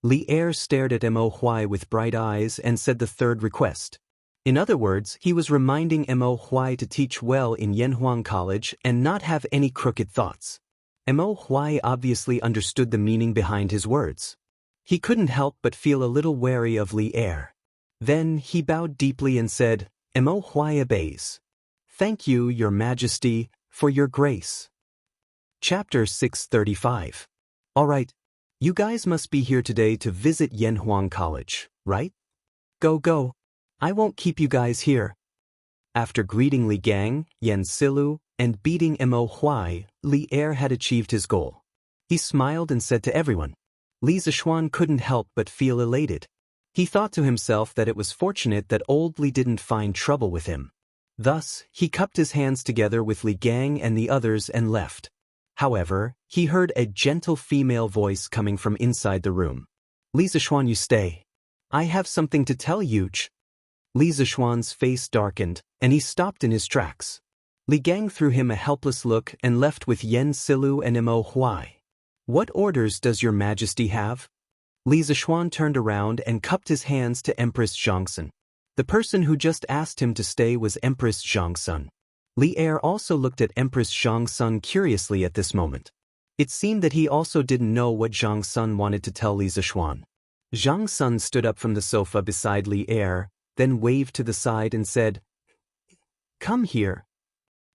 Li Er stared at Mo Huai with bright eyes and said the third request. In other words, he was reminding Mo Huai to teach well in Yanhuang College and not have any crooked thoughts. Mo Huai obviously understood the meaning behind his words. He couldn't help but feel a little wary of Li Er. Then he bowed deeply and said, Mo Huai obeys. Thank you, Your Majesty, for your grace. Chapter 635. Alright, you guys must be here today to visit Yanhuang College, right? Go. I won't keep you guys here. After greeting Li Gang, Yan Silu, and beating Mo Huai, Li Er had achieved his goal. He smiled and said to everyone. Li Zishuan couldn't help but feel elated. He thought to himself that it was fortunate that old Li didn't find trouble with him. Thus, he cupped his hands together with Li Gang and the others and left. However, he heard a gentle female voice coming from inside the room. Li Zishuan, you stay. I have something to tell you. Li Zishuan's face darkened, and he stopped in his tracks. Li Gang threw him a helpless look and left with Yan Silu and Mo Huai. What orders does your majesty have? Li Zishuan turned around and cupped his hands to Empress Xianxia. The person who just asked him to stay was Empress Xianxia. Li Er also looked at Empress Xianxia curiously at this moment. It seemed that he also didn't know what Xianxia wanted to tell Li Zishuan. Xianxia stood up from the sofa beside Li Er, then waved to the side and said, Come here.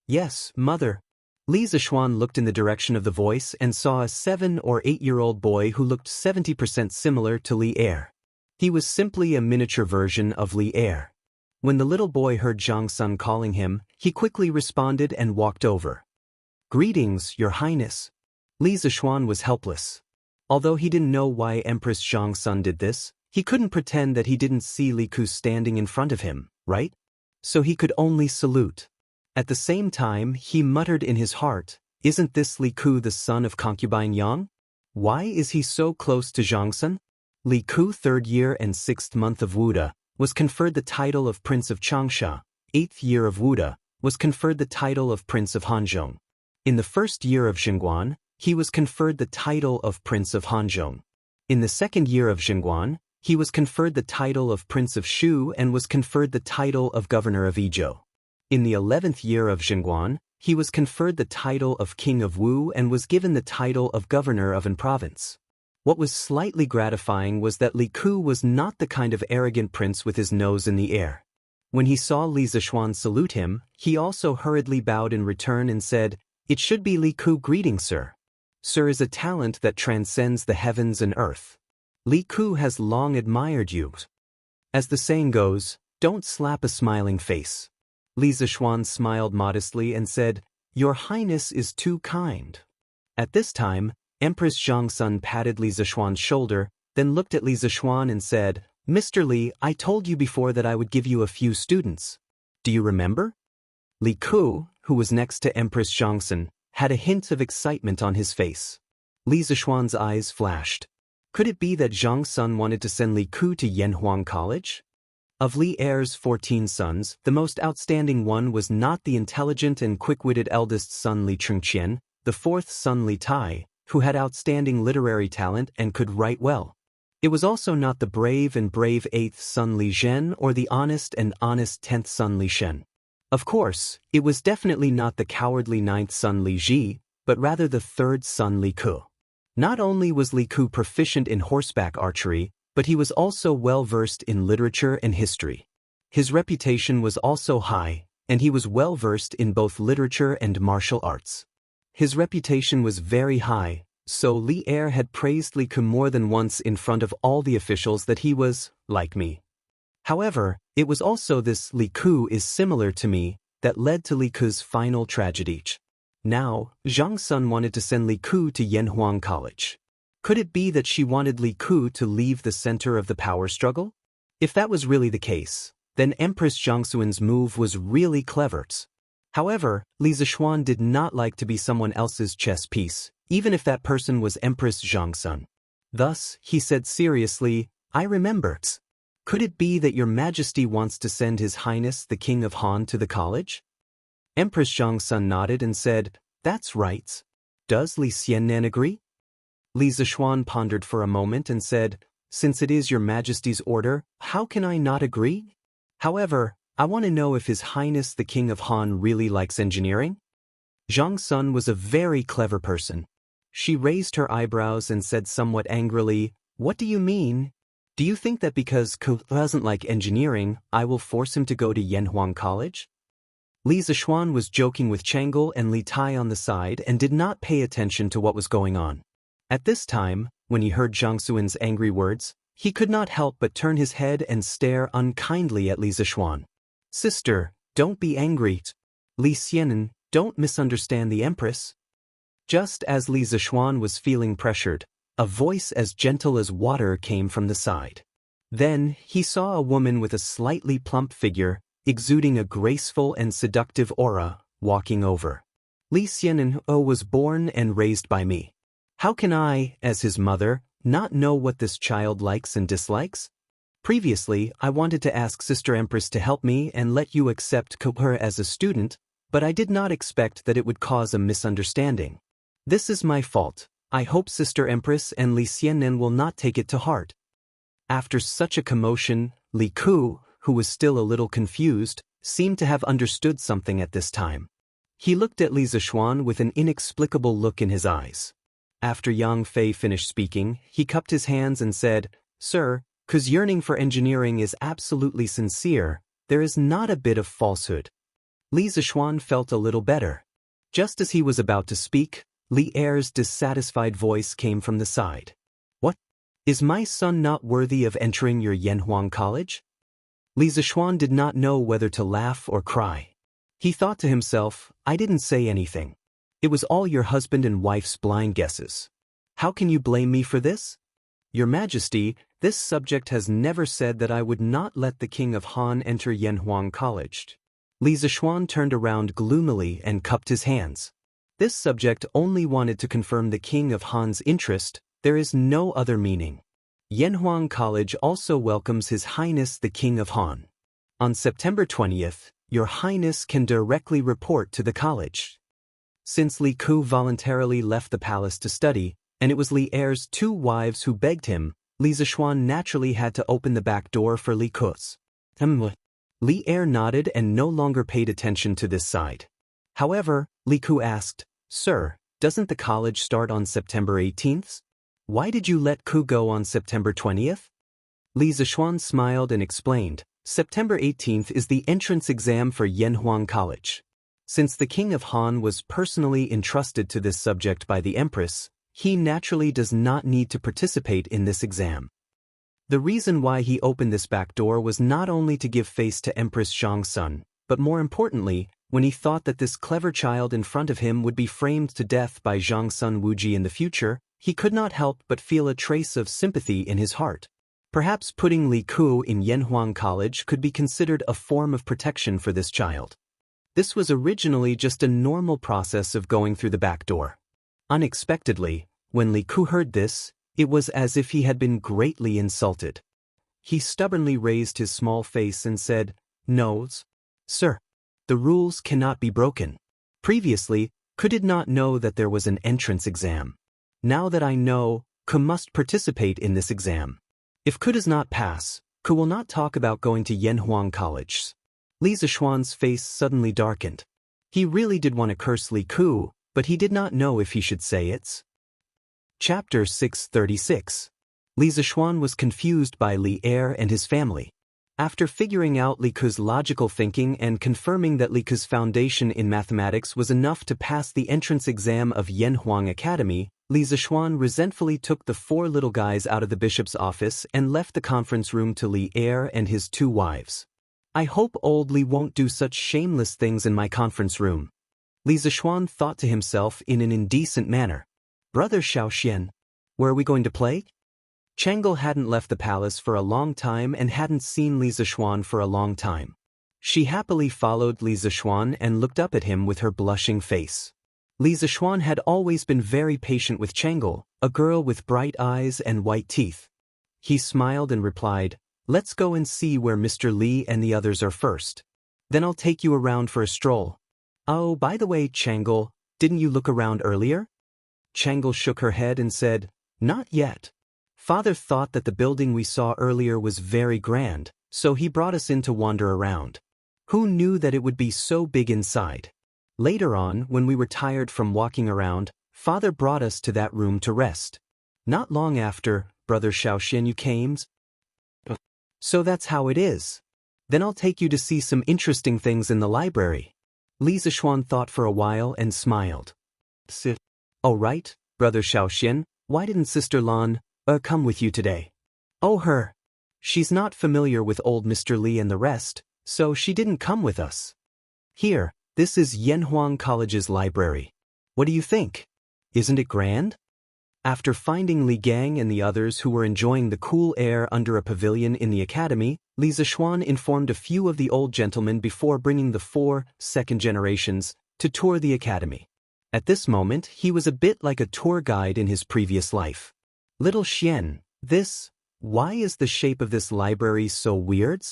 Yes, mother. Li Zishuan looked in the direction of the voice and saw a 7 or 8-year-old boy who looked 70% similar to Li Er. He was simply a miniature version of Li Er. When the little boy heard Xianxia calling him, he quickly responded and walked over. Greetings, Your Highness. Li Zishuan was helpless. Although he didn't know why Empress Xianxia did this, he couldn't pretend that he didn't see Li Ku standing in front of him, right? So he could only salute. At the same time, he muttered in his heart, Isn't this Li Ku the son of concubine Yang? Why is he so close to Xianxia? Li Ku, 3rd year and 6th month of Wuda, was conferred the title of Prince of Xianxia. 8th year of Wuda, was conferred the title of Prince of Hanzhong. In the 1st year of Xingguan, he was conferred the title of Prince of Hanzhong. In the 2nd year of Xingguan, he was conferred the title of Prince of Shu and was conferred the title of Governor of Izhou. In the 11th year of Xingguan, he was conferred the title of King of Wu and was given the title of Governor of an province. What was slightly gratifying was that Li Ku was not the kind of arrogant prince with his nose in the air. When he saw Li Zishuan salute him, he also hurriedly bowed in return and said, It should be Li Ku. Greeting, sir. Sir is a talent that transcends the heavens and earth. Li Ku has long admired you. As the saying goes, don't slap a smiling face. Li Zishuan smiled modestly and said, Your Highness is too kind. At this time, Empress Xianxia patted Li Zishuan's shoulder, then looked at Li Zishuan and said, Mr. Li, I told you before that I would give you a few students. Do you remember? Li Ku, who was next to Empress Xianxia, had a hint of excitement on his face. Li Zishuan's eyes flashed. Could it be that Xianxia wanted to send Li Ku to Yanhuang College? Of Li Er's 14 sons, the most outstanding one was not the intelligent and quick-witted eldest son Li Chengqian, the 4th son Li Tai, who had outstanding literary talent and could write well. It was also not the brave 8th son Li Zhen or the honest 10th son Li Shen. Of course, it was definitely not the cowardly 9th son Li Ji, but rather the 3rd son Li Ku. Not only was Li Ku proficient in horseback archery, but he was also well-versed in literature and history. His reputation was also high, and he was well-versed in both literature and martial arts. His reputation was very high, so Li Er had praised Li Ku more than once in front of all the officials that he was, like me. However, it was also this Li Ku is similar to me that led to Li Ku's final tragedy. Now, Xianxia wanted to send Li Ku to Yanhuang College. Could it be that she wanted Li Ku to leave the center of the power struggle? If that was really the case, then Empress Xiangxuan's move was really clever. However, Li Zixuan did not like to be someone else's chess piece, even if that person was Empress Xianxia. Thus, he said seriously, I remember. Could it be that your majesty wants to send His Highness the King of Han to the college? Empress Xianxia nodded and said, That's right. Does Li Xiannan agree? Li Zixuan pondered for a moment and said, Since it is your majesty's order, how can I not agree? However, I want to know if His Highness the King of Han really likes engineering? Zhang Sun was a very clever person. She raised her eyebrows and said somewhat angrily, What do you mean? Do you think that because Ku doesn't like engineering, I will force him to go to Yanhuang College? Li Zixuan was joking with Chang'e and Li Tai on the side and did not pay attention to what was going on. At this time, when he heard Zhang Suan's angry words, he could not help but turn his head and stare unkindly at Li Zixuan. Sister, don't be angry. Li Xiannan, don't misunderstand the Empress. Just as Li Zixuan was feeling pressured, a voice as gentle as water came from the side. Then, he saw a woman with a slightly plump figure, exuding a graceful and seductive aura, walking over. Li Xiannan was born and raised by me. How can I, as his mother, not know what this child likes and dislikes? Previously, I wanted to ask Sister Empress to help me and let you accept her as a student, but I did not expect that it would cause a misunderstanding. This is my fault. I hope Sister Empress and Li Xiannan will not take it to heart. After such a commotion, Li Ku, who was still a little confused, seemed to have understood something at this time. He looked at Li Zixuan with an inexplicable look in his eyes. After Yang Fei finished speaking, he cupped his hands and said, Sir, Ku's yearning for engineering is absolutely sincere. There is not a bit of falsehood. Li Zixuan felt a little better. Just as he was about to speak, Li Er's dissatisfied voice came from the side. What? Is my son not worthy of entering your Yanhuang College? Li Zixuan did not know whether to laugh or cry. He thought to himself, I didn't say anything. It was all your husband and wife's blind guesses. How can you blame me for this? Your Majesty, this subject has never said that I would not let the King of Han enter Yanhuang College. Li Zixuan turned around gloomily and cupped his hands. This subject only wanted to confirm the King of Han's interest. There is no other meaning. Yanhuang College also welcomes His Highness the King of Han. On September 20th, Your Highness can directly report to the college. Since Li Ku voluntarily left the palace to study, and it was Li Er's two wives who begged him, Li Zixuan naturally had to open the back door for Li Ku's. Li Er nodded and no longer paid attention to this side. However, Li Ku asked, Sir, doesn't the college start on September 18th? Why did you let Ku go on September 20th? Li Zixuan smiled and explained, September 18th is the entrance exam for Yanhuang College. Since the King of Han was personally entrusted to this subject by the Empress, he naturally does not need to participate in this exam. The reason why he opened this back door was not only to give face to Empress Xianxia, but more importantly, when he thought that this clever child in front of him would be framed to death by Xianxia Wuji in the future, he could not help but feel a trace of sympathy in his heart. Perhaps putting Li Ku in Yanhuang College could be considered a form of protection for this child. This was originally just a normal process of going through the back door. Unexpectedly, when Li Ku heard this, it was as if he had been greatly insulted. He stubbornly raised his small face and said, No, sir. The rules cannot be broken. Previously, Ku did not know that there was an entrance exam. Now that I know, Ku must participate in this exam. If Ku does not pass, Ku will not talk about going to Yanhuang College. Li Zixuan's face suddenly darkened. He really did want to curse Li Ku, but he did not know if he should say it. Chapter 636. Li Zixuan was confused by Li Er and his family. After figuring out Li Ku's logical thinking and confirming that Li Ku's foundation in mathematics was enough to pass the entrance exam of Yanhuang Academy, Li Zixuan resentfully took the four little guys out of the bishop's office and left the conference room to Li Er and his two wives. I hope old Li won't do such shameless things in my conference room. Li Zixuan thought to himself in an indecent manner. Brother Xiaoxian, where are we going to play? Chang'e hadn't left the palace for a long time and hadn't seen Li Zixuan for a long time. She happily followed Li Zishuan and looked up at him with her blushing face. Li Zishuan had always been very patient with Chengel, a girl with bright eyes and white teeth. He smiled and replied, "Let's go and see where Mr. Li and the others are first. Then I'll take you around for a stroll." "Oh, by the way, Chengel, didn't you look around earlier?" Chengel shook her head and said, "Not yet. Father thought that the building we saw earlier was very grand, so he brought us in to wander around. Who knew that it would be so big inside? Later on, when we were tired from walking around, Father brought us to that room to rest. Not long after, Brother Xiaoxian, you came. So that's how it is. Then I'll take you to see some interesting things in the library." Li Zishuan thought for a while and smiled. "Oh right, Brother Xiaoxian, why didn't Sister Lan come with you today?" "Oh her. She's not familiar with old Mr. Li and the rest, so she didn't come with us. Here, this is Yanhuang College's library. What do you think? Isn't it grand?" After finding Li Gang and the others who were enjoying the cool air under a pavilion in the academy, Li Zishuan informed a few of the old gentlemen before bringing the 4 second generations to tour the academy. At this moment, he was a bit like a tour guide in his previous life. "Little Xian, why is the shape of this library so weird?"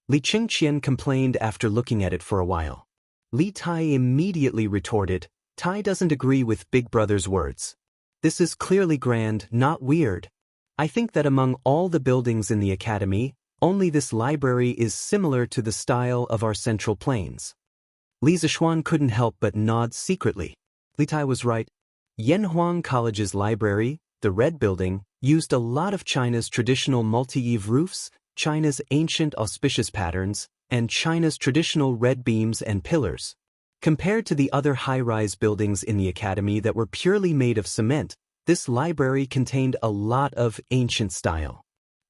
Li Qingqian complained after looking at it for a while. Li Tai immediately retorted, "Tai doesn't agree with Big Brother's words. This is clearly grand, not weird. I think that among all the buildings in the academy, only this library is similar to the style of our central plains." Li Zishuan couldn't help but nod secretly. Li Tai was right. Yanhuang College's library, the red building, used a lot of China's traditional multi-eave roofs, China's ancient auspicious patterns, and China's traditional red beams and pillars. Compared to the other high-rise buildings in the academy that were purely made of cement, this library contained a lot of ancient style.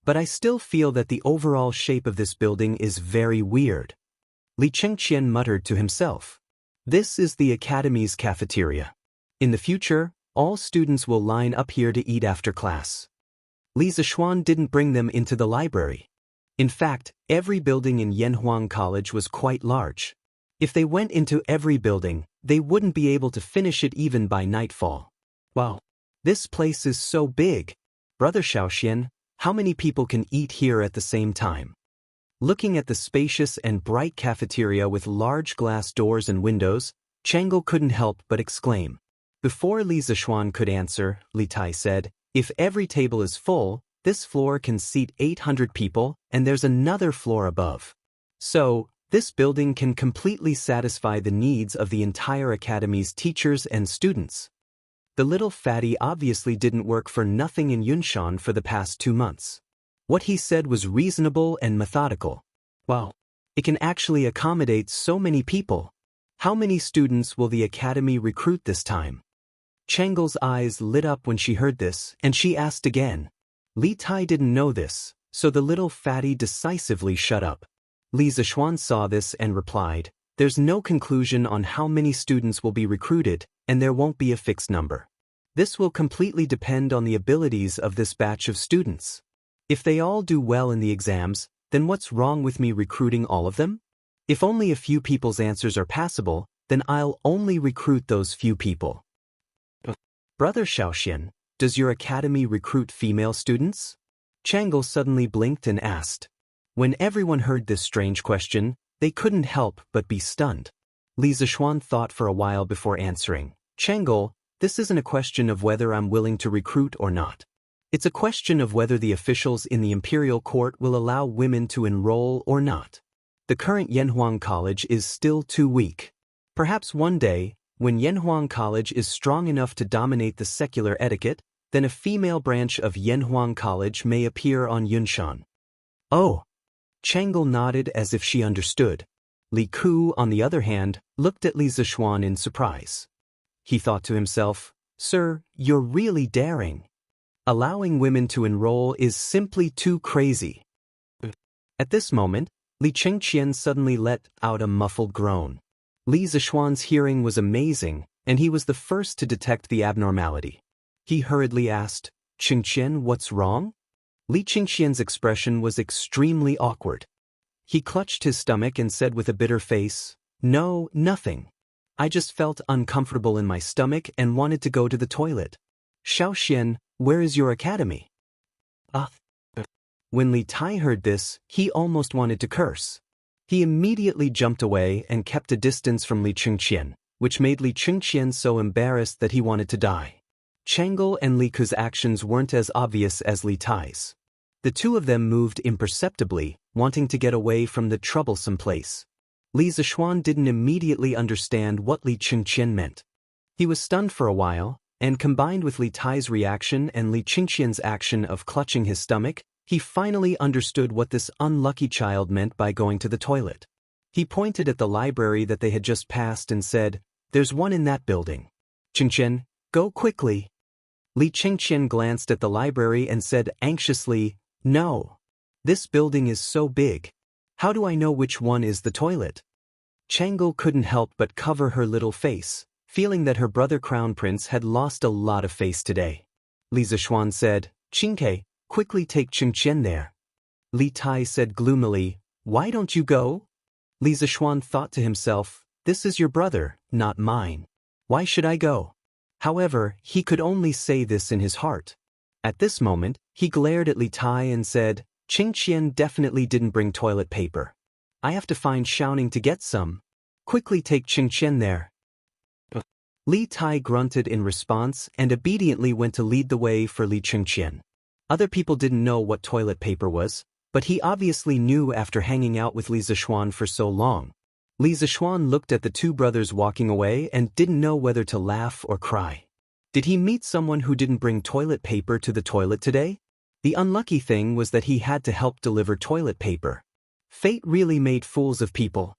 But I still feel that the overall shape of this building is very weird. Li Qingqian muttered to himself. This is the academy's cafeteria. In the future, all students will line up here to eat after class. Li Zishuan didn't bring them into the library. In fact, every building in Yanhuang College was quite large. If they went into every building, they wouldn't be able to finish it even by nightfall. Wow, this place is so big. Brother Xiaoxian, how many people can eat here at the same time? Looking at the spacious and bright cafeteria with large glass doors and windows, Chengel couldn't help but exclaim. Before Li Zishuan could answer, Li Tai said, "If every table is full, this floor can seat 800 people, and there's another floor above. So, this building can completely satisfy the needs of the entire academy's teachers and students." The little fatty obviously didn't work for nothing in Yunshan for the past 2 months. What he said was reasonable and methodical. Wow, it can actually accommodate so many people. How many students will the academy recruit this time? Chengel's eyes lit up when she heard this, and she asked again. Li Tai didn't know this, so the little fatty decisively shut up. Li Zishuan saw this and replied, "There's no conclusion on how many students will be recruited, and there won't be a fixed number. This will completely depend on the abilities of this batch of students. If they all do well in the exams, then what's wrong with me recruiting all of them? If only a few people's answers are passable, then I'll only recruit those few people." "Brother Xiaoxian, does your academy recruit female students?" Changel suddenly blinked and asked. When everyone heard this strange question, they couldn't help but be stunned. Li Zishuan thought for a while before answering. "Chengel, this isn't a question of whether I'm willing to recruit or not. It's a question of whether the officials in the imperial court will allow women to enroll or not. The current Yanhuang College is still too weak. Perhaps one day, when Yanhuang College is strong enough to dominate the secular etiquette, then a female branch of Yanhuang College may appear on Yunshan." "Oh." Chengel nodded as if she understood. Li Ku, on the other hand, looked at Li Zishuan in surprise. He thought to himself, "Sir, you're really daring. Allowing women to enroll is simply too crazy." At this moment, Li Qingqian suddenly let out a muffled groan. Li Zishuan's hearing was amazing, and he was the first to detect the abnormality. He hurriedly asked, "Qingqian, what's wrong?" Li Qingqian's expression was extremely awkward. He clutched his stomach and said with a bitter face, "No, nothing. I just felt uncomfortable in my stomach and wanted to go to the toilet." "Xiaoxian, where is your academy?" Ah. When Li Tai heard this, he almost wanted to curse. He immediately jumped away and kept a distance from Li Chengqian, which made Li Chengqian so embarrassed that he wanted to die. Chang'e and Li Ku's actions weren't as obvious as Li Tai's. The two of them moved imperceptibly, wanting to get away from the troublesome place. Li Zishuan didn't immediately understand what Li Chengqian meant. He was stunned for a while, and combined with Li Tai's reaction and Li Chengqian's action of clutching his stomach, he finally understood what this unlucky child meant by going to the toilet. He pointed at the library that they had just passed and said, "There's one in that building. Chengqian, go quickly." Li Chengqian glanced at the library and said anxiously, "No. This building is so big. How do I know which one is the toilet?" Chang'e couldn't help but cover her little face, feeling that her brother Crown Prince had lost a lot of face today. Li Zishuan said, "Qingke, quickly take Chengqian there." Li Tai said gloomily, "Why don't you go?" Li Zishuan thought to himself, "This is your brother, not mine. Why should I go?" However, he could only say this in his heart. At this moment, he glared at Li Tai and said, "Chengqian definitely didn't bring toilet paper. I have to find Xiaoning to get some. Quickly take Chengqian there." Li Tai grunted in response and obediently went to lead the way for Li Chengqian. Other people didn't know what toilet paper was, but he obviously knew after hanging out with Li Zishuan for so long. Li Zishuan looked at the two brothers walking away and didn't know whether to laugh or cry. Did he meet someone who didn't bring toilet paper to the toilet today? The unlucky thing was that he had to help deliver toilet paper. Fate really made fools of people.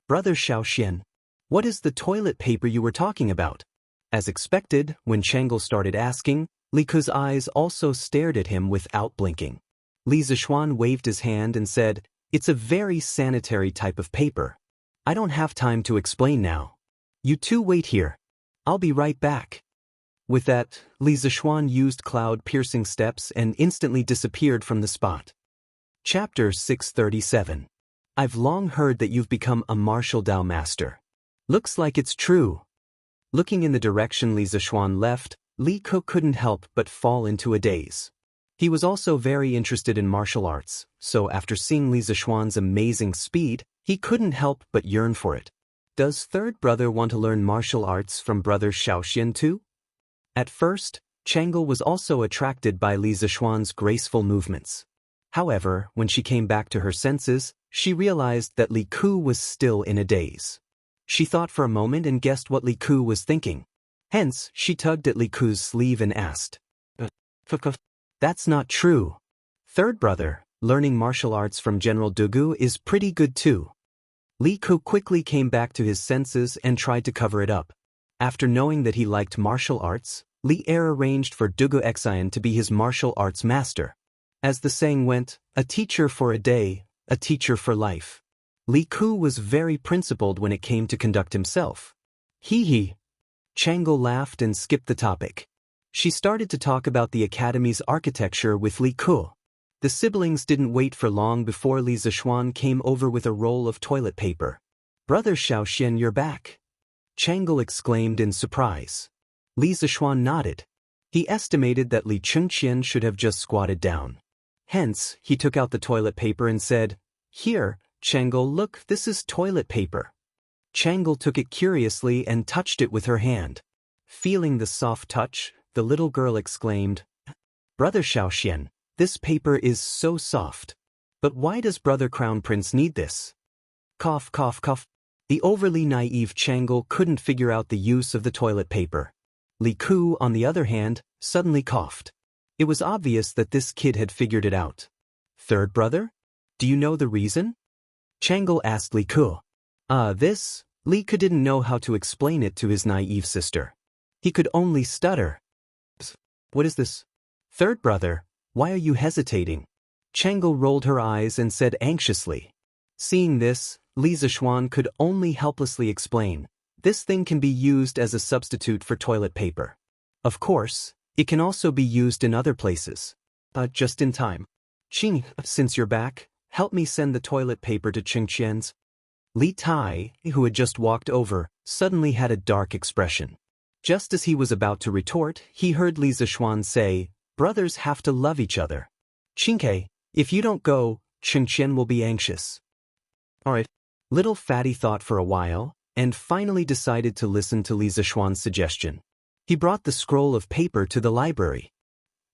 "Brother Xiaoxian, what is the toilet paper you were talking about?" As expected, when Chang'e started asking, Li Ku's eyes also stared at him without blinking. Li Zishuan waved his hand and said, "It's a very sanitary type of paper. I don't have time to explain now. You two wait here. I'll be right back." With that, Li Zishuan used cloud-piercing steps and instantly disappeared from the spot. Chapter 637. I've long heard that you've become a martial Dao master. Looks like it's true. Looking in the direction Li Zishuan left, Li Ku couldn't help but fall into a daze. He was also very interested in martial arts, so after seeing Li Zishuan's amazing speed, he couldn't help but yearn for it. Does third brother want to learn martial arts from brother Xiaoxian too? At first, Chang'e was also attracted by Li Zishuan's graceful movements. However, when she came back to her senses, she realized that Li Ku was still in a daze. She thought for a moment and guessed what Li Ku was thinking. Hence, she tugged at Li Ku's sleeve and asked, "That's not true. Third brother, learning martial arts from General Dugu is pretty good too." Li Ku quickly came back to his senses and tried to cover it up. After knowing that he liked martial arts, Li Er arranged for Dugu Xian to be his martial arts master. As the saying went, a teacher for a day, a teacher for life. Li Ku was very principled when it came to conduct himself. Hee. Chang'e laughed and skipped the topic. She started to talk about the academy's architecture with Li Ku. The siblings didn't wait for long before Li Zishuan came over with a roll of toilet paper. "Brother Xiaoxian, you're back," Chang'e exclaimed in surprise. Li Zishuan nodded. He estimated that Li Chengqian should have just squatted down. Hence, he took out the toilet paper and said, "Here, Chang'e, look, this is toilet paper." Chang'e took it curiously and touched it with her hand. Feeling the soft touch, the little girl exclaimed, "Brother Xiaoxian, this paper is so soft. But why does Brother Crown Prince need this?" Cough, cough, cough. The overly naive Chang'e couldn't figure out the use of the toilet paper. Li Ku, on the other hand, suddenly coughed. It was obvious that this kid had figured it out. "Third brother? Do you know the reason?" Chang'e asked Li Ku. This? Li Ku didn't know how to explain it to his naive sister. He could only stutter. "What is this? Third brother, why are you hesitating?" Chang'e rolled her eyes and said anxiously. Seeing this, Li Zishuan could only helplessly explain, "This thing can be used as a substitute for toilet paper. Of course, it can also be used in other places." Just in time. "Qing, since you're back, help me send the toilet paper to Xianxia's. Li Tai, who had just walked over, suddenly had a dark expression. Just as he was about to retort, he heard Li Zishuan say, "Brothers have to love each other. Qingke, if you don't go, Xianxian will be anxious." Alright. Little Fatty thought for a while, and finally decided to listen to Li Zishuan's suggestion. He brought the scroll of paper to the library.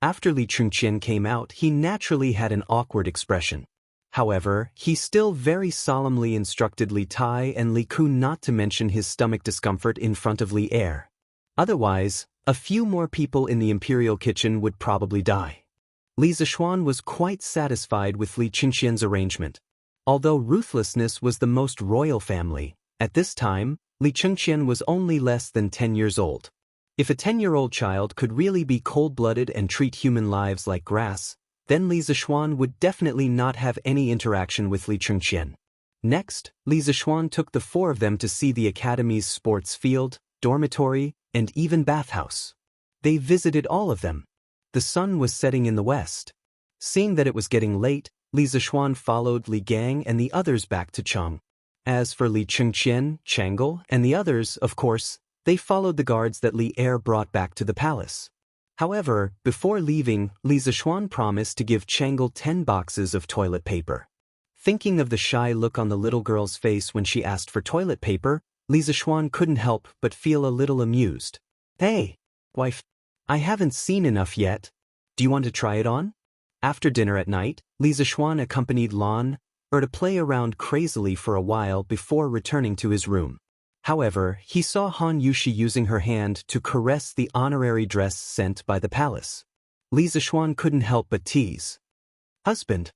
After Li Chengqian came out, he naturally had an awkward expression. However, he still very solemnly instructed Li Tai and Li Kun not to mention his stomach discomfort in front of Li Er. Otherwise, a few more people in the imperial kitchen would probably die. Li Zishuan was quite satisfied with Li Chengqian's arrangement. Although ruthlessness was the most royal family, at this time, Li Chengqian was only less than 10 years old. If a 10-year-old child could really be cold-blooded and treat human lives like grass, then Li Zishuan would definitely not have any interaction with Li Chengqian. Next, Li Zishuan took the four of them to see the academy's sports field, dormitory, and even bathhouse. They visited all of them. The sun was setting in the west. Seeing that it was getting late, Li Zishuan followed Li Gang and the others back to Cheng. As for Li Chengqian, Chang'e, and the others, of course, they followed the guards that Li Er brought back to the palace. However, before leaving, Li Zishuan promised to give Chang'e 10 boxes of toilet paper. Thinking of the shy look on the little girl's face when she asked for toilet paper, Li Zishuan couldn't help but feel a little amused. "Hey, wife, I haven't seen enough yet. Do you want to try it on?" After dinner at night, Li Zishuan accompanied Lan Er to play around crazily for a while before returning to his room. However, he saw Han Yushi using her hand to caress the honorary dress sent by the palace. Li Zishuan couldn't help but tease. "Husband."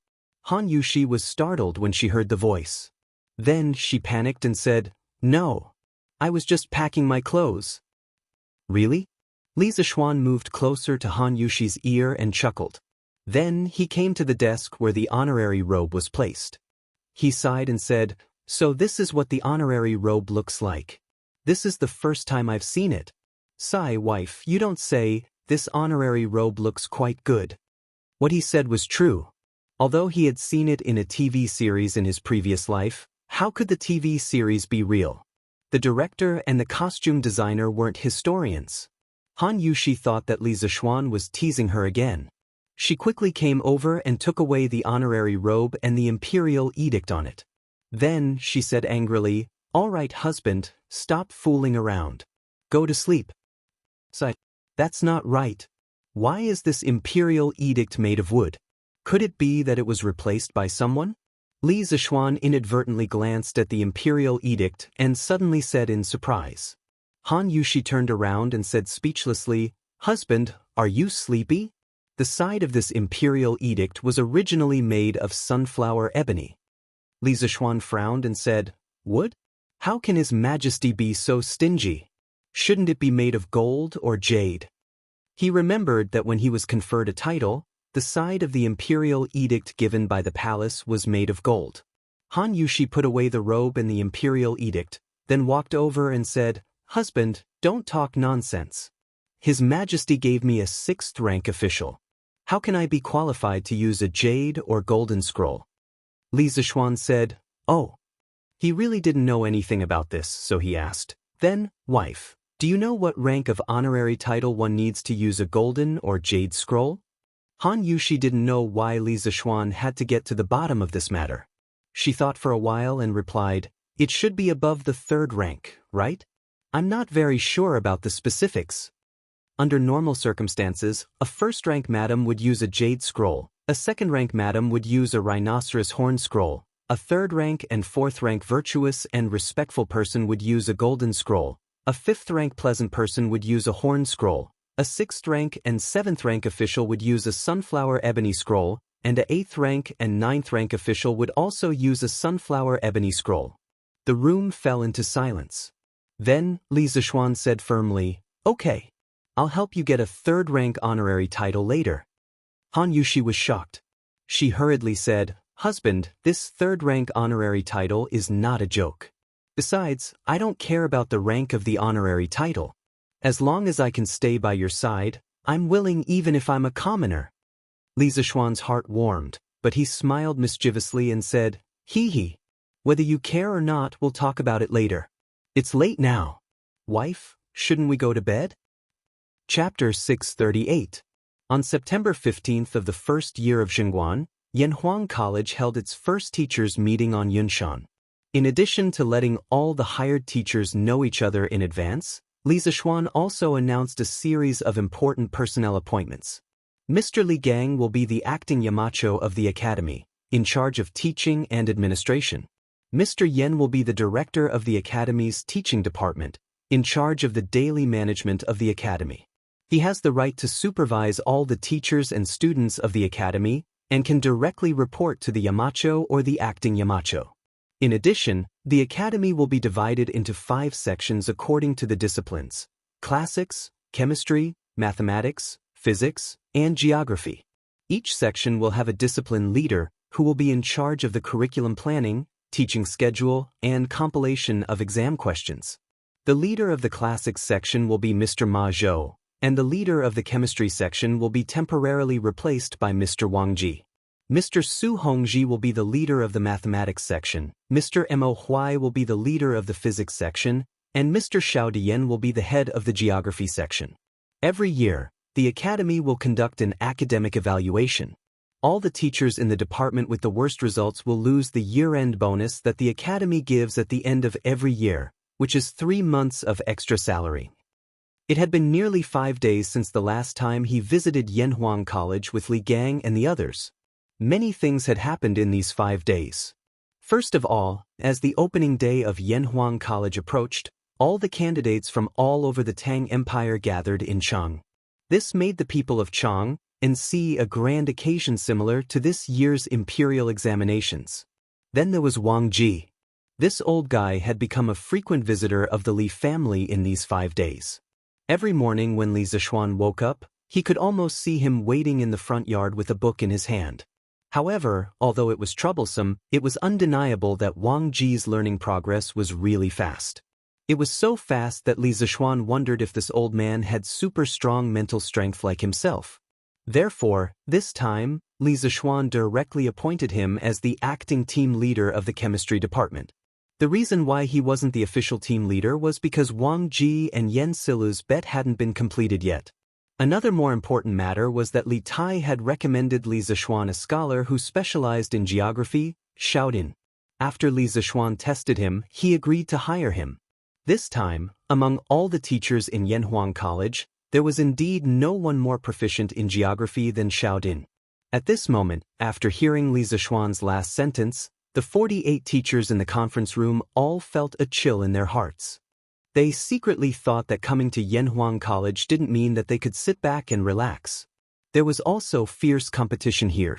Han Yushi was startled when she heard the voice. Then she panicked and said, "No, I was just packing my clothes." "Really?" Li Zishuan moved closer to Han Yushi's ear and chuckled. Then he came to the desk where the honorary robe was placed. He sighed and said, "So this is what the honorary robe looks like. This is the first time I've seen it." "Sigh, wife, you don't say, this honorary robe looks quite good." What he said was true. Although he had seen it in a TV series in his previous life, how could the TV series be real? The director and the costume designer weren't historians. Han Yushi thought that Li Zishuan was teasing her again. She quickly came over and took away the honorary robe and the imperial edict on it. Then she said angrily, "All right, husband, stop fooling around. Go to sleep." Sigh. "That's not right. Why is this imperial edict made of wood? Could it be that it was replaced by someone?" Li Zishuan inadvertently glanced at the imperial edict and suddenly said in surprise. Han Yushi turned around and said speechlessly, "Husband, are you sleepy?" The side of this imperial edict was originally made of sunflower ebony. Li Zishuan frowned and said, "Wood? How can His Majesty be so stingy? Shouldn't it be made of gold or jade?" He remembered that when he was conferred a title, the side of the imperial edict given by the palace was made of gold. Han Yushi put away the robe and the imperial edict, then walked over and said, "Husband, don't talk nonsense. His Majesty gave me a 6th rank official. How can I be qualified to use a jade or golden scroll?" Li Zishuan said, "Oh." He really didn't know anything about this, so he asked, "Then, wife, do you know what rank of honorary title one needs to use a golden or jade scroll?" Han Yushi didn't know why Li Zishuan had to get to the bottom of this matter. She thought for a while and replied, "It should be above the 3rd rank, right? I'm not very sure about the specifics." Under normal circumstances, a 1st-rank madam would use a jade scroll, a 2nd-rank madam would use a rhinoceros horn scroll, a 3rd-rank and 4th-rank virtuous and respectful person would use a golden scroll, a 5th-rank pleasant person would use a horn scroll, a 6th-rank and 7th-rank official would use a sunflower ebony scroll, and a 8th-rank and 9th-rank official would also use a sunflower ebony scroll. The room fell into silence. Then, Li Zishuan said firmly, "Okay, I'll help you get a 3rd-rank honorary title later." Han Yushi was shocked. She hurriedly said, "Husband, this 3rd-rank honorary title is not a joke. Besides, I don't care about the rank of the honorary title. As long as I can stay by your side, I'm willing even if I'm a commoner." Li Zishuan's heart warmed. but he smiled mischievously and said, "Hee hee. Whether you care or not, we'll talk about it later. It's late now. Wife, shouldn't we go to bed?" Chapter 638. On September 15th of the first year of Zhengguan, Yanhuang College held its first teachers' meeting on Yunshan. In addition to letting all the hired teachers know each other in advance, Li Zishuan also announced a series of important personnel appointments. Mr. Li Gang will be the acting Yamacho of the academy, in charge of teaching and administration. Mr. Yen will be the director of the academy's teaching department, in charge of the daily management of the academy. He has the right to supervise all the teachers and students of the academy and can directly report to the Yamacho or the acting Yamacho. In addition, the academy will be divided into 5 sections according to the disciplines: classics, chemistry, mathematics, physics, and geography. Each section will have a discipline leader who will be in charge of the curriculum planning, teaching schedule, and compilation of exam questions. The leader of the classics section will be Mr. Ma Zhou, and the leader of the chemistry section will be temporarily replaced by Mr. Wang Ji. Mr. Su Hongji will be the leader of the mathematics section, Mr. Mo Huai will be the leader of the physics section, and Mr. Xiao Dian will be the head of the geography section. Every year, the academy will conduct an academic evaluation. All the teachers in the department with the worst results will lose the year-end bonus that the academy gives at the end of every year, which is 3 months of extra salary. It had been nearly 5 days since the last time he visited Yanhuang College with Li Gang and the others. Many things had happened in these 5 days. First of all, as the opening day of Yanhuang College approached, all the candidates from all over the Tang Empire gathered in Chang. This made the people of Chang and see a grand occasion similar to this year's imperial examinations. Then there was Wang Ji. This old guy had become a frequent visitor of the Li family in these 5 days. Every morning when Li Zishuan woke up, he could almost see him waiting in the front yard with a book in his hand. However, although it was troublesome, it was undeniable that Wang Ji's learning progress was really fast. It was so fast that Li Zishuan wondered if this old man had super strong mental strength like himself. Therefore, this time, Li Zishuan directly appointed him as the acting team leader of the chemistry department. The reason why he wasn't the official team leader was because Wang Ji and Yen Silu's bet hadn't been completed yet. Another more important matter was that Li Tai had recommended Li Zishuan a scholar who specialized in geography, Xiaodin. After Li Zishuan tested him, he agreed to hire him. This time, among all the teachers in Yanhuang College, there was indeed no one more proficient in geography than Xiaodin. At this moment, after hearing Li Zishuan's last sentence, the 48 teachers in the conference room all felt a chill in their hearts. They secretly thought that coming to Yanhuang College didn't mean that they could sit back and relax. There was also fierce competition here.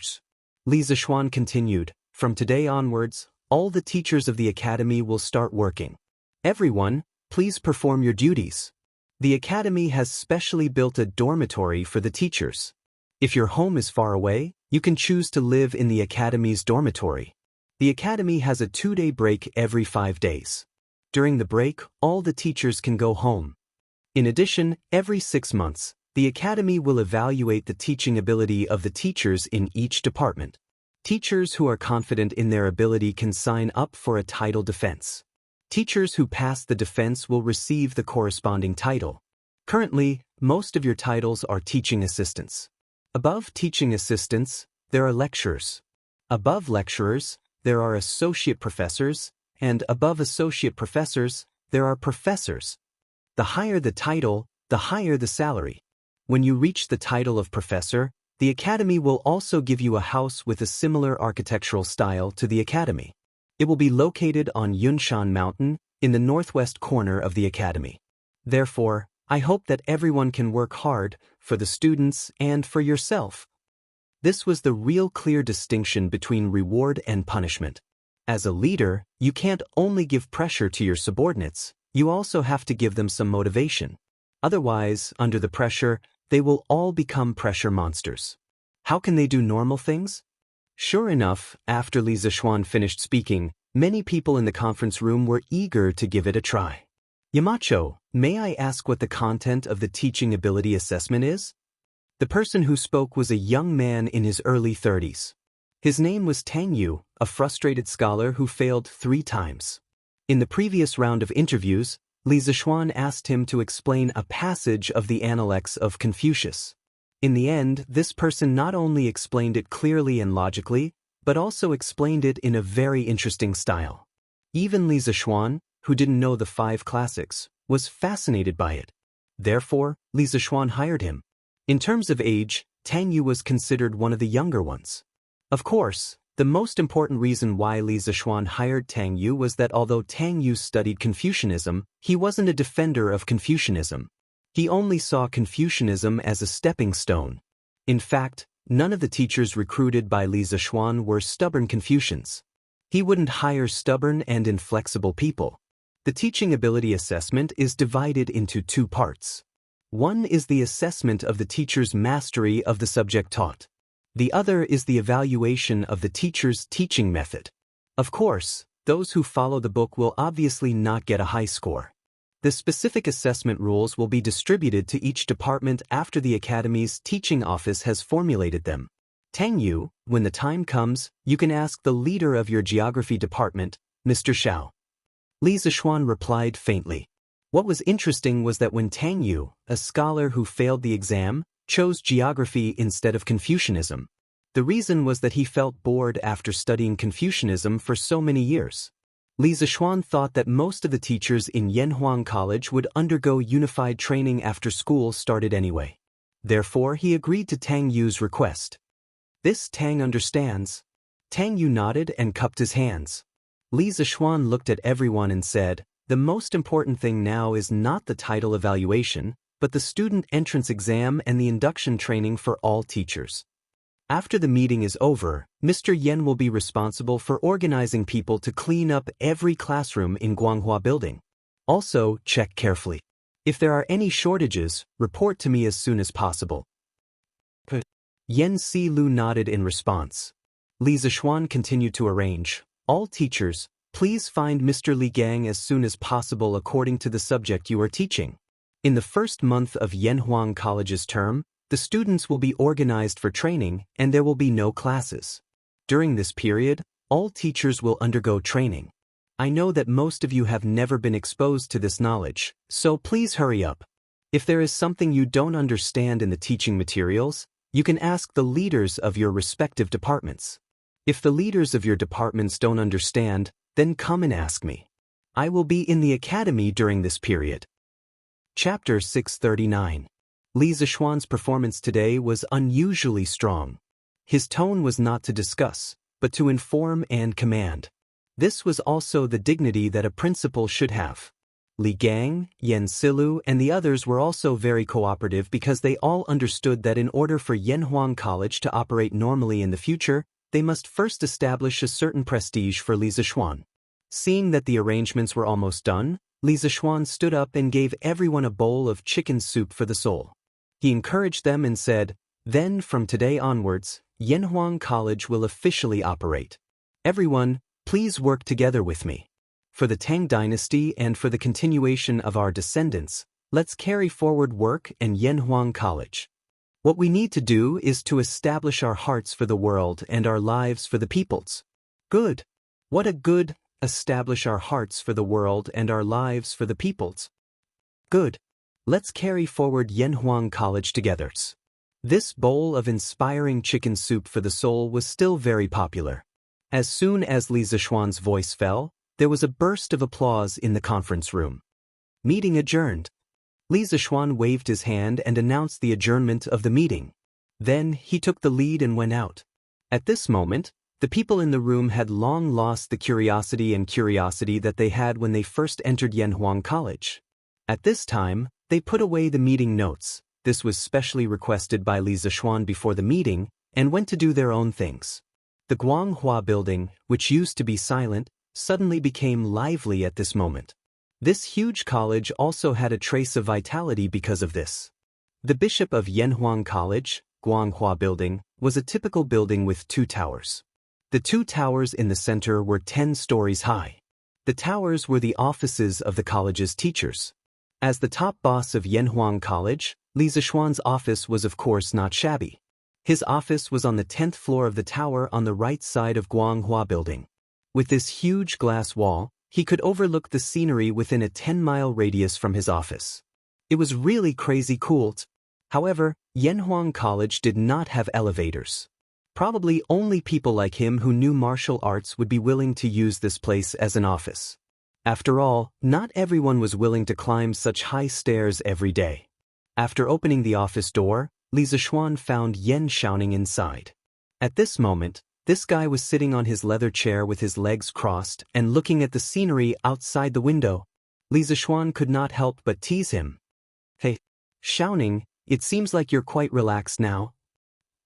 Li Zishuan continued, "From today onwards, all the teachers of the academy will start working. Everyone, please perform your duties. The academy has specially built a dormitory for the teachers. If your home is far away, you can choose to live in the academy's dormitory. The academy has a 2-day break every 5 days. During the break, all the teachers can go home. In addition, every 6 months, the academy will evaluate the teaching ability of the teachers in each department. Teachers who are confident in their ability can sign up for a title defense. Teachers who pass the defense will receive the corresponding title. Currently, most of your titles are teaching assistants. Above teaching assistants, there are lecturers. Above lecturers, there are associate professors, and above associate professors, there are professors. The higher the title, the higher the salary. When you reach the title of professor, the academy will also give you a house with a similar architectural style to the academy. It will be located on Yunshan Mountain, in the northwest corner of the academy. Therefore, I hope that everyone can work hard, for the students and for yourself." This was the real clear distinction between reward and punishment. As a leader, you can't only give pressure to your subordinates, you also have to give them some motivation. Otherwise, under the pressure, they will all become pressure monsters. How can they do normal things? Sure enough, after Li Zishuan finished speaking, many people in the conference room were eager to give it a try. "Yamacho, may I ask what the content of the teaching ability assessment is?" The person who spoke was a young man in his early 30s. His name was Tang Yu, a frustrated scholar who failed 3 times. In the previous round of interviews, Li Zixuan asked him to explain a passage of the Analects of Confucius. In the end, this person not only explained it clearly and logically, but also explained it in a very interesting style. Even Li Zixuan, who didn't know the 5 classics, was fascinated by it. Therefore, Li Zixuan hired him. In terms of age, Tang Yu was considered one of the younger ones. Of course, the most important reason why Li Zixuan hired Tang Yu was that although Tang Yu studied Confucianism, he wasn't a defender of Confucianism. He only saw Confucianism as a stepping stone. In fact, none of the teachers recruited by Li Zixuan were stubborn Confucians. He wouldn't hire stubborn and inflexible people. The teaching ability assessment is divided into 2 parts. One is the assessment of the teacher's mastery of the subject taught. The other is the evaluation of the teacher's teaching method. Of course, those who follow the book will obviously not get a high score. The specific assessment rules will be distributed to each department after the Academy's teaching office has formulated them. Tang Yu, when the time comes, you can ask the leader of your geography department, Mr. Xiao. Li Zixuan replied faintly. What was interesting was that when Tang Yu, a scholar who failed the exam, chose geography instead of Confucianism, the reason was that he felt bored after studying Confucianism for so many years. Li Zixuan thought that most of the teachers in Yanhuang College would undergo unified training after school started anyway. Therefore, he agreed to Tang Yu's request. This Tang understands. Tang Yu nodded and cupped his hands. Li Zixuan looked at everyone and said, the most important thing now is not the title evaluation, but the student entrance exam and the induction training for all teachers. After the meeting is over, Mr. Yen will be responsible for organizing people to clean up every classroom in Guanghua Building. Also, check carefully. If there are any shortages, report to me as soon as possible. Yen Si Lu nodded in response. Li Zixuan continued to arrange. All teachers, please find Mr. Li Gang as soon as possible according to the subject you are teaching. In the first month of Yanhuang College's term, the students will be organized for training and there will be no classes. During this period, all teachers will undergo training. I know that most of you have never been exposed to this knowledge, so please hurry up. If there is something you don't understand in the teaching materials, you can ask the leaders of your respective departments. If the leaders of your departments don't understand, then come and ask me. I will be in the academy during this period. Chapter 639. Li Zixuan's performance today was unusually strong. His tone was not to discuss, but to inform and command. This was also the dignity that a principal should have. Li Gang, Yen Silu, and the others were also very cooperative because they all understood that in order for Yanhuang College to operate normally in the future, they must first establish a certain prestige for Li Zixuan. Seeing that the arrangements were almost done, Li Zixuan stood up and gave everyone a bowl of chicken soup for the soul. He encouraged them and said, then from today onwards, Yanhuang College will officially operate. Everyone, please work together with me. For the Tang Dynasty and for the continuation of our descendants, let's carry forward work and Yanhuang College. What we need to do is to establish our hearts for the world and our lives for the peoples. Good. What a good, establish our hearts for the world and our lives for the peoples. Good. Let's carry forward Yanhuang College together. This bowl of inspiring chicken soup for the soul was still very popular. As soon as Li Zixuan's voice fell, there was a burst of applause in the conference room. Meeting adjourned. Li Zixuan waved his hand and announced the adjournment of the meeting. Then he took the lead and went out. At this moment, the people in the room had long lost the curiosity that they had when they first entered Yanhuang College. At this time, they put away the meeting notes. This was specially requested by Li Zixuan before the meeting, and went to do their own things. The Guanghua Building, which used to be silent, suddenly became lively at this moment. This huge college also had a trace of vitality because of this. The bishop of Yanhuang College, Guanghua Building, was a typical building with 2 towers. The 2 towers in the center were 10 stories high. The towers were the offices of the college's teachers. As the top boss of Yanhuang College, Li Zixuan's office was of course not shabby. His office was on the 10th floor of the tower on the right side of Guanghua Building. With this huge glass wall, he could overlook the scenery within a 10-mile radius from his office. It was really crazy cool. However, Yanhuang College did not have elevators. Probably only people like him who knew martial arts would be willing to use this place as an office. After all, not everyone was willing to climb such high stairs every day. After opening the office door, Li Zishuan found Yan Xiaoning inside. At this moment, this guy was sitting on his leather chair with his legs crossed and looking at the scenery outside the window. Li Zishuan could not help but tease him. "Hey, Xiaoning, it seems like you're quite relaxed now."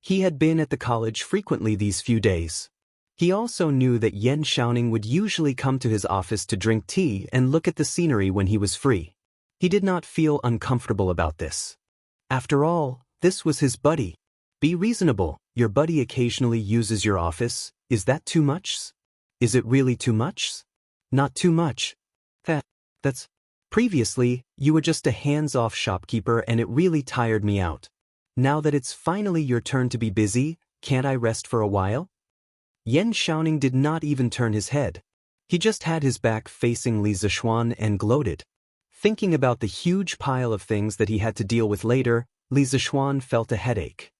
He had been at the college frequently these few days. He also knew that Yan Xiaoning would usually come to his office to drink tea and look at the scenery when he was free. He did not feel uncomfortable about this. After all, this was his buddy. Be reasonable, your buddy occasionally uses your office, is that too much? Is it really too much? Not too much. That's... Previously, you were just a hands-off shopkeeper and it really tired me out. Now that it's finally your turn to be busy, can't I rest for a while? Yan Xiaoning did not even turn his head. He just had his back facing Li Zishuan and gloated. Thinking about the huge pile of things that he had to deal with later, Li Zishuan felt a headache.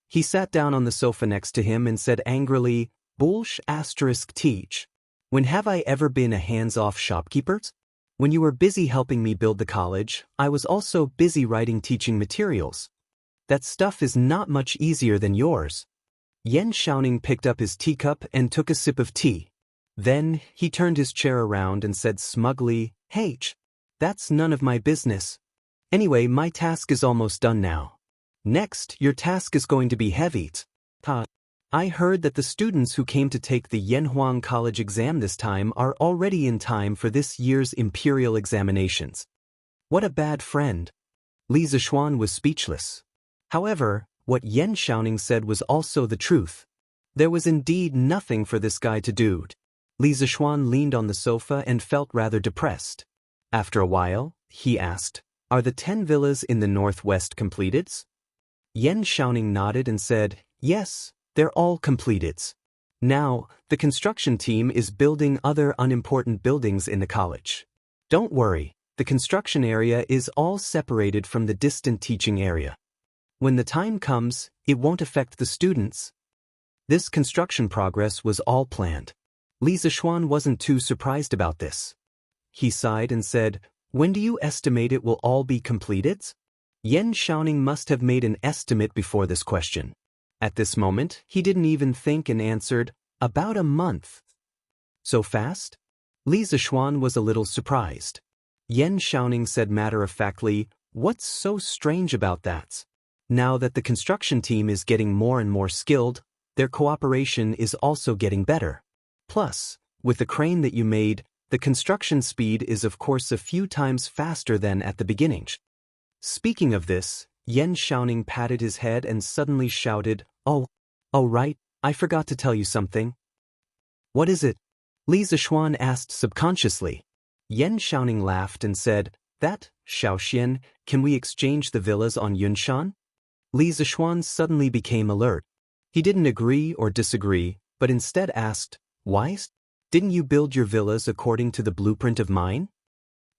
He sat down on the sofa next to him and said angrily, "Teach. When have I ever been a hands-off shopkeeper? When you were busy helping me build the college, I was also busy writing teaching materials. That stuff is not much easier than yours." Yan Xiaoning picked up his teacup and took a sip of tea. Then, he turned his chair around and said smugly, "Hey, that's none of my business. Anyway, my task is almost done now. Next, your task is going to be heavy. I heard that the students who came to take the Yanhuang College exam this time are already in time for this year's imperial examinations." What a bad friend. Li Zishuan was speechless. However, what Yan Xiaoning said was also the truth. There was indeed nothing for this guy to do. Li Zishuan leaned on the sofa and felt rather depressed. After a while, he asked, "Are the 10 villas in the northwest completed?" Yan Xiaoning nodded and said, "Yes, they're all completed. Now, the construction team is building other unimportant buildings in the college. Don't worry, the construction area is all separated from the distant teaching area. When the time comes, it won't affect the students." This construction progress was all planned. Li Zishuan wasn't too surprised about this. He sighed and said, "When do you estimate it will all be completed?" Yan Xiaoning must have made an estimate before this question. At this moment, he didn't even think and answered, "About a month." So fast? Li Zishuan was a little surprised. Yan Xiaoning said matter-of-factly, "What's so strange about that? Now that the construction team is getting more and more skilled, their cooperation is also getting better. Plus, with the crane that you made, the construction speed is of course a few times faster than at the beginning." Speaking of this, Yan Xiaoning patted his head and suddenly shouted, Oh right, I forgot to tell you something." "What is it?" Li Zishuan asked subconsciously. Yan Xiaoning laughed and said, "That, Xiaoxian, can we exchange the villas on Yunshan?" Li Zishuan suddenly became alert. He didn't agree or disagree, but instead asked, "Why? Didn't you build your villas according to the blueprint of mine?"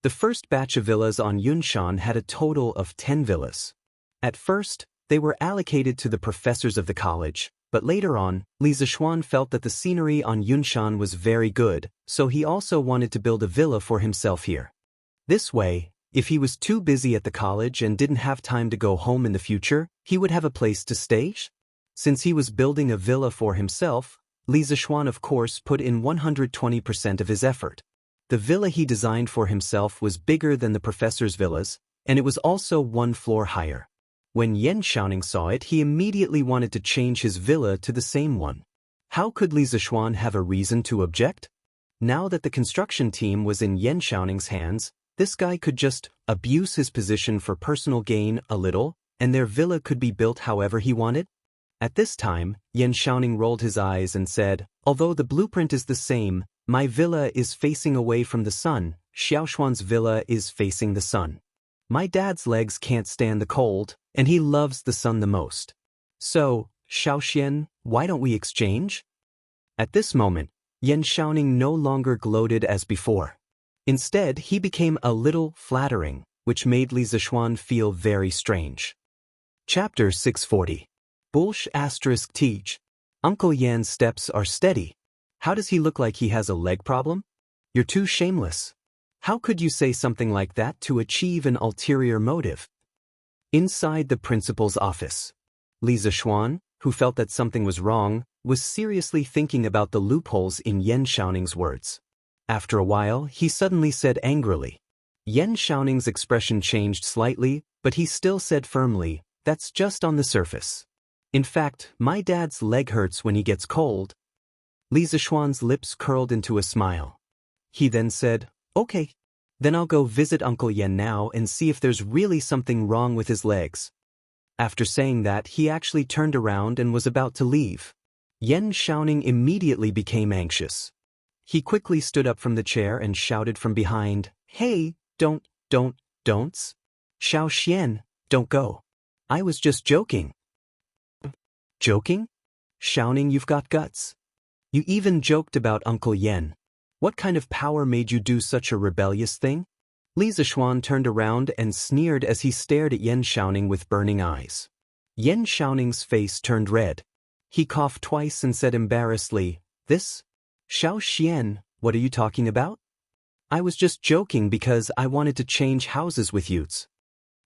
The first batch of villas on Yunshan had a total of 10 villas. At first, they were allocated to the professors of the college, but later on, Li Zishuan felt that the scenery on Yunshan was very good, so he also wanted to build a villa for himself here. This way, if he was too busy at the college and didn't have time to go home in the future, he would have a place to stay. Since he was building a villa for himself, Li Zishuan of course put in 120% of his effort. The villa he designed for himself was bigger than the professor's villas, and it was also 1 floor higher. When Yan Xiaoning saw it, he immediately wanted to change his villa to the same one. How could Li Zishuan have a reason to object? Now that the construction team was in Yan Xiaoning's hands, this guy could just abuse his position for personal gain a little, and their villa could be built however he wanted? At this time, Yan Xiaoning rolled his eyes and said, "Although the blueprint is the same, my villa is facing away from the sun, Xiaoshuan's villa is facing the sun. My dad's legs can't stand the cold, and he loves the sun the most. So, Xiaoxian, why don't we exchange? At this moment, Yan Xiaoning no longer gloated as before. Instead, he became a little flattering, which made Li Zishuan feel very strange. Chapter 640. Bulsh * teach. Uncle Yan's steps are steady. How does he look like he has a leg problem? You're too shameless. How could you say something like that to achieve an ulterior motive? Inside the principal's office, Li Zishuan, who felt that something was wrong, was seriously thinking about the loopholes in Yan Xiaoning's words. After a while, he suddenly said angrily. Yan Xiaoning's expression changed slightly, but he still said firmly, "That's just on the surface. In fact, my dad's leg hurts when he gets cold." Li Zishuan's lips curled into a smile. He then said, "Okay. Then I'll go visit Uncle Yan now and see if there's really something wrong with his legs." After saying that, he actually turned around and was about to leave. Yan Xiaoning immediately became anxious. He quickly stood up from the chair and shouted from behind, "Hey, don't. Xiaoxian, don't go. I was just joking." Joking? Xiaoning, you've got guts. You even joked about Uncle Yan. What kind of power made you do such a rebellious thing? Li Zishuan turned around and sneered as he stared at Yan Xiaoning with burning eyes. Yan Xiaoning's face turned red. He coughed twice and said embarrassedly, "This? Xiaoxian, what are you talking about? I was just joking because I wanted to change houses with you."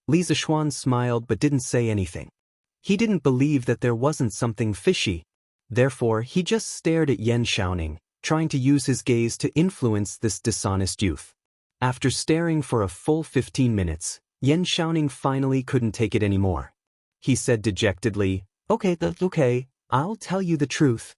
Li Zishuan smiled but didn't say anything. He didn't believe that there wasn't something fishy. Therefore, he just stared at Yan Xiaoning, trying to use his gaze to influence this dishonest youth. After staring for a full 15 minutes, Yan Xiaoning finally couldn't take it anymore. He said dejectedly, Okay, I'll tell you the truth.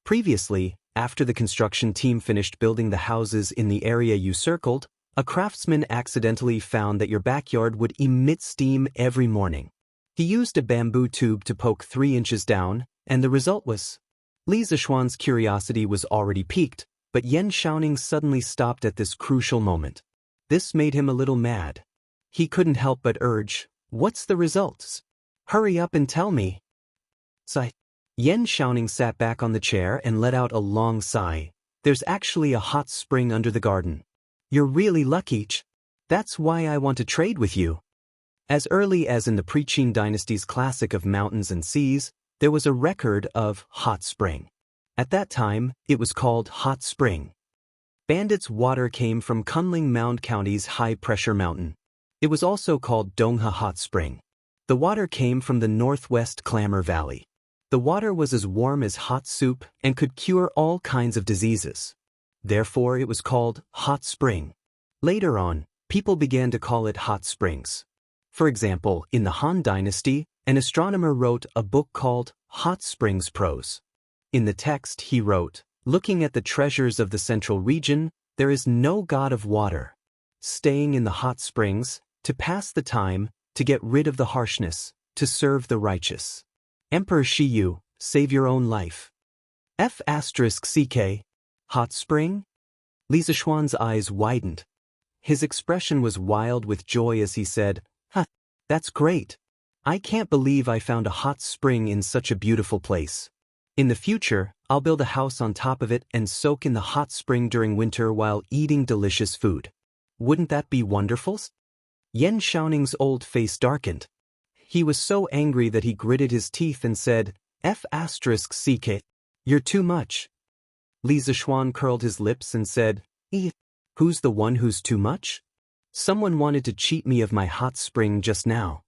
Previously, after the construction team finished building the houses in the area you circled, a craftsman accidentally found that your backyard would emit steam every morning. He used a bamboo tube to poke 3 inches down, and the result was... Li Zishuan's curiosity was already piqued, but Yan Xiaoning suddenly stopped at this crucial moment. This made him a little mad. He couldn't help but urge, "What's the results? Hurry up and tell me." Sigh. Yan Xiaoning sat back on the chair and let out a long sigh. "There's actually a hot spring under the garden. You're really lucky. That's why I want to trade with you." As early as in the pre-Qin dynasty's classic of mountains and seas, there was a record of hot spring. At that time, it was called Hot Spring. Bandit's water came from Kunling Mound County's high-pressure mountain. It was also called Dongha Hot Spring. The water came from the northwest Clamor Valley. The water was as warm as hot soup and could cure all kinds of diseases. Therefore, it was called Hot Spring. Later on, people began to call it hot springs. For example, in the Han Dynasty, an astronomer wrote a book called Hot Springs Prose. In the text, he wrote, "Looking at the treasures of the central region, there is no god of water. Staying in the hot springs, to pass the time, to get rid of the harshness, to serve the righteous. Emperor Shiyu, save your own life." F***ck. Hot spring? Li Zishuan's eyes widened. His expression was wild with joy as he said, "That's great. I can't believe I found a hot spring in such a beautiful place. In the future, I'll build a house on top of it and soak in the hot spring during winter while eating delicious food. Wouldn't that be wonderful?" Yan Xiaoning's old face darkened. He was so angry that he gritted his teeth and said, F***ck. You're too much." Li Zishuan curled his lips and said, Who's the one who's too much? Someone wanted to cheat me of my hot spring just now."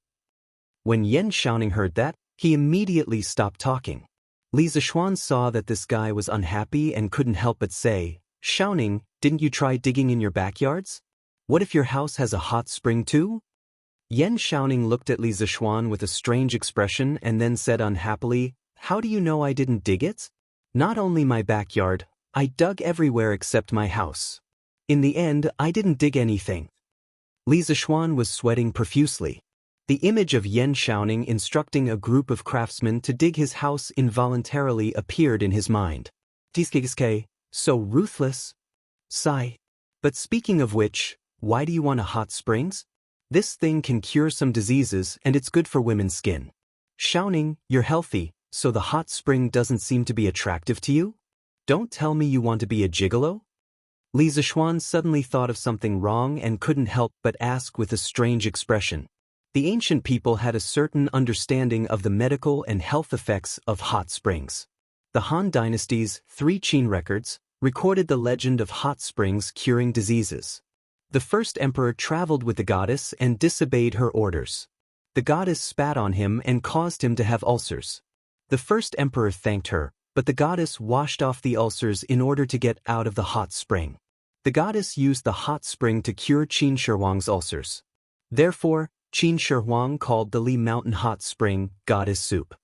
When Yan Xiaoning heard that, he immediately stopped talking. Li Zishuan saw that this guy was unhappy and couldn't help but say, "Xiaoning, didn't you try digging in your backyards? What if your house has a hot spring too?" Yan Xiaoning looked at Li Zishuan with a strange expression and then said unhappily, "How do you know I didn't dig it? Not only my backyard, I dug everywhere except my house. In the end, I didn't dig anything." Li Zishuan was sweating profusely. The image of Yan Xiaoning instructing a group of craftsmen to dig his house involuntarily appeared in his mind. "Tsk, so ruthless." Sigh. "But speaking of which, why do you want a hot springs? This thing can cure some diseases and it's good for women's skin. Xiaoning, you're healthy, So the hot spring doesn't seem to be attractive to you? Don't tell me you want to be a gigolo? Li Zishuan suddenly thought of something wrong and couldn't help but ask with a strange expression. The ancient people had a certain understanding of the medical and health effects of hot springs. The Han Dynasty's 3 Qin records recorded the legend of hot springs curing diseases. The first emperor traveled with the goddess and disobeyed her orders. The goddess spat on him and caused him to have ulcers. The first emperor thanked her, but the goddess washed off the ulcers in order to get out of the hot spring. The goddess used the hot spring to cure Qin Shi Huang's ulcers. Therefore, Qin Shi Huang called the Li Mountain hot spring goddess soup.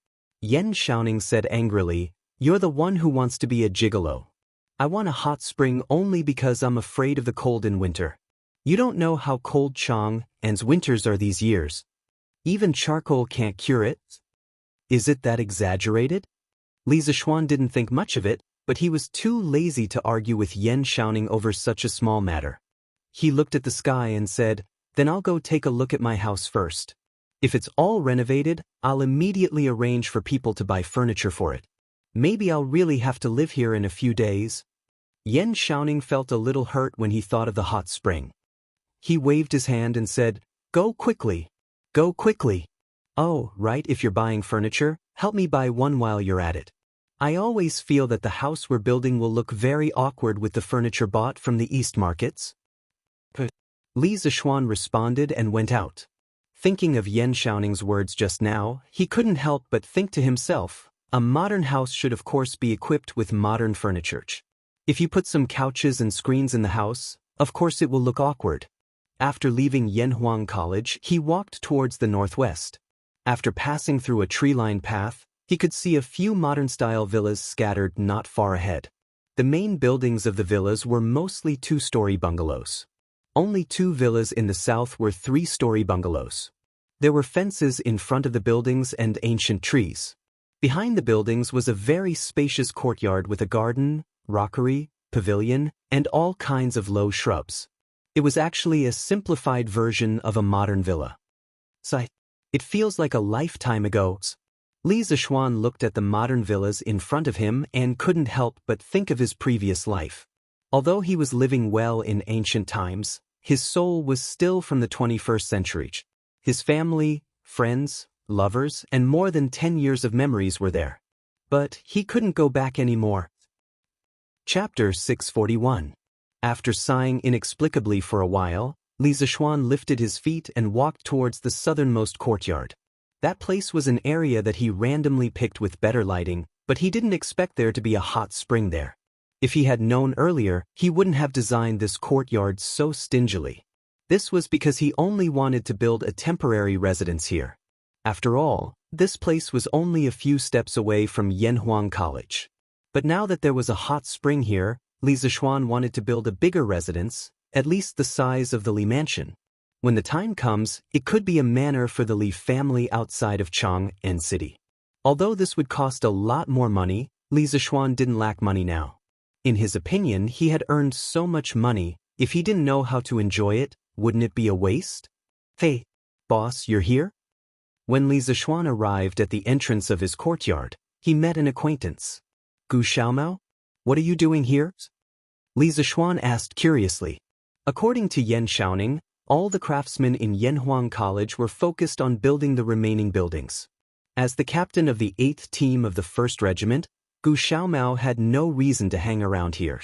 Yan Xiaoning said angrily, "You're the one who wants to be a gigolo. I want a hot spring only because I'm afraid of the cold in winter. You don't know how cold Chang'an's winters are these years. Even charcoal can't cure it. Is it that exaggerated?" Li Zishuan didn't think much of it, but he was too lazy to argue with Yan Xiaoning over such a small matter. He looked at the sky and said, "Then I'll go take a look at my house first. If it's all renovated, I'll immediately arrange for people to buy furniture for it. Maybe I'll really have to live here in a few days." Yan Xiaoning felt a little hurt when he thought of the hot spring. He waved his hand and said, "Go quickly. Go quickly. Oh, right, if you're buying furniture, help me buy one while you're at it. I always feel that the house we're building will look very awkward with the furniture bought from the East markets." Li Zishuan responded and went out. Thinking of Yan Xiaoning's words just now, he couldn't help but think to himself, a modern house should of course be equipped with modern furniture. If you put some couches and screens in the house, of course it will look awkward. After leaving Yanhuang College, he walked towards the northwest. After passing through a tree-lined path, he could see a few modern-style villas scattered not far ahead. The main buildings of the villas were mostly 2-story bungalows. Only 2 villas in the south were 3-story bungalows. There were fences in front of the buildings and ancient trees. Behind the buildings was a very spacious courtyard with a garden, rockery, pavilion, and all kinds of low shrubs. It was actually a simplified version of a modern villa. It feels like a lifetime ago. Li Zishuan looked at the modern villas in front of him and couldn't help but think of his previous life. Although he was living well in ancient times, his soul was still from the 21st century. His family, friends, lovers, and more than 10 years of memories were there. But he couldn't go back anymore. Chapter 641. After sighing inexplicably for a while, Li Zishuan lifted his feet and walked towards the southernmost courtyard. That place was an area that he randomly picked with better lighting, but he didn't expect there to be a hot spring there. If he had known earlier, he wouldn't have designed this courtyard so stingily. This was because he only wanted to build a temporary residence here. After all, this place was only a few steps away from Yanhuang College. But now that there was a hot spring here, Li Zishuan wanted to build a bigger residence, at least the size of the Li Mansion. When the time comes, it could be a manor for the Li family outside of Chang'an City. Although this would cost a lot more money, Li Zishuan didn't lack money now. In his opinion, he had earned so much money, if he didn't know how to enjoy it, wouldn't it be a waste? "Hey, boss, you're here?" When Li Zishuan arrived at the entrance of his courtyard, he met an acquaintance. "Gu Xiaomao? What are you doing here?" Li Zishuan asked curiously. According to Yan Xiaoning, all the craftsmen in Yanhuang College were focused on building the remaining buildings. As the captain of the 8th team of the 1st Regiment, Gu Xiaomao had no reason to hang around here.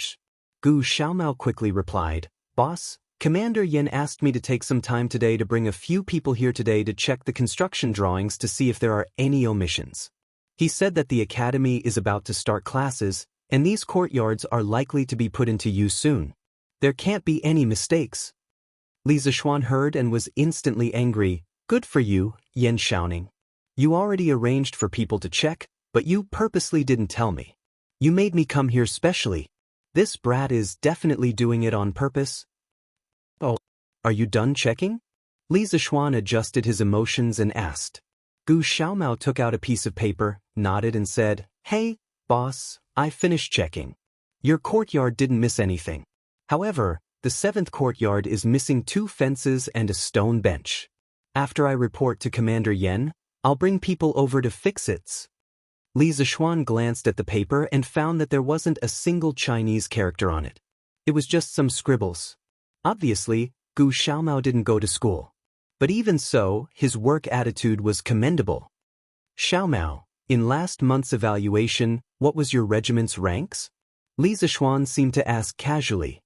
Gu Xiaomao quickly replied, "Boss, Commander Yan asked me to take some time today to bring a few people here today to check the construction drawings to see if there are any omissions. He said that the academy is about to start classes, and these courtyards are likely to be put into use soon. There can't be any mistakes." Li Zishuan heard and was instantly angry. "Good for you, Yan Xiaoning. You already arranged for people to check, but you purposely didn't tell me. You made me come here specially. This brat is definitely doing it on purpose." "Oh, are you done checking?" Li Zishuan adjusted his emotions and asked. Gu Xiaomao took out a piece of paper, nodded and said, "Hey, boss, I finished checking. Your courtyard didn't miss anything. However, the 7th courtyard is missing 2 fences and a stone bench. After I report to Commander Yan, I'll bring people over to fix it." Li Zixuan glanced at the paper and found that there wasn't a single Chinese character on it. It was just some scribbles. Obviously, Gu Xiaomao didn't go to school. But even so, his work attitude was commendable. Xiaomao, in last month's evaluation, what was your regiment's ranks? Li Zixuan seemed to ask casually.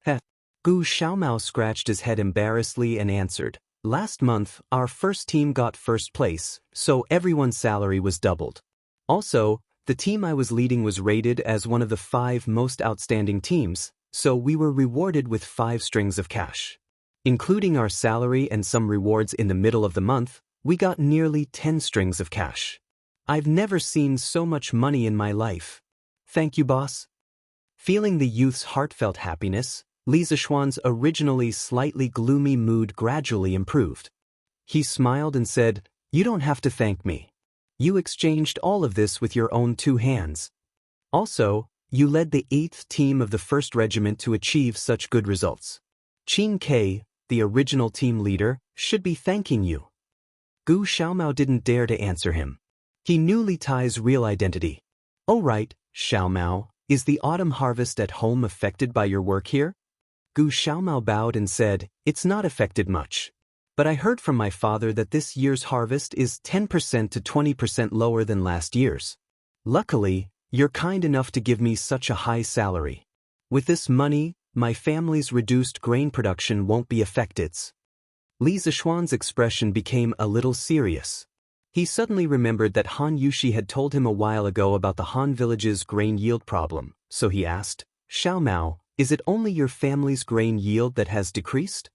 Heh. Gu Xiaomao scratched his head embarrassedly and answered, last month, our first team got first place, so everyone's salary was doubled. Also, the team I was leading was rated as one of the 5 most outstanding teams, so we were rewarded with 5 strings of cash. Including our salary and some rewards in the middle of the month, we got nearly 10 strings of cash. I've never seen so much money in my life. Thank you, boss. Feeling the youth's heartfelt happiness, Li Zixuan's originally slightly gloomy mood gradually improved. He smiled and said, you don't have to thank me. You exchanged all of this with your own 2 hands. Also, you led the 8th team of the 1st Regiment to achieve such good results. Qin Ke, the original team leader, should be thanking you. Gu Xiaomao didn't dare to answer him. He knew Li Tai's real identity. Oh right, Xiaomao, is the autumn harvest at home affected by your work here? Gu Xiaomao bowed and said, it's not affected much. But I heard from my father that this year's harvest is 10% to 20% lower than last year's. Luckily, you're kind enough to give me such a high salary. With this money, my family's reduced grain production won't be affected. Li Zixuan's expression became a little serious. He suddenly remembered that Han Yushi had told him a while ago about the Han village's grain yield problem, so he asked, Xiaomao, is it only your family's grain yield that has decreased?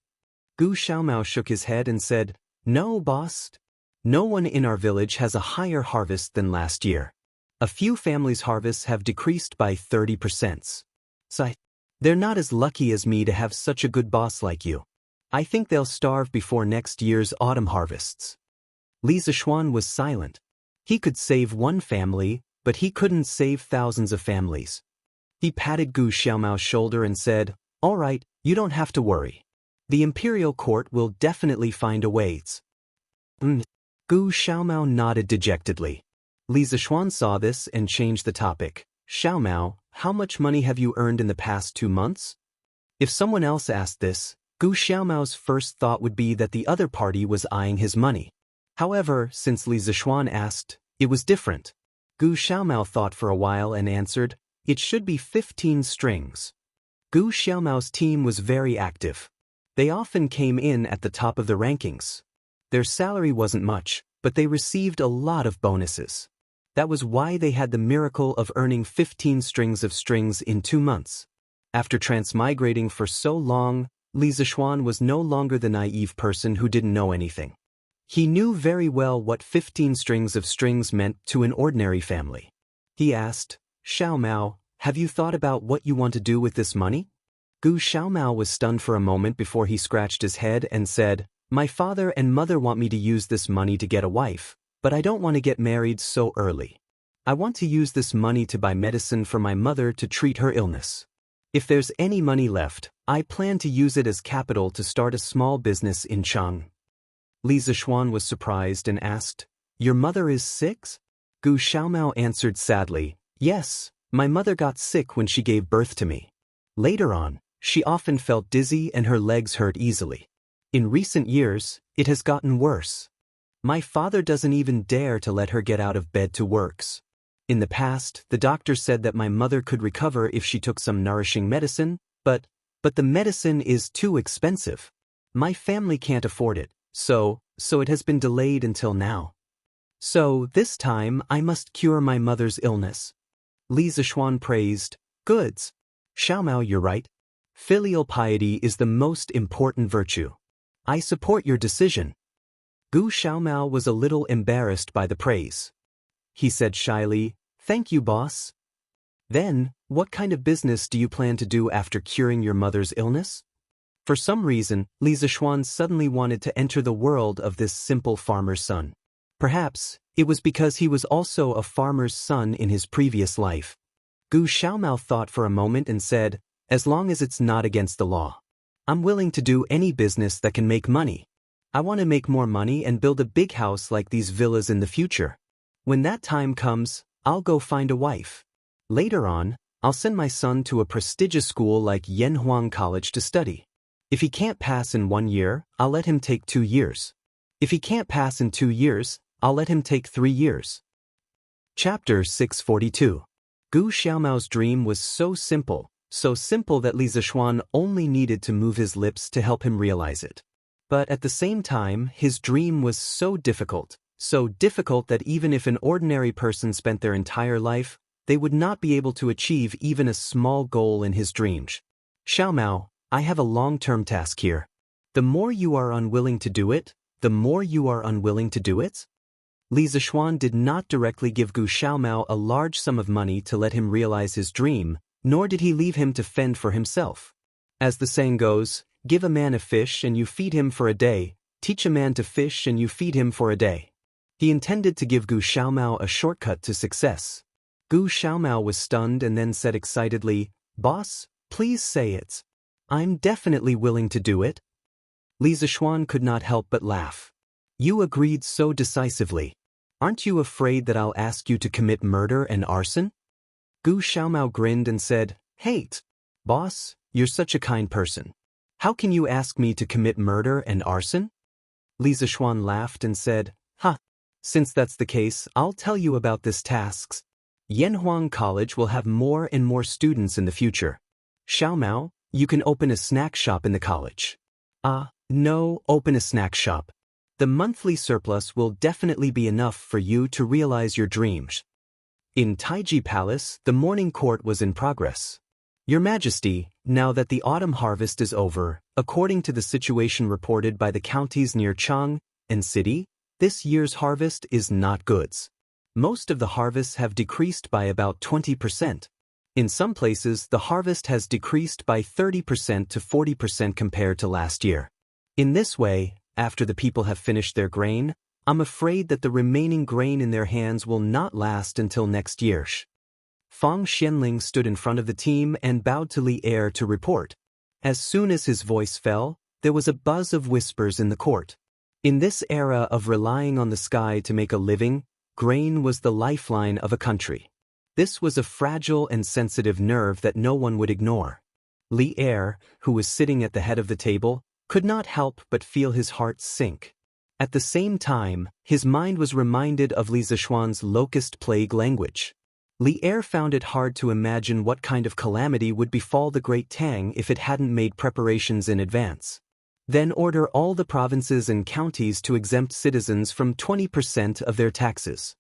Gu Xiaomao shook his head and said, no, boss. No one in our village has a higher harvest than last year. A few families' harvests have decreased by 30%. They're not as lucky as me to have such a good boss like you. I think they'll starve before next year's autumn harvests. Li Zixuan was silent. He could save one family, but he couldn't save thousands of families. He patted Gu Xiaomao's shoulder and said, all right, you don't have to worry. The imperial court will definitely find a way. Gu Xiaomao nodded dejectedly. Li Zixuan saw this and changed the topic. Xiaomao, how much money have you earned in the past 2 months? If someone else asked this, Gu Xiaomao's first thought would be that the other party was eyeing his money. However, since Li Zixuan asked, it was different. Gu Xiaomao thought for a while and answered, it should be 15 strings. Gu Xiaomao's team was very active. They often came in at the top of the rankings. Their salary wasn't much, but they received a lot of bonuses. That was why they had the miracle of earning 15 strings of strings in 2 months. After transmigrating for so long, Li Zixuan was no longer the naive person who didn't know anything. He knew very well what 15 strings of strings meant to an ordinary family. He asked, Xiaomao, have you thought about what you want to do with this money? Gu Xiaomao was stunned for a moment before he scratched his head and said, my father and mother want me to use this money to get a wife, but I don't want to get married so early. I want to use this money to buy medicine for my mother to treat her illness. If there's any money left, I plan to use it as capital to start a small business in Chang. Li Zixuan was surprised and asked, your mother is sick? Gu Xiaomao answered sadly, yes, my mother got sick when she gave birth to me. Later on, she often felt dizzy and her legs hurt easily. In recent years, it has gotten worse. My father doesn't even dare to let her get out of bed to work. In the past, the doctor said that my mother could recover if she took some nourishing medicine, but the medicine is too expensive. My family can't afford it, so it has been delayed until now. So this time I must cure my mother's illness. Li Zixuan praised, goods. Xiaomao, you're right. Filial piety is the most important virtue. I support your decision. Gu Xiaomao was a little embarrassed by the praise. He said shyly, thank you, boss. Then, what kind of business do you plan to do after curing your mother's illness? For some reason, Li Zixuan suddenly wanted to enter the world of this simple farmer's son. Perhaps, it was because he was also a farmer's son in his previous life. Gu Xiaomao thought for a moment and said, as long as it's not against the law. I'm willing to do any business that can make money. I want to make more money and build a big house like these villas in the future. When that time comes, I'll go find a wife. Later on, I'll send my son to a prestigious school like Yanhuang College to study. If he can't pass in 1 year, I'll let him take 2 years. If he can't pass in 2 years, I'll let him take 3 years. Chapter 642. Gu Xiaomao's dream was so simple that Li Zishuan only needed to move his lips to help him realize it. But at the same time, his dream was so difficult that even if an ordinary person spent their entire life, they would not be able to achieve even a small goal in his dreams. Xiaomao, I have a long-term task here. The more you are unwilling to do it, the more you are unwilling to do it? Li Zishuan did not directly give Gu Xiaomao a large sum of money to let him realize his dream, nor did he leave him to fend for himself. As the saying goes, give a man a fish and you feed him for a day, teach a man to fish and you feed him for a day. He intended to give Gu Xiaomao a shortcut to success. Gu Xiaomao was stunned and then said excitedly, "Boss, please say it. I'm definitely willing to do it." Li Zishuan could not help but laugh. You agreed so decisively. Aren't you afraid that I'll ask you to commit murder and arson? Gu Xiaomao grinned and said, "Hate. Boss, you're such a kind person. How can you ask me to commit murder and arson?" Li Zishuan laughed and said, "Ha. Since that's the case, I'll tell you about this tasks. Yanhuang College will have more and more students in the future. Xiaomao, you can open a snack shop in the college." No, open a snack shop. The monthly surplus will definitely be enough for you to realize your dreams. In Taiji Palace, the morning court was in progress. Your Majesty, now that the autumn harvest is over, according to the situation reported by the counties near Chang and City, this year's harvest is not goods. Most of the harvests have decreased by about 20%. In some places, the harvest has decreased by 30% to 40% compared to last year. In this way, after the people have finished their grain, I'm afraid that the remaining grain in their hands will not last until next year. Fang Xianling stood in front of the team and bowed to Li Er to report. As soon as his voice fell, there was a buzz of whispers in the court. In this era of relying on the sky to make a living, grain was the lifeline of a country. This was a fragile and sensitive nerve that no one would ignore. Li Er, who was sitting at the head of the table, could not help but feel his heart sink. At the same time, his mind was reminded of Li Zishuan's locust plague language. Li Er found it hard to imagine what kind of calamity would befall the Great Tang if it hadn't made preparations in advance. Then order all the provinces and counties to exempt citizens from 20% of their taxes.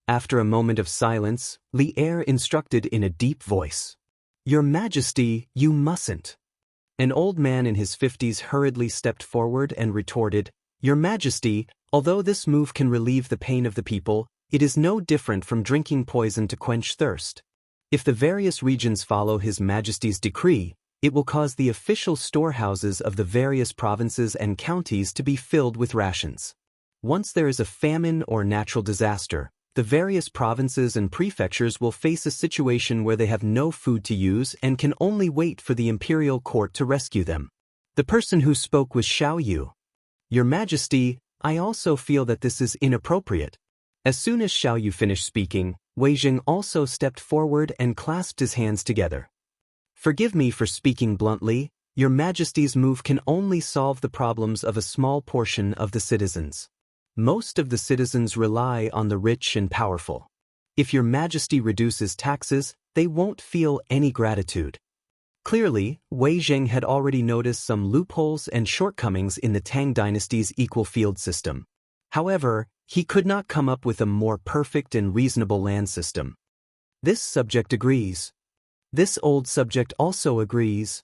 After a moment of silence, Li Er instructed in a deep voice. Your Majesty, you mustn't. An old man in his 50s hurriedly stepped forward and retorted, Your Majesty, although this move can relieve the pain of the people, it is no different from drinking poison to quench thirst. If the various regions follow His Majesty's decree, it will cause the official storehouses of the various provinces and counties to be filled with rations. Once there is a famine or natural disaster, the various provinces and prefectures will face a situation where they have no food to use and can only wait for the imperial court to rescue them. The person who spoke was Xiao Yu. Your Majesty, I also feel that this is inappropriate. As soon as Xiao Yu finished speaking, Wei Jing also stepped forward and clasped his hands together. Forgive me for speaking bluntly, Your Majesty's move can only solve the problems of a small portion of the citizens. Most of the citizens rely on the rich and powerful. If Your Majesty reduces taxes, they won't feel any gratitude. Clearly, Wei Zheng had already noticed some loopholes and shortcomings in the Tang dynasty's equal field system. However, he could not come up with a more perfect and reasonable land system. This subject agrees. This old subject also agrees.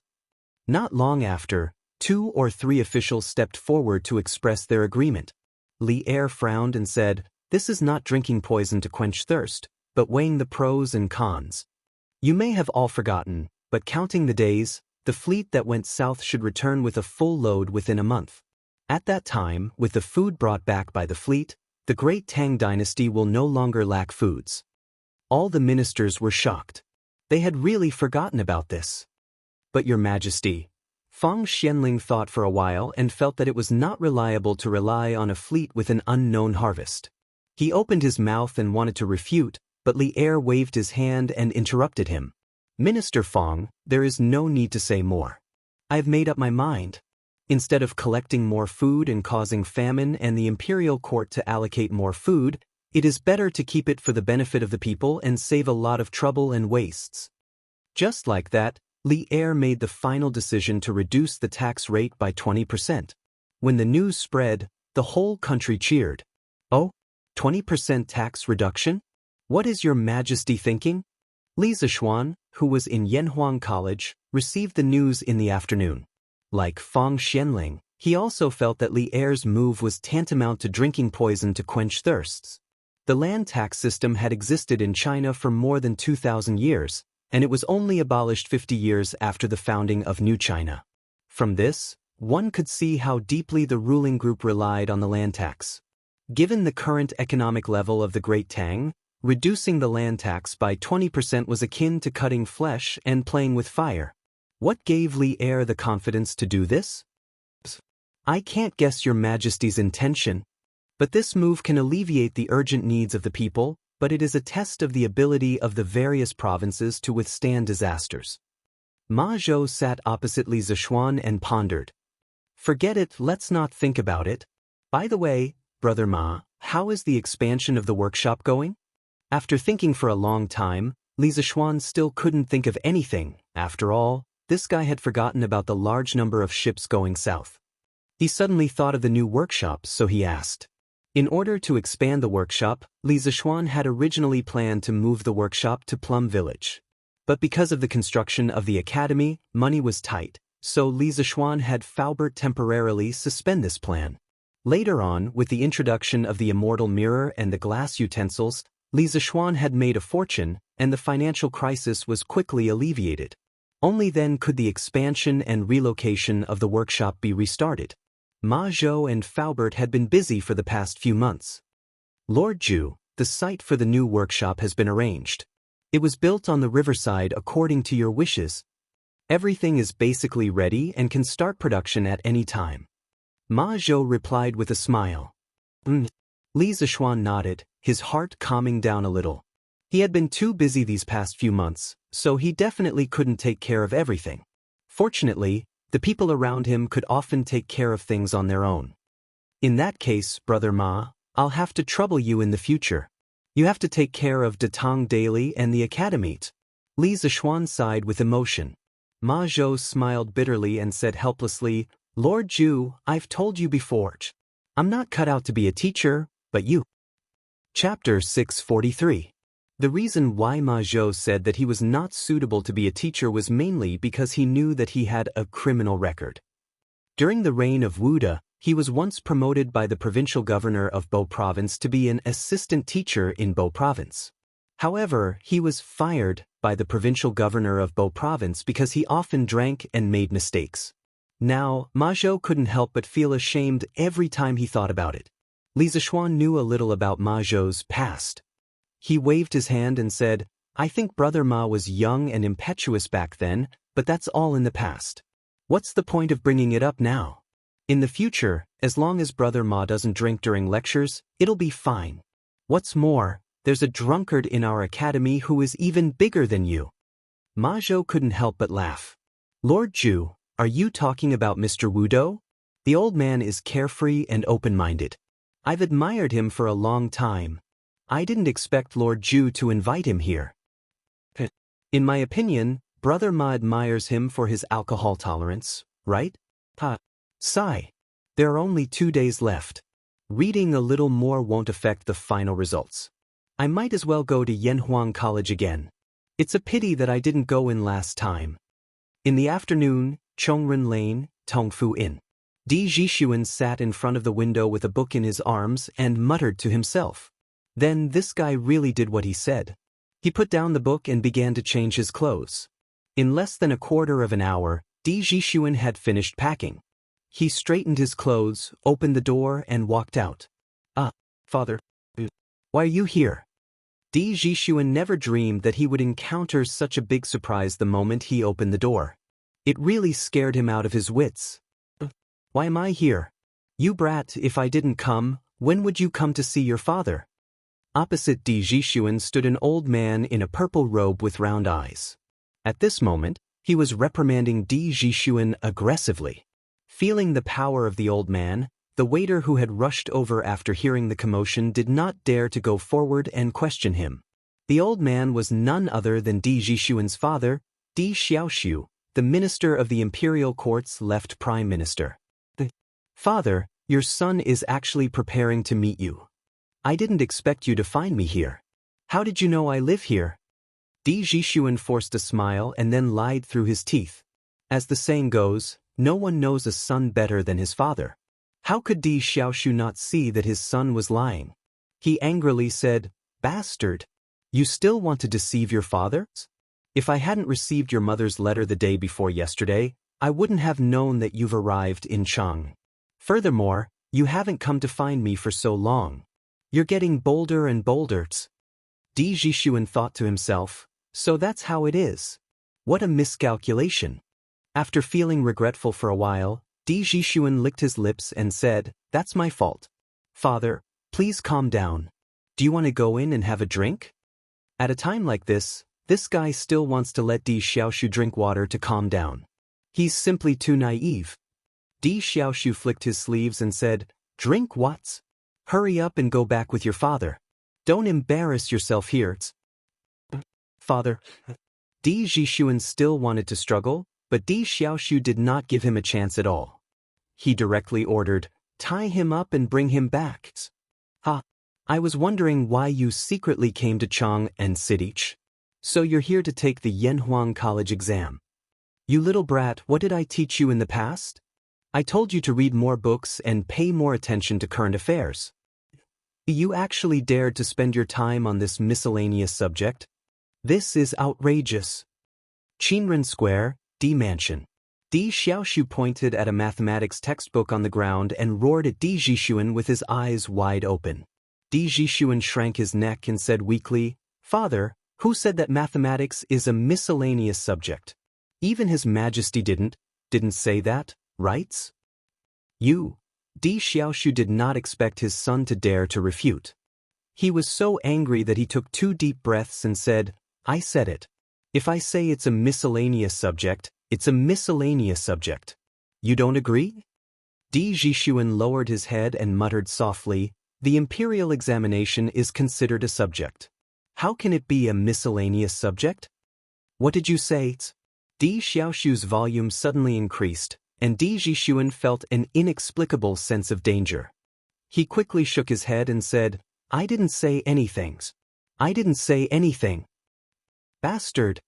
Not long after, 2 or 3 officials stepped forward to express their agreement. Li Er frowned and said, This is not drinking poison to quench thirst, but weighing the pros and cons. You may have all forgotten, but counting the days, the fleet that went south should return with a full load within a month. At that time, with the food brought back by the fleet, the Great Tang dynasty will no longer lack foods. All the ministers were shocked. They had really forgotten about this. But Your Majesty, Fang Xianling thought for a while and felt that it was not reliable to rely on a fleet with an unknown harvest. He opened his mouth and wanted to refute, but Li Er waved his hand and interrupted him. Minister Fong, there is no need to say more. I have made up my mind. Instead of collecting more food and causing famine and the imperial court to allocate more food, it is better to keep it for the benefit of the people and save a lot of trouble and wastes. Just like that, Li Er made the final decision to reduce the tax rate by 20%. When the news spread, the whole country cheered. Oh, 20% tax reduction? What is your majesty thinking? Li Zishuan, who was in Yanhuang College, received the news in the afternoon. Like Fong Xianling, he also felt that Li Er's move was tantamount to drinking poison to quench thirsts. The land tax system had existed in China for more than 2,000 years, and it was only abolished 50 years after the founding of New China. From this, one could see how deeply the ruling group relied on the land tax. Given the current economic level of the Great Tang, reducing the land tax by 20% was akin to cutting flesh and playing with fire. What gave Li Er the confidence to do this? I can't guess your majesty's intention, but this move can alleviate the urgent needs of the people, but it is a test of the ability of the various provinces to withstand disasters. Ma Zhou sat opposite Li Zishuan and pondered. Forget it, let's not think about it. By the way, Brother Ma, how is the expansion of the workshop going? After thinking for a long time, Li Zishuan still couldn't think of anything. After all, this guy had forgotten about the large number of ships going south. He suddenly thought of the new workshop, so he asked. In order to expand the workshop, Li Zishuan had originally planned to move the workshop to Plum Village. But because of the construction of the academy, money was tight, so Li Zishuan had Faubert temporarily suspend this plan. Later on, with the introduction of the immortal mirror and the glass utensils, Li Zishuan had made a fortune, and the financial crisis was quickly alleviated. Only then could the expansion and relocation of the workshop be restarted. Ma Zhou and Faubert had been busy for the past few months. Lord Zhu, the site for the new workshop has been arranged. It was built on the riverside according to your wishes. Everything is basically ready and can start production at any time. Ma Zhou replied with a smile. Li Zishuan nodded, his heart calming down a little. He had been too busy these past few months, so he definitely couldn't take care of everything. Fortunately, the people around him could often take care of things on their own. In that case, Brother Ma, I'll have to trouble you in the future. You have to take care of Datang Daily and the academy. Li Zishuan sighed with emotion. Ma Zhou smiled bitterly and said helplessly, Lord Zhu, I've told you before. I'm not cut out to be a teacher, but you. Chapter 643. The reason why Ma Zhou said that he was not suitable to be a teacher was mainly because he knew that he had a criminal record. During the reign of Wuda, he was once promoted by the provincial governor of Bo Province to be an assistant teacher in Bo Province. However, he was fired by the provincial governor of Bo Province because he often drank and made mistakes. Now, Ma Zhou couldn't help but feel ashamed every time he thought about it. Li Zishuan knew a little about Ma Zhou's past. He waved his hand and said, I think Brother Ma was young and impetuous back then, but that's all in the past. What's the point of bringing it up now? In the future, as long as Brother Ma doesn't drink during lectures, it'll be fine. What's more, there's a drunkard in our academy who is even bigger than you. Ma Zhou couldn't help but laugh. Lord Zhu, are you talking about Mr. Wudo? The old man is carefree and open-minded. I've admired him for a long time. I didn't expect Lord Zhu to invite him here. In my opinion, Brother Ma admires him for his alcohol tolerance, right? Sigh. There are only 2 days left. Reading a little more won't affect the final results. I might as well go to Yanhuang College again. It's a pity that I didn't go in last time. In the afternoon, Chongren Lane, Tongfu Inn. Di Zhishuan sat in front of the window with a book in his arms and muttered to himself. Then this guy really did what he said. He put down the book and began to change his clothes. In less than a quarter of an hour, Di Zhishuan had finished packing. He straightened his clothes, opened the door, and walked out. Father. Why are you here? Di Zhishuan never dreamed that he would encounter such a big surprise the moment he opened the door. It really scared him out of his wits. Why am I here? You brat, if I didn't come, when would you come to see your father? Opposite Di Jixuan stood an old man in a purple robe with round eyes. At this moment, he was reprimanding Di Jixuan aggressively. Feeling the power of the old man, the waiter who had rushed over after hearing the commotion did not dare to go forward and question him. The old man was none other than Di Jixuan's father, Di Xiaoxiu, the minister of the imperial court's left prime minister. Father, your son is actually preparing to meet you. I didn't expect you to find me here. How did you know I live here? Di Jixuan forced a smile and then lied through his teeth. As the saying goes, no one knows a son better than his father. How could Di Xiaoxiu not see that his son was lying? He angrily said, "Bastard! You still want to deceive your father? If I hadn't received your mother's letter the day before yesterday, I wouldn't have known that you've arrived in Chang. Furthermore, you haven't come to find me for so long. You're getting bolder and bolder." Di Jixuan thought to himself, so that's how it is. What a miscalculation. After feeling regretful for a while, Di Jixuan licked his lips and said, "That's my fault. Father, please calm down. Do you want to go in and have a drink?" At a time like this guy still wants to let Di Xiaoxiu drink water to calm down. He's simply too naive. Di Xiaoxiu flicked his sleeves and said, "Drink what? Hurry up and go back with your father. Don't embarrass yourself here." Father. Di Jixuan still wanted to struggle, but Di Xiaoxiu did not give him a chance at all. He directly ordered, "Tie him up and bring him back." I was wondering why you secretly came to Chang and Sidich. So you're here to take the Yanhuang College exam. You little brat, what did I teach you in the past? I told you to read more books and pay more attention to current affairs. You actually dared to spend your time on this miscellaneous subject? This is outrageous. Qinren Square, D Mansion. Di Xiaoxiu pointed at a mathematics textbook on the ground and roared at Di Jixuan with his eyes wide open. Di Jixuan shrank his neck and said weakly, "Father, who said that mathematics is a miscellaneous subject? Even His Majesty didn't say that, right?" Di Xiaoxiu did not expect his son to dare to refute. He was so angry that he took 2 deep breaths and said, "I said it. If I say it's a miscellaneous subject, it's a miscellaneous subject. You don't agree?" Di Jixuan lowered his head and muttered softly, "The imperial examination is considered a subject. How can it be a miscellaneous subject?" "What did you say?" Di Xiaoxiu's volume suddenly increased, and Di Jixuan felt an inexplicable sense of danger. He quickly shook his head and said, "I didn't say anything. I didn't say anything." "Bastard!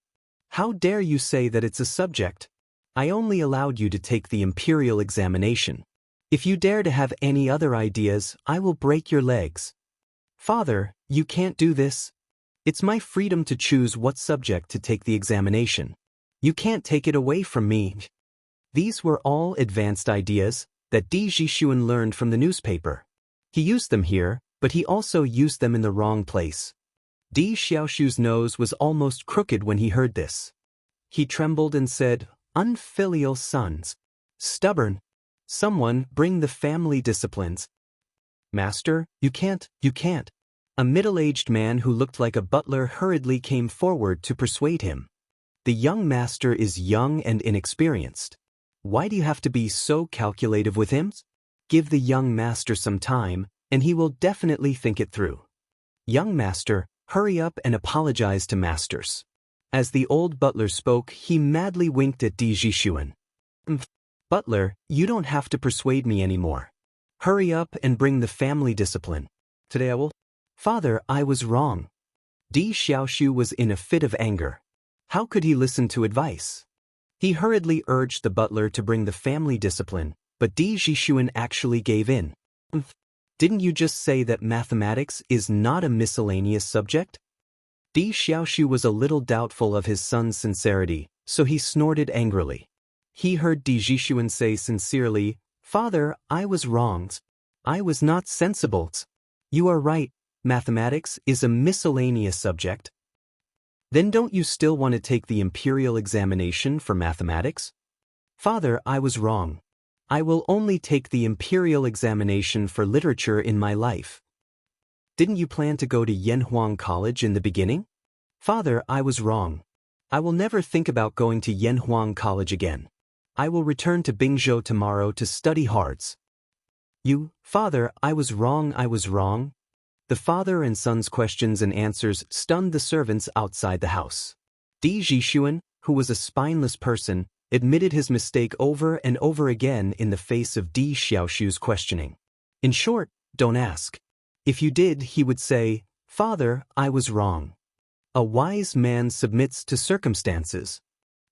How dare you say that it's a subject? I only allowed you to take the imperial examination. If you dare to have any other ideas, I will break your legs." "Father, you can't do this. It's my freedom to choose what subject to take the examination. You can't take it away from me." These were all advanced ideas that Di Jixuan learned from the newspaper. He used them here, but he also used them in the wrong place. Di Xiaoxiu's nose was almost crooked when he heard this. He trembled and said, "Unfilial sons. Stubborn. Someone bring the family disciplines." "Master, you can't. A middle-aged man who looked like a butler hurriedly came forward to persuade him. "The young master is young and inexperienced. Why do you have to be so calculative with him? Give the young master some time, and he will definitely think it through. Young master, hurry up and apologize to masters." As the old butler spoke, he madly winked at Di Jixuan. "Butler, you don't have to persuade me anymore. Hurry up and bring the family discipline. Today I will." "Father, I was wrong." Di Xiaoxiu was in a fit of anger. How could he listen to advice? He hurriedly urged the butler to bring the family discipline, but Di Jixuan actually gave in. "Didn't you just say that mathematics is not a miscellaneous subject?" Di Xiaoxiu was a little doubtful of his son's sincerity, so he snorted angrily. He heard Di Jixuan say sincerely, "Father, I was wrong. I was not sensible. You are right, mathematics is a miscellaneous subject." "Then don't you still want to take the imperial examination for mathematics?" "Father, I was wrong. I will only take the imperial examination for literature in my life." Didn't you plan to go to Yanhuang College in the beginning? Father, I was wrong. I will never think about going to Yanhuang College again. I will return to Bingzhou tomorrow to study hards. Father, I was wrong. The father and son's questions and answers stunned the servants outside the house. Di Zhishuan, who was a spineless person, admitted his mistake over and over again in the face of Di Xiaoshu's questioning. In short, don't ask. If you did, he would say, Father, I was wrong. A wise man submits to circumstances.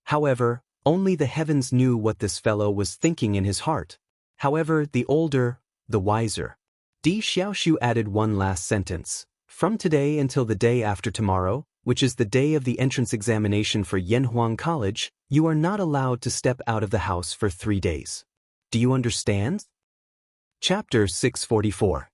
However, only the heavens knew what this fellow was thinking in his heart. However, the older, the wiser. Di Xiaoshu added one last sentence. From today until the day after tomorrow, which is the day of the entrance examination for Yanhuang College, you are not allowed to step out of the house for 3 days. Do you understand? Chapter 644.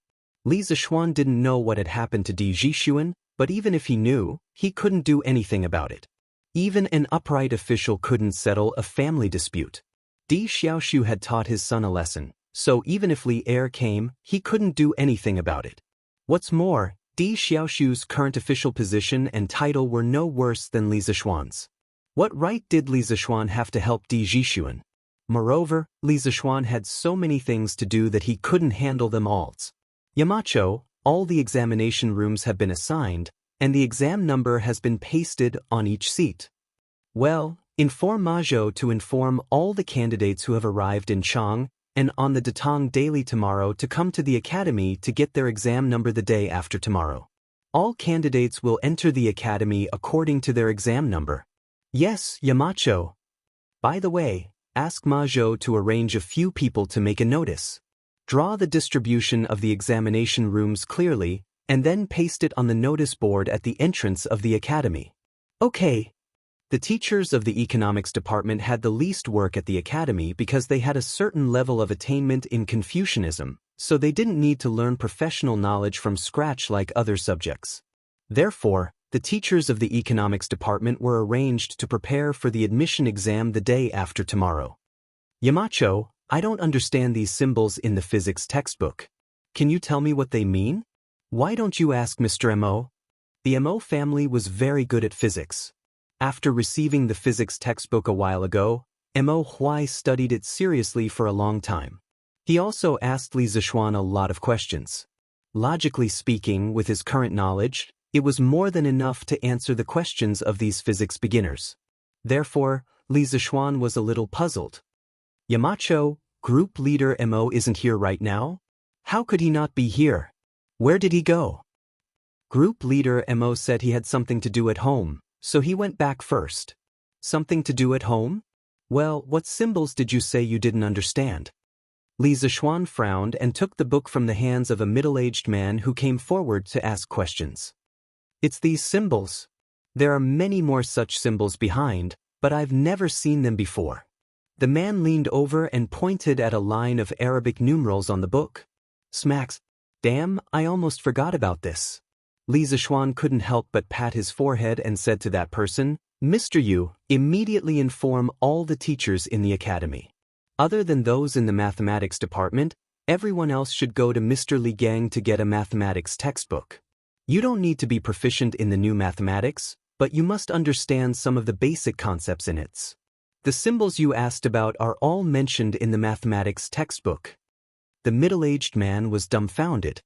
Li Zishuan didn't know what had happened to Di Zhishuan, but even if he knew, he couldn't do anything about it. Even an upright official couldn't settle a family dispute. Di Xiaoshu had taught his son a lesson, so even if Li Er came, he couldn't do anything about it. What's more, Di Xiaoshu's current official position and title were no worse than Li Zishuan's. What right did Li Zishuan have to help Di Zhishuan? Moreover, Li Zishuan had so many things to do that he couldn't handle them all. Yamacho, all the examination rooms have been assigned, and the exam number has been pasted on each seat. Well, inform Mazhou to inform all the candidates who have arrived in Chang and on the Datong Daily tomorrow to come to the academy to get their exam number the day after tomorrow. All candidates will enter the academy according to their exam number. Yes, Yamacho. By the way, ask Mazhou to arrange a few people to make a notice. Draw the distribution of the examination rooms clearly, and then paste it on the notice board at the entrance of the academy. Okay. The teachers of the economics department had the least work at the academy because they had a certain level of attainment in Confucianism, so they didn't need to learn professional knowledge from scratch like other subjects. Therefore, the teachers of the economics department were arranged to prepare for the admission exam the day after tomorrow. Yamacho, I don't understand these symbols in the physics textbook. Can you tell me what they mean? Why don't you ask Mr. Mo? The Mo family was very good at physics. After receiving the physics textbook a while ago, Mo Huai studied it seriously for a long time. He also asked Li Zishuan a lot of questions. Logically speaking, with his current knowledge, it was more than enough to answer the questions of these physics beginners. Therefore, Li Zishuan was a little puzzled. Yamacho, group leader Mo isn't here right now? How could he not be here? Where did he go? Group leader Mo said he had something to do at home, so he went back first. Something to do at home? Well, what symbols did you say you didn't understand? Li Zishuan frowned and took the book from the hands of a middle-aged man who came forward to ask questions. It's these symbols. There are many more such symbols behind, but I've never seen them before. The man leaned over and pointed at a line of Arabic numerals on the book. Smacks. Damn, I almost forgot about this. Li Zishuan couldn't help but pat his forehead and said to that person, Mr. Yu, immediately inform all the teachers in the academy. Other than those in the mathematics department, everyone else should go to Mr. Li Gang to get a mathematics textbook. You don't need to be proficient in the new mathematics, but you must understand some of the basic concepts in it. The symbols you asked about are all mentioned in the mathematics textbook. The middle-aged man was dumbfounded.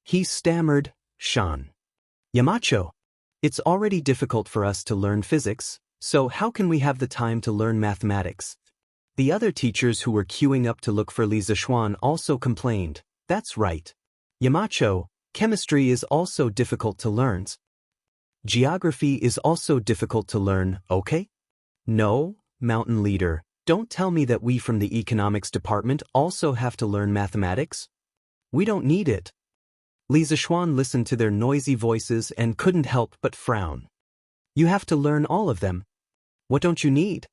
He stammered, Shan. Yamacho, it's already difficult for us to learn physics, so how can we have the time to learn mathematics? The other teachers who were queuing up to look for Li Zishuan also complained, that's right. Yamacho, chemistry is also difficult to learn. Geography is also difficult to learn, okay? No, Mountain Leader, don't tell me that we from the economics department also have to learn mathematics. We don't need it. Li Zishuan listened to their noisy voices and couldn't help but frown. You have to learn all of them. What don't you need?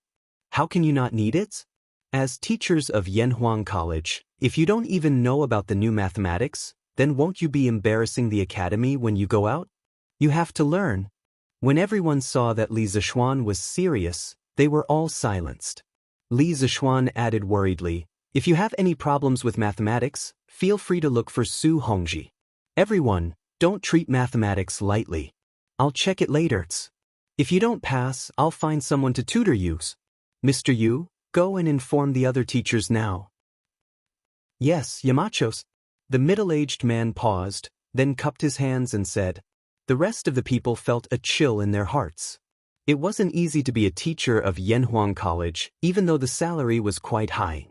How can you not need it? As teachers of Yanhuang College, if you don't even know about the new mathematics, then won't you be embarrassing the academy when you go out? You have to learn. When everyone saw that Li Zishuan was serious, they were all silenced. Li Zishuan added worriedly, if you have any problems with mathematics, feel free to look for Su Hongji. Everyone, Don't treat mathematics lightly. I'll check it later. If you don't pass, I'll find someone to tutor you. Mr. Yu, go and inform the other teachers now. Yes, Yamachos. The middle-aged man paused, then cupped his hands and said. The rest of the people felt a chill in their hearts. It wasn't easy to be a teacher of Yanhuang College, even though the salary was quite high.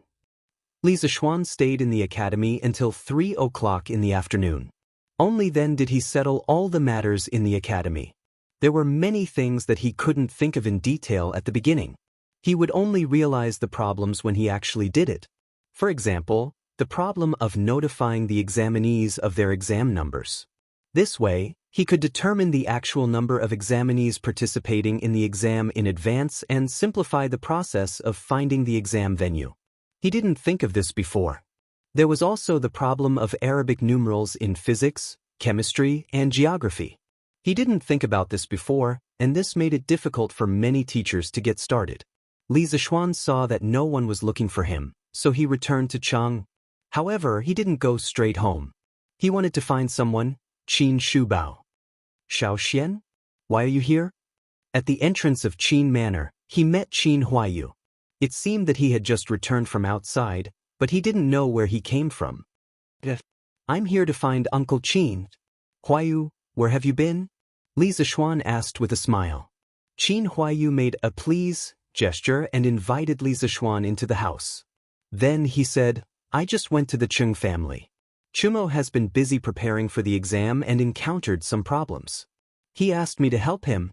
Li Zishuan stayed in the academy until 3 o'clock in the afternoon. Only then did he settle all the matters in the academy. There were many things that he couldn't think of in detail at the beginning. He would only realize the problems when he actually did it. For example, the problem of notifying the examinees of their exam numbers. This way, he could determine the actual number of examinees participating in the exam in advance and simplify the process of finding the exam venue. He didn't think of this before. There was also the problem of Arabic numerals in physics, chemistry, and geography. He didn't think about this before, and this made it difficult for many teachers to get started. Li Zishuan saw that no one was looking for him, so he returned to Chang. However, he didn't go straight home. He wanted to find someone, Qin Shubao. Xiaoxian? Why are you here? At the entrance of Qin Manor, he met Qin Huayu. It seemed that he had just returned from outside, but he didn't know where he came from. I'm here to find Uncle Qin. Huayu, where have you been? Li Zishuan asked with a smile. Qin Huayu made a please gesture and invited Li Zishuan into the house. Then he said, I just went to the Chung family. Chumo has been busy preparing for the exam and encountered some problems. He asked me to help him.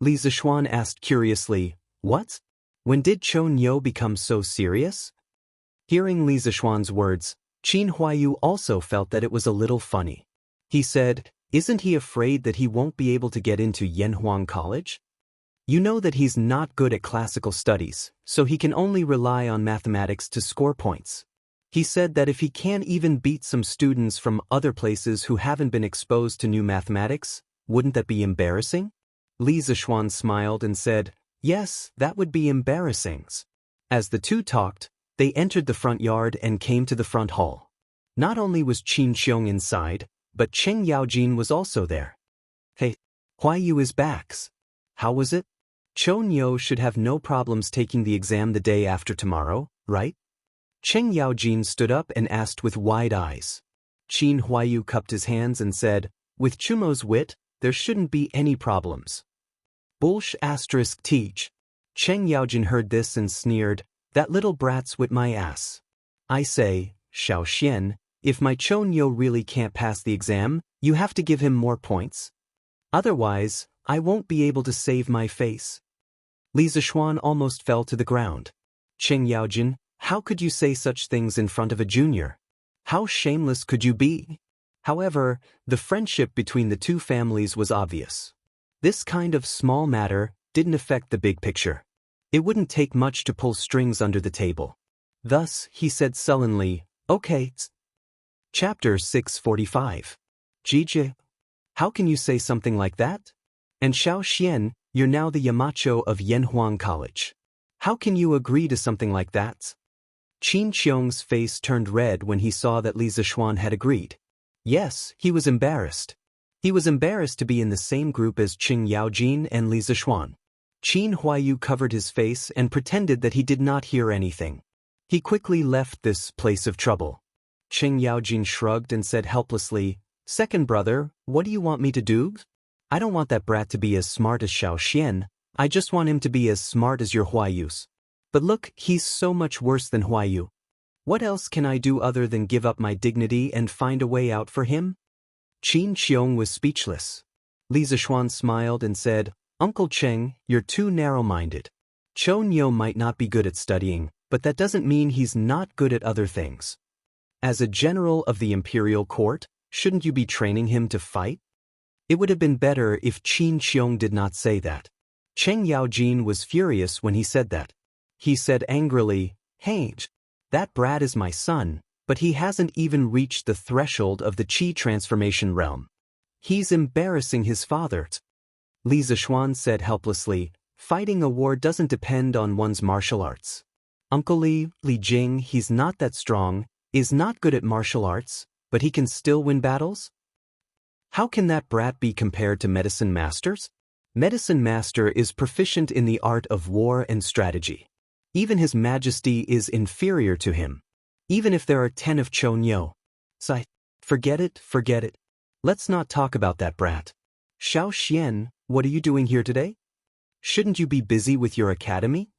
Li Zishuan asked curiously, what? When did Chon Yo become so serious? Hearing Li Zishuan's words, Qin Huayu also felt that it was a little funny. He said, isn't he afraid that he won't be able to get into Yanhuang College? You know that he's not good at classical studies, so he can only rely on mathematics to score points. He said that if he can't even beat some students from other places who haven't been exposed to new mathematics, wouldn't that be embarrassing? Li Zishuan smiled and said, yes, that would be embarrassing. As the two talked, they entered the front yard and came to the front hall. Not only was Qin Xiong inside, but Cheng Yaojin was also there. Hey, Huayu is back. How was it? Chon Yo should have no problems taking the exam the day after tomorrow, right? Cheng Yaojin stood up and asked with wide eyes. Qin Huayu cupped his hands and said, with Chumo's wit, there shouldn't be any problems. Bullsh * teach. Cheng Yaojin heard this and sneered, that little brat's wit my ass. I say, Xiaoxian, if my Chon Yo really can't pass the exam, you have to give him more points. Otherwise, I won't be able to save my face. Li Zishuan almost fell to the ground. Cheng Yaojin, how could you say such things in front of a junior? How shameless could you be? However, the friendship between the two families was obvious. This kind of small matter didn't affect the big picture. It wouldn't take much to pull strings under the table. Thus, he said sullenly, okay. Chapter 645. Jiji, how can you say something like that? And Xiaoxian, you're now the Yamacho of Yanhuang College. How can you agree to something like that? Qin Xiong's face turned red when he saw that Li Zishuan had agreed. Yes, he was embarrassed. He was embarrassed to be in the same group as Cheng Yaojin and Li Zishuan. Qin Huayu covered his face and pretended that he did not hear anything. He quickly left this place of trouble. Cheng Yaojin shrugged and said helplessly, second brother, what do you want me to do? I don't want that brat to be as smart as Xiaoxian, I just want him to be as smart as your Huayus. But look, he's so much worse than Huayu. What else can I do other than give up my dignity and find a way out for him? Qin Xiong was speechless. Li Zishuan smiled and said, Uncle Cheng, you're too narrow-minded. Chon Yo might not be good at studying, but that doesn't mean he's not good at other things. As a general of the imperial court, shouldn't you be training him to fight? It would have been better if Qin Xiong did not say that. Cheng Yaojin was furious when he said that. He said angrily, hey, that brat is my son, but he hasn't even reached the threshold of the Qi transformation realm. He's embarrassing his father. Li Zishuan said helplessly, fighting a war doesn't depend on one's martial arts. Uncle Li Jing, he's not that strong, is not good at martial arts, but he can still win battles? How can that brat be compared to medicine masters? Medicine master is proficient in the art of war and strategy. Even his majesty is inferior to him. Even if there are 10 of Chonyo. Sigh. Forget it. Let's not talk about that brat. Xiao Xian, what are you doing here today? Shouldn't you be busy with your academy?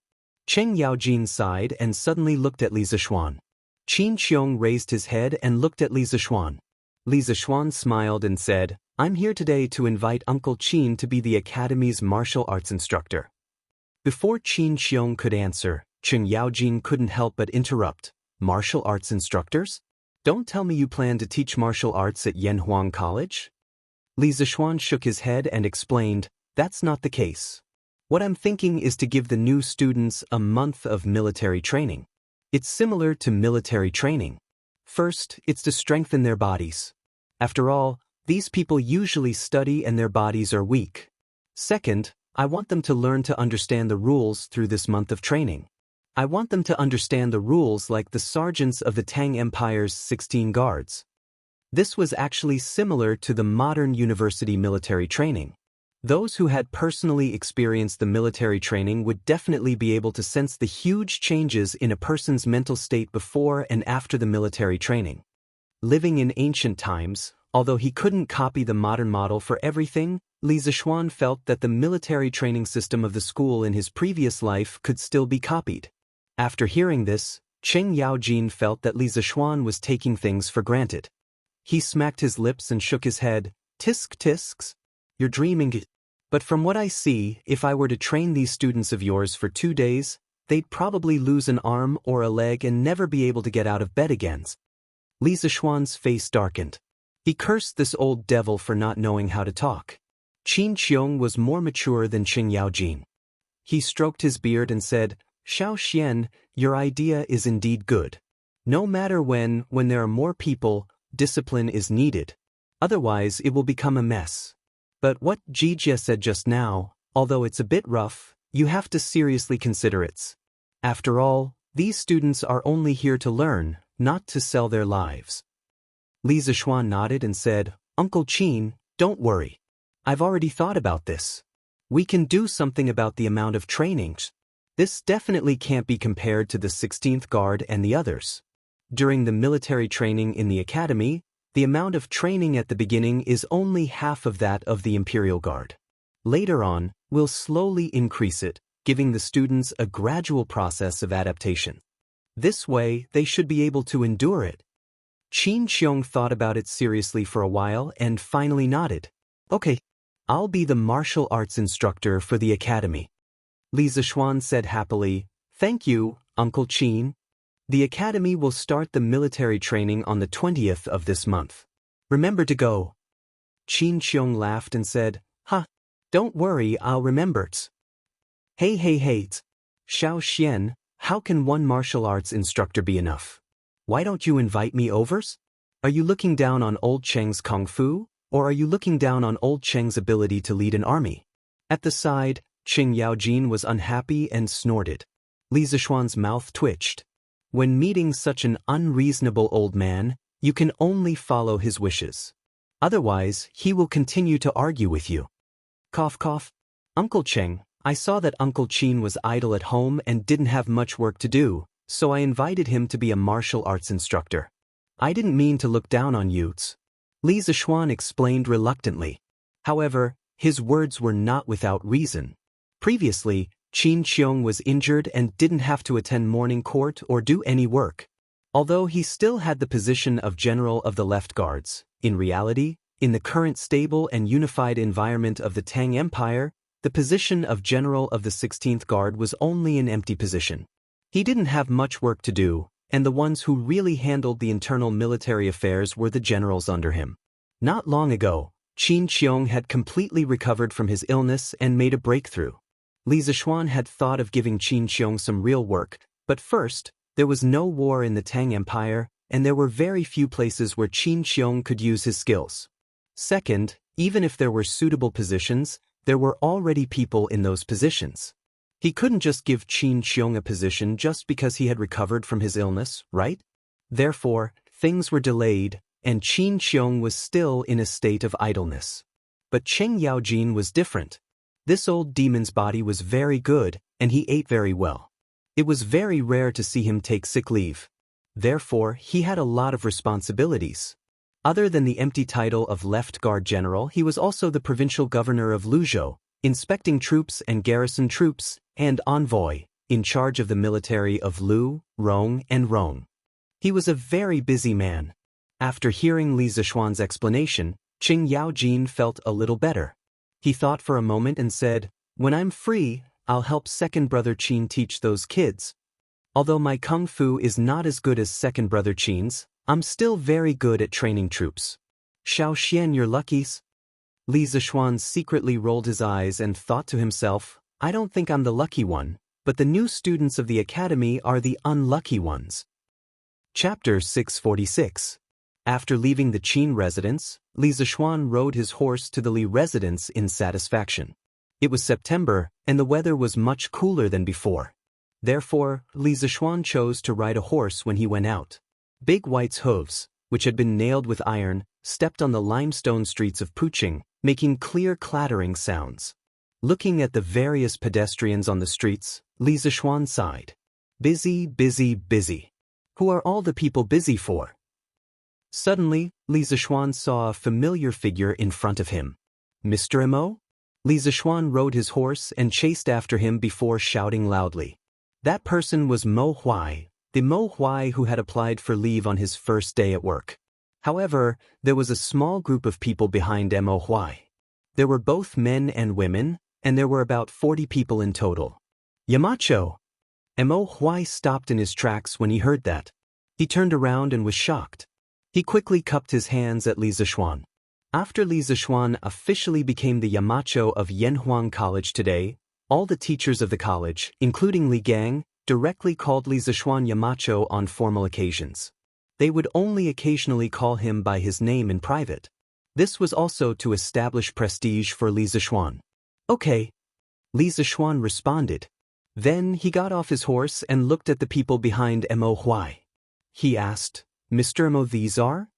Cheng Yaojin sighed and suddenly looked at Li Zishuan. Qin Qiong raised his head and looked at Li Zishuan. Li Zishuan smiled and said, I'm here today to invite Uncle Qin to be the academy's martial arts instructor. Before Qin Qiong could answer, Cheng Yaojin couldn't help but interrupt. Martial arts instructors? Don't tell me you plan to teach martial arts at Yanhuang College? Li Zishuan shook his head and explained, that's not the case. What I'm thinking is to give the new students a month of military training. It's similar to military training. First, it's to strengthen their bodies. After all, these people usually study and their bodies are weak. Second, I want them to learn to understand the rules through this month of training. I want them to understand the rules like the sergeants of the Tang Empire's 16 guards. This was actually similar to the modern university military training. Those who had personally experienced the military training would definitely be able to sense the huge changes in a person's mental state before and after the military training. Living in ancient times, although he couldn't copy the modern model for everything, Li Zishuan felt that the military training system of the school in his previous life could still be copied. After hearing this, Cheng Yaojin felt that Li Zishuan was taking things for granted. He smacked his lips and shook his head. Tisks. You're dreaming. But from what I see, if I were to train these students of yours for 2 days, they'd probably lose an arm or a leg and never be able to get out of bed again. Li Zishuan's face darkened. He cursed this old devil for not knowing how to talk. Qin Qiong was more mature than Cheng Yaojin. He stroked his beard and said, Xiao Xian, your idea is indeed good. No matter when there are more people, discipline is needed. Otherwise, it will become a mess. But what Jijia said just now, although it's a bit rough, you have to seriously consider it. After all, these students are only here to learn, not to sell their lives. Li Zishuan nodded and said, Uncle Qin, don't worry. I've already thought about this. We can do something about the amount of training. This definitely can't be compared to the 16th Guard and the others. During the military training in the academy, the amount of training at the beginning is only half of that of the Imperial Guard. Later on, we'll slowly increase it, giving the students a gradual process of adaptation. This way, they should be able to endure it. Qin Qiong thought about it seriously for a while and finally nodded. Okay, I'll be the martial arts instructor for the academy. Li Zishuan said happily, Thank you, Uncle Qin. The academy will start the military training on the 20th of this month. Remember to go. Qin Qiong laughed and said, Don't worry, I'll remember. Hey. Xiao Xian, how can one martial arts instructor be enough? Why don't you invite me over? Are you looking down on old Cheng's kung fu, or are you looking down on old Cheng's ability to lead an army? At the side, Cheng Yaojin was unhappy and snorted. Li Zishuan's mouth twitched. When meeting such an unreasonable old man, you can only follow his wishes. Otherwise, he will continue to argue with you. Cough. Uncle Cheng, I saw that Uncle Qin was idle at home and didn't have much work to do, so I invited him to be a martial arts instructor. I didn't mean to look down on you. Li Zishuan explained reluctantly. However, his words were not without reason. Previously, Qin Qiong was injured and didn't have to attend morning court or do any work. Although he still had the position of General of the Left Guards, in reality, in the current stable and unified environment of the Tang Empire, the position of General of the 16th Guard was only an empty position. He didn't have much work to do, and the ones who really handled the internal military affairs were the generals under him. Not long ago, Qin Qiong had completely recovered from his illness and made a breakthrough. Li Zishuan had thought of giving Qin Qiong some real work, but first, there was no war in the Tang Empire, and there were very few places where Qin Qiong could use his skills. Second, even if there were suitable positions, there were already people in those positions. He couldn't just give Qin Qiong a position just because he had recovered from his illness, right? Therefore, things were delayed, and Qin Qiong was still in a state of idleness. But Cheng Yaojin was different. This old demon's body was very good, and he ate very well. It was very rare to see him take sick leave. Therefore, he had a lot of responsibilities. Other than the empty title of Left Guard General, he was also the provincial governor of Luzhou, inspecting troops and garrison troops, and envoy, in charge of the military of Lu, Rong, and Rong. He was a very busy man. After hearing Li Zishuan's explanation, Qing Yaojin felt a little better. He thought for a moment and said, "When I'm free, I'll help second brother Qin teach those kids. Although my kung fu is not as good as second brother Qin's, I'm still very good at training troops." "Xiao Xian, you're luckies." Li Zishuan secretly rolled his eyes and thought to himself, "I don't think I'm the lucky one, but the new students of the academy are the unlucky ones." Chapter 646. After leaving the Qin residence, Li Zishuan rode his horse to the Li residence in satisfaction. It was September, and the weather was much cooler than before. Therefore, Li Zishuan chose to ride a horse when he went out. Big White's hooves, which had been nailed with iron, stepped on the limestone streets of Puqing, making clear clattering sounds. Looking at the various pedestrians on the streets, Li Zishuan sighed. Busy, busy, busy. Who are all the people busy for? Suddenly, Li Zishuan saw a familiar figure in front of him. Mr. Mo? Li Zishuan rode his horse and chased after him before shouting loudly. That person was Mo Huai, the Mo Huai who had applied for leave on his first day at work. However, there was a small group of people behind Mo Huai. There were both men and women, and there were about 40 people in total. Yamacho! Mo Huai stopped in his tracks when he heard that. He turned around and was shocked. He quickly cupped his hands at Li Zishuan. After Li Zishuan officially became the Yamacho of Yanhuang College today, all the teachers of the college, including Li Gang, directly called Li Zishuan Yamacho on formal occasions. They would only occasionally call him by his name in private. This was also to establish prestige for Li Zishuan. "Okay," Li Zishuan responded. Then he got off his horse and looked at the people behind Mo Huai. He asked, "Mr. Mo, these are?"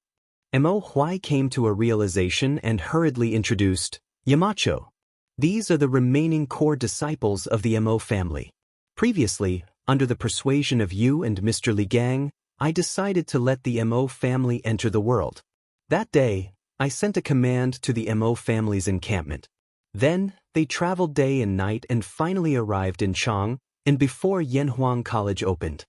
Mo Huai came to a realization and hurriedly introduced, "Yamacho. These are the remaining core disciples of the Mo family. Previously, under the persuasion of you and Mr. Li Gang, I decided to let the Mo family enter the world. That day, I sent a command to the Mo family's encampment. Then, they traveled day and night and finally arrived in Chang, and before Yanhuang College opened."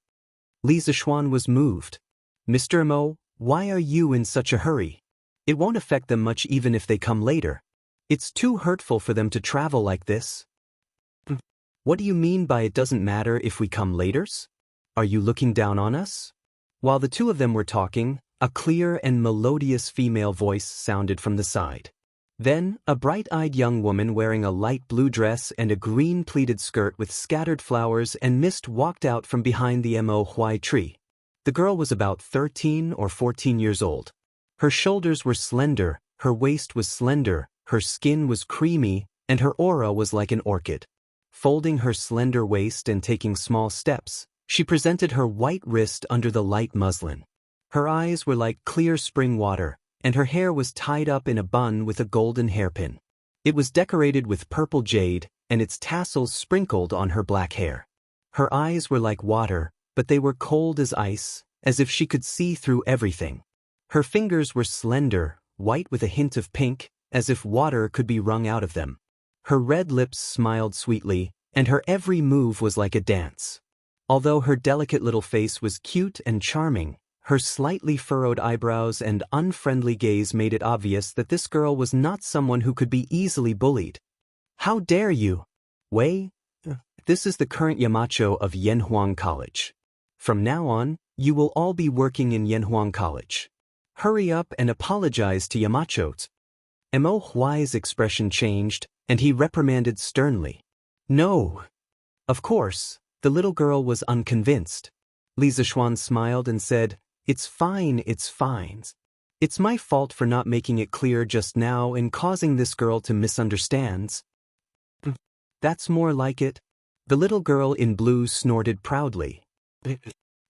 Li Zishuan was moved. "Mr. Mo, why are you in such a hurry? It won't affect them much even if they come later. It's too hurtful for them to travel like this." "What do you mean by it doesn't matter if we come laters? Are you looking down on us?" While the two of them were talking, a clear and melodious female voice sounded from the side. Then, a bright-eyed young woman wearing a light blue dress and a green pleated skirt with scattered flowers and mist walked out from behind the Mo Huai tree. The girl was about 13 or 14 years old. Her shoulders were slender, her waist was slender, her skin was creamy, and her aura was like an orchid. Folding her slender waist and taking small steps, she presented her white wrist under the light muslin. Her eyes were like clear spring water, and her hair was tied up in a bun with a golden hairpin. It was decorated with purple jade, and its tassels sprinkled on her black hair. Her eyes were like water, but they were cold as ice, as if she could see through everything. Her fingers were slender, white with a hint of pink, as if water could be wrung out of them. Her red lips smiled sweetly, and her every move was like a dance. Although her delicate little face was cute and charming, her slightly furrowed eyebrows and unfriendly gaze made it obvious that this girl was not someone who could be easily bullied. "How dare you? Wei, this is the current Yamacho of Yanhuang College. From now on, you will all be working in Yanhuang College. Hurry up and apologize to Yamachos." Mo Huai's expression changed, and he reprimanded sternly. "No." Of course, the little girl was unconvinced. Li Zishuan smiled and said, It's fine. It's my fault for not making it clear just now and causing this girl to misunderstand." "That's more like it." The little girl in blue snorted proudly.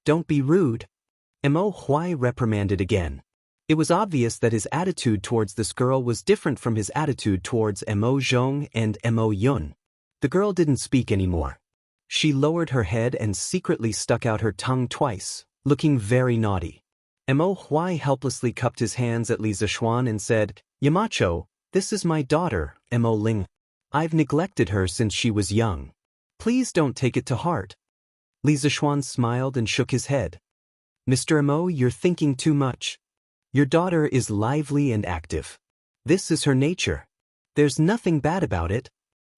"Don't be rude." Mo Huai reprimanded again. It was obvious that his attitude towards this girl was different from his attitude towards Mo Zhong and Mo Yun. The girl didn't speak anymore. She lowered her head and secretly stuck out her tongue twice, looking very naughty. Mo Huai helplessly cupped his hands at Li Zishuan and said, "Yamacho, this is my daughter, Mo Ling. I've neglected her since she was young. Please don't take it to heart." Li Zishuan smiled and shook his head. "Mr. Mo, you're thinking too much. Your daughter is lively and active. This is her nature. There's nothing bad about it.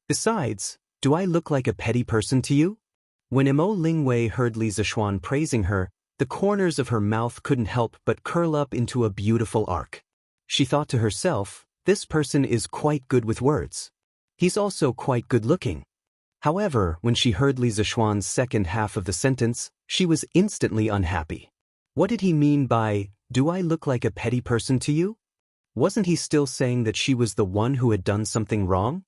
Besides, do I look like a petty person to you?" When Mo Lingwei heard Li Zishuan praising her, the corners of her mouth couldn't help but curl up into a beautiful arc. She thought to herself, this person is quite good with words. He's also quite good-looking. However, when she heard Li Zishuan's second half of the sentence, she was instantly unhappy. What did he mean by, "Do I look like a petty person to you?" Wasn't he still saying that she was the one who had done something wrong?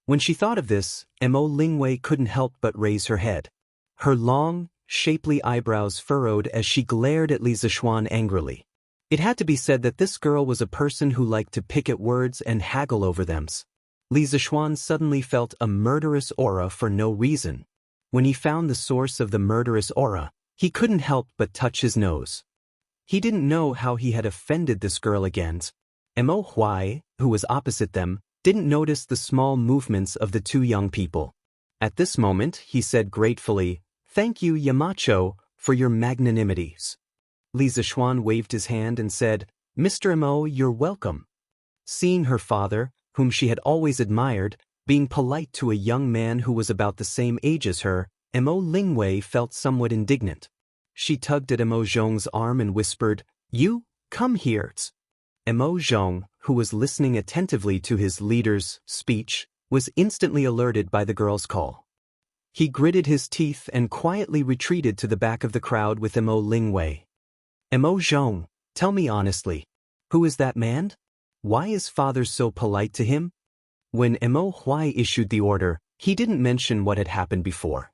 When she thought of this, Mo Lingwei couldn't help but raise her head. Her long, shapely eyebrows furrowed as she glared at Li Zishuan angrily. It had to be said that this girl was a person who liked to pick at words and haggle over them. Li Zishuan suddenly felt a murderous aura for no reason. When he found the source of the murderous aura, he couldn't help but touch his nose. He didn't know how he had offended this girl again. Mo Huai, who was opposite them, didn't notice the small movements of the two young people. At this moment, he said gratefully, "Thank you, Yamacho, for your magnanimities." Li Zishuan waved his hand and said, "Mr. Mo, you're welcome." Seeing her father, whom she had always admired, being polite to a young man who was about the same age as her, Mo Lingwei felt somewhat indignant. She tugged at Mo Zhong's arm and whispered, "You, come here." Mo Zhong, who was listening attentively to his leader's speech, was instantly alerted by the girl's call. He gritted his teeth and quietly retreated to the back of the crowd with Mo Lingwei. "Mo Zhong, tell me honestly, who is that man? Why is father so polite to him?" When Mo Huai issued the order, he didn't mention what had happened before.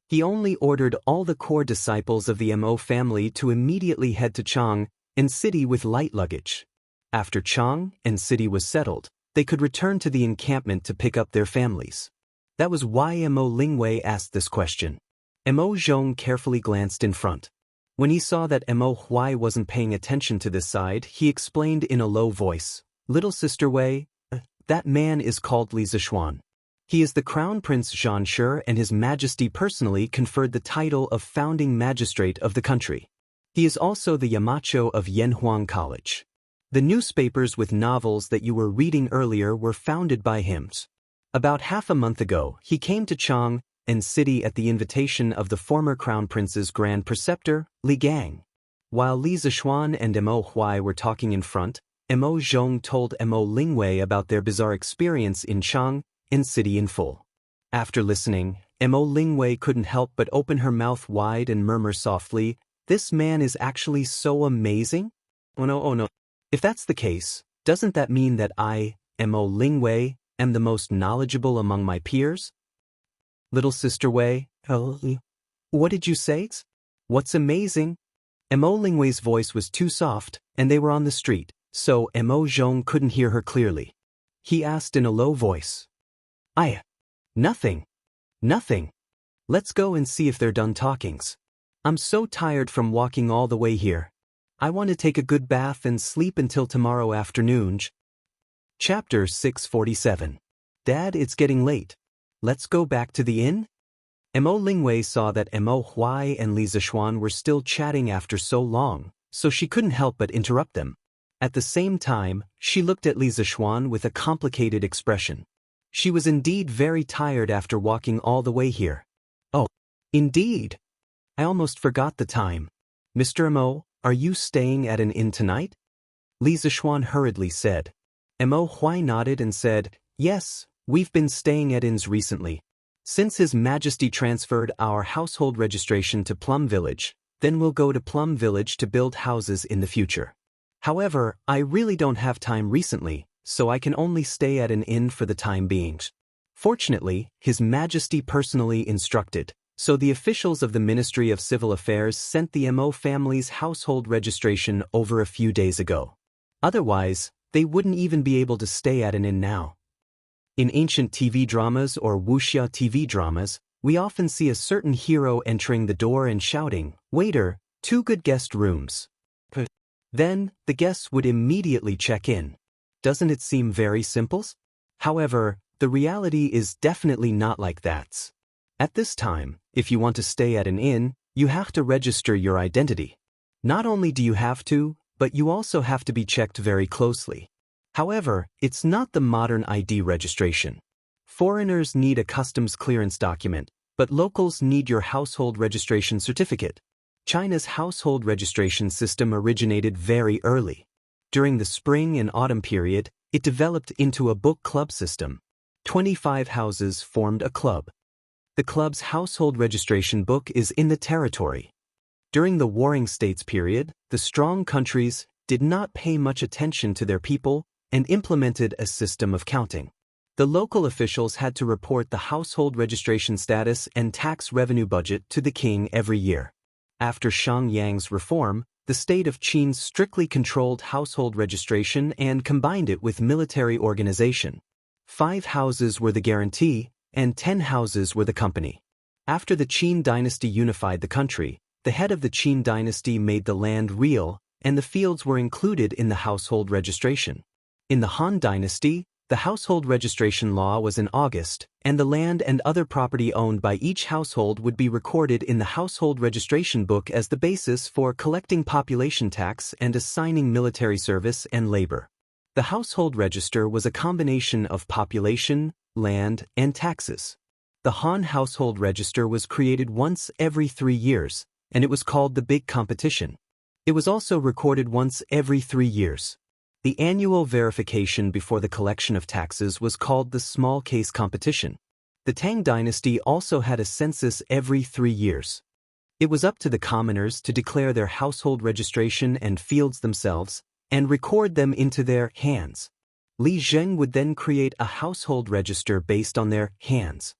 He only ordered all the core disciples of the Mo family to immediately head to Chang and city with light luggage. After Chang and city was settled, they could return to the encampment to pick up their families. That was why Mo Lingwei asked this question. Mo Zhong carefully glanced in front. When he saw that Mo Huai wasn't paying attention to this side, he explained in a low voice, "Little sister Wei, that man is called Li Zishuan. He is the Crown Prince Xianxia, and His Majesty personally conferred the title of founding magistrate of the country. He is also the Yamacho of Yanhuang College. The newspapers with novels that you were reading earlier were founded by him. About half a month ago, he came to Chang and city at the invitation of the former Crown Prince's Grand Preceptor, Li Gang." While Li Zishuan and Mo Huai were talking in front, Mo Zhong told Mo Lingwei about their bizarre experience in Chang and city in full. After listening, Mo Lingwei couldn't help but open her mouth wide and murmur softly, "This man is actually so amazing? Oh no. If that's the case, doesn't that mean that I, Mo Lingwei, am the most knowledgeable among my peers?" "Little sister Wei, what did you say? What's amazing?" Mo Lingwei's voice was too soft, and they were on the street, so Mo Zhong couldn't hear her clearly. He asked in a low voice, Nothing. Let's go and see if they're done talkings. I'm so tired from walking all the way here. I want to take a good bath and sleep until tomorrow afternoon." Chapter 647. "Dad, it's getting late. Let's go back to the inn?" Mo Lingwei saw that Mo Huai and Li Zishuan were still chatting after so long, so she couldn't help but interrupt them. At the same time, she looked at Li Zishuan with a complicated expression. She was indeed very tired after walking all the way here. "Oh, indeed. I almost forgot the time. Mr. Mo, are you staying at an inn tonight?" Li Zishuan hurriedly said. Mo Huai nodded and said, "Yes, we've been staying at inns recently. Since His Majesty transferred our household registration to Plum Village, then we'll go to Plum Village to build houses in the future. However, I really don't have time recently, so I can only stay at an inn for the time being. Fortunately, His Majesty personally instructed, so the officials of the Ministry of Civil Affairs sent the Mo family's household registration over a few days ago. Otherwise, they wouldn't even be able to stay at an inn now. In ancient TV dramas or Wuxia TV dramas, we often see a certain hero entering the door and shouting, "Waiter, 2 good guest rooms." Then, the guests would immediately check in. Doesn't it seem very simple? However, the reality is definitely not like that. At this time, if you want to stay at an inn, you have to register your identity. Not only do you have to, but you also have to be checked very closely. However, it's not the modern ID registration. Foreigners need a customs clearance document, but locals need your household registration certificate. China's household registration system originated very early. During the spring and autumn period, it developed into a book club system. 25 houses formed a club. The club's household registration book is in the territory. During the Warring States period, the strong countries did not pay much attention to their people and implemented a system of counting. The local officials had to report the household registration status and tax revenue budget to the king every year. After Xianxia's reform, the state of Qin strictly controlled household registration and combined it with military organization. 5 houses were the guarantee, and 10 houses were the company. After the Qin dynasty unified the country, the head of the Qin dynasty made the land real, and the fields were included in the household registration. In the Han dynasty, the household registration law was in August, and the land and other property owned by each household would be recorded in the household registration book as the basis for collecting population tax and assigning military service and labor. The household register was a combination of population, land, and taxes. The Han household register was created once every 3 years, and it was called the Big Competition. It was also recorded once every 3 years. The annual verification before the collection of taxes was called the Small Case Competition. The Tang dynasty also had a census every 3 years. It was up to the commoners to declare their household registration and fields themselves, and record them into their hands. Li Zheng would then create a household register based on their hands.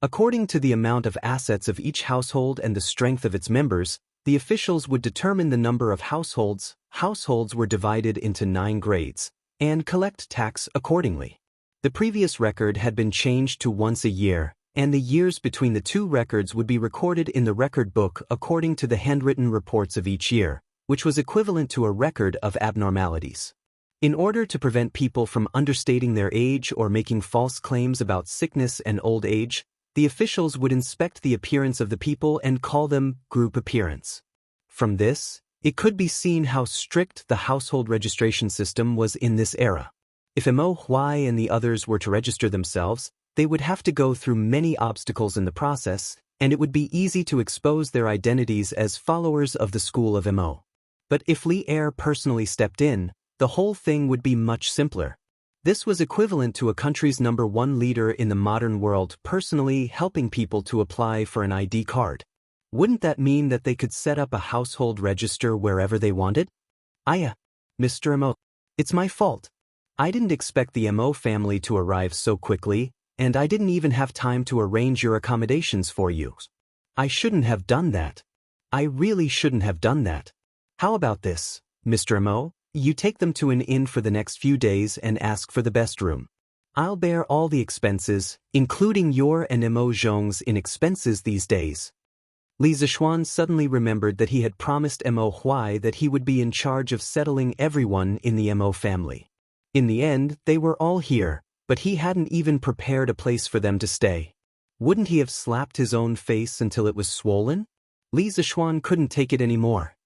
According to the amount of assets of each household and the strength of its members, the officials would determine the number of households. Households were divided into 9 grades, and collect tax accordingly. The previous record had been changed to once a year, and the years between the 2 records would be recorded in the record book according to the handwritten reports of each year, which was equivalent to a record of abnormalities. In order to prevent people from understating their age or making false claims about sickness and old age, the officials would inspect the appearance of the people and call them group appearance. From this, it could be seen how strict the household registration system was in this era. If Mo Huai and the others were to register themselves, they would have to go through many obstacles in the process, and it would be easy to expose their identities as followers of the school of Mo. But if Li Er personally stepped in, the whole thing would be much simpler. This was equivalent to a country's #1 leader in the modern world personally helping people to apply for an ID card. Wouldn't that mean that they could set up a household register wherever they wanted? Mr. Mo, it's my fault. I didn't expect the Mo family to arrive so quickly, and I didn't even have time to arrange your accommodations for you. I shouldn't have done that. I really shouldn't have done that. How about this, Mr. Mo? You take them to an inn for the next few days and ask for the best room. I'll bear all the expenses, including your and Mo Zhong's in expenses these days. Li Zishuan suddenly remembered that he had promised Mo Huai that he would be in charge of settling everyone in the Mo family. In the end, they were all here, but he hadn't even prepared a place for them to stay. Wouldn't he have slapped his own face until it was swollen? Li Zishuan couldn't take it anymore.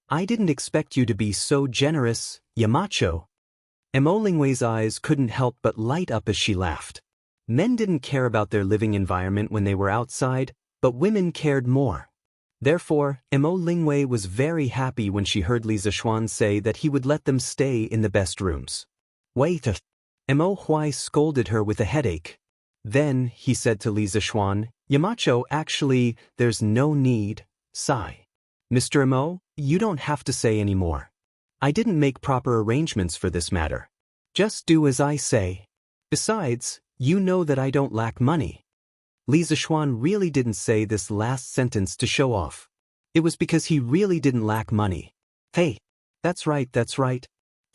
I didn't expect you to be so generous, Yamacho. Mo Lingwei's eyes couldn't help but light up as she laughed. Men didn't care about their living environment when they were outside, but women cared more. Therefore, Mo Lingwei was very happy when she heard Li Zishuan say that he would let them stay in the best rooms. Wait. Mo Huai scolded her with a headache. Then, he said to Li Zishuan, Yamacho, actually, there's no need, sigh. Mr. Mo, you don't have to say any more. I didn't make proper arrangements for this matter. Just do as I say. Besides, you know that I don't lack money. Li Zishuan really didn't say this last sentence to show off. It was because he really didn't lack money. Hey, that's right.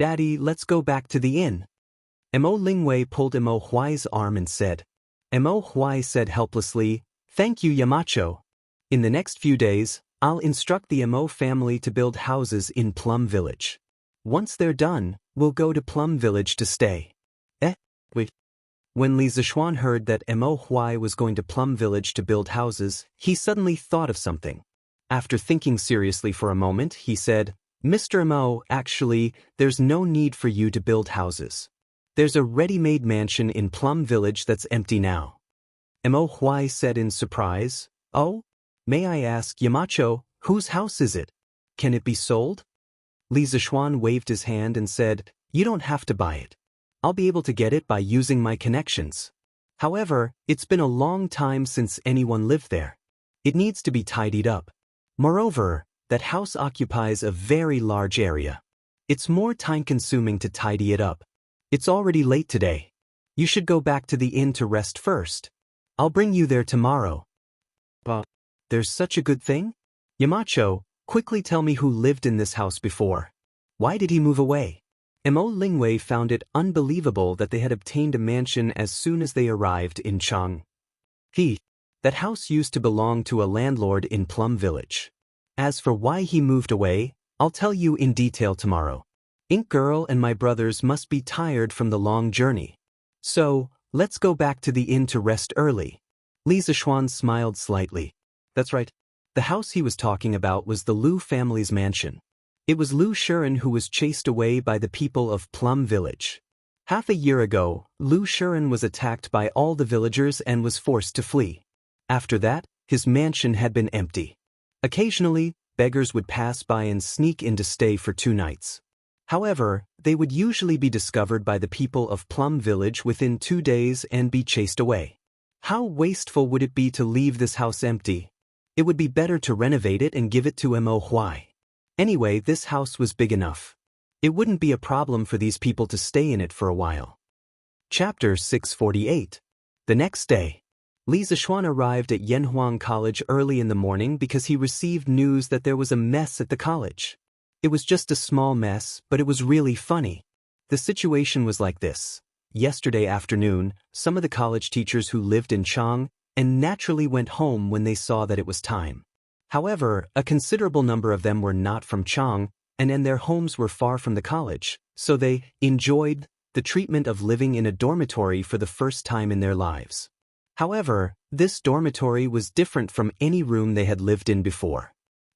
Daddy, let's go back to the inn. Mo Lingwei pulled Mo Huai's arm and said. Mo Huai said helplessly, "Thank you, Yamacho. In the next few days, I'll instruct the Mo family to build houses in Plum Village. Once they're done, we'll go to Plum Village to stay." Wait. When Li Zixuan heard that Mo Huai was going to Plum Village to build houses, he suddenly thought of something. After thinking seriously for a moment, he said, "Mr. Mo, actually, there's no need for you to build houses. There's a ready-made mansion in Plum Village that's empty now." Mo Huai said in surprise, "Oh? May I ask, Yamacho, whose house is it? Can it be sold?" Li Zixuan waved his hand and said, "You don't have to buy it. I'll be able to get it by using my connections. However, it's been a long time since anyone lived there. It needs to be tidied up. Moreover, that house occupies a very large area. It's more time-consuming to tidy it up. It's already late today. You should go back to the inn to rest first. I'll bring you there tomorrow." "But there's such a good thing? Yamacho, quickly tell me who lived in this house before. Why did he move away?" Mo Lingwei found it unbelievable that they had obtained a mansion as soon as they arrived in Chang. That house used to belong to a landlord in Plum Village. As for why he moved away, I'll tell you in detail tomorrow. Ink Girl and my brothers must be tired from the long journey. So, let's go back to the inn to rest early. Li Zixuan smiled slightly. That's right. The house he was talking about was the Lu family's mansion. It was Lu Shuren who was chased away by the people of Plum Village. Half a year ago, Lu Shuren was attacked by all the villagers and was forced to flee. After that, his mansion had been empty. Occasionally, beggars would pass by and sneak in to stay for 2 nights. However, they would usually be discovered by the people of Plum Village within 2 days and be chased away. How wasteful would it be to leave this house empty? It would be better to renovate it and give it to Mo Huai. Anyway, this house was big enough. It wouldn't be a problem for these people to stay in it for a while. Chapter 648. The next day, Li Zixuan arrived at Yanhuang College early in the morning because he received news that there was a mess at the college. It was just a small mess, but it was really funny. The situation was like this. Yesterday afternoon, some of the college teachers who lived in Chang and naturally went home when they saw that it was time. However, a considerable number of them were not from Chang, and their homes were far from the college, so they enjoyed the treatment of living in a dormitory for the first time in their lives. However, this dormitory was different from any room they had lived in before.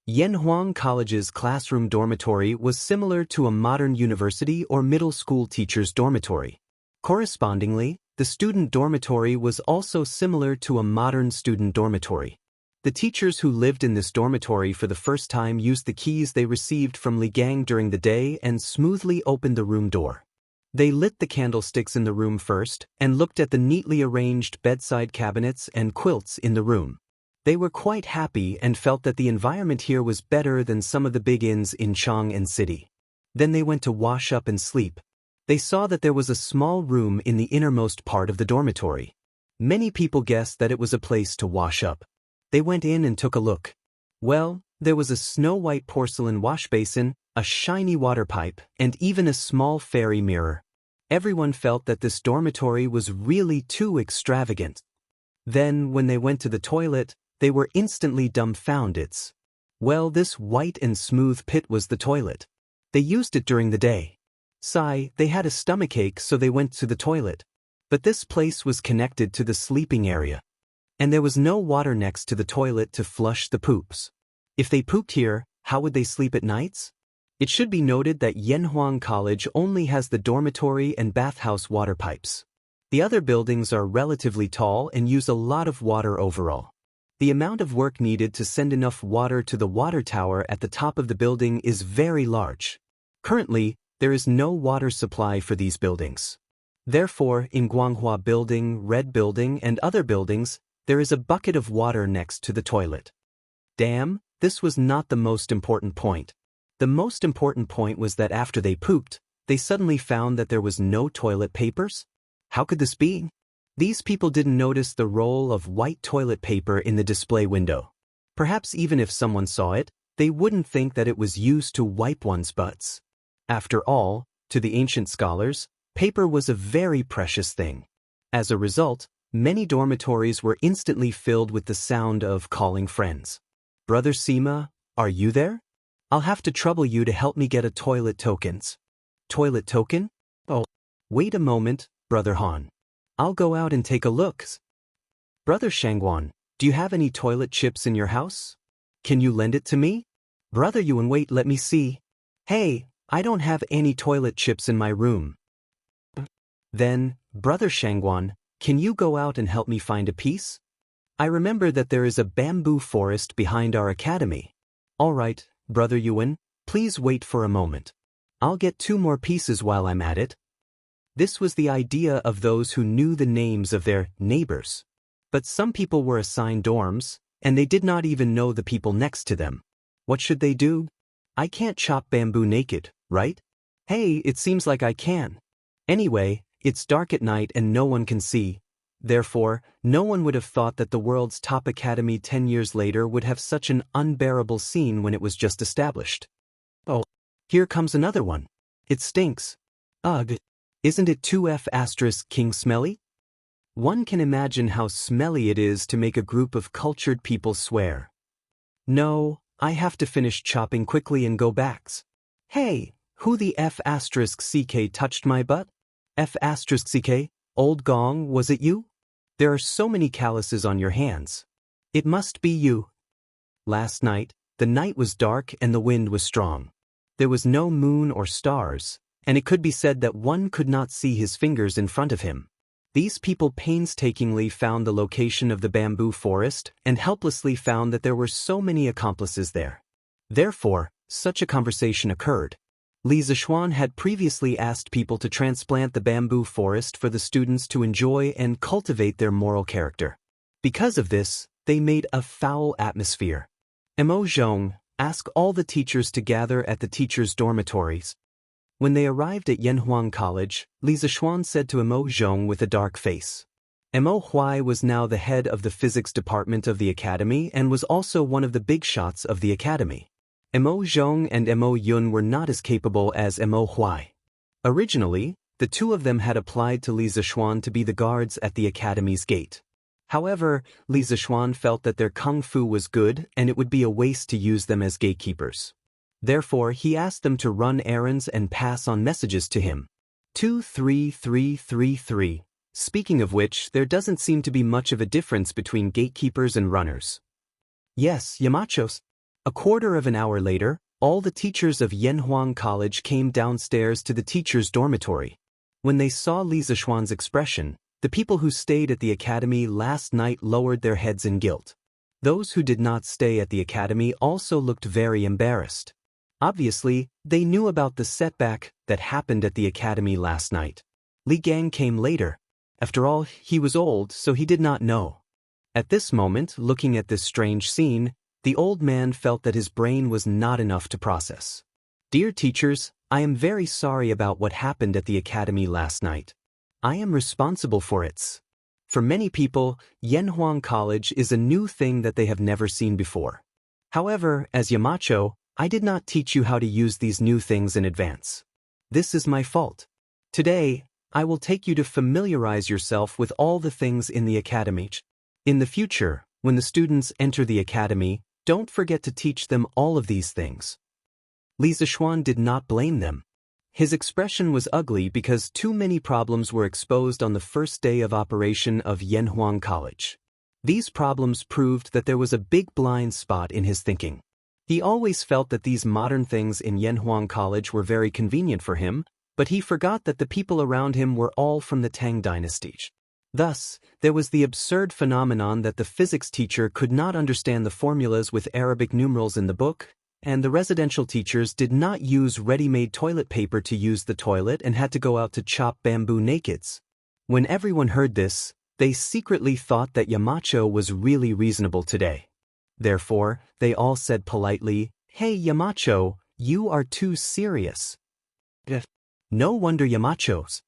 Yanhuang College's classroom dormitory was similar to a modern university or middle school teacher's dormitory. Correspondingly, the student dormitory was also similar to a modern student dormitory. The teachers who lived in this dormitory for the first time used the keys they received from Li Gang during the day and smoothly opened the room door. They lit the candlesticks in the room first and looked at the neatly arranged bedside cabinets and quilts in the room. They were quite happy and felt that the environment here was better than some of the big inns in Chang and City. Then they went to wash up and sleep. They saw that there was a small room in the innermost part of the dormitory. Many people guessed that it was a place to wash up. They went in and took a look. Well, there was a snow-white porcelain wash basin, a shiny water pipe, and even a small fairy mirror. Everyone felt that this dormitory was really too extravagant. Then, when they went to the toilet, they were instantly dumbfounded. Well, this white and smooth pit was the toilet. They used it during the day. They had a stomachache, so they went to the toilet. But this place was connected to the sleeping area. And there was no water next to the toilet to flush the poops. If they pooped here, how would they sleep at nights? It should be noted that Yanhuang College only has the dormitory and bathhouse water pipes. The other buildings are relatively tall and use a lot of water overall. The amount of work needed to send enough water to the water tower at the top of the building is very large. Currently, there is no water supply for these buildings. Therefore, in Guanghua Building, Red Building, and other buildings, there is a bucket of water next to the toilet. Damn, this was not the most important point. The most important point was that after they pooped, they suddenly found that there was no toilet papers? How could this be? These people didn't notice the roll of white toilet paper in the display window. Perhaps even if someone saw it, they wouldn't think that it was used to wipe one's butts. After all, To the ancient scholars, paper was a very precious thing. As a result, many dormitories were instantly filled with the sound of calling friends. Brother Sima, are you there? I'll have to trouble you to help me get a toilet tokens. Toilet token? Oh, wait a moment, Brother Han. I'll go out and take a look. Brother Shangguan, do you have any toilet chips in your house? Can you lend it to me? Brother Yuan, wait, let me see. Hey, I don't have any toilet chips in my room. Then, Brother Shangguan, can you go out and help me find a piece? I remember that there is a bamboo forest behind our academy. All right, Brother Yuan, please wait for a moment. I'll get 2 more pieces while I'm at it. This was the idea of those who knew the names of their neighbors. But some people were assigned dorms, and they did not even know the people next to them. What should they do? I can't chop bamboo naked, right? Hey, it seems like I can. Anyway, it's dark at night and no one can see. Therefore, no one would have thought that the world's top academy 10 years later would have such an unbearable scene when it was just established. Oh, here comes another one. It stinks. Ugh. Isn't it 2F** King Smelly? One can imagine how smelly it is to make a group of cultured people swear. No, I have to finish chopping quickly and go back. Hey, who the F*** touched my butt? F***, old Gong, was it you? There are so many calluses on your hands. It must be you. Last night, the night was dark and the wind was strong. There was no moon or stars, and it could be said that one could not see his fingers in front of him. These people painstakingly found the location of the bamboo forest and helplessly found that there were so many accomplices there. Therefore, such a conversation occurred. Li Zishuan had previously asked people to transplant the bamboo forest for the students to enjoy and cultivate their moral character. Because of this, they made a foul atmosphere. Mo Zhong asked all the teachers to gather at the teachers' dormitories. When they arrived at Yanhuang College, Li Zishuan said to Mo Zhong with a dark face. Mo Huai was now the head of the physics department of the academy and was also one of the big shots of the academy. Mo Zhong and Mo Yun were not as capable as Mo Huai. Originally, the two of them had applied to Li Zishuan to be the guards at the academy's gate. However, Li Zishuan felt that their kung fu was good and it would be a waste to use them as gatekeepers. Therefore, he asked them to run errands and pass on messages to him. 23333. Speaking of which, there doesn't seem to be much of a difference between gatekeepers and runners. Yes, Yamachos. A quarter of an hour later, all the teachers of Yanhuang College came downstairs to the teachers' dormitory. When they saw Li Zishuan's expression, the people who stayed at the academy last night lowered their heads in guilt. Those who did not stay at the academy also looked very embarrassed. Obviously, they knew about the setback that happened at the academy last night. Li Gang came later. After all, he was old, so he did not know. At this moment, looking at this strange scene, the old man felt that his brain was not enough to process. Dear teachers, I am very sorry about what happened at the academy last night. I am responsible for it. For many people, Yanhuang College is a new thing that they have never seen before. However, as Yamacho, I did not teach you how to use these new things in advance. This is my fault. Today, I will take you to familiarize yourself with all the things in the academy. In the future, when the students enter the academy, don't forget to teach them all of these things. Li Zishuan did not blame them. His expression was ugly because too many problems were exposed on the first day of operation of Yanhuang College. These problems proved that there was a big blind spot in his thinking. He always felt that these modern things in Yanhuang College were very convenient for him, but he forgot that the people around him were all from the Tang dynasty. Thus, there was the absurd phenomenon that the physics teacher could not understand the formulas with Arabic numerals in the book, and the residential teachers did not use ready-made toilet paper to use the toilet and had to go out to chop bamboo nakeds. When everyone heard this, they secretly thought that Yamacho was really reasonable today. Therefore, they all said politely, "Hey Yamacho, you are too serious." No wonder Yamachos.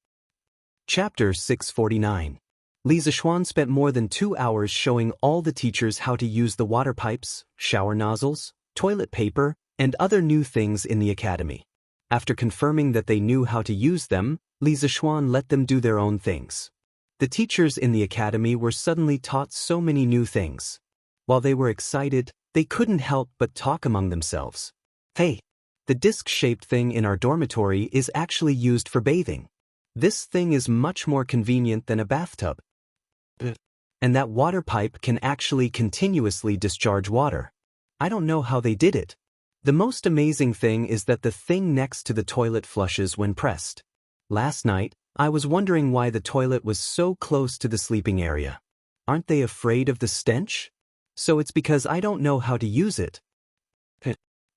Chapter 649. Li Zishuan spent more than 2 hours showing all the teachers how to use the water pipes, shower nozzles, toilet paper, and other new things in the academy. After confirming that they knew how to use them, Li Zishuan let them do their own things. The teachers in the academy were suddenly taught so many new things. While they were excited, they couldn't help but talk among themselves. Hey, the disc-shaped thing in our dormitory is actually used for bathing. This thing is much more convenient than a bathtub. And that water pipe can actually continuously discharge water. I don't know how they did it. The most amazing thing is that the thing next to the toilet flushes when pressed. Last night, I was wondering why the toilet was so close to the sleeping area. Aren't they afraid of the stench? So it's because I don't know how to use it.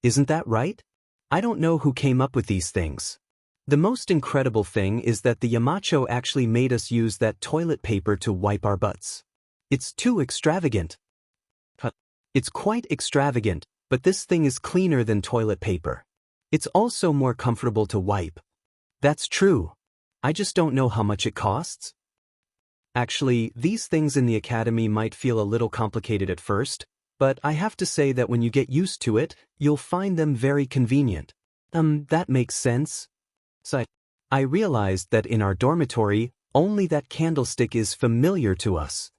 Isn't that right? I don't know who came up with these things. The most incredible thing is that the Yamacho actually made us use that toilet paper to wipe our butts. It's too extravagant. It's quite extravagant, but this thing is cleaner than toilet paper. It's also more comfortable to wipe. That's true. I just don't know how much it costs. Actually, these things in the academy might feel a little complicated at first, but I have to say that when you get used to it, you'll find them very convenient. That makes sense. So, I realized that in our dormitory, only that candlestick is familiar to us.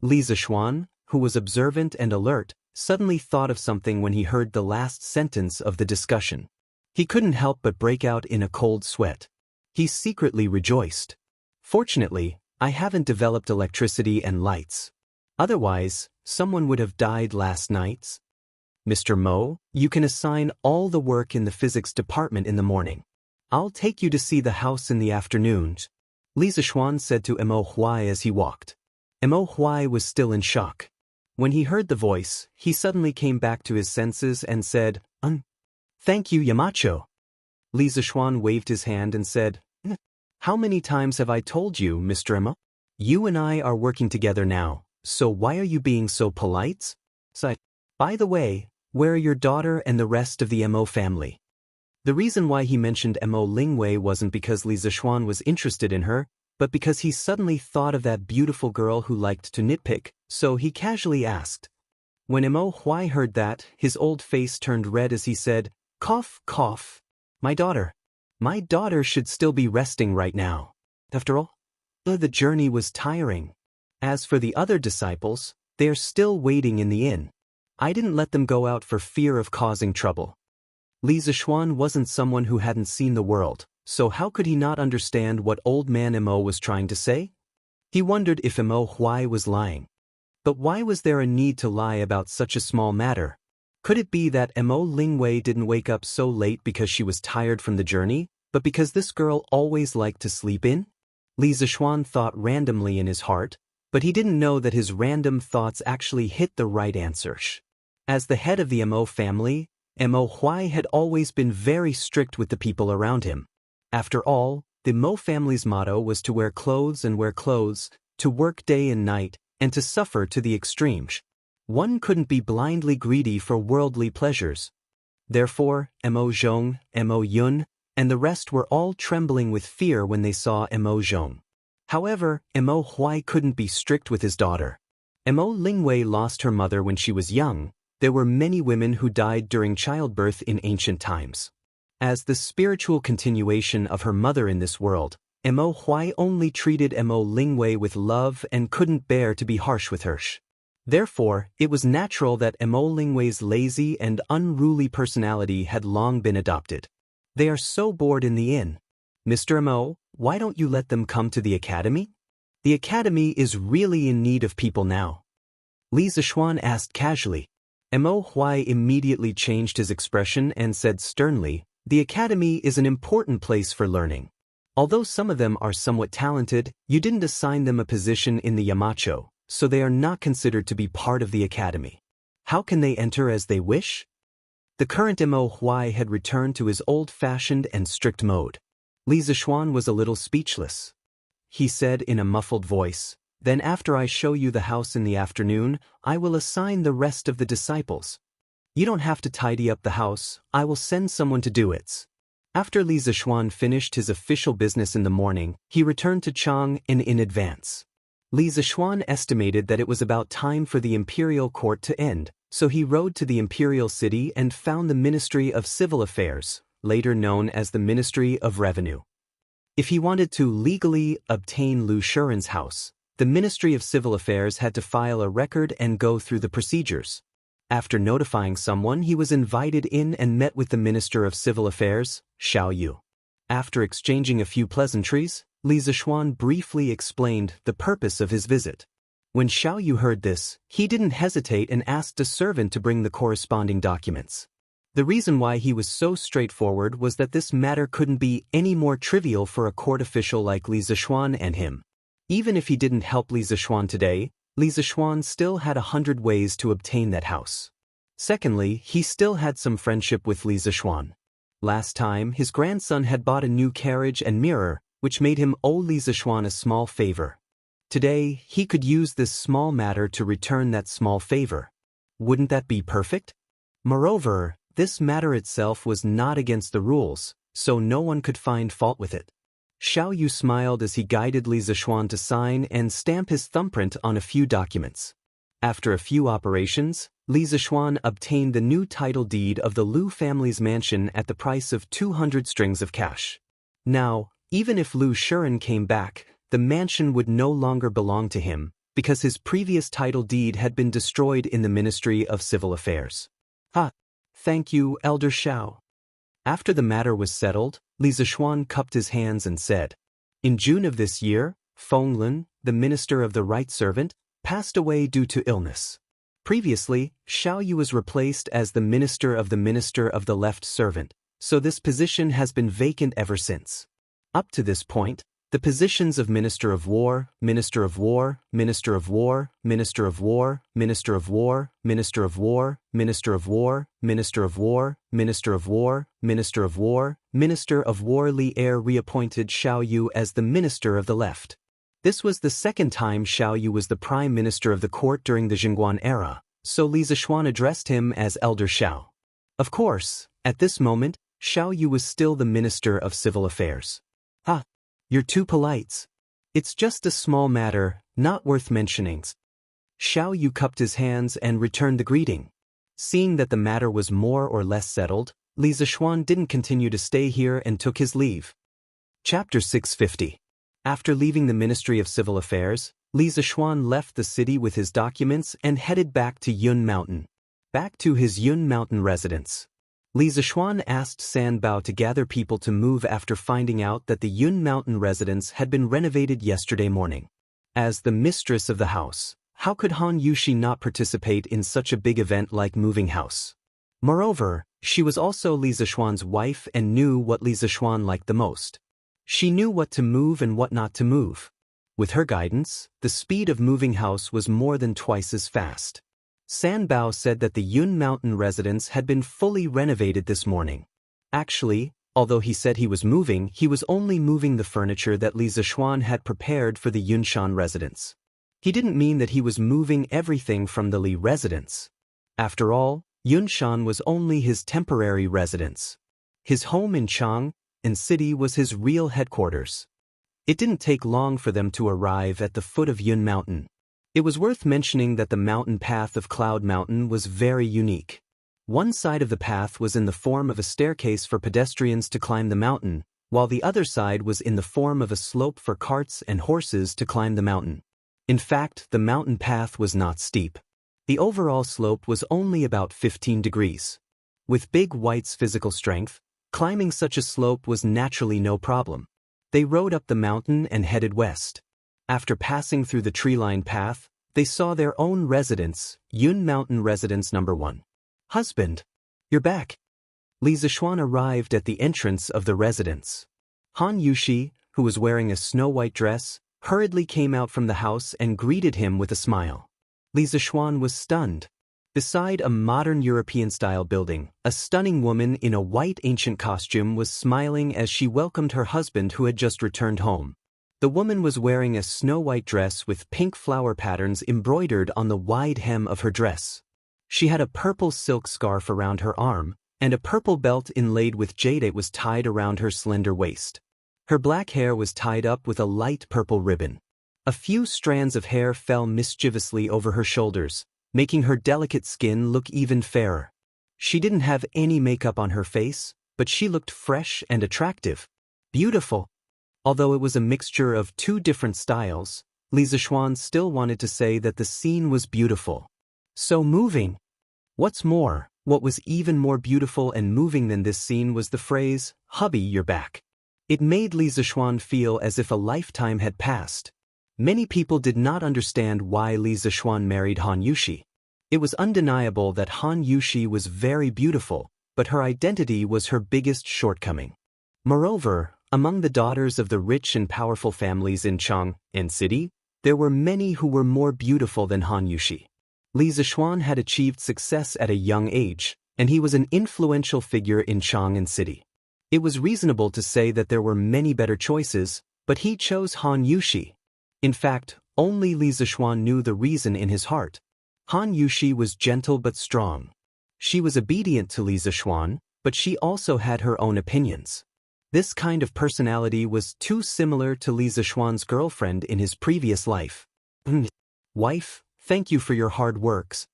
Li Zishuan, who was observant and alert, suddenly thought of something when he heard the last sentence of the discussion. He couldn't help but break out in a cold sweat. He secretly rejoiced. Fortunately, I haven't developed electricity and lights. Otherwise, someone would have died last night. Mr. Mo, you can assign all the work in the physics department in the morning. I'll take you to see the house in the afternoon, Li Zishuan said to Mo Huai as he walked. Mo Huai was still in shock. When he heard the voice, he suddenly came back to his senses and said, Thank you, Yamacho. Li Zishuan waved his hand and said, How many times have I told you, Mr. Mo? You and I are working together now, so why are you being so polite? By the way, where are your daughter and the rest of the Mo family? The reason why he mentioned Mo Lingwei wasn't because Li Zishuan was interested in her, but because he suddenly thought of that beautiful girl who liked to nitpick, so he casually asked. When Mo Huai heard that, his old face turned red as he said, Cough, cough. My daughter should still be resting right now. After all, the journey was tiring. As for the other disciples, they are still waiting in the inn. I didn't let them go out for fear of causing trouble. Li Zishuan wasn't someone who hadn't seen the world, so how could he not understand what old man Mo was trying to say? He wondered if Mo Huai was lying. But why was there a need to lie about such a small matter? Could it be that Mo Lingwei didn't wake up so late because she was tired from the journey, but because this girl always liked to sleep in? Li Zishuan thought randomly in his heart, but he didn't know that his random thoughts actually hit the right answer. As the head of the Mo family, Mo Huai had always been very strict with the people around him. After all, the Mo family's motto was to wear clothes, to work day and night, and to suffer to the extremes. One couldn't be blindly greedy for worldly pleasures. Therefore, Mo Zhong, Mo Yun, and the rest were all trembling with fear when they saw Mo Zhong. However, Mo Huai couldn't be strict with his daughter. Mo Lingwei lost her mother when she was young. There were many women who died during childbirth in ancient times. As the spiritual continuation of her mother in this world, Mo Huai only treated Mo Lingwei with love and couldn't bear to be harsh with her. Therefore, it was natural that Mo Lingwei's lazy and unruly personality had long been adopted. They are so bored in the inn. Mr. Mo, why don't you let them come to the academy? The academy is really in need of people now. Li Zishuan asked casually. Mo Huai immediately changed his expression and said sternly, The academy is an important place for learning. Although some of them are somewhat talented, you didn't assign them a position in the Yamacho, so they are not considered to be part of the academy. How can they enter as they wish? The current Mo Huai had returned to his old-fashioned and strict mode. Li Zishuan was a little speechless. He said in a muffled voice, Then after I show you the house in the afternoon, I will assign the rest of the disciples. You don't have to tidy up the house, I will send someone to do it. After Li Zishuan finished his official business in the morning, he returned to Chang'an in advance. Li Zishuan estimated that it was about time for the imperial court to end, so he rode to the imperial city and found the Ministry of Civil Affairs, later known as the Ministry of Revenue. If he wanted to legally obtain Lu Shuren's house, the Ministry of Civil Affairs had to file a record and go through the procedures. After notifying someone, he was invited in and met with the Minister of Civil Affairs, Xiao Yu. After exchanging a few pleasantries, Li Zishuan briefly explained the purpose of his visit. When Xiao Yu heard this, he didn't hesitate and asked a servant to bring the corresponding documents. The reason why he was so straightforward was that this matter couldn't be any more trivial for a court official like Li Zishuan and him. Even if he didn't help Li Zishuan today, Li Zishuan still had 100 ways to obtain that house. Secondly, he still had some friendship with Li Zishuan. Last time, his grandson had bought a new carriage and mirror, which made him owe Li Zishuan a small favor. Today, he could use this small matter to return that small favor. Wouldn't that be perfect? Moreover, this matter itself was not against the rules, so no one could find fault with it. Xiao Yu smiled as he guided Li Zishuan to sign and stamp his thumbprint on a few documents. After a few operations, Li Zishuan obtained the new title deed of the Lu family's mansion at the price of 200 strings of cash. Now, even if Lu Shuren came back, the mansion would no longer belong to him, because his previous title deed had been destroyed in the Ministry of Civil Affairs. Thank you, Elder Xiao. After the matter was settled, Li Zishuan cupped his hands and said, "In June of this year, Feng Lun, the minister of the right servant, passed away due to illness. Previously, Xiao Yu was replaced as the minister of the left servant, so this position has been vacant ever since. Up to this point, the positions of Minister of War, Minister of War, Minister of War, Minister of War, Minister of War, Minister of War, Minister of War, Minister of War, Minister of War, Minister of War, Minister of War Li Er reappointed Xiao Yu as the Minister of the Left. This was the second time Xiao Yu was the Prime Minister of the court during the Jingguan era, so Li Zishuan addressed him as Elder Xiao. Of course, at this moment, Xiao Yu was still the Minister of Civil Affairs. You're too polite. It's just a small matter, not worth mentioning. Xiao Yu cupped his hands and returned the greeting. Seeing that the matter was more or less settled, Li Zishuan didn't continue to stay here and took his leave. Chapter 650. After leaving the Ministry of Civil Affairs, Li Zishuan left the city with his documents and headed back to Yun Mountain. Back to his Yun Mountain residence. Li Zishuan asked San Bao to gather people to move after finding out that the Yun Mountain residence had been renovated yesterday morning. As the mistress of the house, how could Han Yushi not participate in such a big event like moving house? Moreover, she was also Li Zishuan's wife and knew what Li Zishuan liked the most. She knew what to move and what not to move. With her guidance, the speed of moving house was more than twice as fast. San Bao said that the Yun Mountain residence had been fully renovated this morning. Actually, although he said he was only moving the furniture that Li Zishuan had prepared for the Yunshan residence. He didn't mean that he was moving everything from the Li residence. After all, Yunshan was only his temporary residence. His home in Chang City was his real headquarters. It didn't take long for them to arrive at the foot of Yun Mountain. It was worth mentioning that the mountain path of Cloud Mountain was very unique. One side of the path was in the form of a staircase for pedestrians to climb the mountain, while the other side was in the form of a slope for carts and horses to climb the mountain. In fact, the mountain path was not steep. The overall slope was only about 15 degrees. With Big White's physical strength, climbing such a slope was naturally no problem. They rode up the mountain and headed west. After passing through the tree-lined path, they saw their own residence, Yun Mountain Residence No. 1. "Husband, you're back." Li Zishuan arrived at the entrance of the residence. Han Yushi, who was wearing a snow-white dress, hurriedly came out from the house and greeted him with a smile. Li Zishuan was stunned. Beside a modern European-style building, a stunning woman in a white ancient costume was smiling as she welcomed her husband who had just returned home. The woman was wearing a snow-white dress with pink flower patterns embroidered on the wide hem of her dress. She had a purple silk scarf around her arm, and a purple belt inlaid with jade was tied around her slender waist. Her black hair was tied up with a light purple ribbon. A few strands of hair fell mischievously over her shoulders, making her delicate skin look even fairer. She didn't have any makeup on her face, but she looked fresh and attractive. Beautiful. Although it was a mixture of two different styles, Li Zixuan still wanted to say that the scene was beautiful. So moving. What's more, what was even more beautiful and moving than this scene was the phrase, "Hubby, you're back." It made Li Zixuan feel as if a lifetime had passed. Many people did not understand why Li Zixuan married Han Yushi. It was undeniable that Han Yushi was very beautiful, but her identity was her biggest shortcoming. Moreover, among the daughters of the rich and powerful families in Chang'an City, there were many who were more beautiful than Han Yushi. Li Zixuan had achieved success at a young age, and he was an influential figure in Chang'an City. It was reasonable to say that there were many better choices, but he chose Han Yushi. In fact, only Li Zixuan knew the reason in his heart. Han Yushi was gentle but strong. She was obedient to Li Zixuan, but she also had her own opinions. This kind of personality was too similar to Li Zixuan's girlfriend in his previous life. Wife, thank you for your hard works.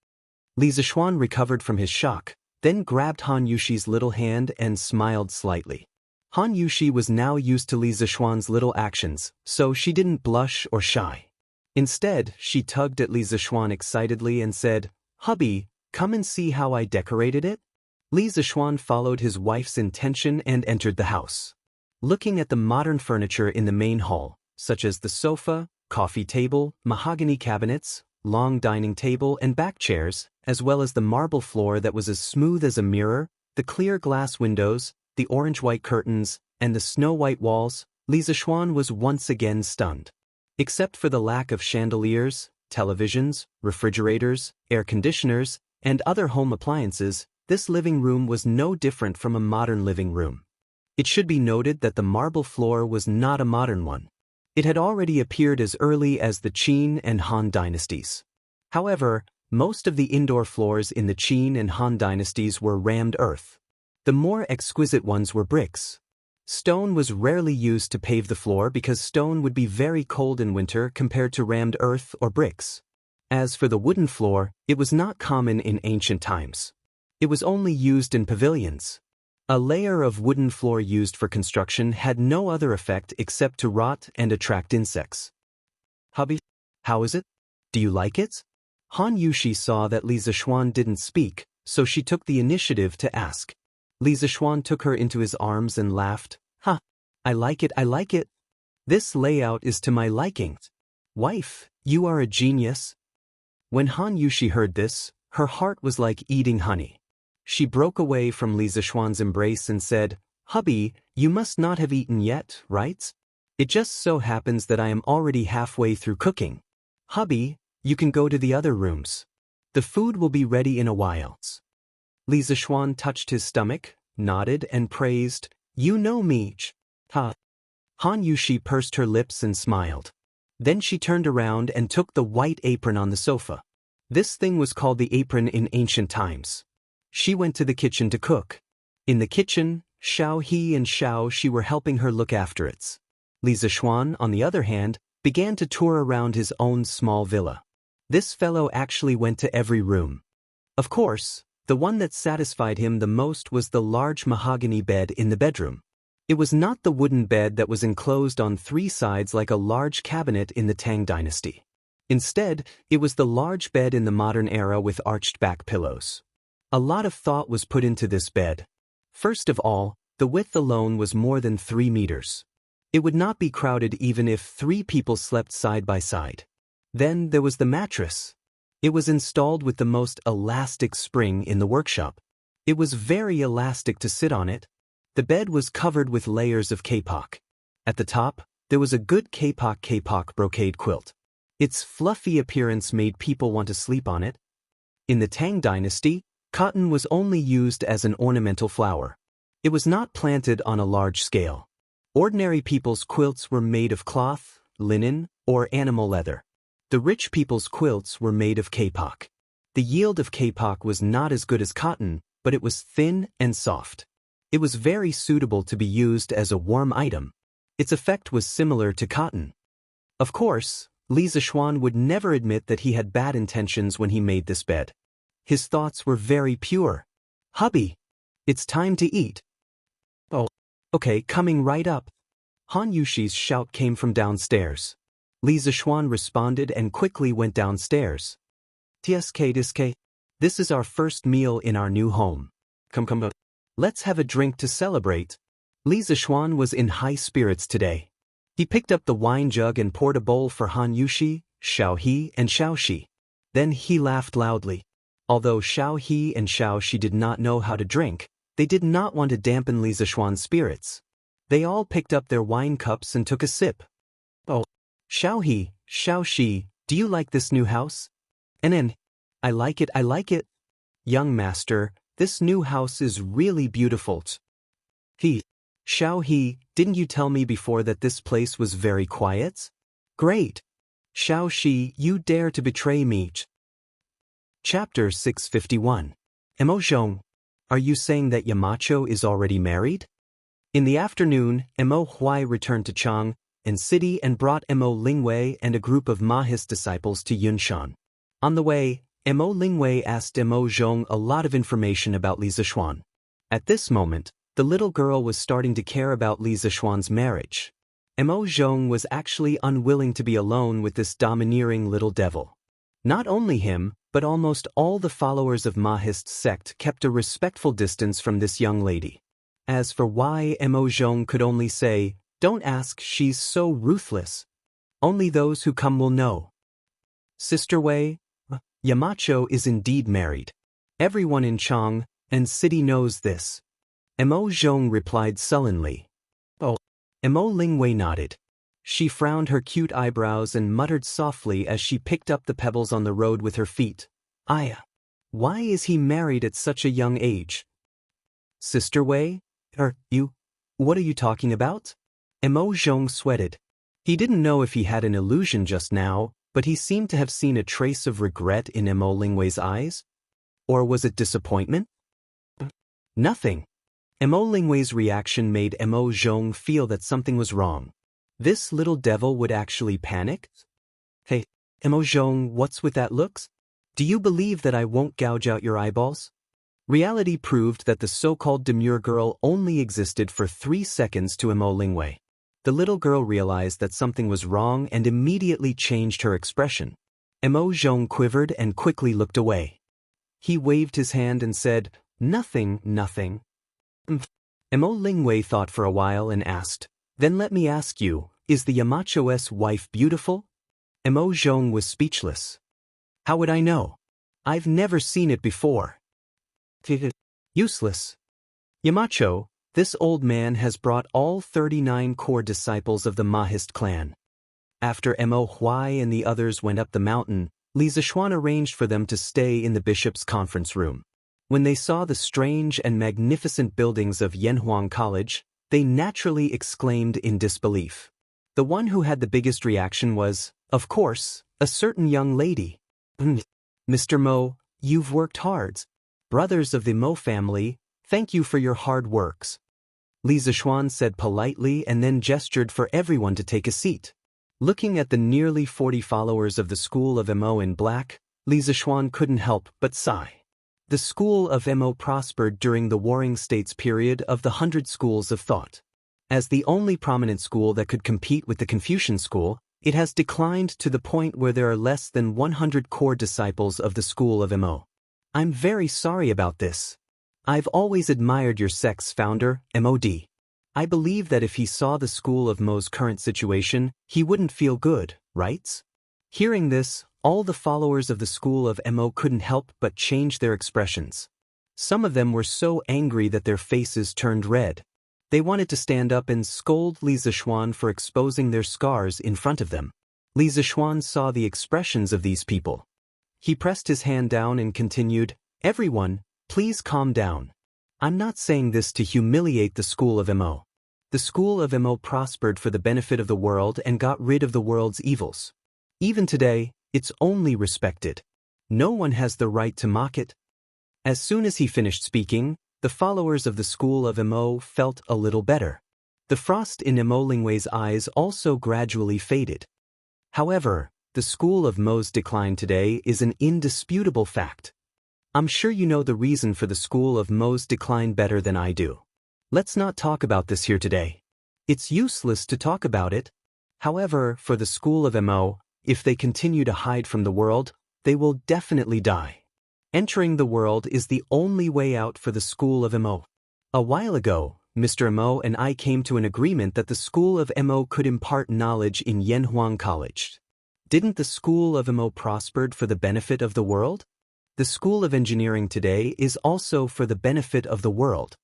Li Zixuan recovered from his shock, then grabbed Han Yushi's little hand and smiled slightly. Han Yushi was now used to Li Zixuan's little actions, so she didn't blush or shy. Instead, she tugged at Li Zixuan excitedly and said, "Hubby, come and see how I decorated it?" Li Zixuan followed his wife's intention and entered the house. Looking at the modern furniture in the main hall, such as the sofa, coffee table, mahogany cabinets, long dining table and back chairs, as well as the marble floor that was as smooth as a mirror, the clear glass windows, the orange-white curtains, and the snow-white walls, Li Zixuan was once again stunned. Except for the lack of chandeliers, televisions, refrigerators, air conditioners, and other home appliances, this living room was no different from a modern living room. It should be noted that the marble floor was not a modern one. It had already appeared as early as the Qin and Han dynasties. However, most of the indoor floors in the Qin and Han dynasties were rammed earth. The more exquisite ones were bricks. Stone was rarely used to pave the floor because stone would be very cold in winter compared to rammed earth or bricks. As for the wooden floor, it was not common in ancient times. It was only used in pavilions. A layer of wooden floor used for construction had no other effect except to rot and attract insects. "Hubby, how is it? Do you like it?" Han Yushi saw that Li Zixuan didn't speak, so she took the initiative to ask. Li Zixuan took her into his arms and laughed. "Ha! I like it, I like it. This layout is to my liking. Wife, you are a genius." When Han Yushi heard this, her heart was like eating honey. She broke away from Li Zixuan's embrace and said, "Hubby, you must not have eaten yet, right? It just so happens that I am already halfway through cooking. Hubby, you can go to the other rooms. The food will be ready in a while." Li Zixuan touched his stomach, nodded and praised, "You know me." Ha. Han Yushi pursed her lips and smiled. Then she turned around and took the white apron on the sofa. This thing was called the apron in ancient times. She went to the kitchen to cook. In the kitchen, Xiao He and Xiao Shi were helping her look after it. Li Zixuan, on the other hand, began to tour around his own small villa. This fellow actually went to every room. Of course, the one that satisfied him the most was the large mahogany bed in the bedroom. It was not the wooden bed that was enclosed on three sides like a large cabinet in the Tang dynasty. Instead, it was the large bed in the modern era with arched back pillows. A lot of thought was put into this bed. First of all, the width alone was more than 3 meters. It would not be crowded even if 3 people slept side by side. Then there was the mattress. It was installed with the most elastic spring in the workshop. It was very elastic to sit on it. The bed was covered with layers of kapok. At the top, there was a good kapok brocade quilt. Its fluffy appearance made people want to sleep on it. In the Tang dynasty, cotton was only used as an ornamental flower. It was not planted on a large scale. Ordinary people's quilts were made of cloth, linen, or animal leather. The rich people's quilts were made of kapok. The yield of kapok was not as good as cotton, but it was thin and soft. It was very suitable to be used as a warm item. Its effect was similar to cotton. Of course, Li Zixuan would never admit that he had bad intentions when he made this bed. His thoughts were very pure. "Hubby, it's time to eat." Okay, coming right up. Han Yushi's shout came from downstairs. Li Zixuan responded and quickly went downstairs. TSK, this is our first meal in our new home. Come. Let's have a drink to celebrate. Li Zixuan was in high spirits today. He picked up the wine jug and poured a bowl for Han Yushi, Xiao He, and Xiao Shi. Then he laughed loudly. Although Xiao He and Xiao Shi did not know how to drink, they did not want to dampen Li Zixuan's spirits. They all picked up their wine cups and took a sip. Oh, Xiao He, Xiao Shi, do you like this new house? And I like it. Young master, this new house is really beautiful. Xiao He, didn't you tell me before that this place was very quiet? Great. Xiao Shi, you dare to betray me. Chapter 651. Mo Zhong, are you saying that Yamacho is already married? In the afternoon, Mo Huai returned to Chang and city and brought Mo Lingwei and a group of Mahis disciples to Yunshan. On the way, Mo Lingwei asked Mo Zhong a lot of information about Li Zixuan. At this moment, the little girl was starting to care about Li Zixuan's marriage. Mo Zhong was actually unwilling to be alone with this domineering little devil. Not only him, but almost all the followers of Mahist sect kept a respectful distance from this young lady. As for why Mo Zhong could only say, "Don't ask, she's so ruthless." Only those who come will know. Sister Wei, Yamacho is indeed married. Everyone in Chang and city knows this. Mo Zhong replied sullenly. Oh. Mo Lingwei nodded. She frowned her cute eyebrows and muttered softly as she picked up the pebbles on the road with her feet. Aya. Why is he married at such a young age? Sister Wei? What are you talking about? Mo Zhong sweated. He didn't know if he had an illusion just now, but he seemed to have seen a trace of regret in Mo Lingwei's eyes. Or was it disappointment? Nothing. Mo Lingwei's reaction made Mo Zhong feel that something was wrong. This little devil would actually panic? Hey, Mo Zhong, what's with that looks? Do you believe that I won't gouge out your eyeballs? Reality proved that the so-called demure girl only existed for 3 seconds to Mo Lingwei. The little girl realized that something was wrong and immediately changed her expression. Mo Zhong quivered and quickly looked away. He waved his hand and said, Nothing. Mo Lingwei thought for a while and asked, Then let me ask you, is the Yamacho's wife beautiful? Mo Zhong was speechless. How would I know? I've never seen it before. Useless. Yamacho, this old man has brought all 39 core disciples of the Mahist clan. After Mo Huai and the others went up the mountain, Li Zixuan arranged for them to stay in the bishop's conference room. When they saw the strange and magnificent buildings of Yanhuang College, they naturally exclaimed in disbelief. The one who had the biggest reaction was, of course, a certain young lady. Mr. Mo, you've worked hard. Brothers of the Mo family, thank you for your hard works. Li Zixuan said politely and then gestured for everyone to take a seat. Looking at the nearly 40 followers of the school of Mo in black, Li Zixuan couldn't help but sigh. The school of Mo prospered during the Warring States period of the 100 schools of thought. As the only prominent school that could compete with the Confucian school, it has declined to the point where there are less than 100 core disciples of the school of Mo. I'm very sorry about this. I've always admired your sect's founder, MOD. I believe that if he saw the school of Mo's current situation, he wouldn't feel good, right? Hearing this, all the followers of the school of Mo couldn't help but change their expressions. Some of them were so angry that their faces turned red. They wanted to stand up and scold Li Zixuan for exposing their scars in front of them. Li Zixuan saw the expressions of these people. He pressed his hand down and continued, Everyone, please calm down. I'm not saying this to humiliate the school of Mo. The school of Mo prospered for the benefit of the world and got rid of the world's evils. Even today, it's only respected. No one has the right to mock it. As soon as he finished speaking, the followers of the school of Mo felt a little better. The frost in Mo Lingwei's eyes also gradually faded. However, the school of Mo's decline today is an indisputable fact. I'm sure you know the reason for the school of Mo's decline better than I do. Let's not talk about this here today. It's useless to talk about it. However, for the school of Mo, if they continue to hide from the world, they will definitely die. Entering the world is the only way out for the school of Mo. A while ago, Mr. Mo and I came to an agreement that the school of Mo could impart knowledge in Yanhuang College. Didn't the school of Mo prospered for the benefit of the world? The school of engineering today is also for the benefit of the world.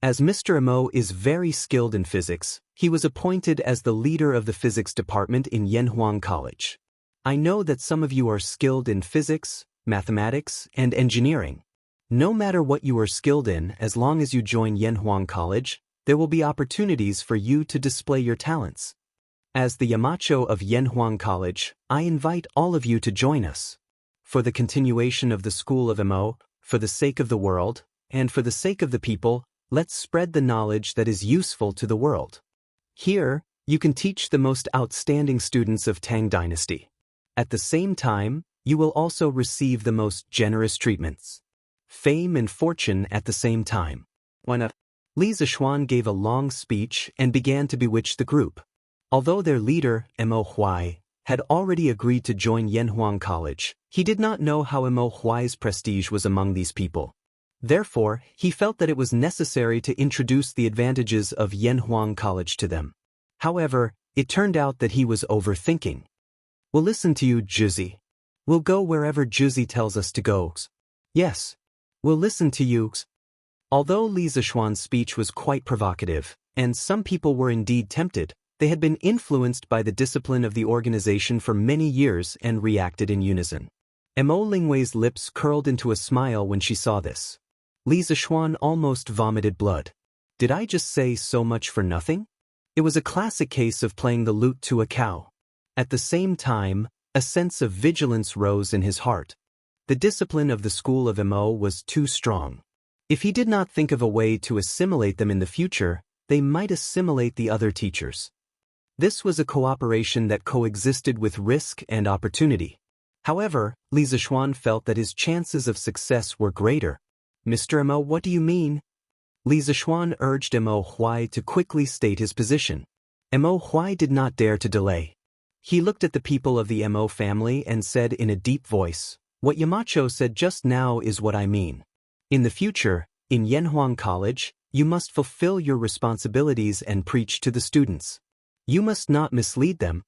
As Mr. Mo is very skilled in physics, he was appointed as the leader of the physics department in Yanhuang College. I know that some of you are skilled in physics, mathematics, and engineering. No matter what you are skilled in, as long as you join Yanhuang College, there will be opportunities for you to display your talents. As the Yamacho of Yanhuang College, I invite all of you to join us. For the continuation of the school of Mo, for the sake of the world, and for the sake of the people, let's spread the knowledge that is useful to the world. Here, you can teach the most outstanding students of Tang Dynasty. At the same time, you will also receive the most generous treatments. Fame and fortune at the same time. Li Zishuan gave a long speech and began to bewitch the group. Although their leader, Mo Huai, had already agreed to join Yanhuang College, he did not know how Mo Huai's prestige was among these people. Therefore, he felt that it was necessary to introduce the advantages of Yanhuang College to them. However, it turned out that he was overthinking. We'll listen to you, Juzi. We'll go wherever Juzi tells us to go. Yes, we'll listen to you. Although Li Zishuan's speech was quite provocative, and some people were indeed tempted, they had been influenced by the discipline of the organization for many years and reacted in unison. Mo Lingwei's lips curled into a smile when she saw this. Li Zishuan almost vomited blood. Did I just say so much for nothing? It was a classic case of playing the lute to a cow. At the same time, a sense of vigilance rose in his heart. The discipline of the school of Mo was too strong. If he did not think of a way to assimilate them in the future, they might assimilate the other teachers. This was a cooperation that coexisted with risk and opportunity. However, Li Zishuan felt that his chances of success were greater. Mr. Mo, what do you mean? Li Zishuan urged Mo Huai to quickly state his position. Mo Huai did not dare to delay. He looked at the people of the Mo family and said in a deep voice, "What Yamacho said just now is what I mean. In the future, in Yanhuang College, you must fulfill your responsibilities and preach to the students. You must not mislead them.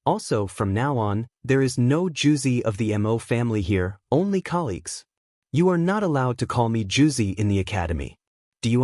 Also, from now on, there is no Juzi of the Mo family here, only colleagues. You are not allowed to call me Juzi in the academy. Do you